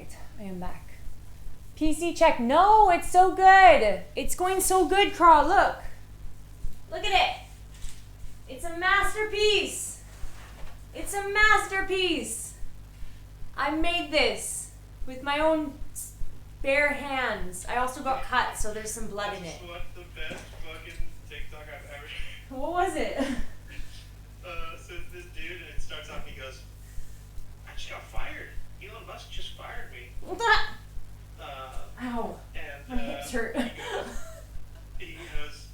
Alright, I am back. PC check. No, it's so good. It's going so good, Carl. Look. Look at it. It's a masterpiece. It's a masterpiece. I made this with my own bare hands. I also got cut, so there's some blood in it. What's the best fucking TikTok I've ever What was it? So it's this dude, and it starts off, he goes, I just got fired. Elon Musk just fired me. Ow. And My hips hurt. he goes,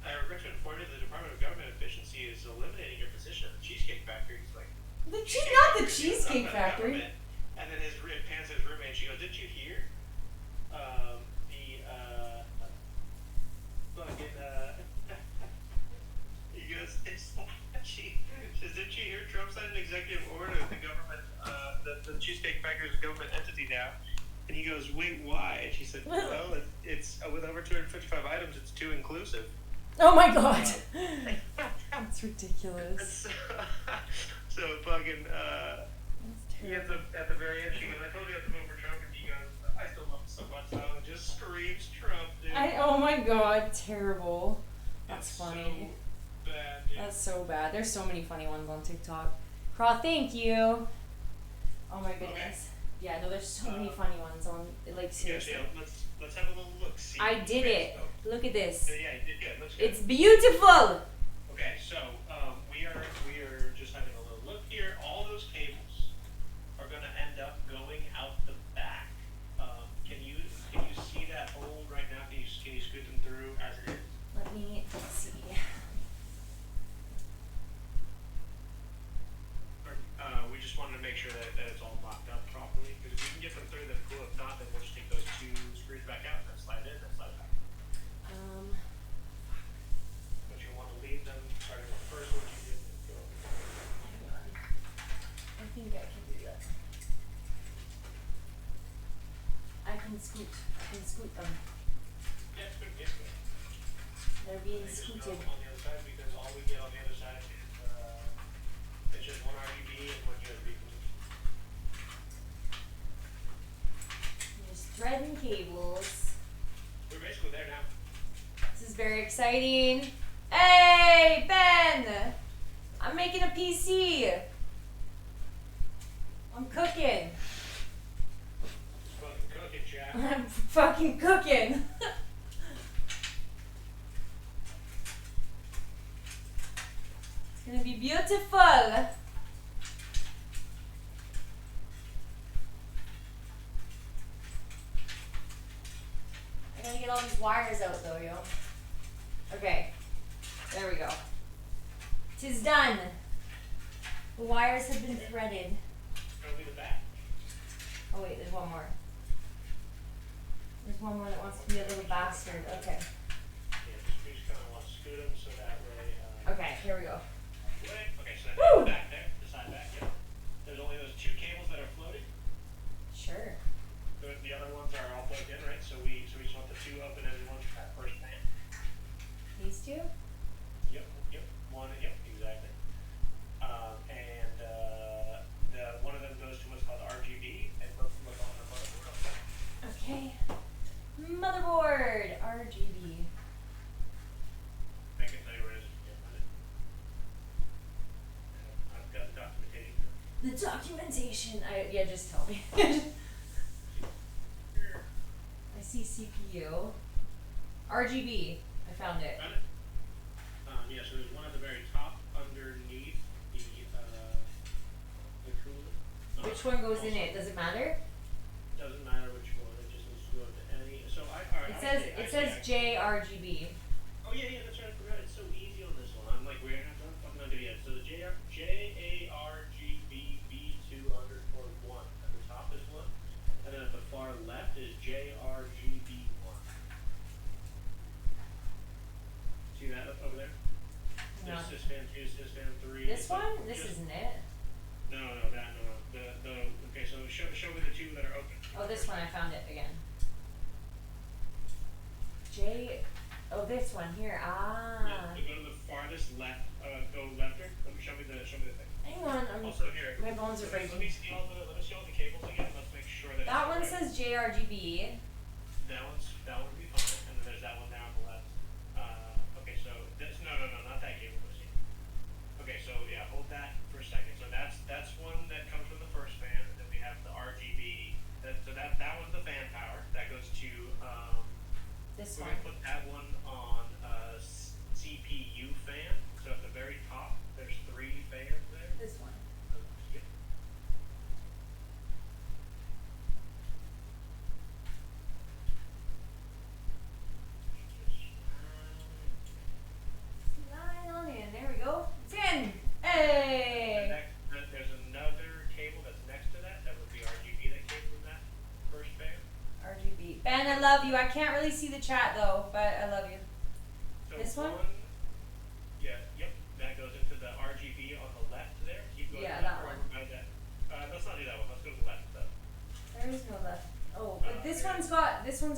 I regret to inform you that the Department of Government Efficiency is eliminating your position at the Cheesecake Factory. He's like, Not the Cheesecake Factory. And then it pans to his roommate, and she goes, didn't you hear? He goes, she says, didn't you hear Trump signed an executive order that the government, that the Cheesecake Factory is a government entity now? And he goes, wait, why? And she said, well, it's with over 255 items, it's too inclusive. Oh my god. That's ridiculous. So fucking, he ends up at the very end, she goes, I told you I have to vote for Trump, and he goes, I still love him so much now, and just screams Trump, dude. Oh my god, terrible. That's It's funny. So bad, dude. That's so bad. There's so many funny ones on TikTok. Craw, thank you. Oh my goodness. Yeah, no, there's so many funny ones on, like, seriously. Yeah, let's have a little look. See. I did it. Look at this. Yeah, you did good. Looks good. It's beautiful. Okay, so we are just having a little look here. All those cables are going to end up going out the back. Can you see that hole right now? Can you scoot them through as it is? Let me see. We just wanted to make sure that it's all locked up properly, because if we can get them through, then cool. If not, then we'll just take those two screws back out and then slide it in and slide it back. But you want to leave them starting with the first one you did. Go. I think I can do that. I can scoot them. Yeah, it's good. It's good. They're being Just scooted. go on the other side, because all we get on the other side is it's just one RGB and one USB. Just threading cables. We're basically there now. This is very exciting. Hey, Ben! I'm making a PC. I'm cooking. Fucking cooking, Jack. I'm fucking cooking. It's gonna be beautiful. I gotta get all these wires out though, yo. Okay, there we go. 'Tis done. The wires have been threaded. Show me the back. Oh wait, there's one more. There's one more that wants to be a little bastard. Okay. Yeah, we just kind of want to scoot them so that way. Okay, here we go. Okay, so Woo! that's the back there, the side back, yep. There's only those two cables that are floating. Sure. The other ones are all plugged in, right? So we just want the two open-ended ones for that first pan. These two? Yep. One, yep, exactly. And the one of them goes to what's called RGB, and let's look on the motherboard. Okay. Motherboard. RGB. I can tell you where it is if you can't find it. I've got the documentation. The documentation. Yeah, just tell me. I see CPU. RGB. I found it. Found it? Yeah, so there's one at the very top underneath the cooler. Which one goes in it? Does it matter? Doesn't matter which one, it just needs to go to any. So It says JRGB. Oh yeah, that's right. I forgot. It's so easy on this one. I'm like, we're gonna have to. I'm not gonna get it. So the JARGB B2_1 at the top is one, and then at the far left is JRGB1. See that up over there? No. There's Sysfan 2, Sysfan 3. This one? This isn't it. No. Okay, so show me the two that are open. Oh, this one. I found it again. Oh, this one here. Ah. Yeah, so go to the farthest left. Go lefter. Show me the thing. Hang on. Also here. My bones are Let me breaking. see all the cables again. Let's make sure then That it's one right. says JRGB. That one would be fine, and then there's that one down on the left. Okay, so this no, not that cable pussy. Okay, so yeah, hold that for a second. So that's one that comes from the first fan, and then we have the RGB. That one's the fan power. That goes to This we're one. gonna put that one on CPU fan. So at the very top, there's 3 fans there. This one. Yep. Slide on in. There we go. It's in. The Hey. there's another cable that's next to that. That would be RGB that came from that first fan. RGB. Ben, I love you. I can't really see the chat though, but I love you. So This one? Yeah, yep. That goes into the RGB on the left there. Keep going. Yeah, to the that right one. by that. Let's not do that one. Let's go to the left though. There is no left. Oh, but this there. one's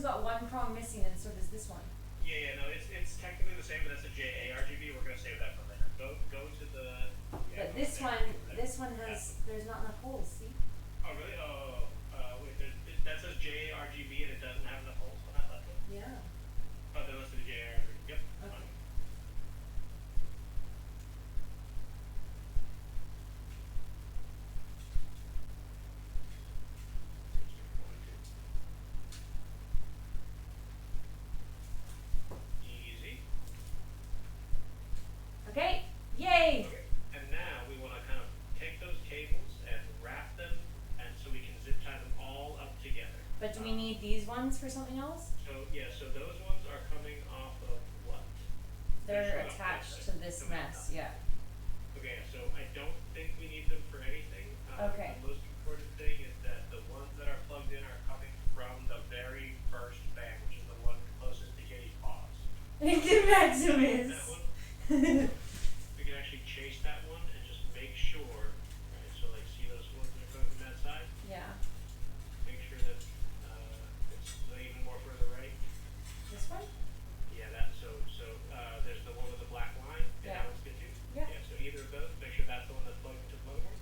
got one prong missing, and so does this one. Yeah, no, it's technically the same, but that's a JA RGB. We're gonna save that for later. Go to the. Yeah, But go this there. one, this one has. There's not enough holes. See? Oh really? Oh, wait. That says JA RGB and it doesn't have enough holes on that left one. Yeah. Oh, then let's do the JA RGB. Yep. Okay. Fine. Easy. Okay. Yay. And now we want to kind of take those cables and wrap them, and so we can zip tie them all up together. But do we need these ones for something else? So those ones are coming off of what? They're showing up attached this to side. this Coming mess. up. Yeah. Okay, so I don't think we need them for anything. Okay. The most important thing is that the ones that are plugged in are coming from the very first fan, which is the one closest to Kitty's paws. Thank you, Maximus. That one. We can actually chase that one and just make sure, right? So like see those ones that are coming from that side? Yeah. Make sure that it's even more further right. This one? Yeah, there's the one with the black line. And Yeah. that one's good too. Yeah. So either of those, make sure that's the one that's plugged into the motherboard.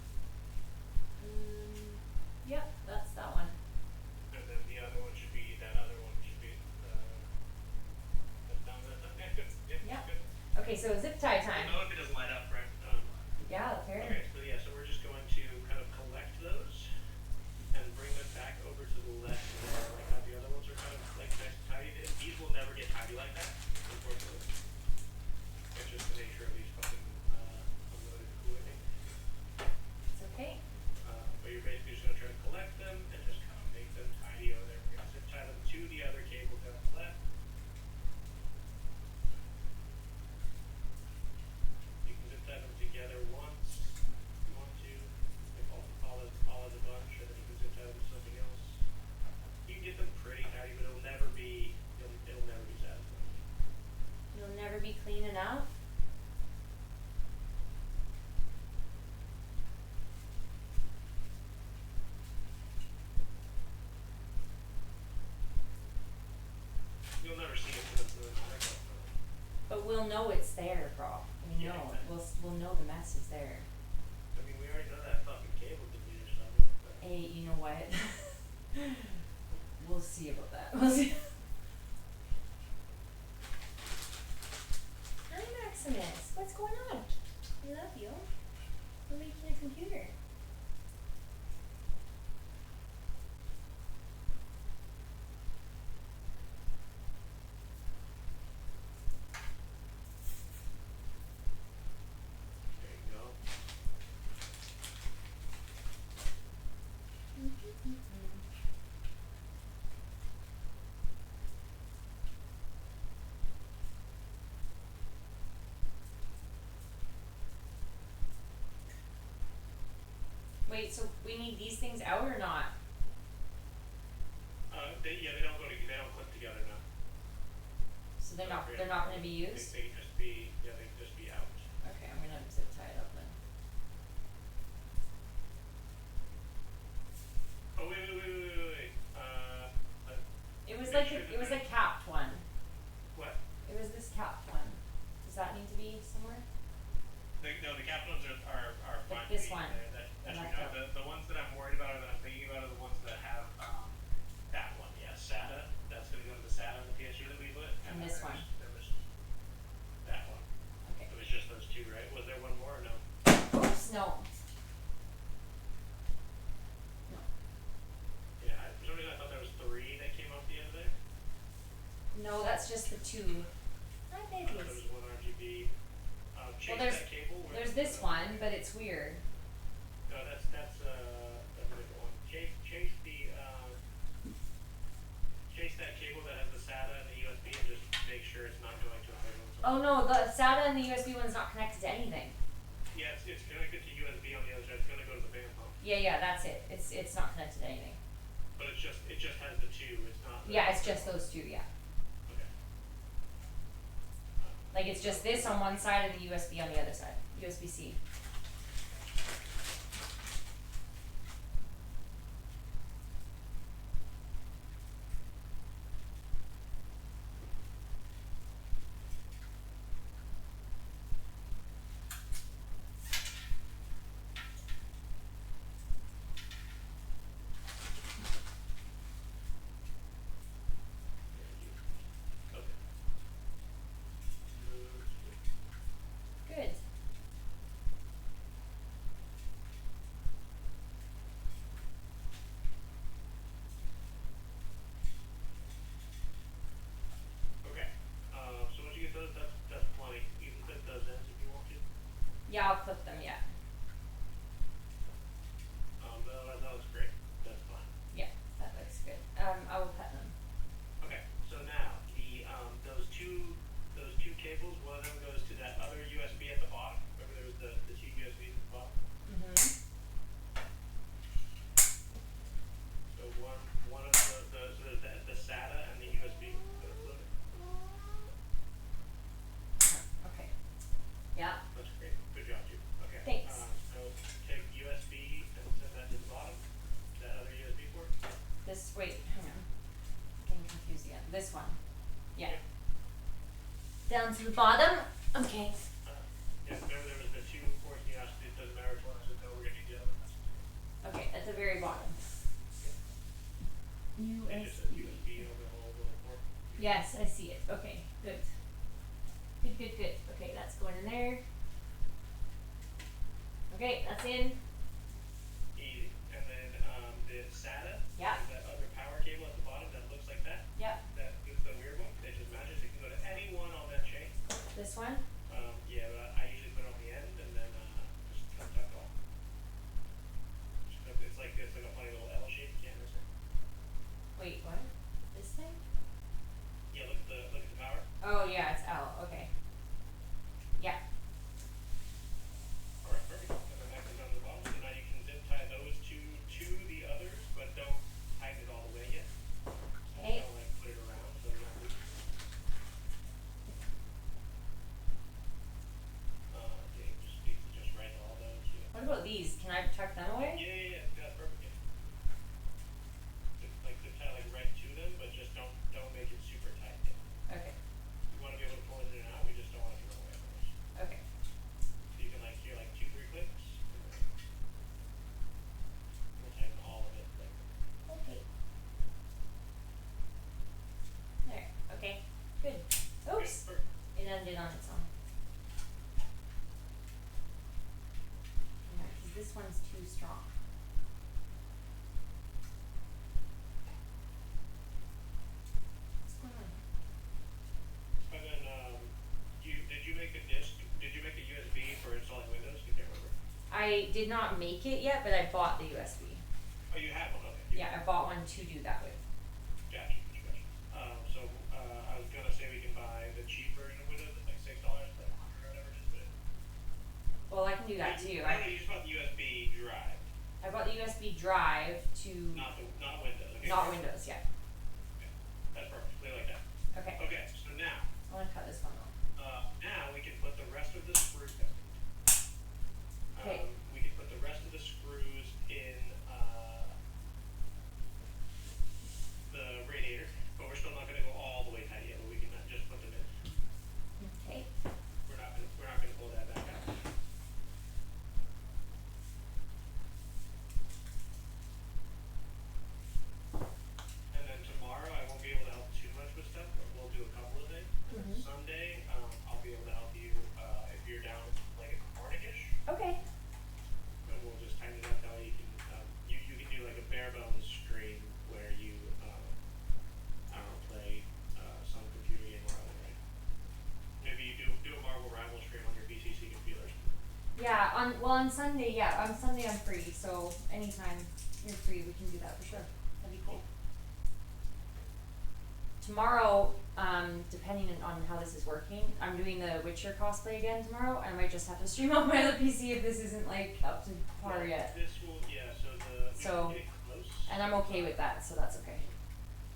Yep, that's that one. And then the other one should be that other one should be that's down. Yeah, good. Yeah. Good. Okay, so zip tie time. No, if it doesn't light up, right? Yeah, fair. Okay, so we're just going to kind of collect those and bring them back over to the left there, like how the other ones are kind of like nice and tidy. These will never get tidy like that, unfortunately. It's just the nature of these fucking unloaded cooling. It's okay. But you're basically just gonna try to collect them and just kind of make them tidy over there. We're gonna zip tie them to the other cable down the left. You can zip tie them together once if you want to, like all as a bunch, and then you can zip tie them to something else. You can get them pretty tidy, but it'll never be satisfying. It'll never be clean enough. You'll never see it because it's really hard. But we'll know it's there, bro. We Yeah, know. exactly. We'll know the mess is there. I mean, we already know that fucking cable can be there, so I'm like, Hey, you know what? We'll see about that. We'll see. Hi, Maximus. What's going on? I love you. We're making a computer. there you go. Wait, so we need these things out or not? They don't click together now. So they're not gonna be used? They can just be out. Okay, I'm gonna zip tie it up then. Oh wait. It was Make like sure it that was a they're- capped one. What? It was this capped one. Does that need to be somewhere? The cap ones are Like fine. this to be one. there. That should be left no, out. the ones that I'm worried about or that I'm thinking about are the ones that have two. Hi, There babies. was one RGB. Change there's- that cable. Where There's this one, but it's weird. No, that's a different one. Chase that cable that has the SATA and the USB and just make sure it's not going to a cable. Oh no, the SATA and the USB one's not connected to anything. Yeah, it's connected to USB on the other side. It's gonna go to the fan pump. Yeah, that's it. It's not connected to anything. But it just has the two. It's not. Yeah, it's just those two. Yeah, Okay. like it's just this on one side and the USB on the other side. USB-C. Okay. Good. Okay. So once you get those, that's plenty. You can clip those ends if you want to. Yeah, I'll clip them. Yeah. But otherwise that looks great. That's fine. Yeah, that looks good. I will cut them. Okay. So now those two cables, one of them goes to that other USB at the bottom. Remember there was the two USBs at the bottom. Mhm. So one of so there's the SATA and the USB that are floating. Okay. Yeah. That's great. Good job, Jude. Okay. Thanks. So take USB and send that to the bottom. That other USB port. This. Wait. Hang on. Getting confused again. This one. Yeah. Down to the bottom. Okay. Yeah, remember there was the two ports you asked, it doesn't matter which one, I said, no, we're gonna need the other one. Okay. At the very bottom. And just a USB. USB over the whole little port. Yes, I see it. Okay. Good. Good. Okay, that's going in there. Okay, that's in. Easy. And then the SATA. Yeah. That other power cable at the bottom that looks like that. Yep. That is the weird one. It just matches. It can go to any one on that chain. This one. Yeah, but I usually put it on the end and then just tuck it off. It's like a funny little L shape. You can't miss it. Wait, what? This thing? Yeah, look at the power. Oh yeah, it's L. Okay. Yeah. All right, perfect. And then that comes down to the bottom. So now you can zip tie those two to the others, but don't tighten it all the way yet. Okay. Don't like put it around so it's not loose. Yeah, you just write all those. Yeah. What about these? Can I tuck them away? Yeah, that's perfect. Yeah. Zip tie like right to them, but just don't make it super tight. Yeah. Okay. You want to be able to pull it in and out. We just don't want it to run away from us. Okay. So you can hear 2-3 clicks. And then we'll tighten all of it. Okay. There. Okay. Good. Oops. Perfect. It undid on its own. Yeah, 'cause this one's too strong. What's going on? And then, did you make a disk? Did you make a USB for installing Windows? I can't remember. I did not make it yet, but I bought the USB. Oh, you have one. Okay. Yeah, I bought one to do that with. Gotcha. So I was gonna say we can buy the cheap version of Windows at like $6 for $100 or whatever it is, but. Well, I can do that too. You just bought the USB drive, I bought the USB drive to not Windows. Okay. not Windows. Yeah. Okay. That's perfect. Leave it like that. Okay. Okay. So now. I want to cut this one off. Now we can put the rest of the screws down. Okay. We can put the rest of the screws in the radiator, but we're still not going to go all the way tight yet. But we can just put them in. Okay. We're not going to pull that back out. And on Sunday, yeah, on Sunday I'm free, so anytime you're free, we can do that for sure. That'd be cool. Tomorrow, depending on how this is working, I'm doing the Witcher cosplay again tomorrow. I might just have to stream off my other PC if this isn't like up to par yet. This will, we can get it close. And I'm okay with that, so that's okay.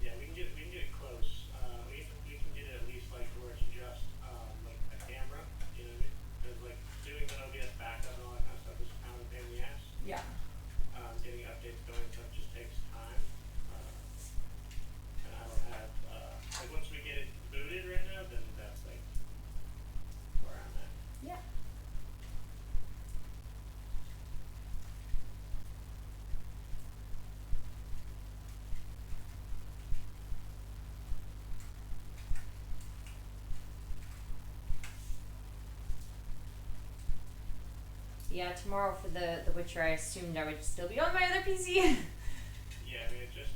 Yeah, we can get it close. We can get it at least like where it's just like a camera, you know what I mean? Because like doing the OBS backup and all that kind of stuff is kind of a pain in the ass. Yeah. Getting updates going and stuff just takes time. And I don't have like once we get it booted right now, then that's like where I'm at. Yeah. Yeah, tomorrow for the Witcher, I assumed I would still be on my other PC. Yeah, I mean it takes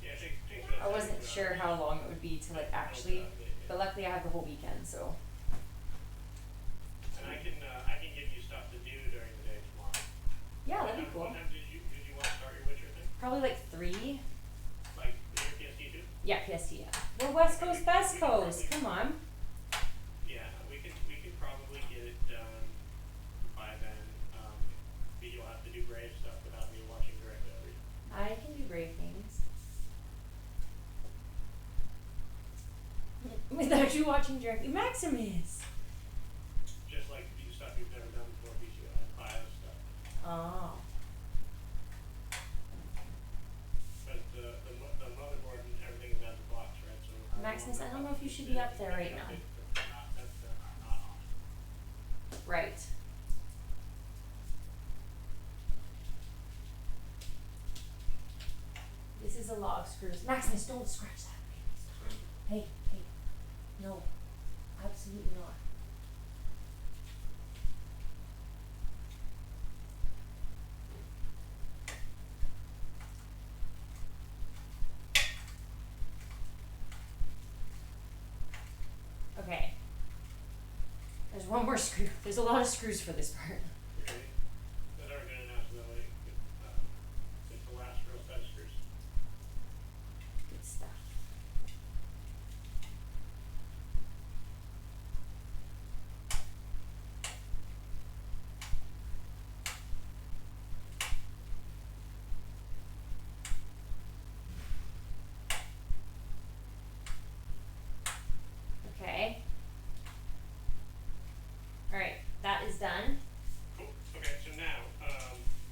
I wasn't sure how long it would be to like actually, but luckily I have the whole weekend, so. And I can give you stuff to do during the day tomorrow. Yeah, that'd be cool. What time did you want to start your Witcher thing? Probably like 3. Like your PST too? Yeah, PST, yeah. We're West Coast, Best Coast, come on. Yeah, we could probably get it done by then. You'll have to do Brave stuff without me watching directly over you. I can do brave things. Without you watching directly. Maximus! Just like do stuff you've never done before, bio stuff. Oh. But the motherboard and everything is out of the box, right? So Maximus, I don't know if you should be up there right now. Not on. Right. This is a lot of screws. Maximus, don't scratch that. Hey, hey. No. Absolutely not. Okay. There's one more screw. There's a lot of screws for this part. Okay. That are gonna announce that like it's the last real set of screws. Good stuff. Okay. Alright, that is done. Cool. Okay, so now,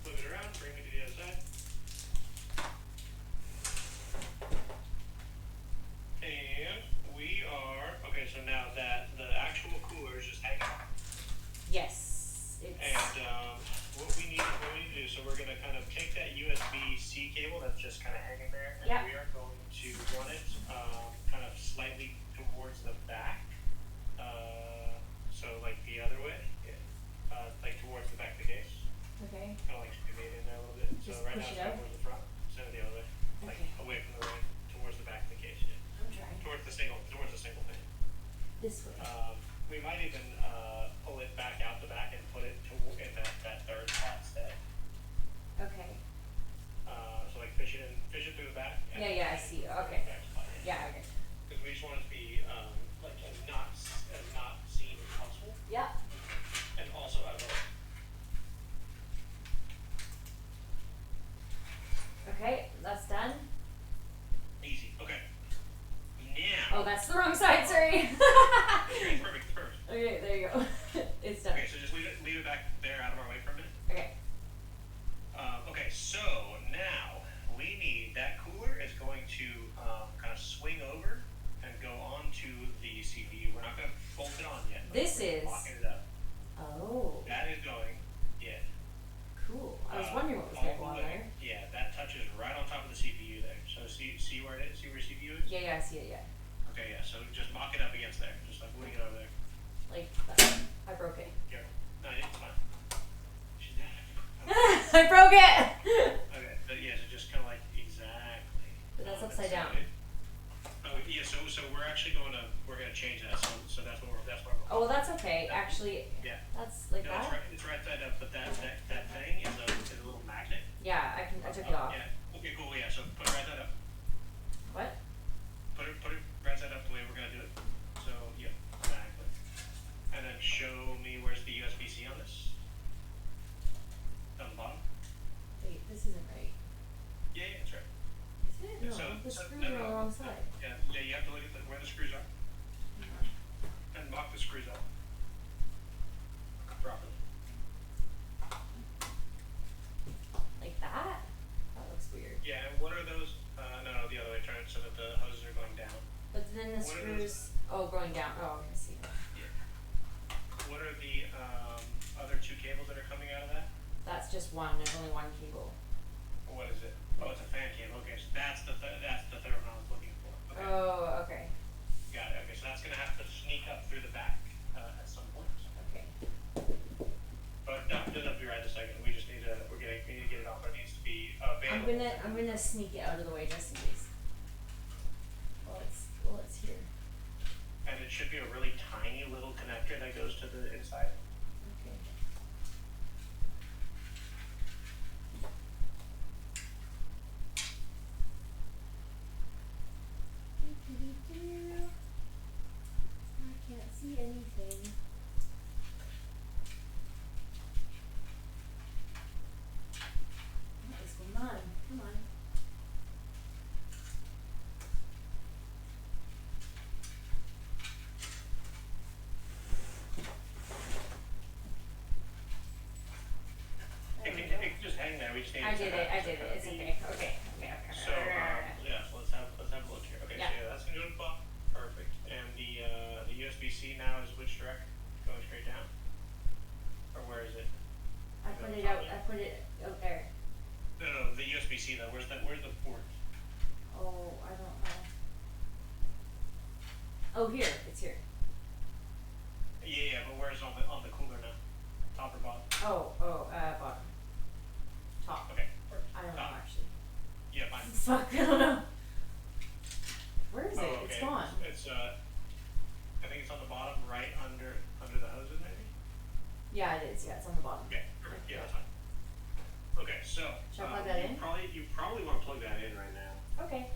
flip it around, bring me to the other side. And we are, okay, so now that the actual cooler is just hanging on. Yes. It's And what we need to do, so we're going to kind of take that USB-C cable that's just kind of hanging there, and Yep. we are going to run it kind of slightly towards the back. So like the other way, like towards the back of the case. okay. Kind of like squeeze it in there a little bit. So Just right now push it's it out? towards the front, send it the other way, like Okay. away from the rain, towards the back of the case. Yeah. I'm trying. Towards the single thing. This way. We might even pull it back out the back and put it in that third spot instead. Okay. So like fish it through the back. and Yeah, I see. put it Okay. in the back spot, Yeah, okay. Because we just want it to be like as not seen as possible, Yeah. and also out of the way. Okay, that's done. Easy. Okay. Now. Oh, that's the wrong side, sorry. It's perfect. It's perfect. Okay, there you go. It's done. Okay, so just leave it back there out of our way for a minute. Okay. Okay, so now we need that cooler is going to kind of swing over and go onto the CPU. We're not going to bolt it on yet. But This we're is- locking it up. Oh, That is going. Yeah. cool. I was wondering what was all going the on way- there. Yeah, that touches right on top of the CPU there. So see where it is? See where CPU is? Yeah, I see it, yeah. Okay, yeah. So just mock it up against there. Just like moving it over there. Like, that. I broke it. Careful. No, it's fine. She's dead. I broke it! Okay, but yeah, so just kind of like exactly. But that's upside down. Oh yeah, so we're actually we're gonna change that. So that's what we're. Oh, well, that's okay. Actually, Yeah. that's like No, that. it's right side up, but that the screws are on the wrong side. Yeah, you have to look at where the screws are and lock the screws up properly. Like that? That looks weird. Yeah, and what are those? No, the other way. Turn it so that the hoses are going down. But then the What are those? screws. Oh, going down. Oh, I see. What are the other two cables that are coming out of that? That's just one. There's only one cable. What is it? Oh, it's a fan cable. Okay, so that's the third one I was looking for. Okay. Oh, okay. Got it. Okay, so that's gonna have to sneak up through the back at some point. Okay. But no, it doesn't have to be right this second. We just need to. We need to get it off. It needs to be available. I'm gonna sneak it out of the way just in case. Well, it's here. And it should be a really tiny little connector that goes to the inside. Okay. I can't see anything. What is going on? Come on. It can just hang there. We just need I to did it. It's okay. Okay. So yeah, so let's have a look here. Okay, Yeah. so yeah, that's gonna go to the bottom. Perfect. And the USB-C now is which direction? Going straight down? Or where is it? I put it out there. No, the USB-C though. Where's the port? Oh, I don't know. Oh, here. It's here. Yeah, but where's on the cooler now? Top or bottom? Bottom. Top. Okay. I don't know Top. actually. Yeah, fine. Fuck, I don't know. Where is it? Oh, okay. It's gone. It's I think it's on the bottom right under the hoses maybe? Yeah, it is. Yeah, it's on the bottom. Okay, perfect. Yeah, that's fine. Okay, so Should I plug that in? You probably want to plug that in right now. Okay.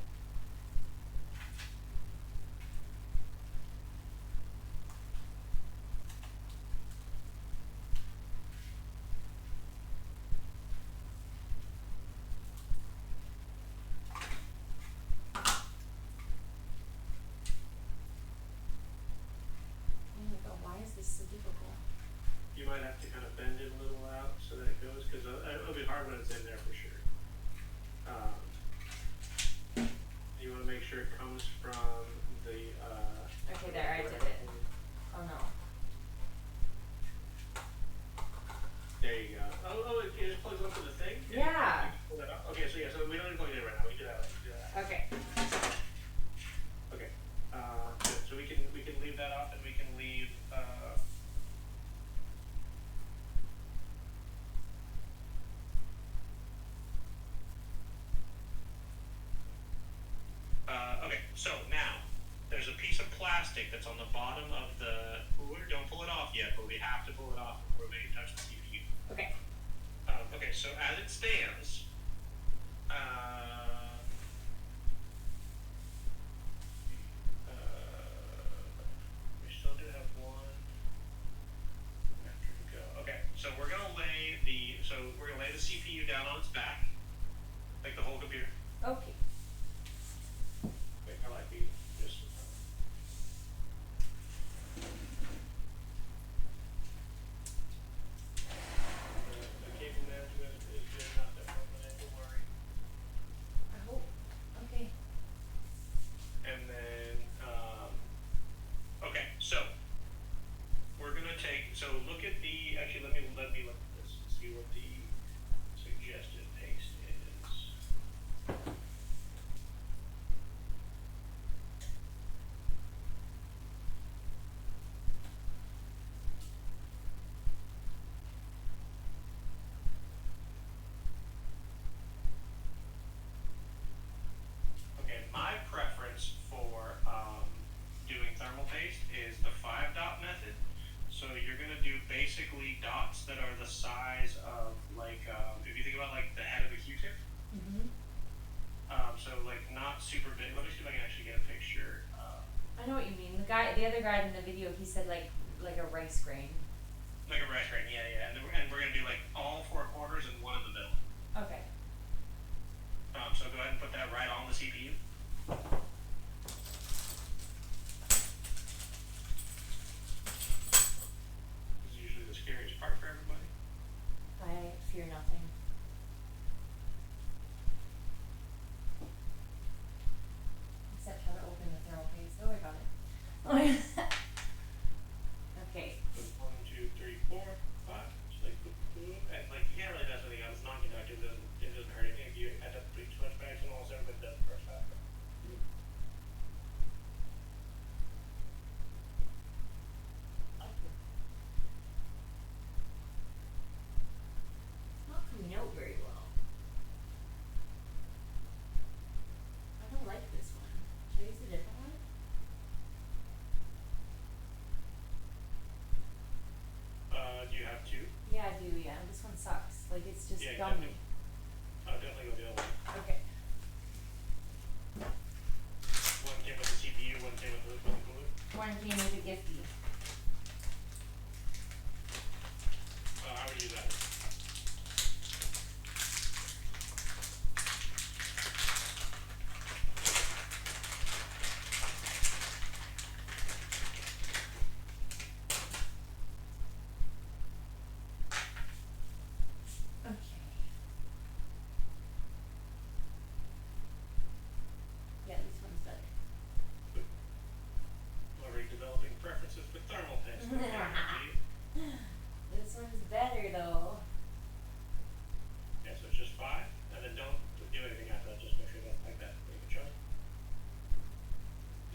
Oh my god, why is this so difficult? You might have to kind of bend it a little out so that it goes, because it'll be hard when it's in there for sure. You want to make sure it comes from the. Okay, there, I did it. Oh no. There you go. Oh, it just plugs up to the thing? Yeah. Pull that out. Okay, so yeah, so we don't need to plug it in right now. We do that later. We do that. Okay. Okay. Good. So we can leave that off, and we can leave. Okay. So now there's a piece of plastic that's on the bottom of the cooler. Don't pull it off yet, but we have to pull it off before we touch the CPU. Okay. Okay. So as it stands. We still do have one after to go. Okay, so we're gonna lay the CPU down on its back, like the whole computer. Okay. Wait, I like these. Just the cable management is good enough that we don't have to worry. I hope. Okay. And then, okay, so we're gonna look at actually let me look at this and see what the suggested paste is. Okay, my preference for doing thermal paste is the 5-dot method. So you're gonna do basically dots that are the size of like if you think about like the head of a Q-tip. Mhm. So like not super big. Let me see if I can actually get a picture. I know what you mean. The other guy in the video, he said like a rice grain. Like a rice grain, yeah. And we're gonna do like all 4 quarters and one in the middle. Okay. So go ahead and put that right on the CPU. Yeah, I do. Yeah, this one sucks. Like it's just Yeah, gummy. definitely go the other way. Okay. One came with the CPU, one came with the cooler. One came with a gifty. How would you use that? Okay. Yeah, this one's better. Already developing preferences for thermal paste. This one's better though. Yeah, so it's just 5, and then don't do anything after that, just make sure that's like that. Make a chunk.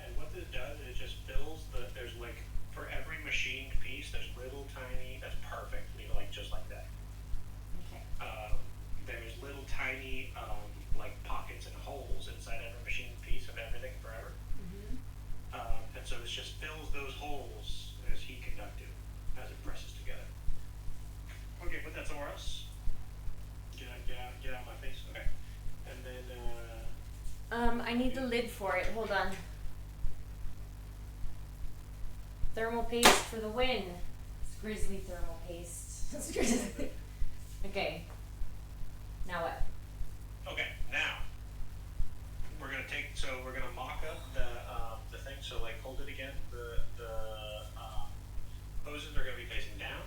And what this does is it just fills there's like, for every machined piece, there's little tiny, that's perfect, leave it like, just like that. Okay. There's little tiny, like pockets and holes inside every machined piece of everything forever. Mhm. And so this just fills those holes as heat conductive as it presses together. Okay, put that somewhere else. Get out of my face. Okay. And then I need the lid for it. Hold on. Thermal paste for the win. It's grizzly thermal paste. It's grizzly. Okay. Now what? okay, now we're gonna mock up the thing. So like hold it again. The hoses are gonna be facing down.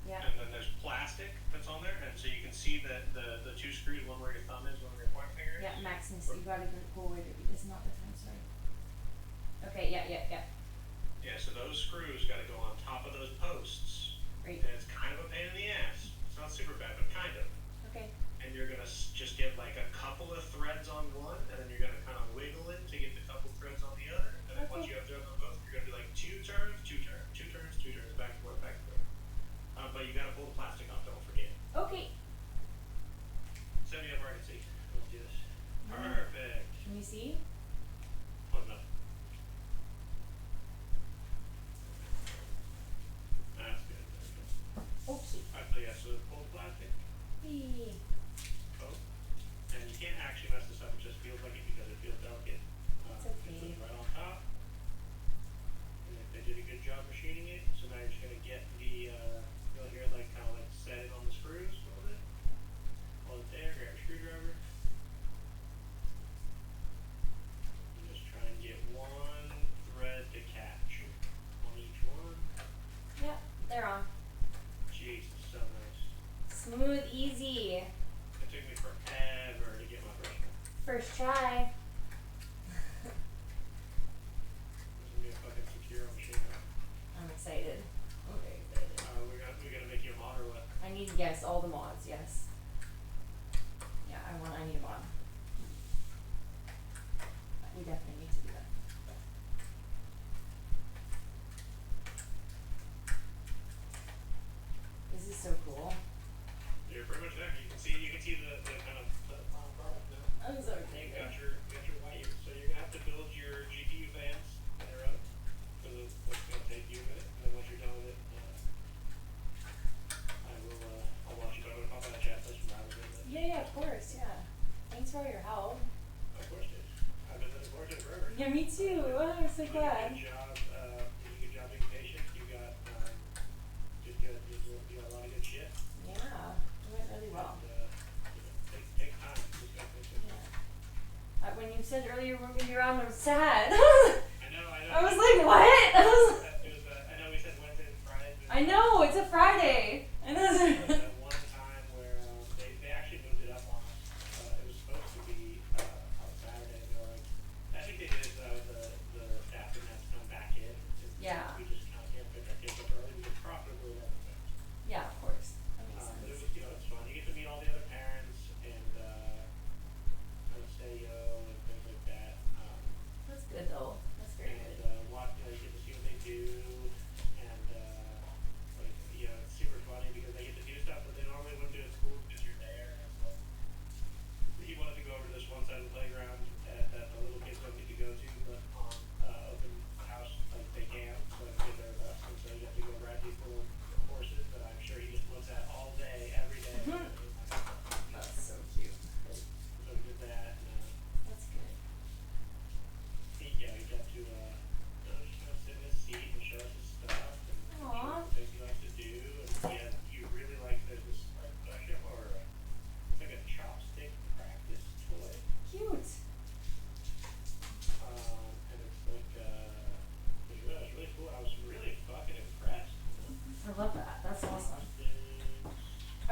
Yeah. And then there's plastic that's on there, and so you can see that the 2 screws, one where your thumb is, one where your pointer finger is. Yeah, Maximus, you gotta go over there. This is not the time, sorry. Okay, yeah. Yeah, so those screws gotta go on top of those posts. Right. And it's kind of a pain in the ass. It's not super bad, but kind of. Okay. And you're gonna just get like a couple of threads on one, and then you're gonna kind of wiggle it to get the couple threads on the other. And then once Okay. you have threads on both, you're gonna do like 2 turns, 2 turns, 2 turns, 2 turns, back and forth, back and forth. But you gotta pull the plastic off, don't forget. Okay. Send me up where I can see. Let's do this. Perfect. Can you see? Oh no. That's good. That's good. Okay. Alright, so yeah, so pull the plastic. Hey. Oh. And you can't actually mess this up, it just feels like it because it feels delicate. It's It okay. sits right on top. And they did a good job machining it, so now you're just gonna get the, you'll hear like kind of like set it on the screws a little bit. Hold it there, grab a screwdriver. And just try and get one thread to catch on each one. Yeah, they're on. Jeez, it's so nice. Smooth, easy. It took me forever to get my first one. First try. This is gonna be a fucking secure machine. I'm excited. I'm very excited. We gotta make you a mod or what? I need, yes, all the mods, yes. Yeah, I need a mod. We definitely need to do that. This is so cool. You're pretty much there. You can see the kind of the final product now. I'm so You excited. got your white. So you're gonna have to build your GPU fans on your own. Because it's gonna take you a minute. And then once you're done with it, I'll watch you. But I'm gonna pop out a chat session rather than that. Yeah, of course, yeah. Thanks for all your help. Of course, dude. I've been looking forward to it forever. Yeah, me too. Oh, I'm so You did a glad. good job. You did a good job being patient. You got you got a lot of good shit. Yeah, it went really well. And, take time. Just gotta fix it. Yeah. When you said earlier we're gonna be around, I was sad. I know. I was like, what? I was. It was, I know we said Wednesday and Friday. But I know it's a Friday. And there was that's that one time where they actually moved it up on us. It was supposed to be on Saturday. And they were like, I think they did it the staffing has come back in. Yeah. We just kind of can't pick our kids up early. We could profitably have them. yeah, of course. That makes But it sense. was, it's fun. You get to meet all the other parents and say yo and things like that. That's good though. That's very And good. watch, you get to see what they do.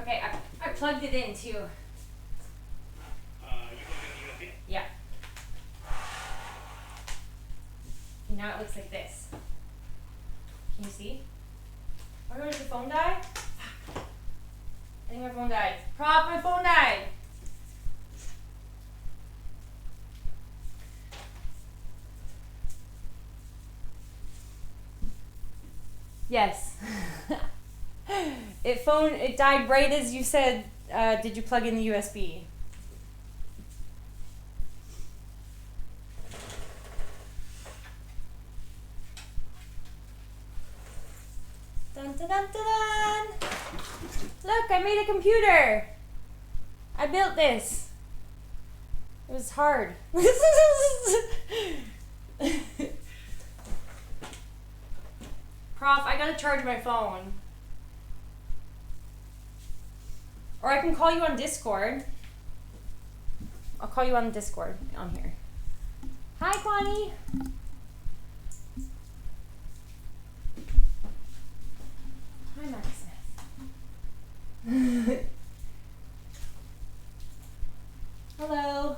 Okay, I plugged it in too. You plugged in the USB? Yeah. Now it looks like this. Can you see? Oh my gosh, the phone died? I think my phone died. Prop, my phone died! Yes. It died right as you said, did you plug in the USB? Dun dun dun dun dun! Look, I made a computer! I built this. It was hard. Prof, I gotta charge my phone. Or I can call you on Discord. I'll call you on Discord on here. Hi, Kwani. Hi, Maximus. Hello.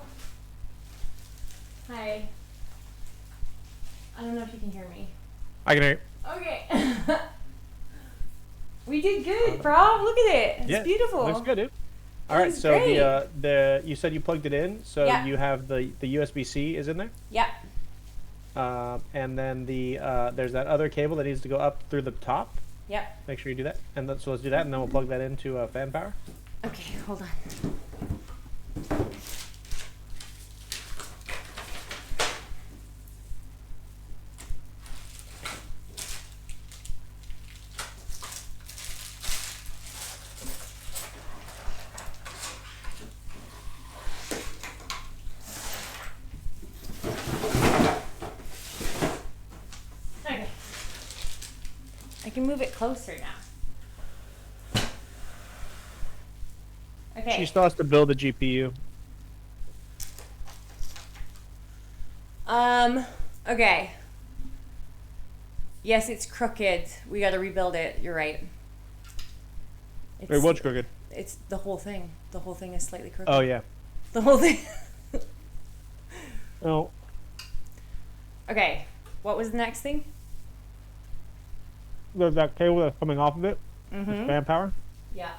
Hi. I don't know if you can hear me. I can hear you. Okay. We did good, Prof. Look at it. It's beautiful. Looks good, dude. All It right, was so great. the you said you plugged it in, so Yeah. you have the USB-C is in there, Yeah. and then there's that other cable that needs to go up through the top. Yep. Make sure you do that, and so let's do that, and then we'll plug that into fan power. Okay, hold on. Okay. I can move it closer now. Okay. She still has to build a GPU. Okay. Yes, it's crooked. We gotta rebuild it. You're right. It's, Wait, what's crooked? It's the whole thing. The whole thing is slightly crooked. Oh yeah. The whole thing. Oh, Okay. What was the next thing? there's that cable that's coming off of it. Mm-hmm. It's fan power. Yeah.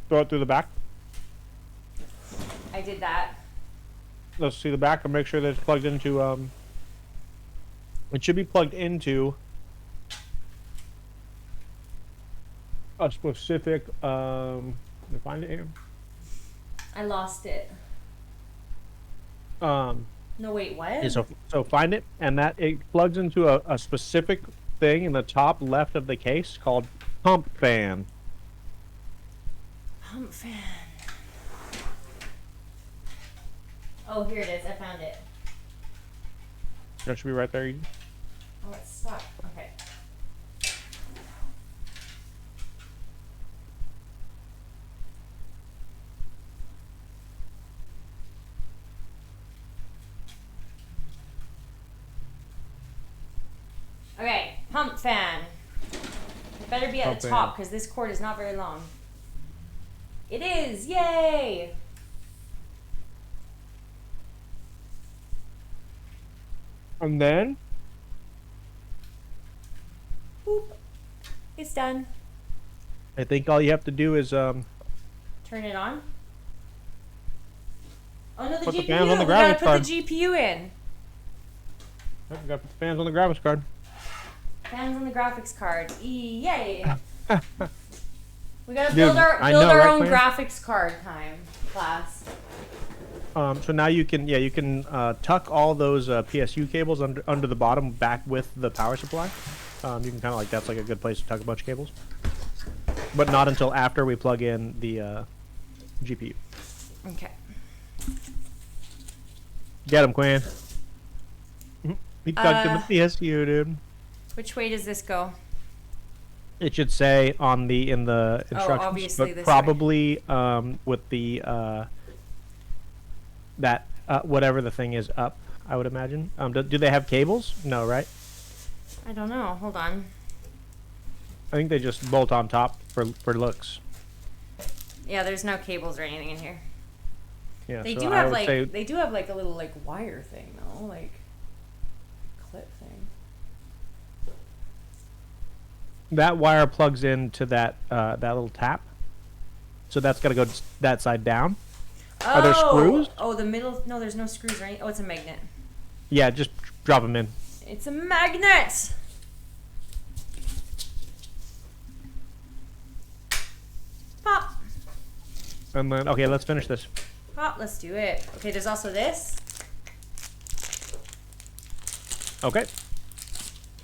Throw it through the back. I did that. Let's see the back and make sure that it's plugged into. It should be plugged into a specific. Let me find it here. I lost it. No, wait, what? Yeah, so find it, and that it plugs into a specific thing in the top left of the case called pump fan. Pump fan. Oh, here it is. I found it. That should be right there. Oh, it's stuck. Okay. Okay, pump fan. It better be at Pump the fan. top because this cord is not very long. It is! Yay! And then Boop. It's done. I think all you have to do is Turn it on. Oh no, the Put the GPU. fans on the We gotta graphics put card. the GPU in. we gotta put the fans on the graphics card. Fans on the graphics card. Yay! We gotta Dude, build our I know, right, own Claire? graphics card time class. So now you can tuck all those PSU cables under the bottom back with the power supply. You can kind of like that's like a good place to tuck a bunch of cables, but not until after we plug in the GPU. Okay. Get him, Quinn. He tucked in the PSU, dude. Which way does this go? It should say in the instructions, obviously but this probably with the that whatever the thing is up. I would imagine. Do they have cables? No, right? I don't know. Hold on. I think they just bolt on top for looks. Yeah, there's no cables or anything in here. Yeah, They so do I have would like say they do have like a little like wire thing though, like clip thing. that wire plugs into that that little tap. So that's got to go that side down. Oh, Are there screws? Oh, the middle. No, there's no screws, right? Oh, it's a magnet. Yeah, just drop them in. It's a magnet. Pop. And then okay, let's finish this. Pop. Let's do it. Okay, there's also this. Okay.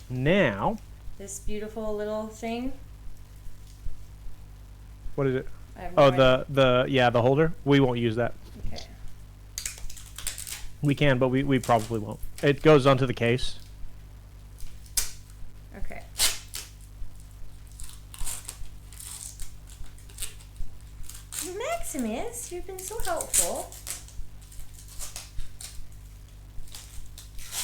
Now, This beautiful little thing. what is it? I have no Oh, idea. the holder. We won't use that. Okay. We can, but we probably won't. It goes onto the case. Okay. Maximus, you've been so helpful.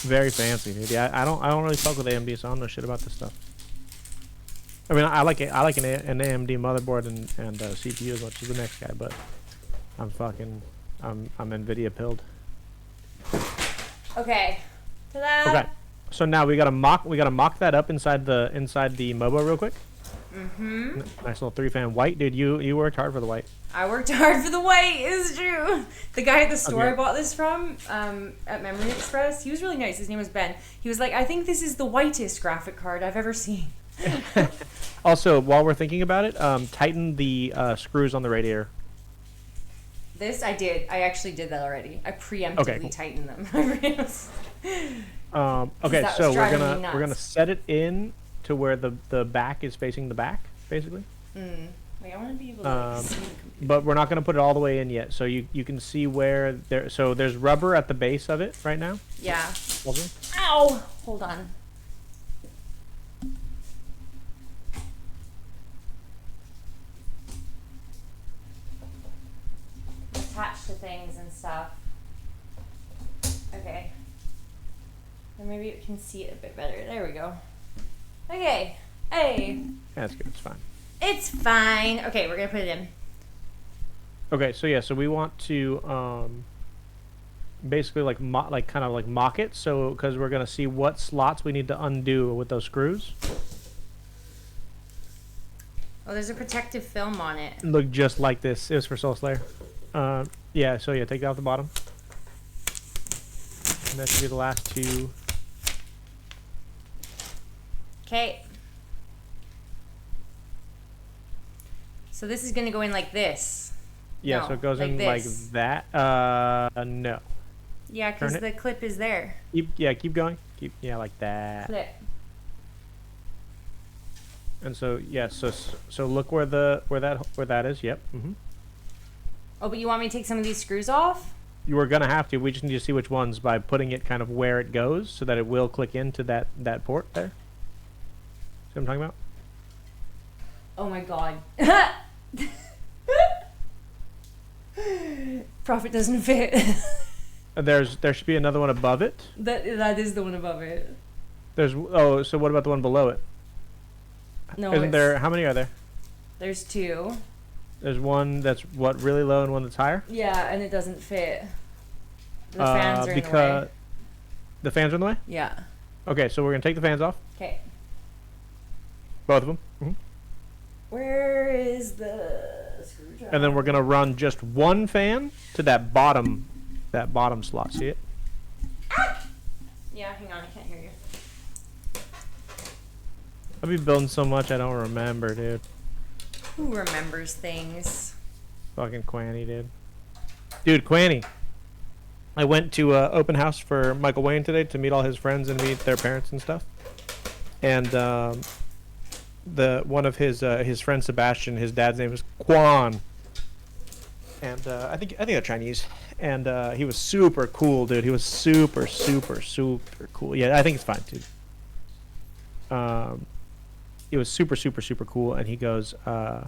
Very fancy, dude. Yeah, I don't really fuck with AMD, so I don't know shit about this stuff. I mean, I like it. I like an AMD motherboard and CPU as much as the next guy, but I'm Nvidia pilled. Okay. Ta-da! Okay, so now we gotta mock that up inside the MOBO real quick. Mm-hmm. Nice little 3-fan white, dude. You worked hard for the white. I worked hard for the white, it's true. The guy at the store Okay. I bought this from, at Memory Express, he was really nice. His name was Ben. He was like, I think this is the whitest graphic card I've ever seen. Also, while we're thinking about it, tighten the screws on the radiator. This I did. I actually did that already. I preemptively Okay, cool. tightened them. Okay, that was so driving me we're gonna nuts. set it in to where the back is facing the back, basically. Wait, I want to be able to see the computer. But we're not gonna put it all the way in yet. So you can see where there. So there's rubber at the base of it right now. Yeah. Also. Ow! Hold on. Attached to things and stuff. Okay. And maybe you can see it a bit better. There we go. Okay. Hey. Yeah, that's good. It's fine. It's fine. Okay, we're gonna put it in. Okay, so yeah, so we want to basically like kind of like mock it. So because we're gonna see what slots we need to undo with those screws. Oh, there's a protective film on it. Look just like this. It was for Soul Slayer. Yeah, so yeah, take that off the bottom. And that should be the last two. Okay. So this is gonna go in like this. Yeah, No, so it goes like in this. like that. No. Yeah, because Turn the clip is there. Keep going. Yeah, like that. Clip. And so yeah, so look where that is. Yep. Oh, but you want me to take some of these screws off? You were gonna have to. We just need to see which ones by putting it kind of where it goes, so that it will click into that port there. See what I'm talking about? Oh my god. Profit doesn't fit. There should be another one above it. that is the one above it. So what about the one below it? No, Isn't there? How many are there? There's two. There's one that's really low and one that's higher. Yeah, and it doesn't fit. The fans are in the way. The fans are in the way. Yeah. Okay, so we're gonna take the fans off, Okay. both of them, Where is the screwdriver? and then we're gonna run just one fan to that bottom slot. See it? Yeah, hang on, I can't hear you. I've been building so much I don't remember, dude. Who remembers things? Fucking Quanny, dude. Dude, Quanny. I went to open house for Michael Wayne today to meet all his friends and meet their parents and stuff. And one of his friend Sebastian, his dad's name is Quan. And I think they're Chinese. And he was super cool, dude. He was super cool. Yeah, I think it's fine too. He was super cool, and he goes, I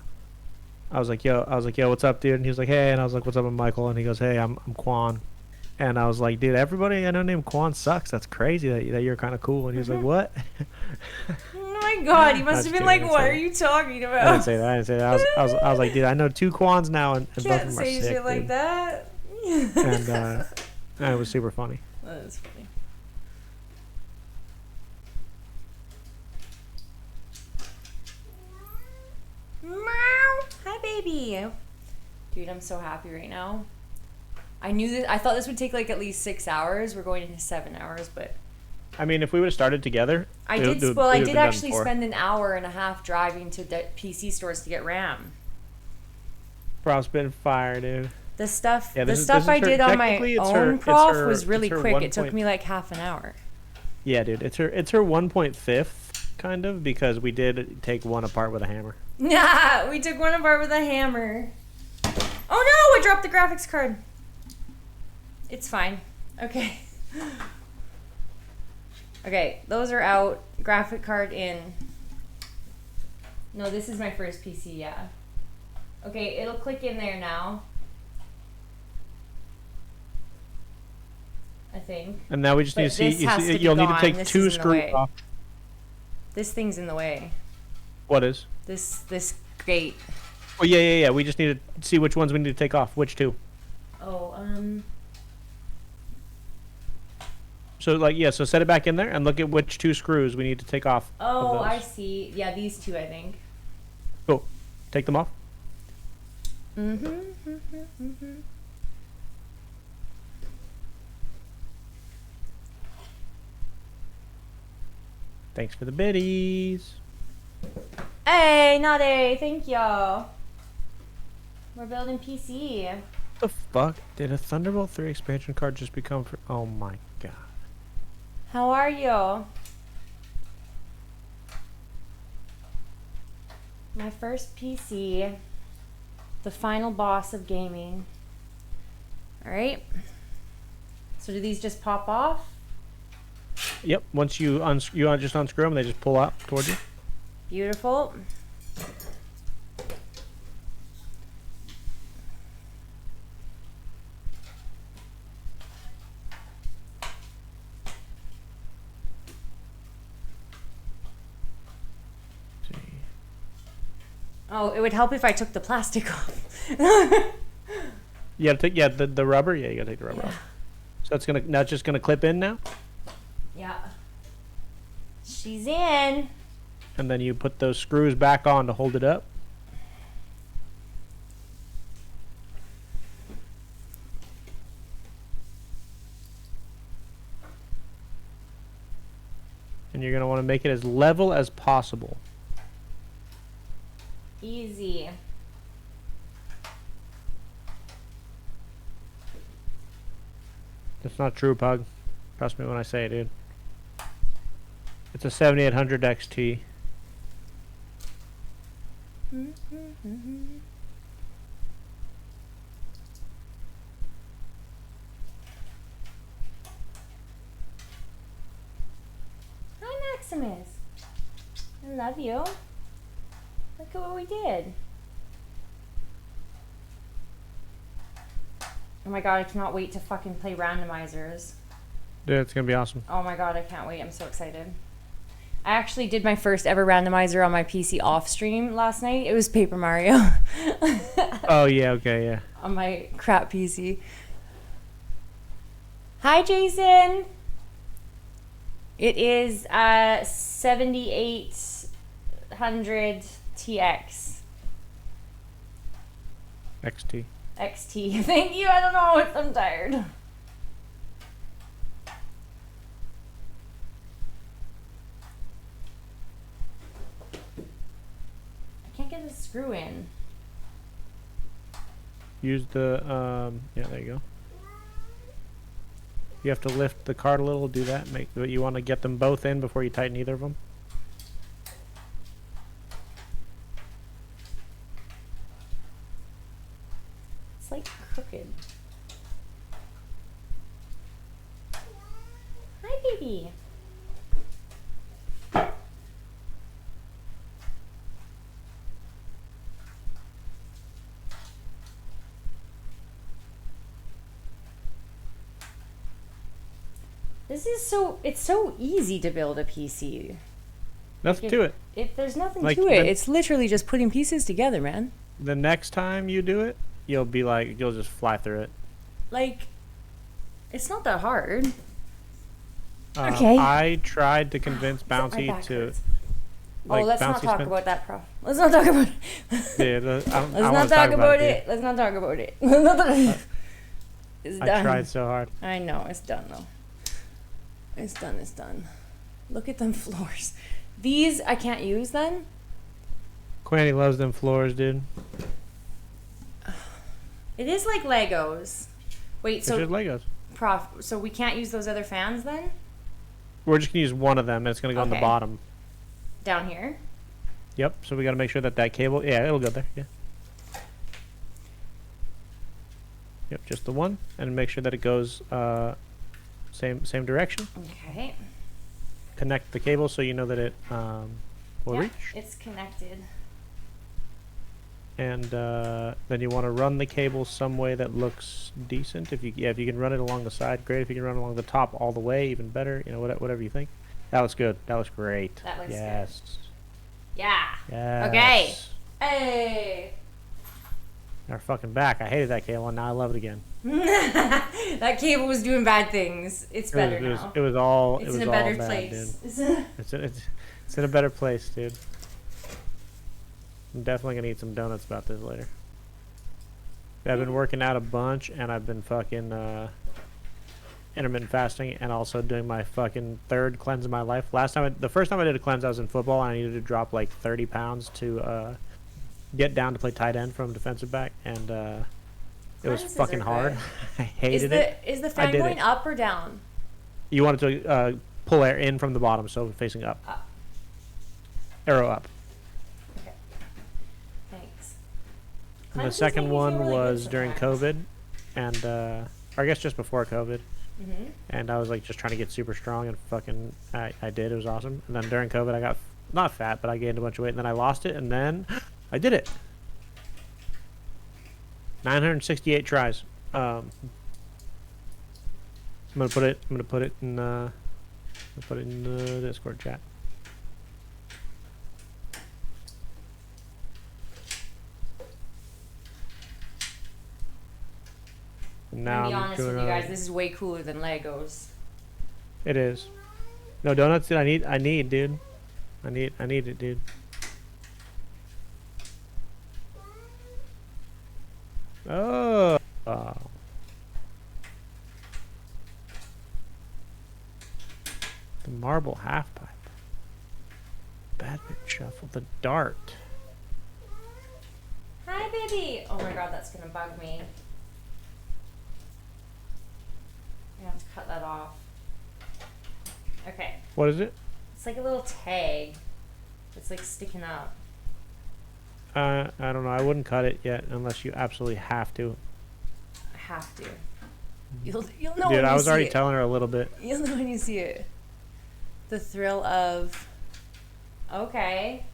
was like, yo, what's up, dude? And he was like, hey, and I was like, what's up, I'm Michael? And he goes, hey, I'm Quan. And I was like, dude, everybody I know named Quan sucks. That's crazy that you're kind of cool. And he was like, what? My my god, he must Just have been kidding, like, I what said are it. you talking about? I didn't say that. I didn't say that. I was like, dude, I know 2 Kwans now, and both of Can't them are say sick, shit like dude. that. And it was super funny. That is funny. Meow. Hi, baby. Dude, I'm so happy right now. I knew that. I thought this would take like at least 6 hours. We're going into 7 hours, but I mean, if we would have started together, I it did. would- Well, it I would did have been done actually before. spend an hour and a half driving to the PC stores to get RAM. Bro, spitting fire, dude. The stuff, Yeah, the this is- stuff this is I her- did on my technically it's own her- it's prof her- was really it's her quick. 1 It took point- me like half an hour. Yeah, dude, it's her 1.5 kind of, because we did take one apart with a hammer. Nah, we took one apart with a hammer. Oh no! I dropped the graphics card. It's fine. Okay. Okay, those are out. Graphic card in. No, this is my first PC, yeah. Okay, it'll click in there now. I think. And now we just But need to see. this has to be You'll need to gone. take This 2 is in the screws way. off. This thing's in the way. What is? This gate. Oh yeah. We just need to see which ones we need to take off. Which 2? Oh, So like so set it back in there and look at which 2 screws we need to take off. of Oh, those. I see. Yeah, these 2, I think. Cool. Take them off. Mm-hmm. Thanks for the biddies. Hey, Nade, thank you. We're building PC. What the fuck? Did a Thunderbolt 3 expansion card just become for? Oh my god. How are you? My first PC. The final boss of gaming. Alright. So do these just pop off? Yep. Once you just unscrew them, they just pull out towards you. Beautiful. Oh, it would help if I took the plastic off. You gotta take the rubber. Yeah, you gotta take the rubber off. So that's just gonna clip in now, Yeah. She's in. and then you put those screws back on to hold it up. And you're gonna want to make it as level as possible. Easy. That's not true, Pug. Trust me when I say it, dude. It's a 7800 XT. Hi, Maximus. I love you. Look at what we did. Oh my god, I cannot wait to fucking play randomizers. Dude, it's gonna be awesome. Oh my god, I can't wait. I'm so excited. I actually did my first ever randomizer on my PC off stream last night. It was Paper Mario. Oh yeah, okay, yeah. On my crap PC. Hi, Jason. It is 7800 TX. XT. XT. Thank you. I don't know. I'm tired. I can't get the screw in. Use the yeah, there you go. You have to lift the card a little, do that. You want to get them both in before you tighten either of them. It's like crooked. Hi, baby. It's so easy to build a PC. Nothing to it. If there's nothing Like, to it, the- it's literally just putting pieces together, man. The next time you do it, you'll be like, you'll just fly through it. Like, it's not that hard. Okay. I tried to convince My Bouncy back to. hurts. Like, Let's not Bouncy talk spent- about that, prof. Let's not talk about it. Yeah, Let's I not wanna talk about dude. it. Let's not talk about it. Let's not talk- It's done. I tried so hard. I know, it's done though. It's done, it's done. Look at them floors. These I can't use then? Quanny loves them floors, dude. It is like Legos. Wait, It's so just Legos. prof, so we can't use those other fans then? We're just gonna use one of them, and it's gonna go on the Okay. bottom. Down here? Yep. So we gotta make sure that that cable. Yeah, it'll go there. Yeah. Yep, just the one, and make sure that it goes same direction. Okay. Connect the cable so you know that it will Yeah, reach. it's connected. And then you want to run the cable some way that looks decent. If you can run it along the side, great. If you can run along the top all the way, even better. You know, whatever you think. That looks good. That looks great. That looks good. yes. Yeah. Yes. Okay. Hey. Our fucking back. I hated that cable, and now I love it again. That cable was doing bad things. It's better it was, now. It was all. It's it was in a all better bad, place. dude. It's in a better place, dude. I'm definitely gonna eat some donuts about this later. I've been working out a bunch, and I've been fucking intermittent fasting, and also doing my fucking third cleanse of my life. The first time I did a cleanse, I was in football, and I needed to drop like 30 pounds to get down to play tight end from defensive back, and it was Cleanses fucking are hard. good. I hated it. Is the fan did going it. up or down? You wanted to pull air in from the bottom, so facing up. Up. Arrow up. Okay. Thanks. And the Cleanses second make me one feel really good was during sometimes. COVID, and or I guess just before COVID. Mhm. And I was like just trying to get super strong, and fucking I did. It was awesome. And then during COVID, I got not fat, but I gained a bunch of weight, and then I lost it, and then I did it. 968 tries. I'm gonna put it in the Discord chat. And I'm now gonna be I'm honest doing with you guys, this is way cooler than Legos. It is. No donuts, dude. I need, dude. I need it, dude. Oh. The marble half pipe. Badminton shuffle. The dart. Hi, baby. Oh my god, that's gonna bug me. I have to cut that off. Okay. What is it? It's like a little tag. It's like sticking up. I don't know. I wouldn't cut it yet unless you absolutely have to. I have to. You'll know Dude, when I you was see already it. telling her a little bit. You'll know when you see it. The thrill of. Okay.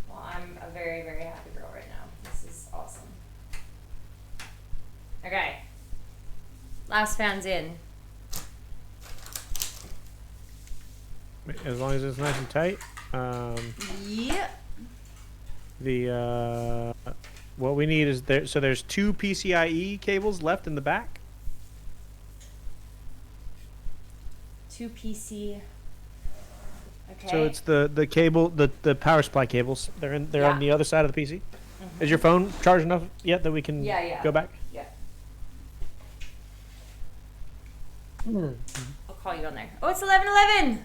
Well, I'm a very, very happy girl right now. This is awesome. Okay. Last fan's in. As long as it's nice and tight. Yep. The what we need is there. So there's 2 PCIe cables left in the back. 2 PC. Okay. So it's the cable, the power supply cables. They're on Yeah. the other side of the PC. Is your phone charged enough yet that we can Yeah. go back? Yeah. I'll call you on there. Oh, it's 11:11.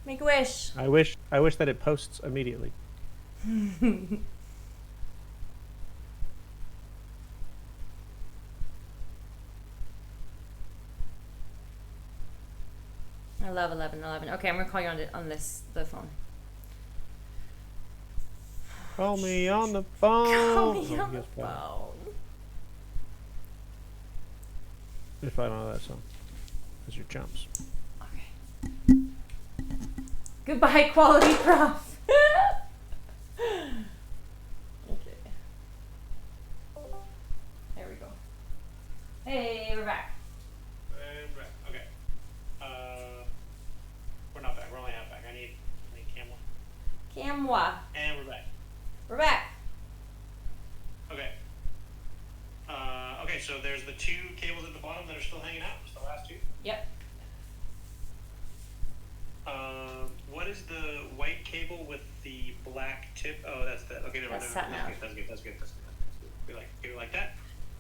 Make a wish. I wish that it posts immediately. I love 11:11. Okay, I'm gonna call you on the phone. Call me on the phone. Call me Oh, on the yes, probably. phone. You probably don't know that song. Those are jumps. Okay. Goodbye, quality prof. Okay. There we go. Hey, we're back. And right. Okay. moi. And we're back. We're back. Okay. Okay, so there's the two cables at the bottom that are still hanging out. It's the last two. Yep. What is the white cable with the black tip? Oh, that's the. Okay, never mind. That's That's sat-nav. good. That's good. We like do it like that.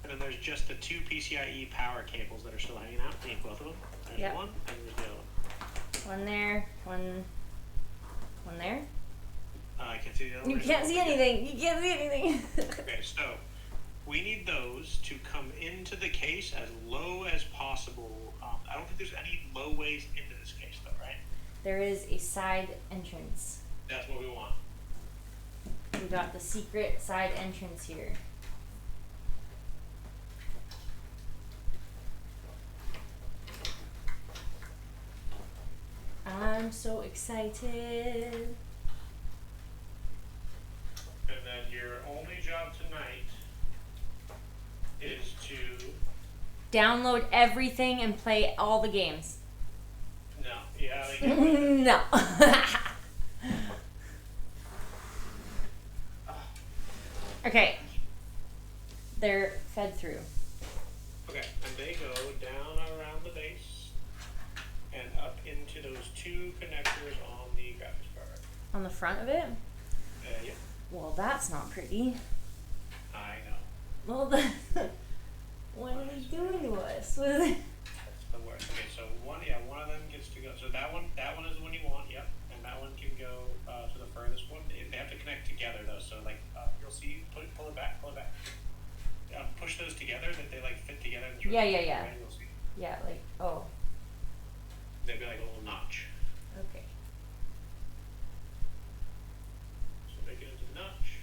And then there's just the two PCIe power cables that are still hanging out. Need both of them. There's Yep. one, and there's the other one. One there, one there. I can't see the other one. You can't see anything. You can't see anything. Okay, so we need those to come into the case as low as possible. I don't think there's any low ways into this case, though, right? There is a side entrance. That's what we want. We got the secret side entrance here. I'm so excited. And then your only job tonight is to Download everything and play all the games. No. Okay. They're fed through. Okay, and they go down around the base and up into those two connectors on the graphics card. On the front of it? Yeah, Well, that's not pretty. I know. Well, what are they doing to us? What are they- That's the worst. Okay, so one of them gets to go. So that one is the one you want. Yep, and that one can go to the furthest one. They have to connect together though. So like you'll see, pull it back. Push those together that they like fit together. And Yeah. You'll see. Yeah, like, oh, They'd be like a little notch. okay. So make it into notch.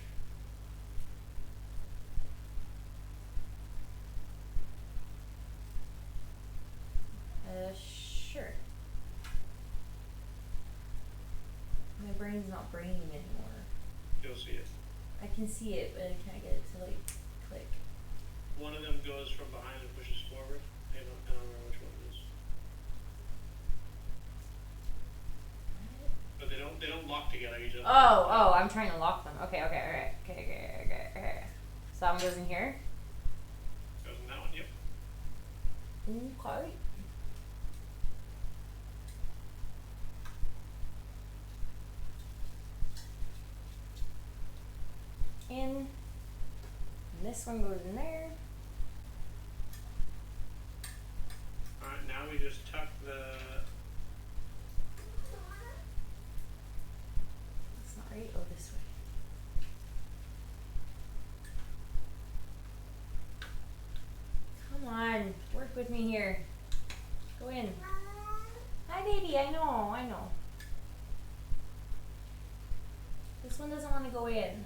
Sure. My brain's not braining anymore. You'll see it. I can see it, but I can't get it to, like, click. One of them goes from behind and pushes forward. I don't remember which one it is. But they don't lock together. You just Oh, I'm trying to lock them. Okay, alright. Okay. So that one goes in here? goes in that one. Yep. Okay. In. And this one goes in there. Alright, now we just tuck the. That's not right. Oh, this way. Come on, work with me here. Go in. Hi, baby. I know. This one doesn't want to go in. It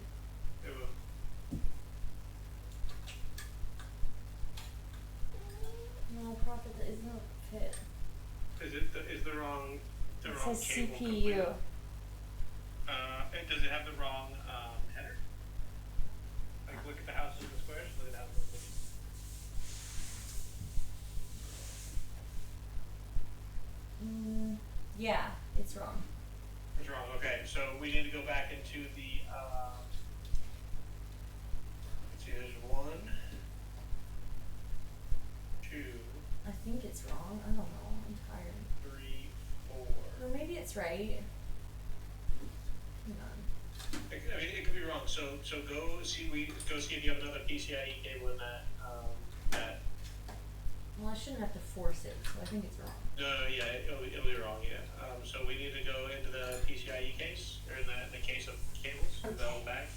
will. No, Prophet, that isn't fit. Is the wrong It wrong says cable CPU. completely? Does it have the wrong header? Like look at the houses and the squares. Does it have Yeah, it's wrong. It's wrong. Okay, so we need to go back into the. Let's see. There's 1, 2, I think it's wrong. I don't know. I'm tired. 3, 4. Or maybe it's right. Hang on. I mean, it could be wrong. So go see if you have another PCIe cable in that that. Well, I shouldn't have to force it, so I think it's wrong. No, yeah, it'll be wrong. Yeah. So we need to go into the PCIe case or in the case of cables. Okay. The whole bag.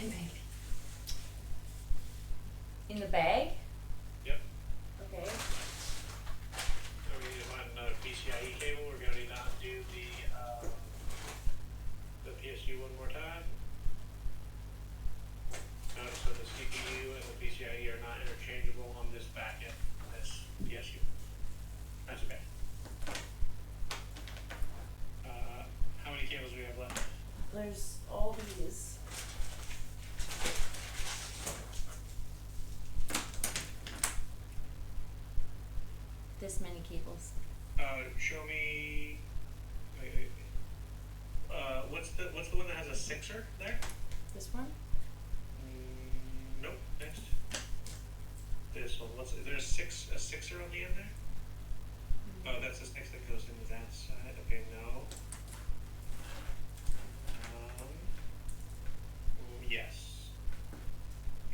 Maybe. In the bag? Yep. Okay. So we need to find another PCIe cable. We're gonna need to undo the PSU one more time. Notice that the CPU and the PCIe are not interchangeable on this back end of this PSU. That's okay. How many cables do we have left? There's all these. This many cables. Show me. Wait. what's the one that has a sixer there? This one? Nope. Next. This one. Is there a sixer on the end there? Oh, that's the six that goes into that side. Okay, no. Yes.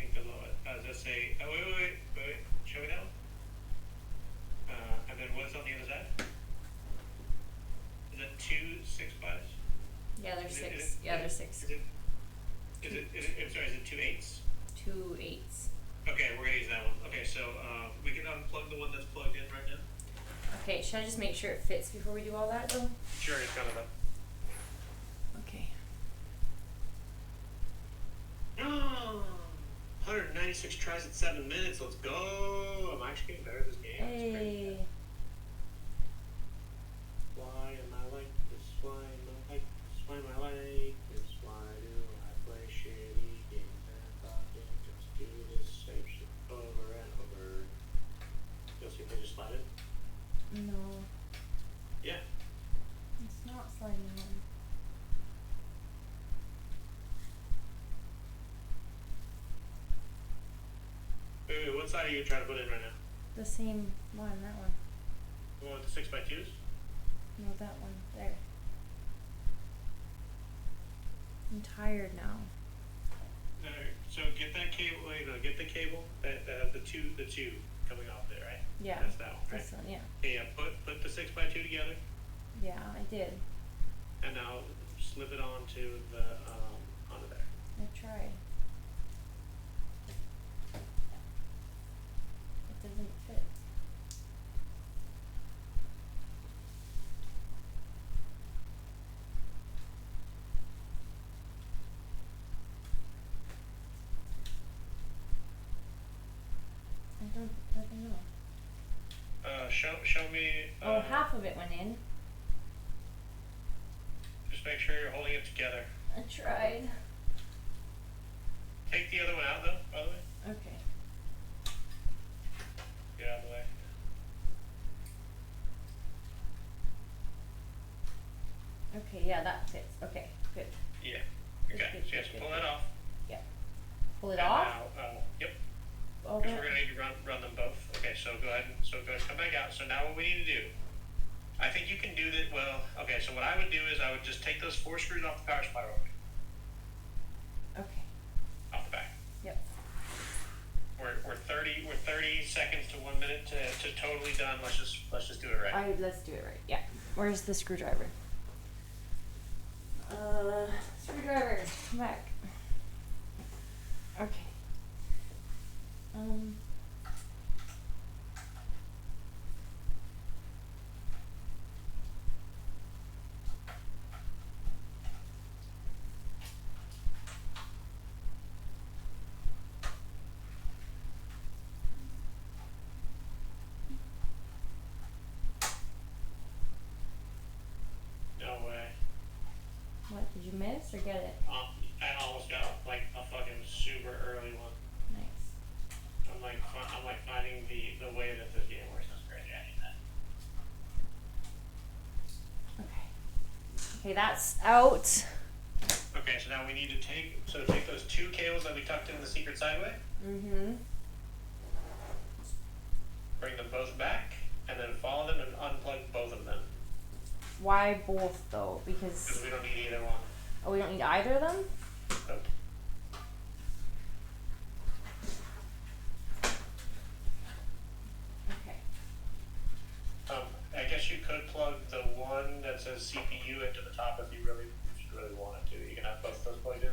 And below it. Does it say? Oh wait. Show me that one. And then what's on the other side? Is that 2 6-bys? Yeah, there's Is six. There's six. I'm sorry, is it 2 8s? 2 8s. Okay, we're gonna use that one. Okay, so we can unplug the one that's plugged in right now. Okay, should I just make sure it fits before we do all that though? Sure, it's kind of a. Okay. Oh, 196 tries at 7 minutes. Let's go. I'm actually getting better at this game. It's great. Hey. Why am I like this? Why am I like this? Why am I like this? Why do I play shitty games? And I thought just do this same shit over and over. You'll see if they just slide it. No, Yeah. it's not sliding in. Wait, what side are you trying to put in right now? The same one, that one. The one with the 6x2s? No, that one. There. I'm tired now. Alright, so get that cable. Wait, no, get the cable that has the two coming off there, right? Yeah. That's that one, right? This one, yeah. Okay, yeah. Put the 6x2 together, Yeah, I did. and now slip it onto the onto there. I tried. It doesn't fit. I don't know. Show me. Oh, half of it went in. Just make sure you're holding it together. I tried. Take the other one out, though. By the way, Okay. get out of the way. Okay, yeah, that fits. Okay, good. Yeah. Good, Okay. good, So you have good, to good, pull good. that off. Pull it And off? now, yep. Oh, Because we're gonna need to run them both. Okay, so go ahead and come back out. So now what we need to do, I think you can do that. Well, okay. So what I would do is I would just take those 4 screws off the power supply real quick, okay. off the back. Yep. We're 30 seconds to 1 minute to totally done. Let's just do it right. Let's do it right. Yeah. Where's the screwdriver? Screwdriver, come back. Okay. No way. What, did you miss or get it? I almost got like a fucking super early one. Nice. I'm like finding the way that this game works. That's crazy. I hate that. Okay. Okay, that's out. Okay, so now we need to take those 2 cables that we tucked in the secret sideway, Mm-hmm. bring them both back, and then follow them and unplug both of them. Why both though? Because Because we don't need either one. we don't need either of them? Nope. Okay. I guess you could plug the one that says CPU into the top if you really wanted to. You can have both those plugged in.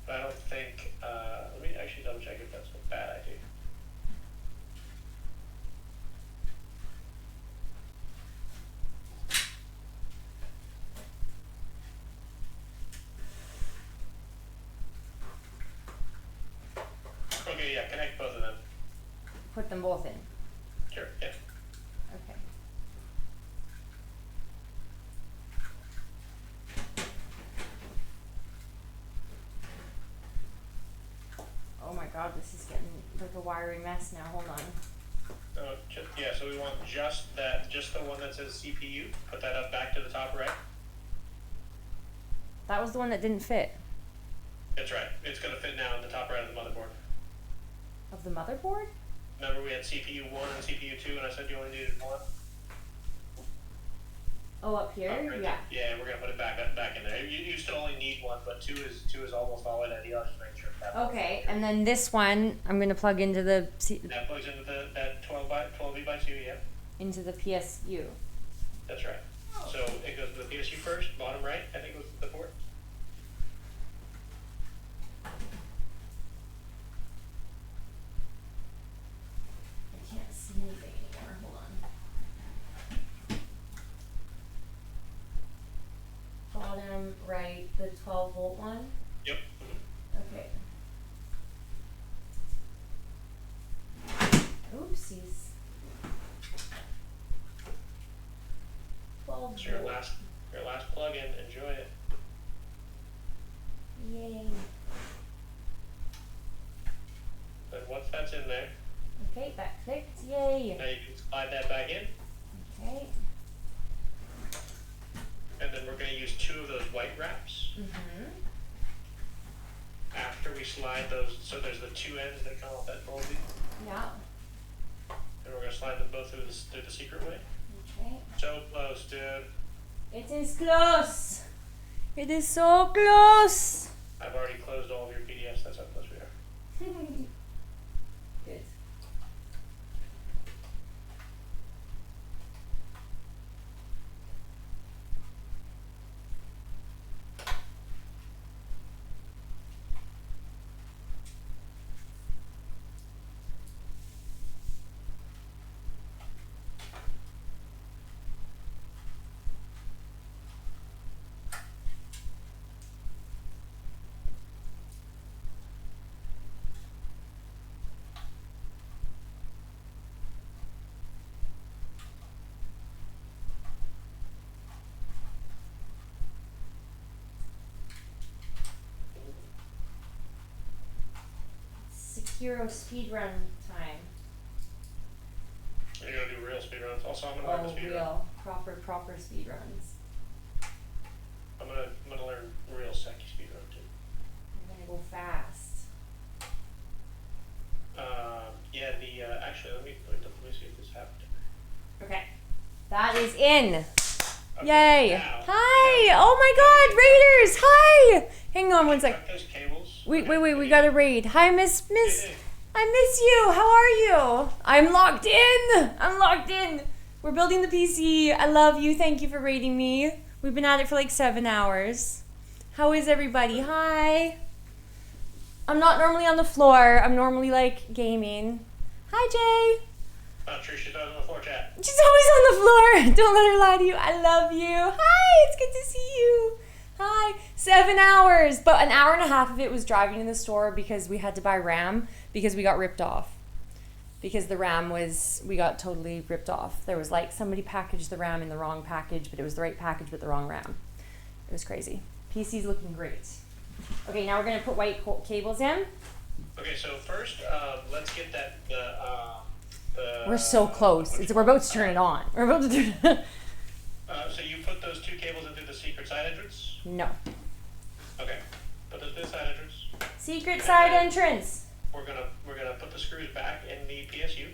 But I don't think, let me actually double check if that's a bad idea. Okay, yeah, connect both of them. Put them both in. Sure, yeah. Okay. Oh my god, this is getting like a wiry mess now. Hold on. Yeah, so we want just the one that says CPU. Put that up back to the top right. That was the one that didn't fit. That's right. It's gonna fit now in the top right of the motherboard. Of the motherboard? Remember we had CPU 1 and CPU 2 and I said you only needed one? Oh, up here? Right Yeah. there. Yeah, we're gonna put it back in there. You still only need one, but two is almost all in it. You just make sure that. Okay, and then this one I'm gonna plug into the That plugs into that 12V by 2, yeah. into the PSU. That's right. So it goes to the PSU first, bottom right, I think was the port. I can't see anything anymore. Hold on. Bottom right, the 12-volt one. Yep. Okay. Oopsies. 12 So your last plug-in, enjoy it. Yay. Then once that's in there, Okay, that clicked. Yay. now you can slide that back in, Okay. and then we're going to use 2 of those white wraps. Mm-hmm. After we slide those, so there's the 2 ends that come off that bulb, Yeah. and we're going to slide them both through the secret way. Okay. So close, dude. It is close. It is so close. I've already closed all of your PDFs, that's how close we are. Good. Sekiro speedrun time. You're going to do real speedruns. Also, I'm going to learn Oh, the speedrun. real. Proper speedruns. I'm gonna learn real sucky speedrun too. I'm gonna go fast. Yeah, actually, let me see if this happened. Okay. That is in. Okay, Yay. now- Hi. Oh my god, Raiders. Hi. Hang on one sec. Cut those cables. Wait, we got a raid. Hi, Miss. Hey. I miss you. How are you? I'm locked in. We're building the PC. I love you. Thank you for raiding me. We've been at it for like 7 hours. How is everybody? Hi. I'm not normally on the floor. I'm normally like gaming. Hi, Jay. Not true, she's not on the floor chat. She's always on the floor. Don't let her lie to you. I love you. Hi, it's good to see you. Hi. 7 hours, but an hour and a half of it was driving to the store because we had to buy RAM because we got ripped off. Because the RAM we got totally ripped off. There was like somebody packaged the RAM in the wrong package, but it was the right package but the wrong RAM. It was crazy. PC's looking great. Okay, now we're gonna put white cables in. Okay, so first, let's get the We're so close. We're about to turn it on. We're about to turn it on. So you put those 2 cables into the secret side entrance? No. Okay. Put those in the side entrance. Secret side entrance. We're gonna put the screws back in the PSU,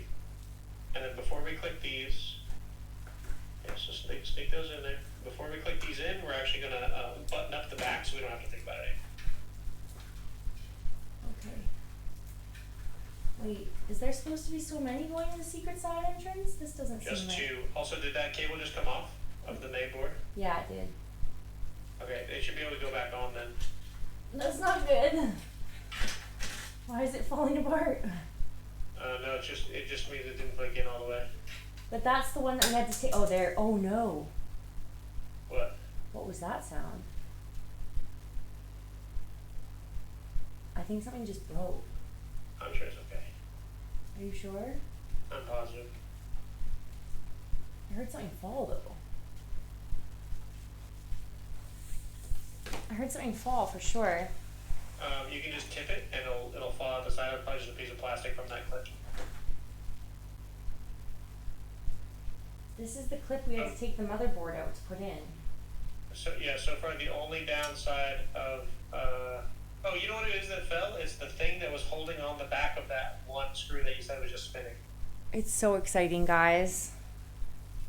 and then before we click these, so stick those in there. Before we click these in, we're actually gonna button up the back so we don't have to think about it anymore. Okay. Wait, is there supposed to be so many going in the secret side entrance? This doesn't seem Just right. 2. Also, did that cable just come off of the main board? Yeah, it did. Okay, they should be able to go back on then. That's not good. Why is it falling apart? No, it just means it didn't click in all the way. But that's the one that we had to take. Oh, there. Oh no. What? What was that sound? I think something just broke. I'm sure it's okay. Are you sure? I'm positive. I heard something fall though. I heard something fall for sure. You can just tip it and it'll fall out the side. It'll probably just a piece of plastic from that clip. This is the clip we had to take the motherboard out to put in. so far the only downside of oh, you know what it is that fell? It's the thing that was holding on the back of that one screw that you said was just spinning. It's so exciting, guys.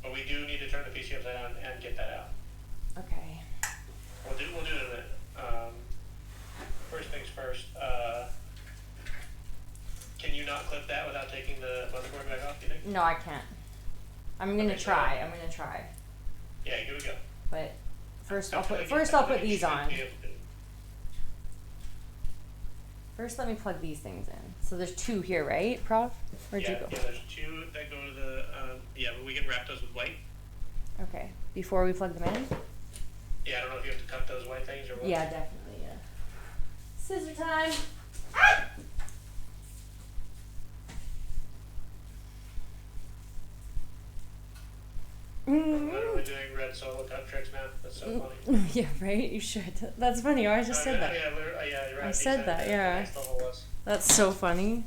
But we do need to turn the PC upside down and get that out. Okay. We'll do it in a minute. First things first. Can you not clip that without taking the motherboard back off? Do you think? No, I can't. I'm gonna try. I'm gonna try. Yeah, here we go. But first, I'll put these on. First, let me plug these things in. So there's two here, right, Prof? Where'd you go? Yeah, there's two that go to the. Yeah, but we can wrap those with white. Okay. Before we plug them in. Yeah, I don't know if you have to cut those white things or what. Yeah, definitely. Yeah. Scissor time. I'm literally doing red solo cut tricks now. That's so funny. Yeah, right. You should. That's funny. I just said that. Yeah, you're right. I said that. Yeah. Was. That's so funny.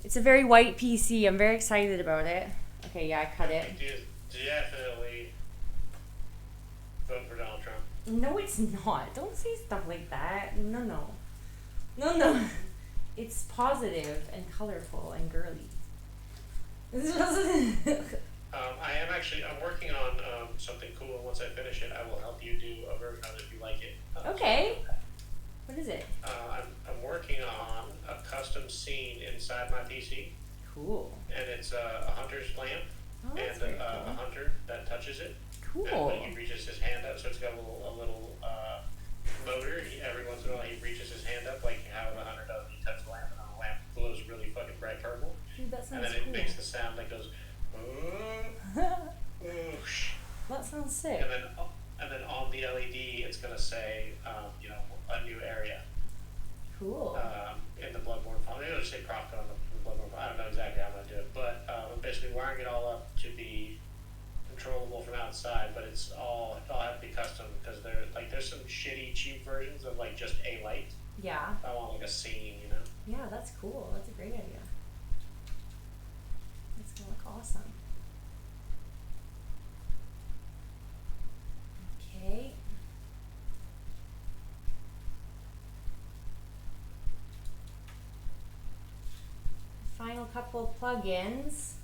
It's a very white PC. I'm very excited about it. Okay, yeah, I cut it. Definitely vote for Donald Trump. No, it's not. Don't say stuff like that. No. No. It's positive and colorful and girly. I'm working on something cool, and once I finish it, I will help you do a version of it if you like it. Okay. What is it? I'm working on a custom scene inside my PC. Cool. And it's a hunter's lamp and a hunter that touches it. Cool. And when he reaches his hand up, so it's got a little motor. Every once in a while, he reaches his hand up, like how the hunter does when he touches the lamp, and the lamp glows really fucking bright purple. Dude, that sounds and then it makes the sound that goes. That sounds sick. And then on the LED, it's gonna say, a new area. Cool. In the Bloodborne font. It'll just say Profit on the Bloodborne font. I don't know exactly how I'm gonna do it, but I'm basically wiring it all up to be controllable from outside. But it's all have to be custom because there's some shitty cheap versions of like just a light. Yeah. I want like a scene, Yeah, that's cool. That's a great idea. That's gonna look awesome. Okay. Final couple of plugins.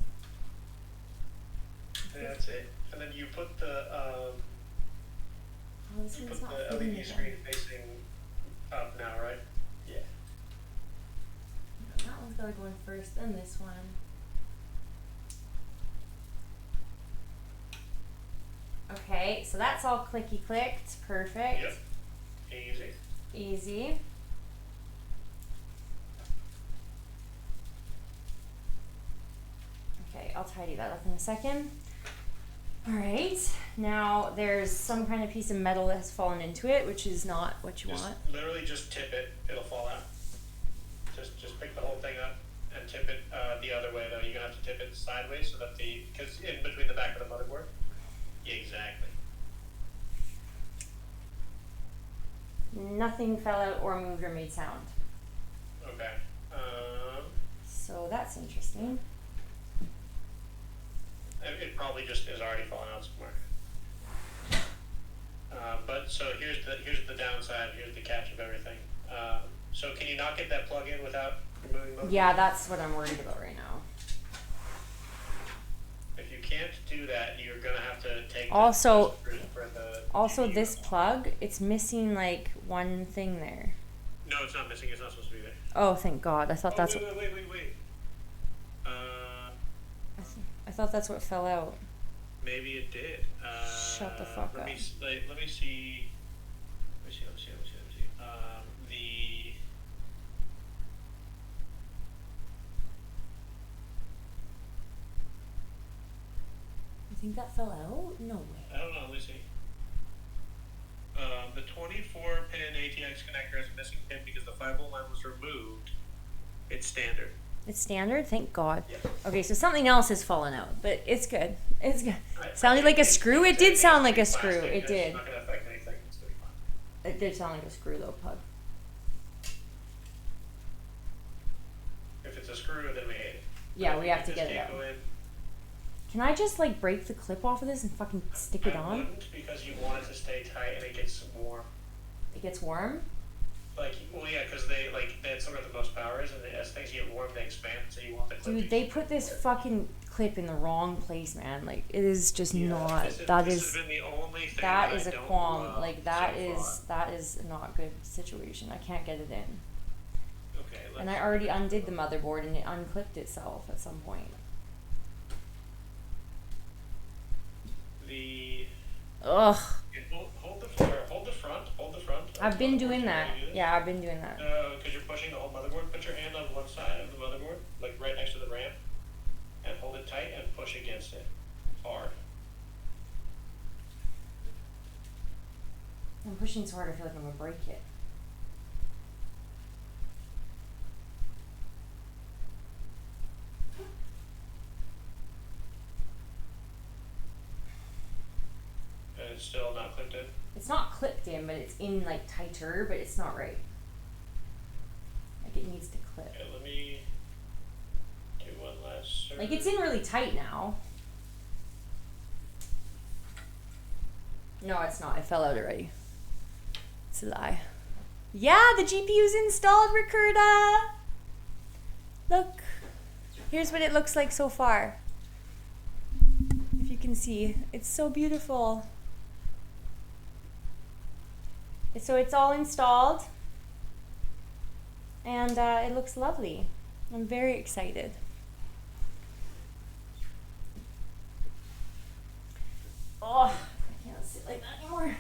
Yeah, that's it. And then you put the This one's not the fitting LED again. screen facing up now, right? Yeah. No, that one's gotta go in first, then this one. Okay, so that's all clicky clicked. Perfect. Yep. Easy. Easy. Okay, I'll tidy that up in a second. Alright, now there's some kind of piece of metal that has fallen into it, which is not what you want. Literally just tip it, it'll fall out. Just pick the whole thing up and tip it the other way though. You're gonna have to tip it sideways so that because in between the back of the motherboard. Exactly. Nothing fell out or moved or made sound. Okay. So that's interesting. It probably just is already fallen out somewhere. But so here's the downside. Here's the catch of everything. So can you not get that plug in without removing motherboard? Yeah, that's what I'm worried about right now. If you can't do that, you're gonna have to take. Also, the this plug, it's missing like one thing there. No, it's not missing. It's not supposed to be there. Oh, thank God! I thought that's. Wait. I thought that's what fell out. Maybe it did. Shut the fuck up. Let me see. You think that fell out? No way. I don't know. Let me see. The 24-pin ATX connector has a missing pin because the 5-volt line was removed. It's standard. It's standard? Thank God. Yeah. Okay, so something else has fallen out, but it's good. It's good. Sounded like a screw? It did sound like a screw. It did. It's not going to affect anything. It's going to be fine. It did sound like a screw though, Pug. If it's a screw, then we hate it. Yeah, we have to get it Can't out. go in. Can I just like break the clip off of this and fucking stick it I on? wouldn't, because you want it to stay tight and it gets warm. It gets warm? Like, well, yeah, because that's where the most power is, and as things get warm, they expand, so you want the clip. Dude, they put this fucking clip in the wrong place, man. Like, it is just not. This That has is. been the only thing That I is a don't qualm. love Like, that so is far. that is not good situation. I can't get it in. Okay, And I already undid the motherboard and it unclipped itself at some point. Ugh. Hold the front. Hold the front. I've been Motherboard, doing you that. wanna do this? Yeah, I've been doing that. Because you're pushing the whole motherboard. Put your hand on one side of the motherboard, like right next to the RAM, and hold it tight and push against it hard. I'm pushing so hard I feel like I'm gonna break it. And it's still not clipped in. It's not clipped in, but it's in like tighter, but it's not right. Like it needs to clip. Okay, let me do one last search. Like it's in really tight now. No, it's not. It fell out already. It's a lie. Yeah, the GPU's installed, Ricarda. Look. Here's what it looks like so far. If you can see, it's so beautiful. So it's all installed. And it looks lovely. I'm very excited. Oh, I can't sit like that anymore.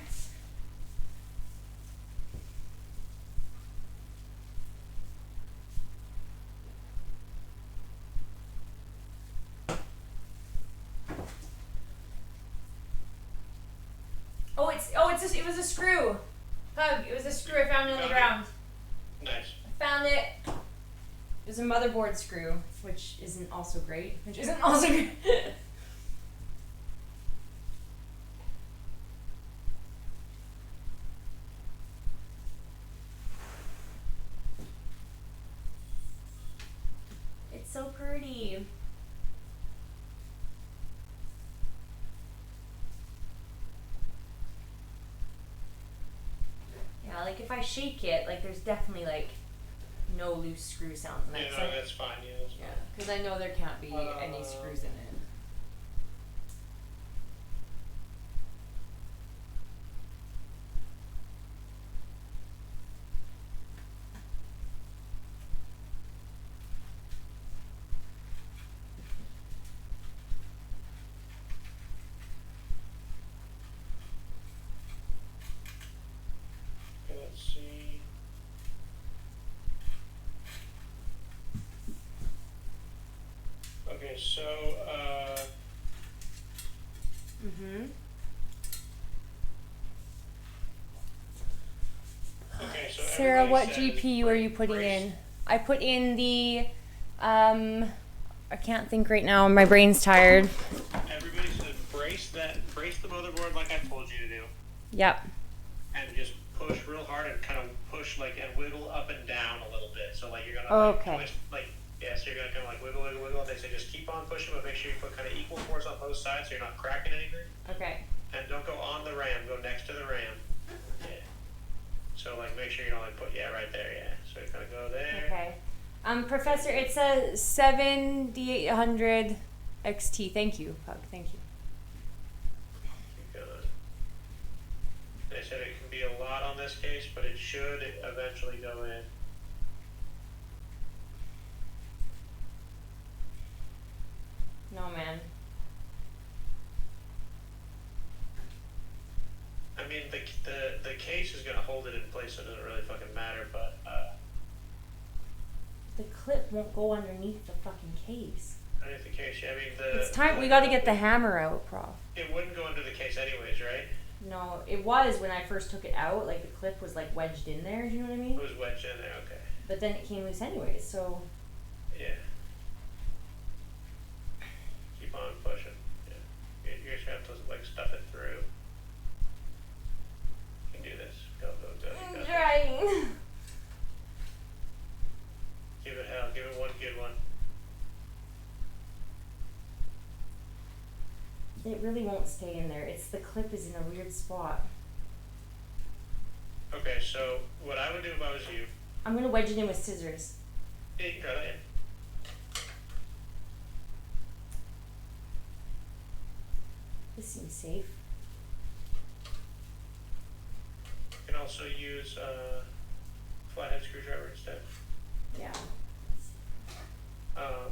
It was a screw. Hug, it was a screw I found on the ground. Nice. I found it. It was a motherboard screw, which isn't also great. It's so pretty. Yeah, like if I shake it, like there's definitely like no loose screw sounds. And Yeah, that's no, like, that's fine. Yeah, that's fine. yeah, because I know there can't be any screws in it. Okay, let's see. Okay, so okay, so Sarah, everybody what says GPU are you putting brace- in? I put in the, I can't think right now. My brain's tired. Everybody said brace the motherboard like I told you to do, Yep. and just push real hard and kind of push like and wiggle up and down a little bit. So like you're gonna Okay. twist, like so you're gonna kind of like wiggle. And they say just keep on pushing, but make sure you put kind of equal force on both sides so you're not cracking anything. Okay. And don't go on the RAM. Go next to the RAM. Yeah. So like make sure you don't like put right there. Yeah. So you're gonna go there. Okay. Professor, it's a 7800 XT. Thank you, Pug. Thank you. Keep going. They said it can be a lot on this case, but it should eventually go in. No, man. I mean, the case is gonna hold it in place, so it doesn't really fucking matter. But The clip won't go underneath the fucking case. underneath the case, I mean the. It's time. We got to get the hammer out, Prof. It wouldn't go into the case anyways, right? No, it was when I first took it out. Like the clip was like wedged in there. Do you know what I mean? It was wedged in there. Okay. But then it came loose anyways. So Yeah. Keep on pushing. Yeah. You're just gonna have to like stuff it through. You can do this. Go. You I'm got this. trying. Give it hell. Give it one good one. It really won't stay in there. It's the clip is in a weird spot. Okay, so what I would do if I was you, I'm gonna wedge it in with scissors. yeah, you can try that. Yeah. This seems safe. You can also use flathead screwdriver instead. Yeah.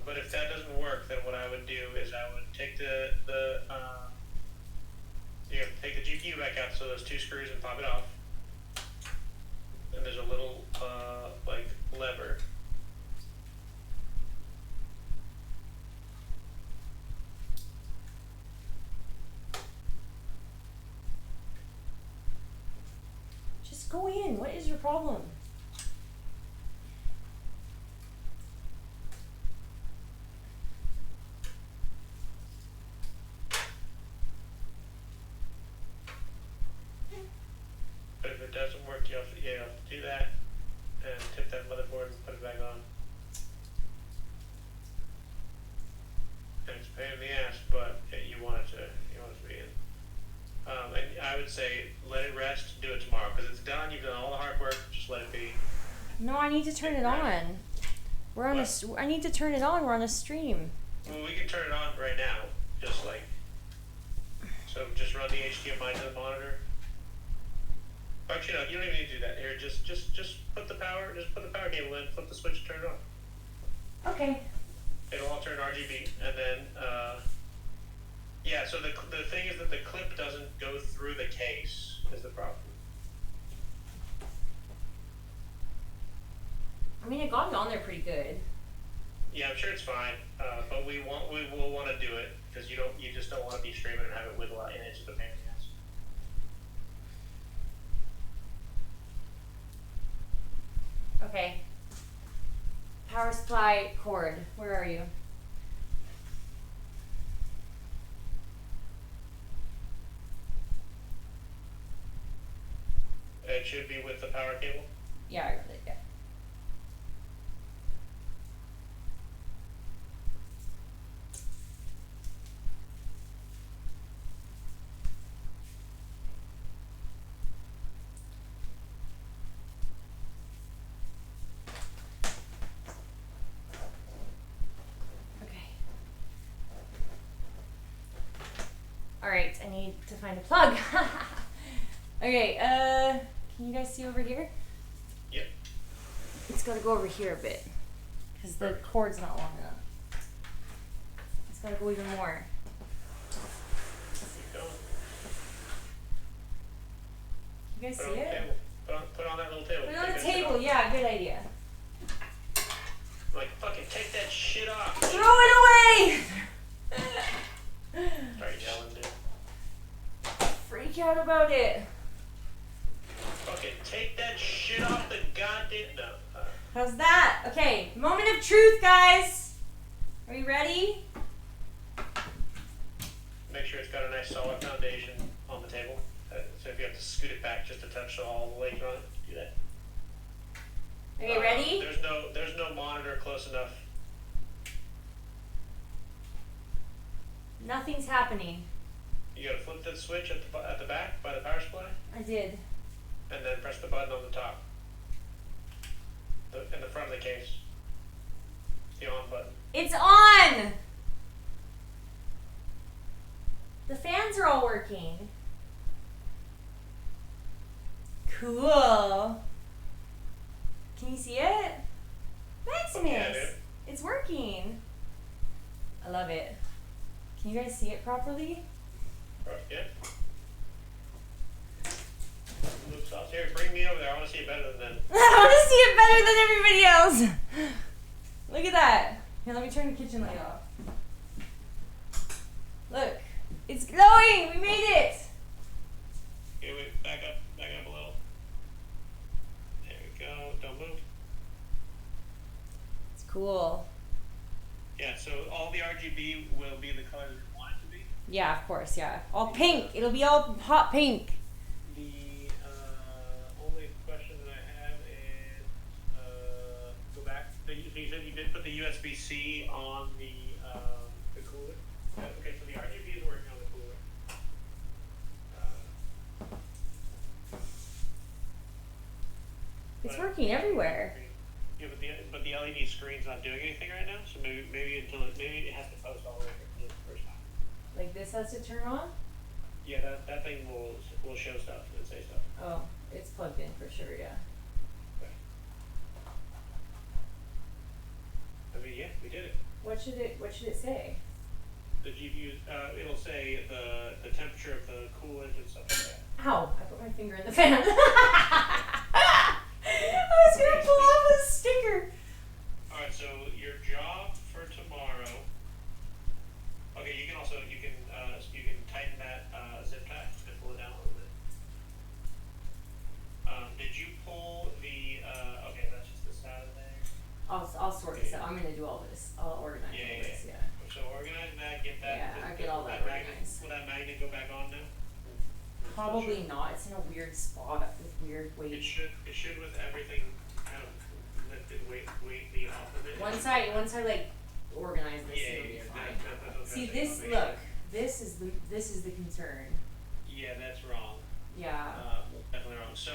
But if that doesn't work, then what I would do is I would take the take the GPU back out, so those 2 screws, and pop it off. And there's a little like lever. Just go in. What is your problem? But if it doesn't work, you have to do that and tip that motherboard and put it back on. And it's a pain in the ass, but you want it to be in. And I would say let it rest. Do it tomorrow because it's done. You've done all the hard work. Just let it be. No, I need to turn it on. We're on I need to turn it on. We're on a stream. Well, we can turn it on right now. Just like so. Just run the HDMI to the monitor. Actually, no, you don't even need to do that. Here, just put the power cable in, flip the switch, and turn it on. Okay. It'll all turn RGB, and then yeah. So the thing is that the clip doesn't go through the case. Is the problem? I mean, it got it on there pretty good. Yeah, I'm sure it's fine, but we will want to do it because you just don't want to be streaming and have it wiggle out, and it's just a pain in the ass. Okay. Power supply cord. Where are you? It should be with the power cable. Yeah, I got it. Yeah. Alright, I need to find a plug. Okay, can you guys see over here? Yep. It's gotta go over here a bit. Because the cord's not long enough. It's gotta go even more. Keep going. You guys Put it see on the it? table. Put it on that little table. Put it on Take the that shit table, off. yeah, good idea. Like, fucking take that shit off. Throw it away! Start yelling, dude. Freak out about it. Fucking take that shit off the goddamn. No. How's that? Okay, moment of truth, guys. Are you ready? Make sure it's got a nice solid foundation on the table. So if you have to scoot it back just a touch so all the legs are on it, do that. Okay, ready? There's no monitor close enough. Nothing's happening. You gotta flip the switch at the back by the power supply, I did. and then press the button on the top. In the front of the case. The on button. It's on! The fans are all working. Cool. Can you see it? Maximus! Yeah, dude. It's working. I love it. Can you guys see it properly? Yeah. Move sauce. Here, bring me over there. I want to see it better than them. I want to see it better than everybody else. Look at that. Here, let me turn the kitchen light off. Look. It's glowing. We made it. Okay, wait. Back up a little. There we go. Don't move. It's cool. Yeah, so all the RGB will be the colors you want it to be. Yeah, of course, yeah. All pink. It'll be all hot pink. The only question that I have is go back. So you said you did put the USB-C on the cooler. Okay, so the RGB is working on the cooler. It's But- working everywhere. Yeah, but the LED screen's not doing anything right now. So maybe it has to post all the way for the first time. Like this has to turn on? Yeah, that thing will show stuff and say stuff. Oh, it's plugged in for sure, yeah. I mean, yeah, we did it. What should it say? The GPU, it'll say the temperature of the coolant and stuff like that. Ow, I put my finger in the fan. I was gonna pull off a sticker. Alright, so your job for tomorrow. Okay, you can tighten that zip tie and pull it down a little bit. Did you pull the okay, that's just the side of there. I'll sort this out. I'm gonna do all this. I'll organize all this, yeah. So organize that, get that. Yeah, I'll get all that organized. Will that magnet go back on now? Probably not. It's in a weird spot with weird weight. It should with everything kind of lifted weight off of it. Once I like organize this, Yeah, it'll be yeah, fine. that's what I was See gonna say. this? I'll make Look, sure. this is the concern. Yeah, that's wrong. Yeah. Definitely wrong. So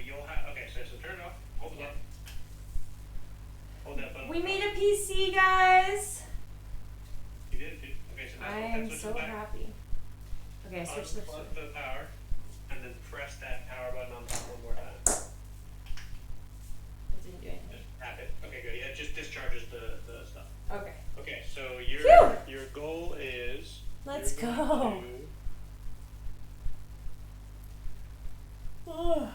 you'll have okay. So turn it off. Hold the button. Hold that button. We made a PC, guys. You did. Okay, so I am that's so happy. Okay, switch the. Unplug the power, and then press that power button on top one more time. It didn't do anything. Just tap it. Okay, good. Yeah, it just discharges the stuff. Okay. Okay, so your Phew! goal is. Let's you're go. going to- Oh,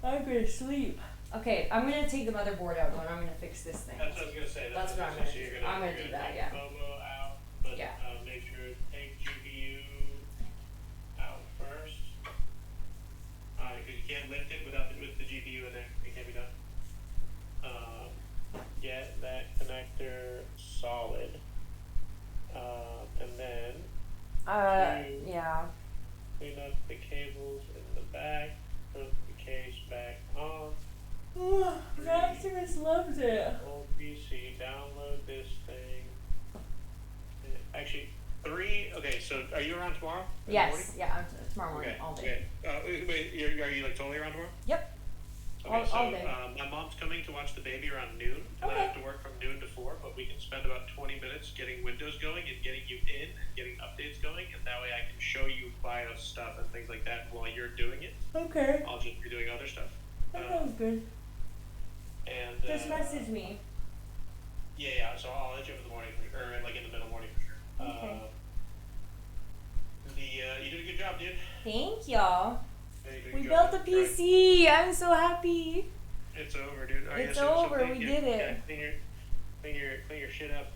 I'm gonna sleep. Okay, I'm gonna take the motherboard out though, and I'm gonna fix this thing. That's what I was gonna say. That's what I'm so gonna you're do. I'm gonna you're do that, take yeah. Momo out, but Yeah. make sure to take GPU out first. Because you can't lift it with the GPU in there. It can't be done. Get that connector solid. And then Yeah. clean up the cables in the back. Put the case back on. Maximus loves it. Old PC, download this thing. Actually, okay, so are you around tomorrow? In the morning? Yes, yeah, tomorrow morning, Okay, all day. okay. Wait, are you like totally around tomorrow? Yep. Okay, All day. my mom's coming to watch the baby around noon, and I Okay. have to work from noon to 4, but we can spend about 20 minutes getting Windows going and getting you in and getting updates going, and that way I can show you BIOS stuff and things like that while you're doing it. Okay. I'll just be doing other stuff. That sounds good. And Just message me. Yeah, so I'll let you know in the morning, or like in the middle morning for sure. Okay. You did a good job, dude. Thank y'all. Yeah, you did a We good built job. a PC. I'm so happy. It's over, dude. All right, It's so over, clean- we yeah, did it. yeah, clean your shit up.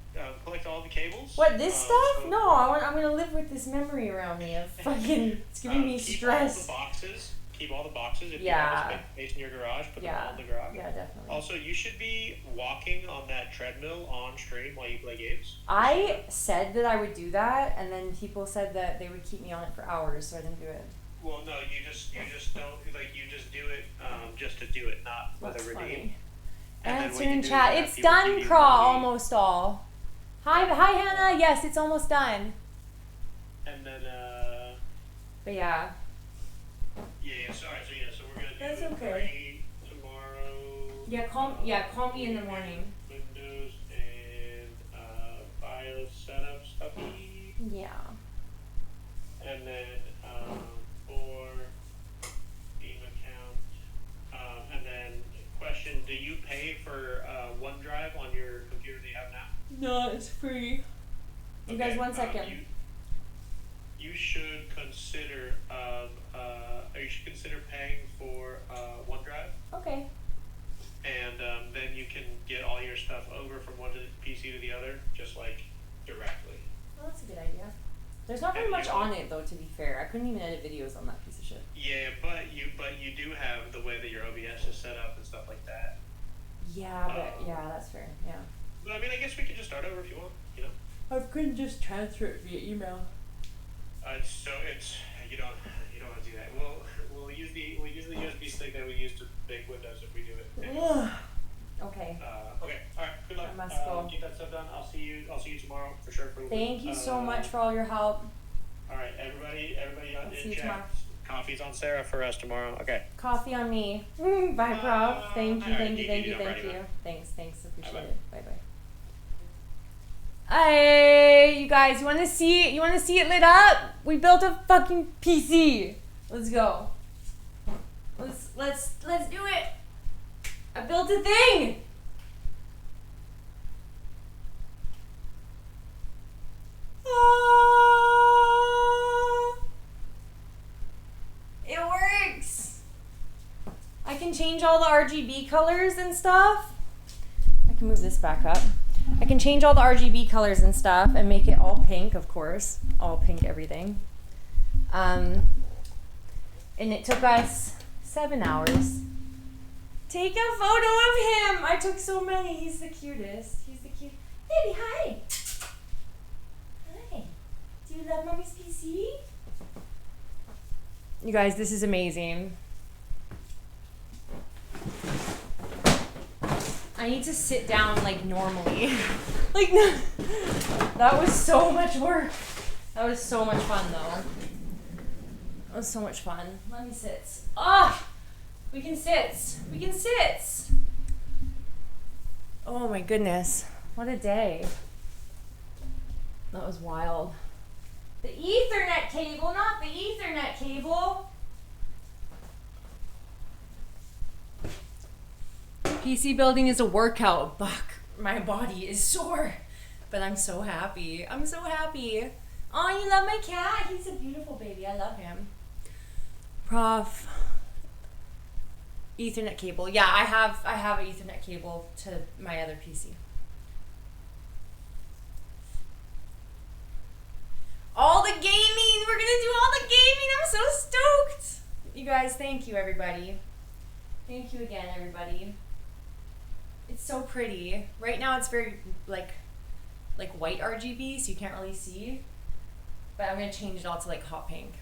Collect all the cables. What, this stuff? so- No, I'm gonna live with this memory around me of fucking. It's giving me keep stress. Keep all the boxes. If Yeah. you have space in your garage, put them Yeah. all in the garage. Yeah, definitely. Also, you should be walking on that treadmill on stream while you play games. I said that I would do that, and then people said that they would keep me on it for hours, so I didn't do it. Well, no, you just don't you just do it just to do it, not with That's a redeem. funny. And then Answer when you in do chat. that, It's people done, give you Craw. money. Almost all. Hi, Hannah. Yes, it's almost done. And then But yeah. so we're gonna do That's okay. 3 tomorrow. Yeah, call me in the morning. Windows and BIOS setup stuff. Yeah. And then for Steam account. And then question: do you pay for OneDrive on your computer that you have now? No, it's free. You guys, Okay, 1 second. You should consider paying for OneDrive, Okay. and then you can get all your stuff over from one PC to the other, just like directly. Well, that's a good idea. There's not very much on it, though. To be fair, I couldn't even edit videos on that piece of shit. Yeah, but you do have the way that your OBS is set up and stuff like that. Yeah, but yeah, that's fair. Yeah. But I mean, I guess we could just start over if you want. You know. I couldn't just transfer it via email. It's you don't want to do that. We'll use the USB stick that we use to make Windows if we do it. Anyway. Okay. Okay. All right. Good luck. I must go. Keep that stuff done. I'll see you tomorrow for sure. Thank you so much for all your help. All right, everybody I'll see you in tomorrow. chat. Coffee's on Sarah for us tomorrow. Okay. Coffee on me. Bye, Prof. Thank you, alright, thank you, you thank do you, that thank right you. away. Thanks, appreciate Bye-bye. it. Bye-bye. Hey, you guys, you wanna see it lit up? We built a fucking PC. Let's go. Let's do it. I built a thing. Ah, it works. I can change all the RGB colors and stuff. I can move this back up. I can change all the RGB colors and stuff and make it all pink, of course. All pink everything. And it took us 7 hours. Take a photo of him! I took so many. He's the cutest. He's the cute. Baby, hi! Hi. Do you love Mommy's PC? You guys, this is amazing. I need to sit down like normally. Like, no. That was so much work. That was so much fun though. That was so much fun. Let me sit. Ah! We can sit. We can sit. Oh my goodness. What a day. That was wild. The Ethernet cable, not the Ethernet cable. PC building is a workout. Fuck, my body is sore. But I'm so happy. I'm so happy. Oh, you love my cat? He's a beautiful baby. I love him. Prof. Ethernet cable. Yeah, I have an Ethernet cable to my other PC. All the gaming! We're gonna do all the gaming! I'm so stoked! You guys, thank you everybody. Thank you again, everybody. It's so pretty. Right now it's very like white RGB, so you can't really see. But I'm gonna change it all to like hot pink.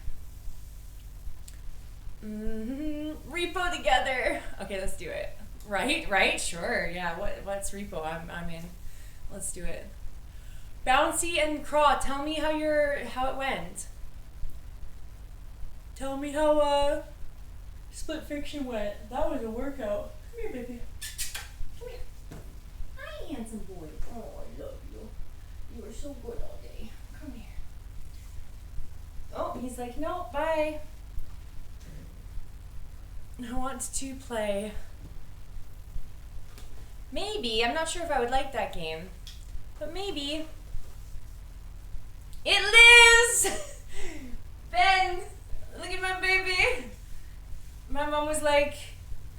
Repo together. Okay, let's do it. Right? Sure. Yeah. What's repo? I'm in. Let's do it. Bouncy and Craw, tell me how it went. Tell me how split fiction went. That was a workout. Come here, baby. Come here. Hi, handsome boy. Oh, I love you. You were so good all day. Come here. Oh, he's like, no, bye. I want to play. Maybe. I'm not sure if I would like that game. But maybe. It lives! Ben! Look at my baby! My mom was like,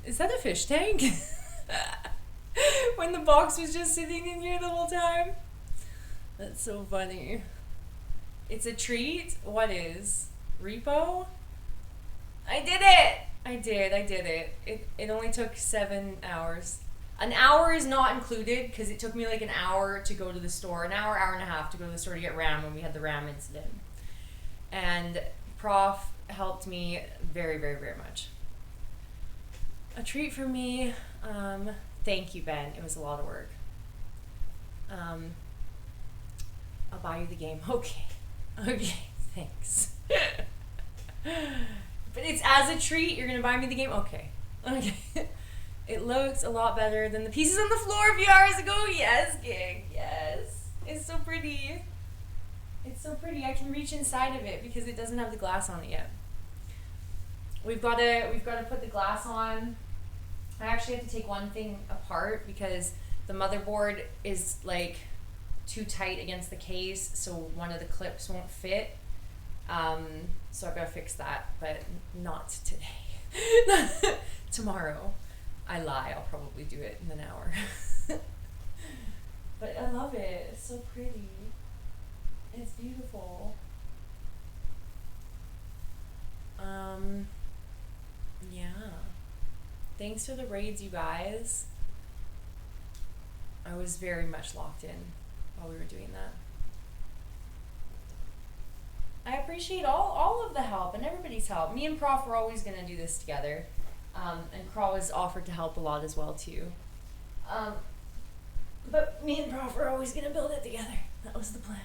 is that a fish tank? When the box was just sitting in here the whole time. That's so funny. It's a treat? What is? Repo? I did it! I did it. It only took 7 hours. An hour is not included because it took me like an hour to go to the store, an hour and a half to go to the store to get RAM when we had the RAM incident. And Prof helped me very, very, very much. A treat for me. Thank you, Ben. It was a lot of work. I'll buy you the game. Okay, thanks. But it's as a treat, you're gonna buy me the game? Okay. It looks a lot better than the pieces on the floor a few hours ago. Yes, Gig, yes. It's so pretty. It's so pretty. I can reach inside of it because it doesn't have the glass on it yet. We've got to put the glass on. I actually have to take one thing apart because the motherboard is like too tight against the case, so one of the clips won't fit. So I've got to fix that, but not today. Tomorrow. I lie, I'll probably do it in an hour. But I love it. It's so pretty. It's beautiful. Yeah. Thanks for the raids, you guys. I was very much locked in while we were doing that. I appreciate all of the help and everybody's help. Me and Prof were always going to do this together. And Craw was offered to help a lot as well too. But me and Prof were always going to build it together. That was the plan.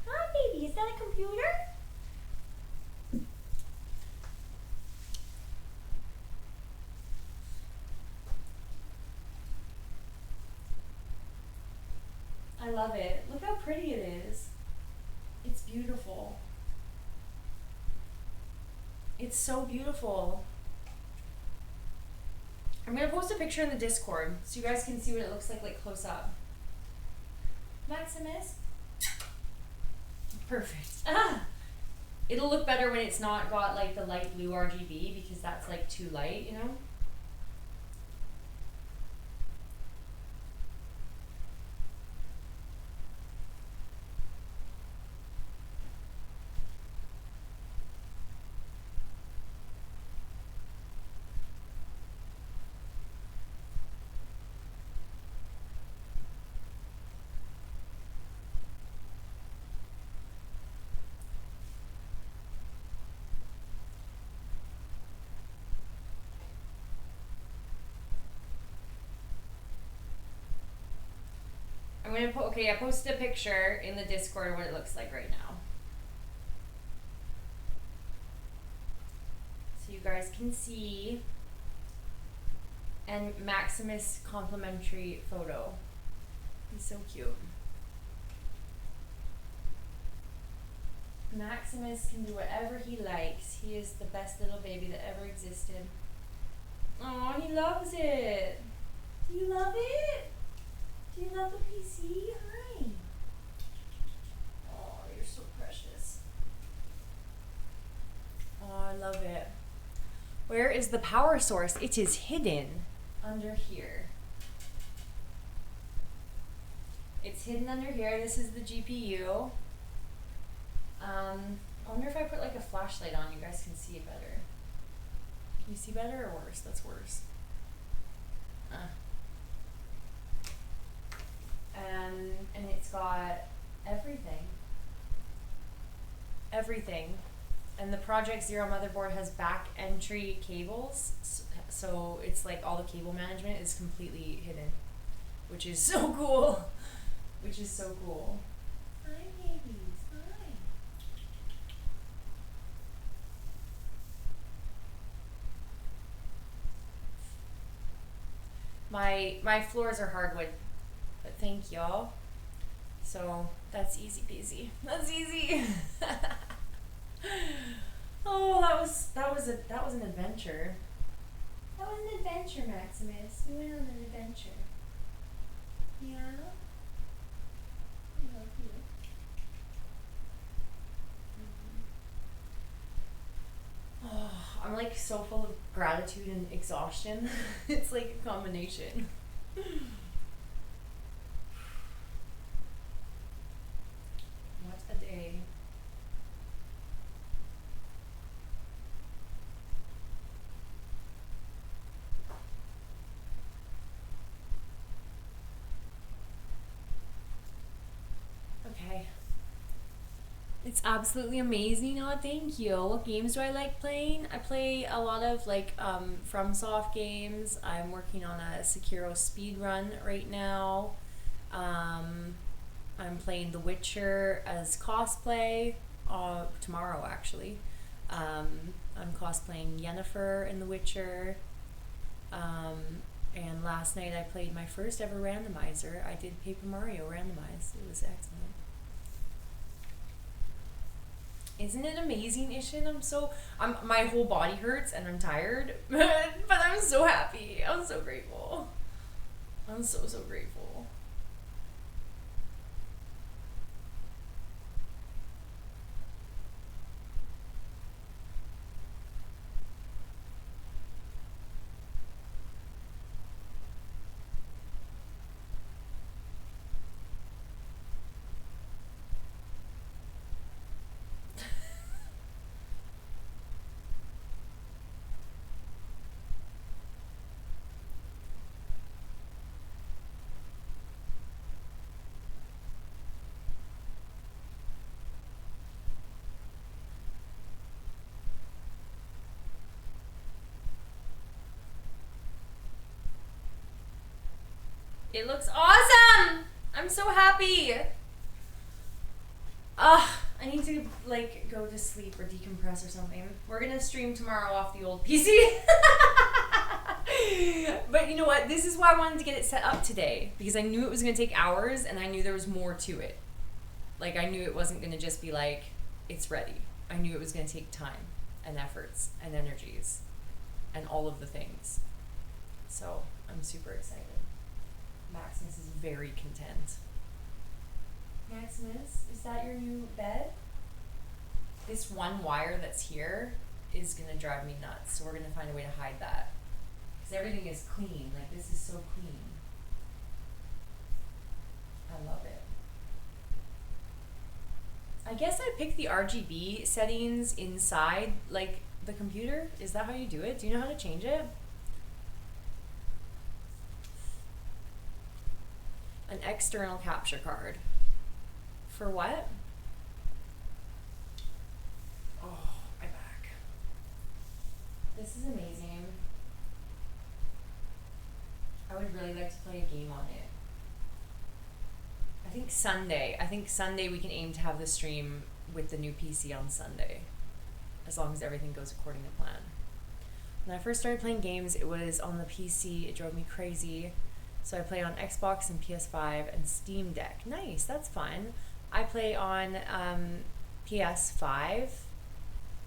Hi baby, is that a computer? I love it. Look how pretty it is. It's beautiful. It's so beautiful. I'm gonna post a picture in the Discord so you guys can see what it looks like close up. Maximus. Perfect. Ah! It'll look better when it's not got like the light blue RGB because that's like too light, you know? I'm gonna put, okay, I posted a picture in the Discord of what it looks like right now. So you guys can see. And Maximus complimentary photo. He's so cute. Maximus can do whatever he likes. He is the best little baby that ever existed. Oh, he loves it. Do you love it? Do you love the PC? Hi. Oh, you're so precious. Oh, I love it. Where is the power source? It is hidden under here. It's hidden under here. This is the GPU. I wonder if I put like a flashlight on, you guys can see it better. Can you see better or worse? That's worse. And it's got everything. Everything. And the Project Zero motherboard has back entry cables, so it's like all the cable management is completely hidden, which is so cool. Which is so cool. Hi, babies. Hi. My floors are hardwood, but thank y'all. So that's easy peasy. That's easy. Oh, that was an adventure. That was an adventure, Maximus. We went on an adventure. Yeah. I love you. Oh, I'm like so full of gratitude and exhaustion. It's like a combination. What a day. Okay. It's absolutely amazing. Oh, thank you. What games do I like playing? I play a lot of like FromSoft games. I'm working on a Sekiro speedrun right now. I'm playing The Witcher as cosplay tomorrow actually. I'm cosplaying Yennefer in The Witcher. And last night I played my first ever randomizer. I did Paper Mario randomized. It was excellent. Isn't it amazing, Ishin? My whole body hurts and I'm tired, but I'm so happy. I'm so grateful. I'm so grateful. It looks awesome! I'm so happy! I need to like go to sleep or decompress or something. We're gonna stream tomorrow off the old PC. But you know what? This is why I wanted to get it set up today, because I knew it was going to take hours and I knew there was more to it. Like, I knew it wasn't going to just be like, it's ready. I knew it was going to take time and efforts and energies and all of the things. So I'm super excited. Maximus is very content. Maximus, is that your new bed? This one wire that's here is going to drive me nuts, so we're going to find a way to hide that. Because everything is clean. Like, this is so clean. I love it. I guess I picked the RGB settings inside, like, the computer. Is that how you do it? Do you know how to change it? An external capture card. For what? Oh, my back. This is amazing. I would really like to play a game on it. I think Sunday we can aim to have the stream with the new PC on Sunday. As long as everything goes according to plan. When I first started playing games, it was on the PC. It drove me crazy. So I play on Xbox and PS5 and Steam Deck. Nice, that's fun. I play on PS5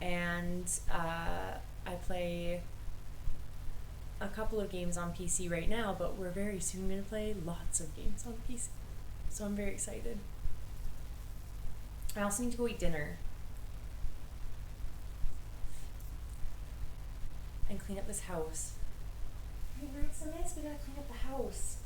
and I play a couple of games on PC right now, but we're very soon going to play lots of games on PC. So I'm very excited. I also need to go eat dinner. And clean up this house. Hey, Maximus, we gotta clean up the house.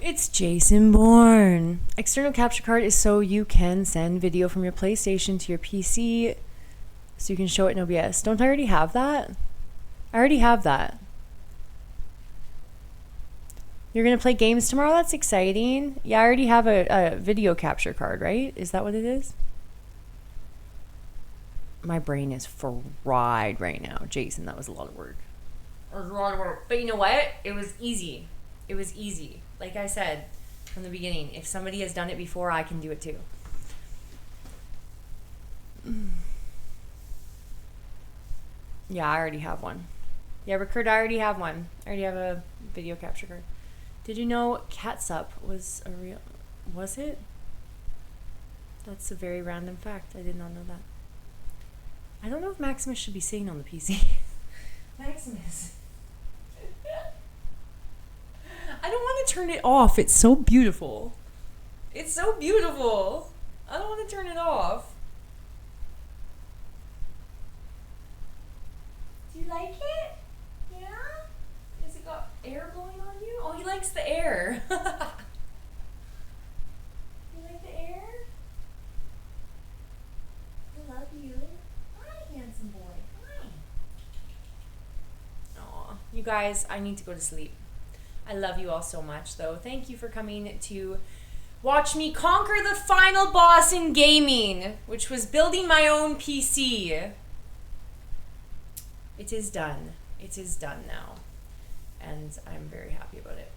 It's Jason Bourne. External capture card is so you can send video from your PlayStation to your PC so you can show it in OBS. Don't I already have that? I already have that. You're going to play games tomorrow? That's exciting. Yeah, I already have a video capture card, right? Is that what it is? My brain is fried right now. Jason, that was a lot of work. That was a lot of work. But you know what? It was easy. It was easy. Like I said from the beginning, if somebody has done it before, I can do it too. Yeah, I already have one. Yeah, Rickard, I already have one. I already have a video capture card. Did you know catsup was a real... Was it? That's a very random fact. I did not know that. I don't know if Maximus should be sitting on the PC. Maximus. I don't want to turn it off. It's so beautiful. It's so beautiful. I don't want to turn it off. Do you like it? Yeah? Has it got air blowing on you? Oh, he likes the air. You like the air? I love you. Hi, handsome boy. Hi. Aw, you guys, I need to go to sleep. I love you all so much, though. Thank you for coming to watch me conquer the final boss in gaming, which was building my own PC. It is done. It is done now. And I'm very happy about it.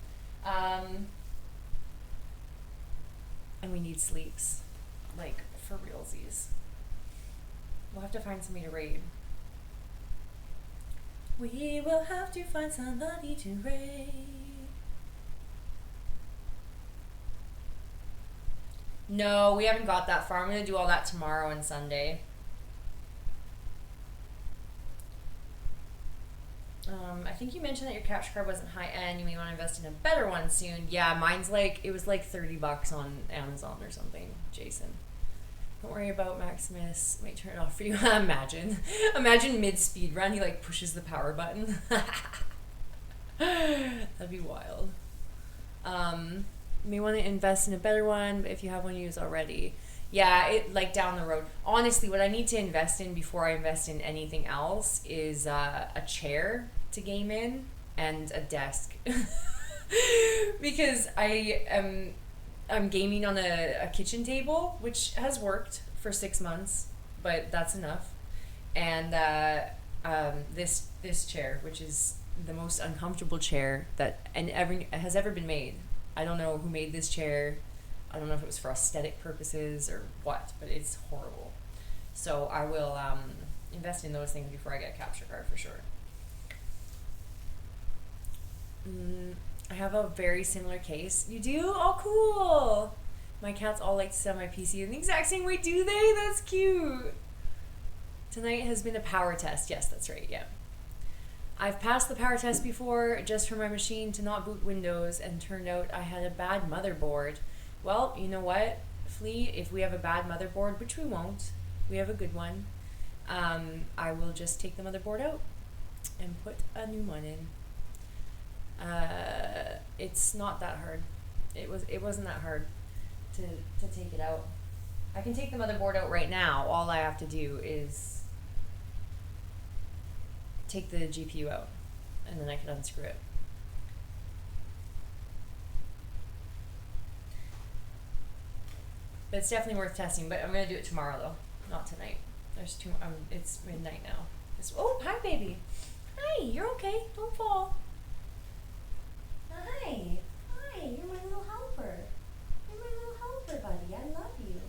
And we need sleeps. Like, for realsies. We'll have to find somebody to raid. We will have to find somebody to raid. No, we haven't got that far. I'm going to do all that tomorrow and Sunday. I think you mentioned that your capture card wasn't high end. You may want to invest in a better one soon. Yeah, mine's like, it was like $30 on Amazon or something, Jason. Don't worry about Maximus. Might turn it off for you. Imagine mid-speed run, he like pushes the power button. That'd be wild. You may want to invest in a better one, but if you have one you use already. Yeah, it like down the road. Honestly, what I need to invest in before I invest in anything else is a chair to game in and a desk. Because I'm gaming on a kitchen table, which has worked for 6 months, but that's enough. And this chair, which is the most uncomfortable chair that has ever been made. I don't know who made this chair. I don't know if it was for aesthetic purposes or what, but it's horrible. So I will invest in those things before I get a capture card for sure. I have a very similar case. You do? Oh, cool! My cats all like to sit on my PC in the exact same way, do they? That's cute! Tonight has been a power test. Yes, that's right, yeah. I've passed the power test before just for my machine to not boot Windows, and turned out I had a bad motherboard. Well, you know what, Flea, if we have a bad motherboard, which we won't, we have a good one, I will just take the motherboard out and put a new one in. It's not that hard. It wasn't that hard to take it out. I can take the motherboard out right now. All I have to do is take the GPU out, and then I can unscrew it. But it's definitely worth testing. But I'm gonna do it tomorrow though, not tonight. There's too. It's midnight now. Oh, hi, baby. Hi, you're okay. Don't fall. Hi, you're my little helper. You're my little helper, buddy. I love you.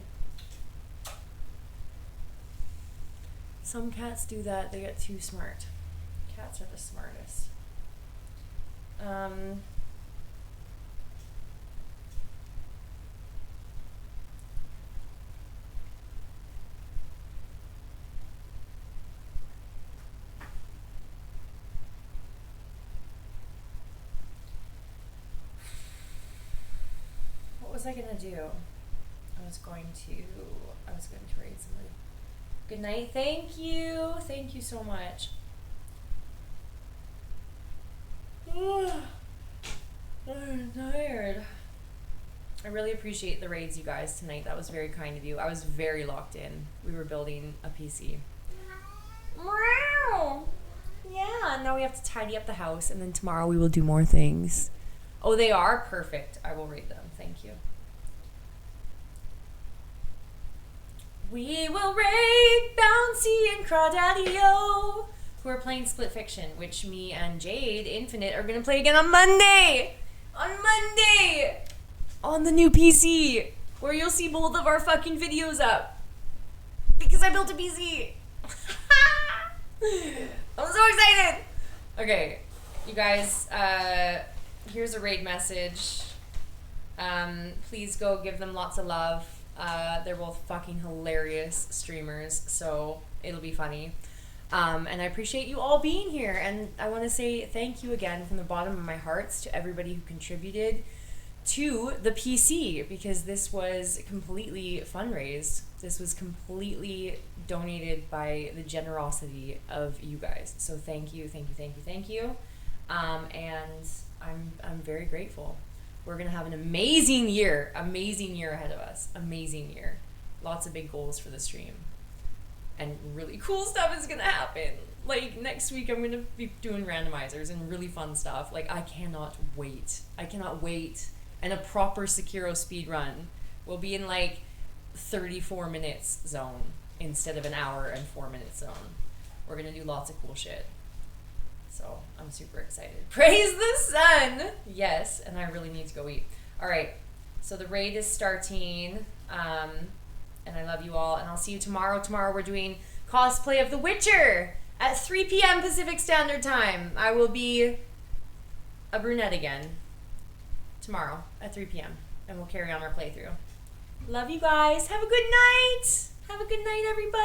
Some cats do that. They get too smart. Cats are the smartest. What was I gonna do? I was going to raid somebody. Good night. Thank you. Thank you so much. I'm tired. I really appreciate the raids, you guys, tonight. That was very kind of you. I was very locked in. We were building a PC. Meow. Yeah, now we have to tidy up the house, and then tomorrow we will do more things. Oh, they are? Perfect. I will raid them. Thank you. We will raid Bouncy and Crawdaddy-O, who are playing Split Fiction, which me and Jade Infinite are going to play again on Monday! On Monday! On the new PC, where you'll see both of our fucking videos up. Because I built a PC! I'm so excited! Okay, you guys, here's a raid message. Please go give them lots of love. They're both fucking hilarious streamers, so it'll be funny. And I appreciate you all being here, and I want to say thank you again from the bottom of my hearts to everybody who contributed to the PC, because this was completely fundraised. This was completely donated by the generosity of you guys. So thank you, thank you, thank you, thank you. And I'm very grateful. We're gonna have an amazing year ahead of us. Amazing year. Lots of big goals for the stream. And really cool stuff is gonna happen. Like next week I'm gonna be doing randomizers and really fun stuff. Like I cannot wait. And a proper Sekiro speed run. We'll be in like 34 minutes zone instead of an hour and 4 minutes zone. We're gonna do lots of cool shit. So I'm super excited. Praise the sun! Yes, and I really need to go eat. Alright, so the raid is starting. And I love you all. And I'll see you tomorrow. Tomorrow we're doing cosplay of The Witcher at 3 p.m. Pacific Standard Time. I will be a brunette again tomorrow at 3 p.m. And we'll carry on our playthrough. Love you guys. Have a good night. Have a good night, everybody.